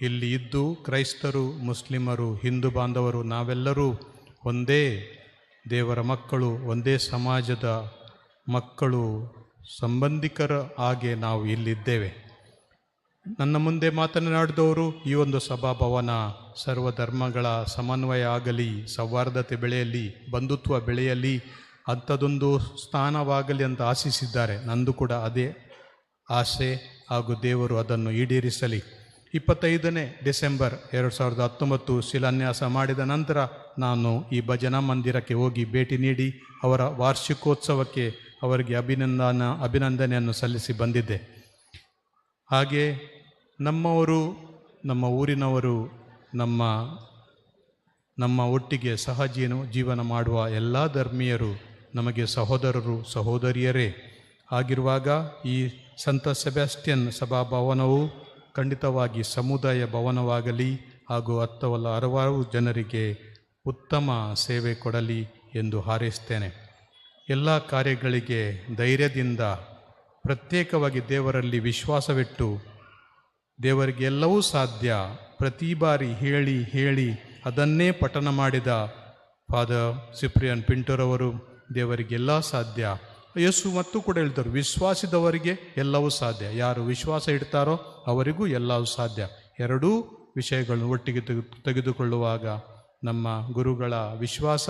ಇಲ್ಲಿ ಇದ್ದು ಕ್ರೈಸ್ತರು, ಮುಸ್ಲಿಮರು, ಹಿಂದೂ ಬಾಂಧವರು ನಾವೆಲ್ಲರೂ ಒಂದೇ ದೇವರ ಮಕ್ಕಳು, ಒಂದೇ ಸಮಾಜದ ಮಕ್ಕಳು, ಸಂಬಂಧಿಕರ ಹಾಗೆ ನಾವು ಇಲ್ಲಿದ್ದೇವೆ. ನನ್ನ ಮುಂದೆ ಮಾತನಾಡಿದವರು ಈ ಒಂದು ಸಭಾಭವನ ಸರ್ವಧರ್ಮಗಳ ಸಮನ್ವಯ ಆಗಲಿ, ಸೌಹಾರ್ದತೆ ಬೆಳೆಯಲಿ, ಬಂಧುತ್ವ ಬೆಳೆಯಲಿ, ಅಂಥದ್ದೊಂದು ಸ್ಥಾನವಾಗಲಿ ಅಂತ ಆಶಿಸಿದ್ದಾರೆ. ನಂದು ಕೂಡ ಅದೇ ಆಸೆ ಹಾಗೂ ದೇವರು ಅದನ್ನು ಈಡೇರಿಸಲಿ. 25ನೇ ಡಿಸೆಂಬರ್ 2019 ಶಿಲಾನ್ಯಾಸ ಮಾಡಿದ ನಂತರ ನಾನು ಈ ಭಜನಾ ಮಂದಿರಕ್ಕೆ ಹೋಗಿ ಭೇಟಿ ನೀಡಿ ಅವರ ವಾರ್ಷಿಕೋತ್ಸವಕ್ಕೆ ಅವರಿಗೆ ಅಭಿನಂದನೆಯನ್ನು ಸಲ್ಲಿಸಿ ಬಂದಿದ್ದೆ. ಹಾಗೆ ನಮ್ಮವರು, ನಮ್ಮ ಊರಿನವರು, ನಮ್ಮ ಒಟ್ಟಿಗೆ ಜೀವನ ಮಾಡುವ ಎಲ್ಲ ಧರ್ಮೀಯರು ನಮಗೆ ಸಹೋದರರು, ಸಹೋದರಿಯರೇ ಆಗಿರುವಾಗ ಈ ಸಂತ ಸೆಬಾಸ್ಟಿಯನ್ ಸಭಾಭವನವು ಖಂಡಿತವಾಗಿ ಸಮುದಾಯ ಭವನವಾಗಲಿ ಹಾಗೂ ಹಲವಾರು ಜನರಿಗೆ ಉತ್ತಮ ಸೇವೆ ಕೊಡಲಿ ಎಂದು ಹಾರೈಸ್ತೇನೆ. ಎಲ್ಲ ಕಾರ್ಯಗಳಿಗೆ ಧೈರ್ಯದಿಂದ ಪ್ರತ್ಯೇಕವಾಗಿ ದೇವರಲ್ಲಿ ವಿಶ್ವಾಸವಿಟ್ಟು ದೇವರಿಗೆ ಎಲ್ಲವೂ ಸಾಧ್ಯ ಪ್ರತಿ ಬಾರಿ ಹೇಳಿ ಅದನ್ನೇ ಪಠನ ಮಾಡಿದ ಫಾದರ್ ಸಿಪ್ರಿಯನ್ ಪಿಂಟೋರವರು ದೇವರಿಗೆಲ್ಲ ಸಾಧ್ಯ. ಯೇಸು ಮತ್ತು ಕೂಡ ಹೇಳ್ತಾರೆ, ವಿಶ್ವಾಸಿದವರಿಗೆ ಎಲ್ಲವೂ ಸಾಧ್ಯ. ಯಾರು ವಿಶ್ವಾಸ ಇಡ್ತಾರೋ ಅವರಿಗೂ ಎಲ್ಲವೂ ಸಾಧ್ಯ. ಎರಡೂ ವಿಷಯಗಳನ್ನು ಒಟ್ಟಿಗೆ ತೆಗೆದುಕೊಳ್ಳುವಾಗ ನಮ್ಮ ಗುರುಗಳ ವಿಶ್ವಾಸ,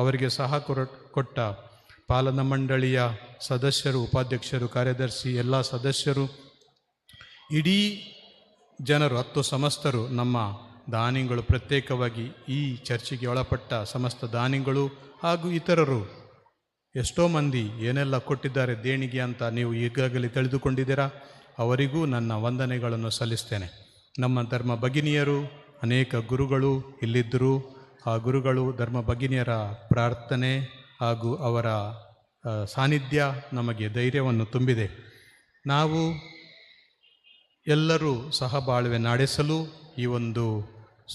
ಅವರಿಗೆ ಸಹ ಕೊಟ್ಟ ಪಾಲನಾ ಮಂಡಳಿಯ ಸದಸ್ಯರು, ಉಪಾಧ್ಯಕ್ಷರು, ಕಾರ್ಯದರ್ಶಿ, ಎಲ್ಲ ಸದಸ್ಯರು, ಇಡೀ ಜನರು, 10 ಸಮಸ್ತರು, ನಮ್ಮ ದಾನಿಗಳು, ಪ್ರತ್ಯೇಕವಾಗಿ ಈ ಚರ್ಚಿಗೆ ಒಳಪಟ್ಟ ಸಮಸ್ತ ದಾನಿಗಳು ಹಾಗೂ ಇತರರು ಎಷ್ಟೋ ಮಂದಿ ಏನೆಲ್ಲ ಕೊಟ್ಟಿದ್ದಾರೆ ದೇಣಿಗೆ ಅಂತ ನೀವು ಈಗಾಗಲೇ ತಿಳಿದುಕೊಂಡಿದ್ದೀರಾ. ಅವರಿಗೂ ನನ್ನ ವಂದನೆಗಳನ್ನು ಸಲ್ಲಿಸ್ತೇನೆ. ನಮ್ಮ ಧರ್ಮ ಭಗಿನಿಯರು, ಅನೇಕ ಗುರುಗಳು ಇಲ್ಲಿದ್ದರು. ಆ ಗುರುಗಳು, ಧರ್ಮ ಭಗಿನಿಯರ ಪ್ರಾರ್ಥನೆ ಹಾಗೂ ಅವರ ಸಾನ್ನಿಧ್ಯ ನಮಗೆ ಧೈರ್ಯವನ್ನು ತುಂಬಿದೆ. ನಾವು ಎಲ್ಲರೂ ಸಹಬಾಳ್ವೆ ನಡೆಸಲು ಈ ಒಂದು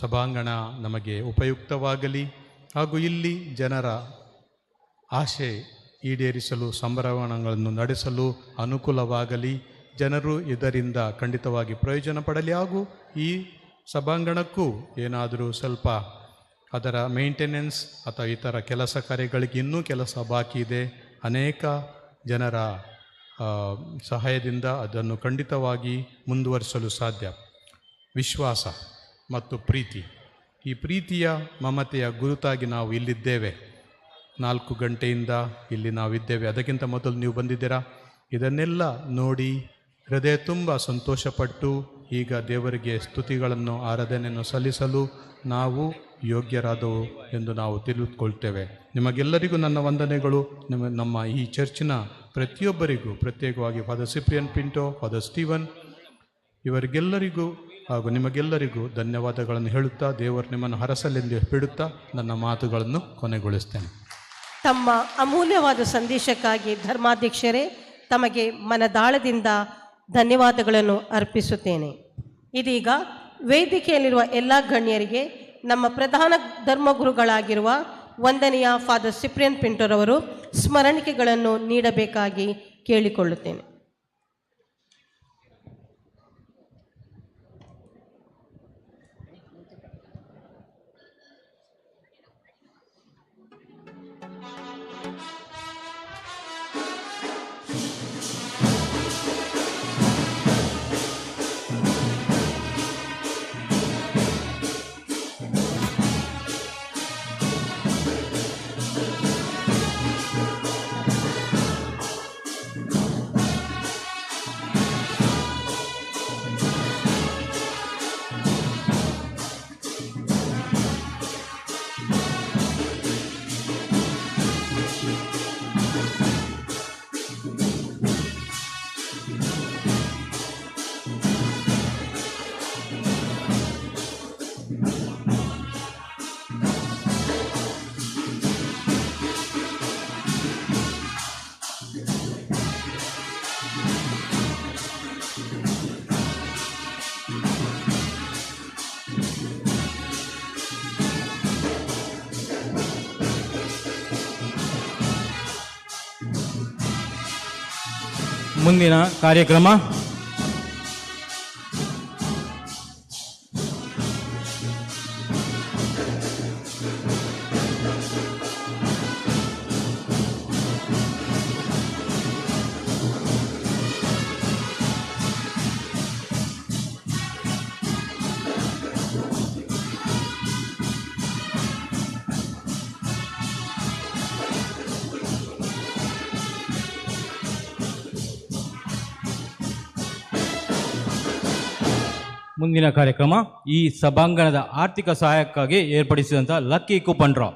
ಸಭಾಂಗಣ ನಮಗೆ ಉಪಯುಕ್ತವಾಗಲಿ ಹಾಗೂ ಇಲ್ಲಿ ಜನರ ಆಶೆ ಈಡೇರಿಸಲು, ಸಂಭ್ರಮಗಳನ್ನು ನಡೆಸಲು ಅನುಕೂಲವಾಗಲಿ. ಜನರು ಇದರಿಂದ ಖಂಡಿತವಾಗಿ ಪ್ರಯೋಜನ ಪಡಲಿ ಹಾಗೂ ಈ ಸಭಾಂಗಣಕ್ಕೂ ಏನಾದರೂ ಸ್ವಲ್ಪ ಅದರ ಮೇಂಟೆನೆನ್ಸ್ ಅಥವಾ ಇತರ ಕೆಲಸ ಕಾರ್ಯಗಳಿಗೆ ಇನ್ನೂ ಕೆಲಸ ಬಾಕಿ ಇದೆ. ಅನೇಕ ಜನರ ಸಹಾಯದಿಂದ ಅದನ್ನು ಖಂಡಿತವಾಗಿ ಮುಂದುವರಿಸಲು ಸಾಧ್ಯ. ವಿಶ್ವಾಸ ಮತ್ತು ಪ್ರೀತಿ, ಈ ಪ್ರೀತಿಯ ಮಮತೆಯ ಗುರುತಾಗಿ ನಾವು ಇಲ್ಲಿದ್ದೇವೆ. 4 ಗಂಟೆಯಿಂದ ಇಲ್ಲಿ ನಾವಿದ್ದೇವೆ. ಅದಕ್ಕಿಂತ ಮೊದಲು ನೀವು ಬಂದಿದ್ದೀರಾ. ಇದನ್ನೆಲ್ಲ ನೋಡಿ ಹೃದಯ ತುಂಬ ಸಂತೋಷಪಟ್ಟು ಈಗ ದೇವರಿಗೆ ಸ್ತುತಿಗಳನ್ನು ಆರಾಧನೆಯನ್ನು ಸಲ್ಲಿಸಲು ನಾವು ಯೋಗ್ಯರಾದವು ಎಂದು ನಾವು ತಿಳಿದುಕೊಳ್ತೇವೆ. ನಿಮಗೆಲ್ಲರಿಗೂ ನನ್ನ ವಂದನೆಗಳು. ನಮ್ಮ ಈ ಚರ್ಚಿನ ಪ್ರತಿಯೊಬ್ಬರಿಗೂ, ಪ್ರತ್ಯೇಕವಾಗಿ father Cyprian Pinto, father Steven, ಇವರಿಗೆಲ್ಲರಿಗೂ ಹಾಗೂ ನಿಮಗೆಲ್ಲರಿಗೂ ಧನ್ಯವಾದಗಳನ್ನು ಹೇಳುತ್ತಾ ದೇವರು ನಿಮ್ಮನ್ನು ಹರಸಲೆಂದು ಬಿಡುತ್ತಾ ನನ್ನ ಮಾತುಗಳನ್ನು ಕೊನೆಗೊಳಿಸ್ತೇನೆ. ತಮ್ಮ ಅಮೂಲ್ಯವಾದ ಸಂದೇಶಕ್ಕಾಗಿ ಧರ್ಮಾಧ್ಯಕ್ಷರೇ ತಮಗೆ ಮನದಾಳದಿಂದ ಧನ್ಯವಾದಗಳನ್ನು ಅರ್ಪಿಸುತ್ತೇನೆ. ಇದೀಗ ವೇದಿಕೆಯಲ್ಲಿರುವ ಎಲ್ಲ ಗಣ್ಯರಿಗೆ ನಮ್ಮ ಪ್ರಧಾನ ಧರ್ಮಗುರುಗಳಾಗಿರುವ ವಂದನೀಯ ಫಾದರ್ ಸಿಪ್ರಿಯನ್ ಪಿಂಟೋರವರು ಸ್ಮರಣಿಕೆಗಳನ್ನು ನೀಡಬೇಕಾಗಿ ಕೇಳಿಕೊಳ್ಳುತ್ತೇನೆ. ಮುಂದಿನ ಕಾರ್ಯಕ್ರಮ ಮುಂದಿನ ಕಾರ್ಯಕ್ರಮ ಈ ಸಭಾಂಗಣದ ಆರ್ಥಿಕ ಸಹಾಯಕ್ಕಾಗಿ ಏರ್ಪಡಿಸಿದಂಥ ಲಕ್ಕಿ ಕೂಪನ್ ಡ್ರಾ.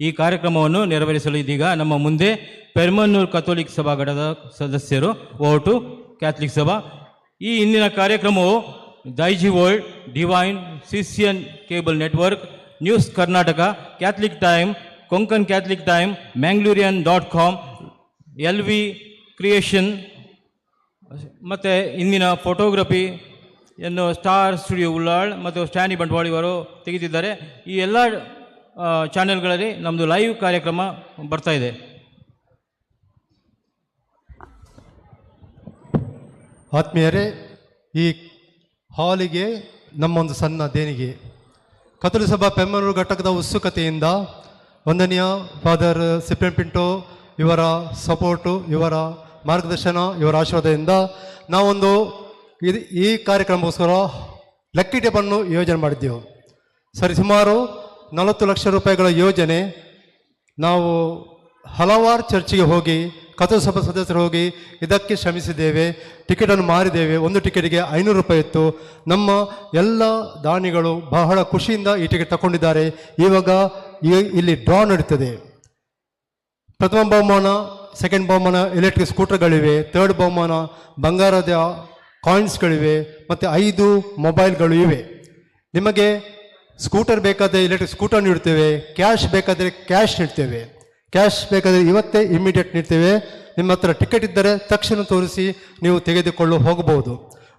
ಈ ಕಾರ್ಯಕ್ರಮವನ್ನು ನೆರವೇರಿಸಲು ಇದೀಗ ನಮ್ಮ ಮುಂದೆ ಪೆರ್ಮನ್ನೂರ್ ಕಥೋಲಿಕ್ ಸಭಾ ಘಟಕದ ಸದಸ್ಯರು, ಓಟು ಕ್ಯಾಥಲಿಕ್ ಸಭಾ. ಈ ಇಂದಿನ ಕಾರ್ಯಕ್ರಮವು ದೈಜಿ ವರ್ಲ್ಡ್, ಡಿವೈನ್ ಸಿಸಿಯನ್ cable network, news Karnataka, Catholic time, Konkan Catholic time, ಮ್ಯಾಂಗ್ಳೂರಿಯನ್.com, LV ಕ್ರಿಯೇಷನ್ ಮತ್ತು ಇಂದಿನ ಫೋಟೋಗ್ರಫಿ ಯನ್ನು ಸ್ಟಾರ್ ಸ್ಟುಡಿಯೋ ಉಳ್ಳಾಳ್ ಮತ್ತು ಸ್ಟ್ಯಾನಿ ಬಂಟ್ವಾಳ ಇವರು ತೆಗೆದಿದ್ದಾರೆ. ಈ ಎಲ್ಲ ಚಾನೆಲ್ಗಳಲ್ಲಿ ನಮ್ಮದು ಲೈವ್ ಕಾರ್ಯಕ್ರಮ ಬರ್ತಾ ಇದೆ. ಆತ್ಮೀಯರೇ, ಈ ಹಾಲಿಗೆ ನಮ್ಮೊಂದು ಸಣ್ಣ ದೇಣಿಗೆ ಕಥೋಲಿಕ ಸಭಾ ಪೆರ್ಮನ್ನೂರು ಘಟಕದ ಉತ್ಸುಕತೆಯಿಂದ ವಂದನೀಯ ಫಾದರ್ ಸಿಪ್ರಿಯನ್ ಪಿಂಟೋ ಇವರ ಸಪೋರ್ಟು, ಇವರ ಮಾರ್ಗದರ್ಶನ, ಇವರ ಆಶೀರ್ವಾದದಿಂದ ನಾವೊಂದು ಈ ಕಾರ್ಯಕ್ರಮಕ್ಕೋಸ್ಕರ ಲಕ್ಕಿ ಟಿಪ್ಪನ್ನು ಯೋಜನೆ ಮಾಡಿದ್ದೆವು. ಸರಿಸುಮಾರು 40 ಲಕ್ಷ ರೂಪಾಯಿಗಳ ಯೋಜನೆ. ನಾವು ಹಲವಾರು ಚರ್ಚಿಗೆ ಹೋಗಿ, ಕಥೋಲಿಕ ಸಭಾ ಸದಸ್ಯರು ಹೋಗಿ ಇದಕ್ಕೆ ಶ್ರಮಿಸಿದ್ದೇವೆ. ಟಿಕೆಟನ್ನು ಮಾರಿದ್ದೇವೆ. ಒಂದು ಟಿಕೆಟಿಗೆ 500 ರೂಪಾಯಿ ಇತ್ತು. ನಮ್ಮ ಎಲ್ಲ ದಾನಿಗಳು ಬಹಳ ಖುಷಿಯಿಂದ ಈ ಟಿಕೆಟ್ ತಗೊಂಡಿದ್ದಾರೆ. ಇವಾಗ ಇಲ್ಲಿ ಡ್ರಾ ನಡೀತದೆ. ಪ್ರಥಮ ಬಹುಮಾನ, ಸೆಕೆಂಡ್ ಬಹುಮಾನ ಎಲೆಕ್ಟ್ರಿಕ್ ಸ್ಕೂಟರ್ಗಳಿವೆ. ಥರ್ಡ್ ಬಹುಮಾನ ಬಂಗಾರದ ಕಾಯಿನ್ಸ್ಗಳಿವೆ ಮತ್ತು 5 ಮೊಬೈಲ್ಗಳು ಇವೆ. ನಿಮಗೆ ಸ್ಕೂಟರ್ ಬೇಕಾದರೆ ಎಲೆಕ್ಟ್ರಿಕ್ ಸ್ಕೂಟರ್ ನೀಡ್ತೇವೆ. ಕ್ಯಾಶ್ ಬೇಕಾದರೆ ಕ್ಯಾಶ್ ನೀಡ್ತೇವೆ. ಕ್ಯಾಶ್ ಬೇಕಾದರೆ ಇವತ್ತೇ ಇಮಿಡಿಯೇಟ್ ನೀಡ್ತೇವೆ. ನಿಮ್ಮ ಹತ್ರ ಟಿಕೆಟ್ ಇದ್ದರೆ ತಕ್ಷಣ ತೋರಿಸಿ ನೀವು ತೆಗೆದುಕೊಂಡು ಹೋಗಬಹುದು.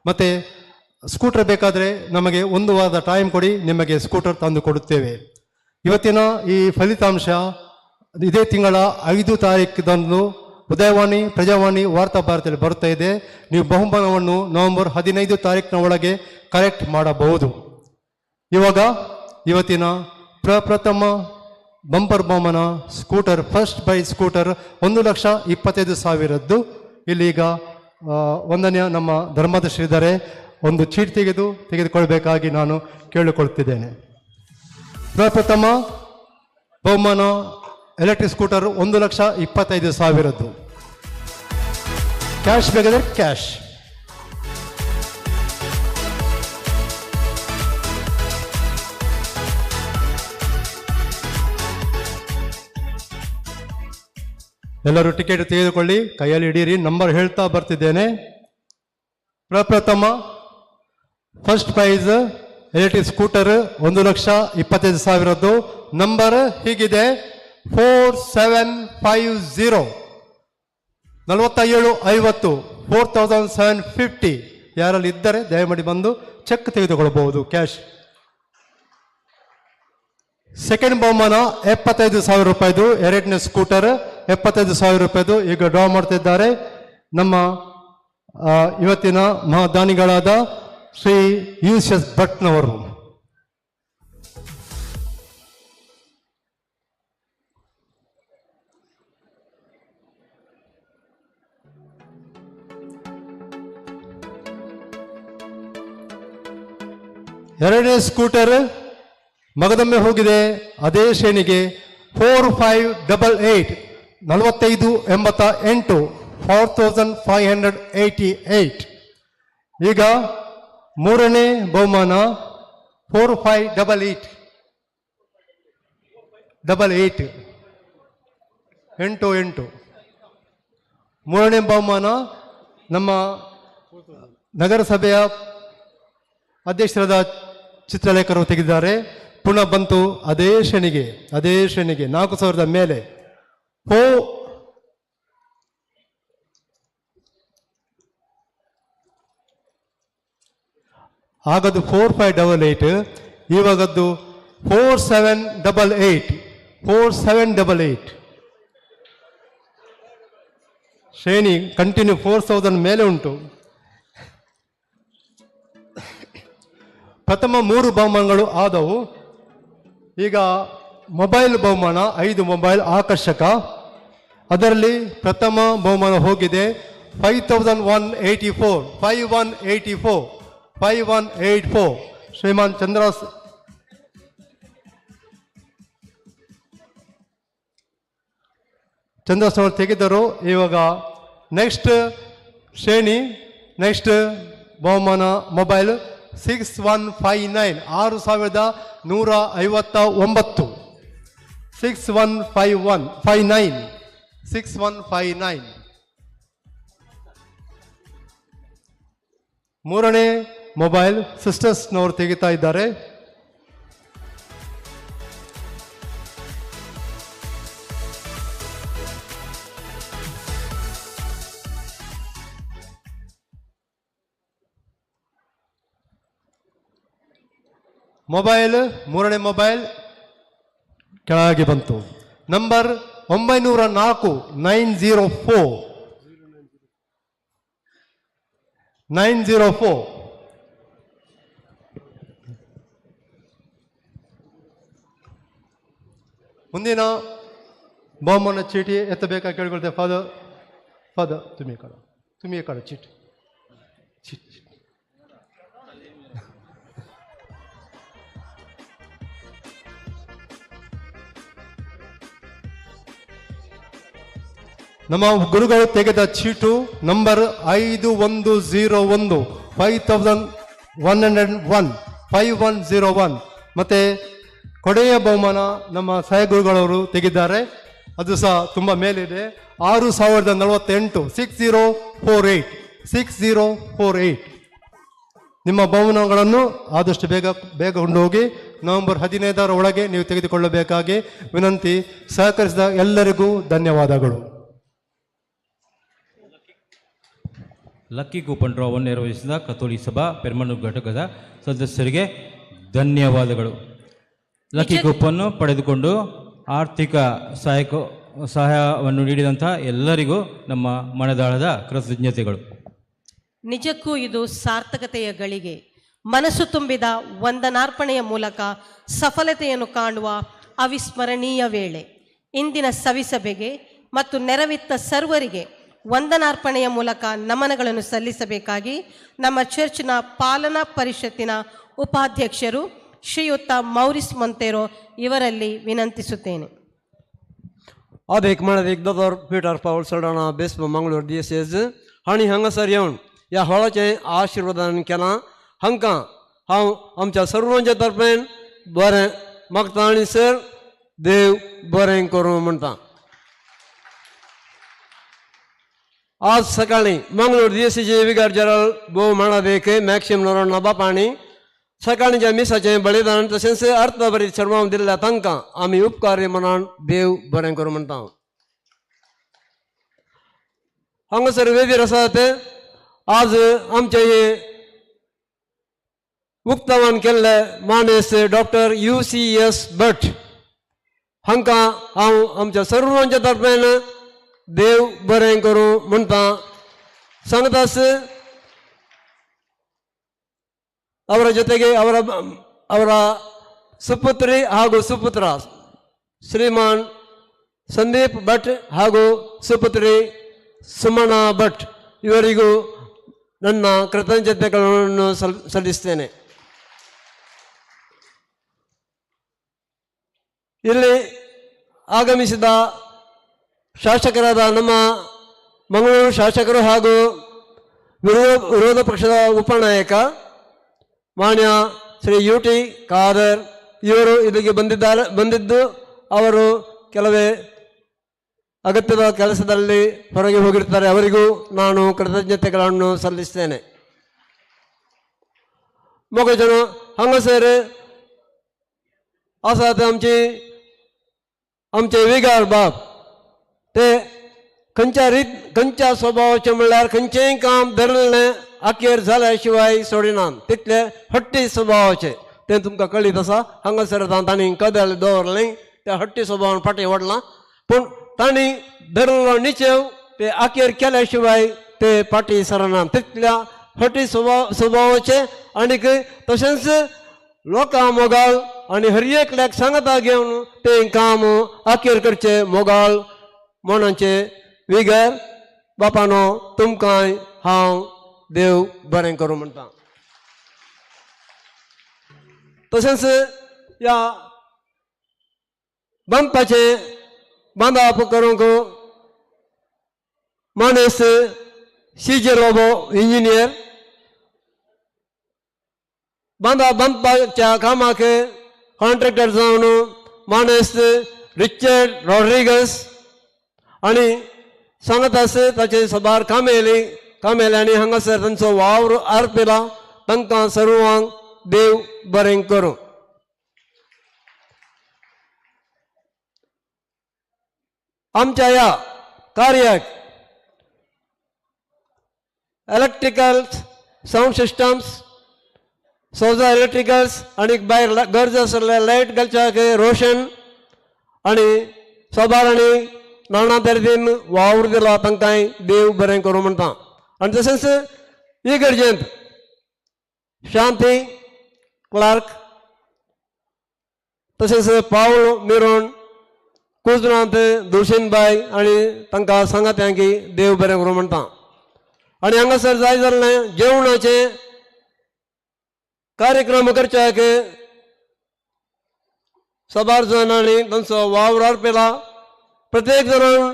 ಮತ್ತು ಸ್ಕೂಟರ್ ಬೇಕಾದರೆ ನಮಗೆ 1 ವಾರದ ಟೈಮ್ ಕೊಡಿ, ನಿಮಗೆ ಸ್ಕೂಟರ್ ತಂದು ಕೊಡುತ್ತೇವೆ. ಇವತ್ತಿನ ಈ ಫಲಿತಾಂಶ ಇದೇ ತಿಂಗಳ 5 ತಾರೀಕಿದಂದು ಉದಯವಾಣಿ, ಪ್ರಜಾವಾಣಿ, ವಾರ್ತಾ ಭಾರತದಲ್ಲಿ ಬರುತ್ತಾ ಇದೆ. ನೀವು ಬಹುಮಾನವನ್ನು ನವೆಂಬರ್ 15 ತಾರೀಕಿನ ಒಳಗೆ ಕಲೆಕ್ಟ್ ಮಾಡಬಹುದು. ಇವಾಗ ಇವತ್ತಿನ ಪ್ರಪ್ರಥಮ ಬಂಪರ್ ಬಹುಮಾನ ಸ್ಕೂಟರ್, ಫಸ್ಟ್ ಬೈ ಸ್ಕೂಟರ್ 1,25,000 ಇಲ್ಲೀಗ ವಂದನೀಯ ನಮ್ಮ ಧರ್ಮದ ಶ್ರೀಧರೆ ಒಂದು ಚೀಟ್ ತೆಗೆದುಕೊಳ್ಬೇಕಾಗಿ ನಾನು ಕೇಳಿಕೊಳ್ತಿದ್ದೇನೆ. ಪ್ರಪ್ರಥಮ ಬಹುಮಾನ ಎಲೆಕ್ಟ್ರಿಕ್ ಸ್ಕೂಟರ್ 1,25,000. ಕ್ಯಾಶ್ ಬೇಕಾದರೆ ಕ್ಯಾಶ್. ಎಲ್ಲರೂ ಟಿಕೆಟ್ ತೆಗೆದುಕೊಳ್ಳಿ, ಕೈಯಲ್ಲಿ ಹಿಡೀರಿ, ನಂಬರ್ ಹೇಳ್ತಾ ಬರ್ತಿದ್ದೇನೆ. ಪ್ರಪ್ರಥಮ first prize electric scooter 1,25,000. Number ಹೀಗಿದೆ 4750 4750 4750. ಯಾರಲ್ಲಿ ಇದ್ದರೆ ದಯಮಾಡಿ ಬಂದು ಚೆಕ್ ತೆಗೆದುಕೊಳ್ಳಬಹುದು, ಕ್ಯಾಶ್. ಸೆಕೆಂಡ್ ಬಹುಮಾನ 75,000 ರೂಪಾಯಿದು ಎರಡನೇ ಸ್ಕೂಟರ್ 75,000 ರೂಪಾಯಿದು ಈಗ ಡ್ರಾ ಮಾಡ್ತಿದ್ದಾರೆ ನಮ್ಮ ಇವತ್ತಿನ ಮಹಾದಾನಿಗಳಾದ ಶ್ರೀ ಯುಎಸ್ ಭಟ್ನವರು. ಎರಡನೇ ಸ್ಕೂಟರ್ ಮಗದೊಮ್ಮೆ ಹೋಗಿದೆ ಅದೇ ಶ್ರೇಣಿಗೆ 4588 4588 4588. ಈಗ ಮೂರನೇ ಬಹುಮಾನ 4588 88. ಮೂರನೇ ಬಹುಮಾನ ನಮ್ಮ ನಗರಸಭೆಯ ಅಧ್ಯಕ್ಷರಾದ ಚಿತ್ರಲೇಖರು ತೆಗೆದಿದ್ದಾರೆ. ಪುನಃ ಬಂತು ಅದೇ ಶ್ರೇಣಿಗೆ 4,000 ಮೇಲೆ. ಆಗದು 4588, ಇವಾಗದ್ದು 4788 ಶ್ರೇಣಿ ಕಂಟಿನ್ಯೂ 4,000 ಮೇಲೆ ಉಂಟು. ಪ್ರಥಮ 3 ಬಹುಮಾನಗಳು ಆದವು. ಈಗ ಮೊಬೈಲ್ ಬಹುಮಾನ 5 ಮೊಬೈಲ್ ಆಕರ್ಷಕ. ಅದರಲ್ಲಿ ಪ್ರಥಮ ಬಹುಮಾನ ಹೋಗಿದೆ 5184 ಶ್ರೀಮಾನ್ ಚಂದ್ರಸ್ವಾಮಿ ತೆಗೆದರು. ಇವಾಗ ನೆಕ್ಸ್ಟ್ ಶ್ರೇಣಿ, ನೆಕ್ಸ್ಟ್ ಬಹುಮಾನ ಮೊಬೈಲ್ 6159 6159 6159. ಮೂರನೇ ಮೊಬೈಲ್ ಸಿಸ್ಟರ್ಸ್ನವರು ತೆಗಿತಾ ಇದ್ದಾರೆ. ಮೂರನೇ ಮೊಬೈಲ್ ಕೆಳಗೆ ಬಂತು. ನಂಬರ್ 904 904. ಮುಂದಿನ ಬಹುಮಾನ ಚೀಟಿ ಎತ್ತಬೇಕಾ ಕೇಳಿಕೊಳ್ತೇವೆ. ಫಾದರ್ ತುಮಿ ಕಡ ಚೀಟಿ. ನಮ್ಮ ಗುರುಗಳು ತೆಗೆದ ಚೀಟು ನಂಬರ್ 5101 5101 5101. ಮತ್ತೆ ಕೊನೆಯ ಬಹುಮಾನ ನಮ್ಮ ಸಹಗುರುಗಳವರು ತೆಗೆದಿದ್ದಾರೆ, ಅದು ಸಹ ತುಂಬ ಮೇಲಿದೆ 6048 6048. ನಿಮ್ಮ ಬಹುಮಾನಗಳನ್ನು ಆದಷ್ಟು ಬೇಗ ಕೊಂಡು ಹೋಗಿ ನವೆಂಬರ್ 15ರ ಒಳಗೆ ನೀವು ತೆಗೆದುಕೊಳ್ಳಬೇಕಾಗಿ ವಿನಂತಿ. ಸಹಕರಿಸಿದ ಎಲ್ಲರಿಗೂ ಧನ್ಯವಾದಗಳು. ಲಕ್ಕಿ ಕೂಪನ್ ಡ್ರಾವನ್ನು ನಿರ್ವಹಿಸಿದ ಕತೋಲಿ ಸಭಾ ಪೆರ್ಮನ್ನೂರು ಘಟಕದ ಸದಸ್ಯರಿಗೆ ಧನ್ಯವಾದಗಳು. ಲಕ್ಕಿ ಕೂಪನ್ನು ಪಡೆದುಕೊಂಡು ಆರ್ಥಿಕ ಸಹಾಯವನ್ನು ನೀಡಿದಂಥ ಎಲ್ಲರಿಗೂ ನಮ್ಮ ಮನದಾಳದ ಕೃತಜ್ಞತೆಗಳು. ನಿಜಕ್ಕೂ ಇದು ಸಾರ್ಥಕತೆಯ ಗಳಿಗೆ. ಮನಸ್ಸು ತುಂಬಿದ ವಂದನಾರ್ಪಣೆಯ ಮೂಲಕ ಸಫಲತೆಯನ್ನು ಕಾಣುವ ಅವಿಸ್ಮರಣೀಯ ವೇಳೆ. ಇಂದಿನ ಸವಿಸಭೆಗೆ ಮತ್ತು ನೆರವಿತ್ತ ಸರ್ವರಿಗೆ ವಂದನಾರ್ಪಣೆಯ ಮೂಲಕ ನಮನಗಳನ್ನು ಸಲ್ಲಿಸಬೇಕಾಗಿ ನಮ್ಮ ಚರ್ಚ್ನ ಪಾಲನಾ ಪರಿಷತ್ತಿನ ಉಪಾಧ್ಯಕ್ಷರು ಶ್ರೀಯುತ ಮೌರಿಸ್ ಮೊಂತೆರೋ ಇವರಲ್ಲಿ ವಿನಂತಿಸುತ್ತೇನೆ. Adek manadik Dr. Peter Paul Sardana Bespo Mangalore Diocese hani hangasar येऊन या हॉलाचे आशीर्वादान केला. हांकां हांव आमच्या सर्वांच्या तर्फेन बरें मागता आनी सर देव बरें करूं म्हणटा. आज सकाळी मंगळूर दिवसीचे विकार जनरल भो माणादेक मॅक्सिम नोरांना बापाणी सकाळच्या मिसाचे बलिदान तशेंच अर्थभरीत सर्वांक दिल्ल्या तांकां आमी उपकारी मनान देव बरें करूं म्हणटा. हांगासर वेदीर आसात आज आमचे हे उक्तावण केल्ले मानेस डॉक्टर UCS भट हांकां हांव आमच्या सर्वांच्या तर्फेन देव बरें करूं म्हणटा. सांगतास ಅವರ ಜೊತೆಗೆ ಅವರ ಸುಪುತ್ರಿ ಹಾಗೂ ಸುಪುತ್ರ ಶ್ರೀಮಾನ್ ಸಂದೀಪ್ ಭಟ್ ಹಾಗೂ ಸುಪುತ್ರಿ ಸುಮನಾ ಭಟ್ ಇವರಿಗೂ ನನ್ನ ಕೃತಜ್ಞತೆಗಳನ್ನು ಸಲ್ಲಿಸ್ತೇನೆ. ಇಲ್ಲಿ ಆಗಮಿಸಿದ ಶಾಸಕರಾದ ನಮ್ಮ ಮಂಗಳೂರು ಶಾಸಕರು ಹಾಗೂ ವಿರೋಧ ಪಕ್ಷದ ಉಪನಾಯಕ ಮಾನ್ಯ ಶ್ರೀ UT ಖಾದರ್ ಇವರು ಇಲ್ಲಿಗೆ ಬಂದಿದ್ದು ಅವರು ಕೆಲವೇ ಅಗತ್ಯದ ಕೆಲಸದಲ್ಲಿ ಹೊರಗೆ ಹೋಗಿರ್ತಾರೆ. ಅವರಿಗೂ ನಾನು ಕೃತಜ್ಞತೆಗಳನ್ನು ಸಲ್ಲಿಸ್ತೇನೆ. मग जण हांगासर आसात आमचे विगार बाब ते खंयच्या स्वभावाचे म्हणल्यार खंयचेंय काम धरलें अखेर झाल्या शिवाय सोडिनात. तितले हट्टी स्वभावाचे ते तुमकां कळीत आसा. हांगासर तांणी कदेल दवरलें त्या हट्टी स्वभावान फाटीं वडलां. पूण तांणी धरलो निचेव ते अखेर केल्या शिवाय ते फाटीं सरनात. तितल्या हट्टी स्वभावाचे आनीक तशेंच लोकां मोगाळ आनी हर एकल्याक सांगता घेवन ते काम अखेर करचे मोगाळ मनाचे विगर बापानो तुमकांय हांव देव बरें करूं म्हणटा. तशेंच ह्या बांदपाचे बांदप करूंक मानेस CJ लोबो इंजिनियर बांदपाच्या कामाक कॉन्ट्रॅक्टर जावन मानेस रिचर्ड रॉड्रिगस आनी सांगतास ताचे सभार कामेली आनी हांगासर तांचो वावर आर्पिला. तांकां सर्वांक देव बरें करूं. आमच्या ह्या कार्याक इलेक्ट्रिकल साऊंड सिस्टम्स सोजा इलेक्ट्रिकल्स आनी भायर गरज आसले लायट घालच्याक रोशन आनी सभार आनी नाना तरेन वावर दिला. तांकांय देव बरें करूं म्हणटा. आनी तशेंच इगर्जेंत शांती क्लार्क तशेंच पावल मिरोन कुजनांत दुलशीनबाई आनी तांकां सांगात्यांकी देव बरें करूं म्हणटा. आनी हांगासर जाय जाल्लें जेवणाचे कार्यक्रम करच्याक सभार जाणांनी तांचो वावर आर्पिला. प्रत्येक जाणां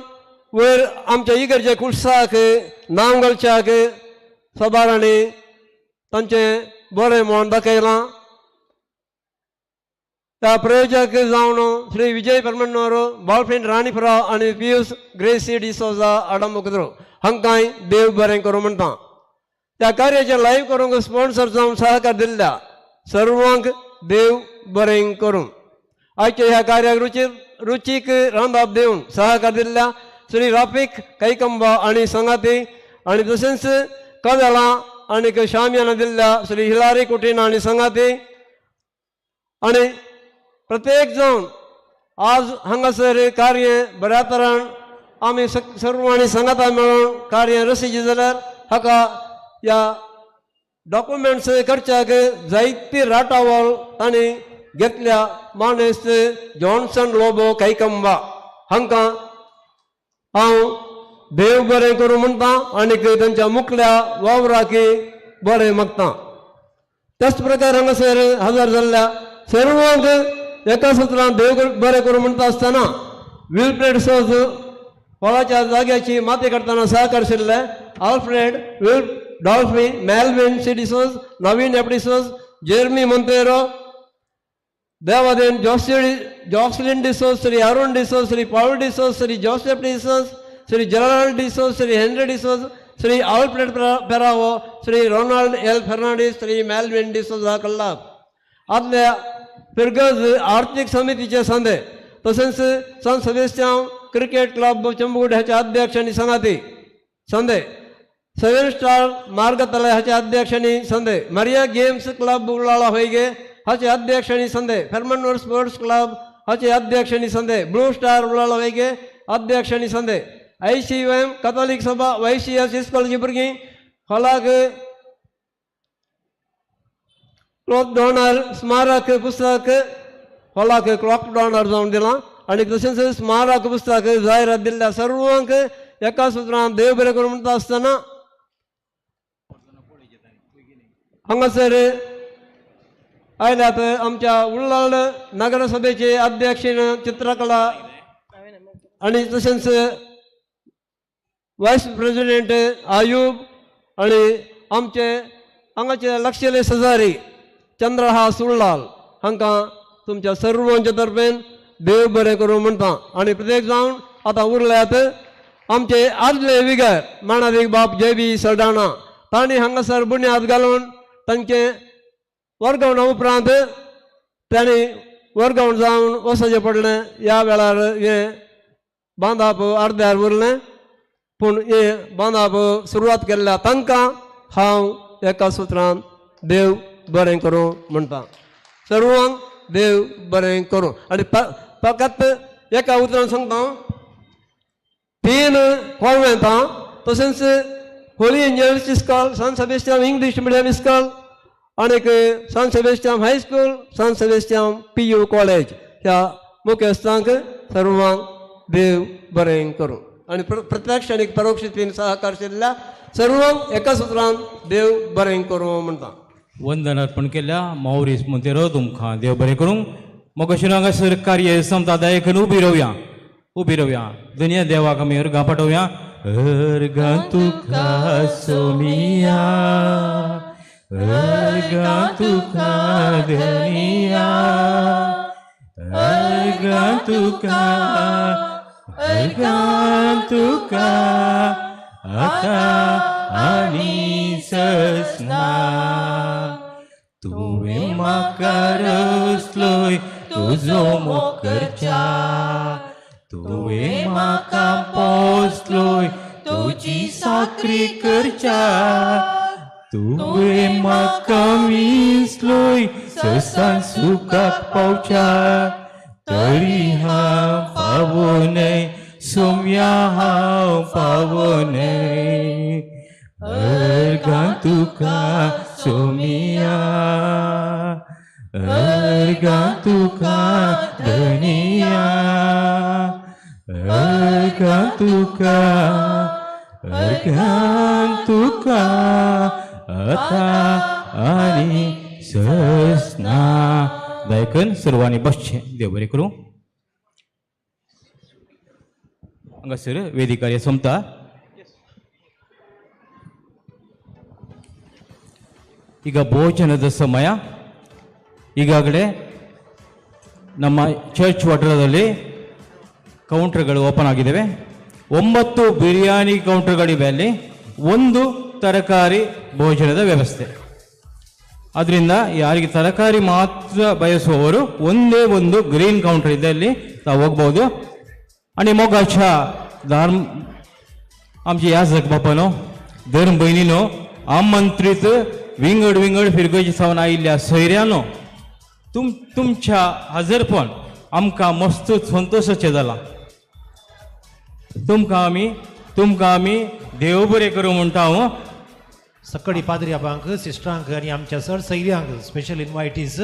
वयर आमच्या इगर्जे कुर्साक नांव घालच्याक सभारांनी तांचें बरें मोन दाखयलां. त्या प्रयोजक जावन श्री विजय परमन्नूर बॉयफ्रेंड राणीपुरा आनी पियूष ग्रेसी डिसोजा आडंबुकद्रो हांकांय देव बरें करूं म्हणटा. त्या कार्याचें लायव्ह करूंक स्पॉन्सर जावन सहकार दिल्ल्या सर्वांक देव बरें करूं. आयच्या ह्या कार्याक रुचीक रांदप दिवन सहकार दिल्ल्या श्री राफीक कैकंबा आनी संगाती आनी तशेंच कदेलां आनीक शामियाना दिल्ल्या श्री हिलारी कुटीन आनी संगाती आनी प्रत्येक जावन आज हांगासर कार्य बऱ्या तरान आमी सर्वांनी सांगाता मेळून कार्य रसीची जाल्यार हाका ह्या डॉक्युमेंट्स करच्याक जायती राटावळ तांणी घेतल्या. मानेस जॉन्सन लोबो कैकंबा हांकां हांव देव बरें करूं म्हणटा आनी तांच्या मुखल्या वावराक बरें मागता. त्याच प्रकार हांगासर हजर जाल्ल्या सर्वांक एका सुत्रान देव बरें करूं म्हणटा आसतना विल्फ्रेड सोज हॉलाच्या जाग्याची माती करताना सहकारशिल्ले Alfred Dolphy Melvin C D'Souza Naveen F D'Souza Jeremy Monteiro देवादेन Jocelyn D'Souza Shri Arun D'Souza Shri Paul D'Souza Shri Joseph D'Souza Shri Gerald D'Souza Shri Henry D'Souza Shri Alfred पेरावो Shri Ronald L Fernandes Shri Melvin D'Souza कल्लाब. आदल्या फिरगज आर्थीक समितीचे संदे तसेच सान सेबेस्टियन क्रिकेट क्लब चंबूड ह्याचे अध्यक्ष आणि संघाती संदे 7 स्टार मार्गतला ह्याचे अध्यक्ष आणि संदे मरिया गेम्स क्लब उलाळा होईगे हाचे अध्यक्ष आणि संदे परमन्नूर स्पोर्ट्स क्लब हाचे अध्यक्ष आणि संदे ब्लू स्टार उलाळा होईगे अध्यक्ष आणि संदे ICUM कॅथोलिक सभा YCS इस्कॉलची भुरगीं हॉलाक क्लॉक डॉनर स्मारक पुस्तक हॉलाक क्लॉक डॉनर जावन दिलां आनी तशेंच स्मारक पुस्तक जायरात दिल्ल्या सर्वांक एका सुत्रान देव बरें करूं म्हणटा आसतना हांगासर आयल्यात आमच्या उल्लाळ नगरसभेचे अध्यक्ष चित्रकला आनी तशेंच वायस प्रेसिडेंट आयूब आनी आमचे हांगाचे लक्षले सजारी चंद्रहास उल्लाल हांकां तुमच्या सर्वांच्या तर्फेन देव बरें करूं म्हणटा. आनी प्रत्येक जावन आतां उरल्यात आमचे आदले विगर माणावीक बाब JB सडाणा तांणी हांगासर बुन्याद घालून तांचे वर्गवणा उपरांत त्यांनी वर्गवण जावन वचचें पडलें. ह्या वेळार हे बांदप अर्द्यार उरलें पूण हे बांदप सुरवात केल्ल्या तांकां हांव एका सुत्रान देव बरें करूं म्हणटा. सर्वांक देव बरें करूं. आनी फकत एका उतरान सांगता 3 कॉन्वेंटां तशेंच होली एंजल्स इस्कॉल सान सेबेस्टियन इंग्लीश मिडियम इस्कॉल आनीक सान सेबेस्टियन हायस्कूल सान सेबेस्टियन PU कॉलेज ह्या मुखेस्तांक सर्वांक देव बरें करूं. आनी प्रत्यक्ष आनी परोक्ष रितीन सहकार केल्ल्या सर्वांक एका सुत्रान देव बरें करूं म्हणटा. वंदन अर्पण केल्या मौरीस मोंतेरो तुमकां देव बरें करूं. मोगाशीर हांगासर कार्य संपता दायकन उबी रावया दुनिया देवाक आमी अर्गां पाठोवया. अर्गां तुका सोमिया अर्गां तुका दुनिया अर्गां तुका आता आनी ससना तुवें म्हाका रचलोय तुजो मोग करच्या तुवें म्हाका पोसलोय तुजी साकरी करच्या तुवें म्हाका विसलोय ससान सुखाक पावच्या तरी हांव पावो न्हय सोम्या हांव पावो न्हय. अर्गां तुका सोमिया अर्गां तुका धनिया अर्गां तुका आता आनी ससना. दायकन सर्वांनी बसचें. देव बरें करूं. हांगासर वेदी कार्य संपता. ಈಗ ಭೋಜನದ ಸಮಯ. ಈಗಾಗಲೇ ನಮ್ಮ ಚರ್ಚ್ ವಠಾರದಲ್ಲಿ ಕೌಂಟರ್ಗಳು ಓಪನ್ ಆಗಿದ್ದಾವೆ. 9 ಬಿರಿಯಾನಿ ಕೌಂಟರ್ಗಳಿವೆ. ಅಲ್ಲಿ 1 ತರಕಾರಿ ಭೋಜನದ ವ್ಯವಸ್ಥೆ. ಅದರಿಂದ ಯಾರಿಗೆ ತರಕಾರಿ ಮಾತ್ರ ಬಯಸುವವರು ಒಂದೇ ಒಂದು ಗ್ರೀನ್ ಕೌಂಟರ್ ಇದೆ, ಅಲ್ಲಿ ತಾವು ಹೋಗ್ಬೋದು. आणि मोगाच्या धर्म आमचे याजक बापानो धर्म बहिणीनो आमंत्रित विंगड फिरगोची सावन आयिल्ल्या सोयऱ्यानो तुमच्या हजरपण आमकां मस्त संतोशाचें जाला. तुमकां आमी देव बरें करूं म्हणटा. सकाळी पाद्री आबांक सिस्टरांक आनी आमच्या सर सैर्यांक स्पेशल इन्वायटीज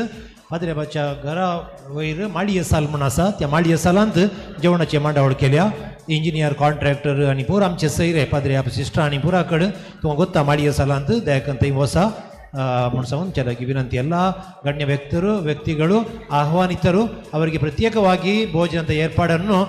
पाद्री आबाच्या घरा वयर माळये साल म्हण आसा त्या माळये सालांत जेवणाची मांडावळ केल्या इंजिनियर कॉन्ट्रॅक्टर आनी पुरो आमचे सैरे पाद्री आबा सिस्टर आनी पुरा कड तुमकां गोत्ता माळये सालांत दयाकन थंय वसा म्हणून ಚೆಲಾಗಿ ವಿನಂತಿ ಎಲ್ಲ ಗಣ್ಯ ವ್ಯಕ್ತಿಗಳು ಆಹ್ವಾನಿತರು ಅವರಿಗೆ ಪ್ರತ್ಯೇಕವಾಗಿ ಭೋಜನದ ಏರ್ಪಾಡನ್ನು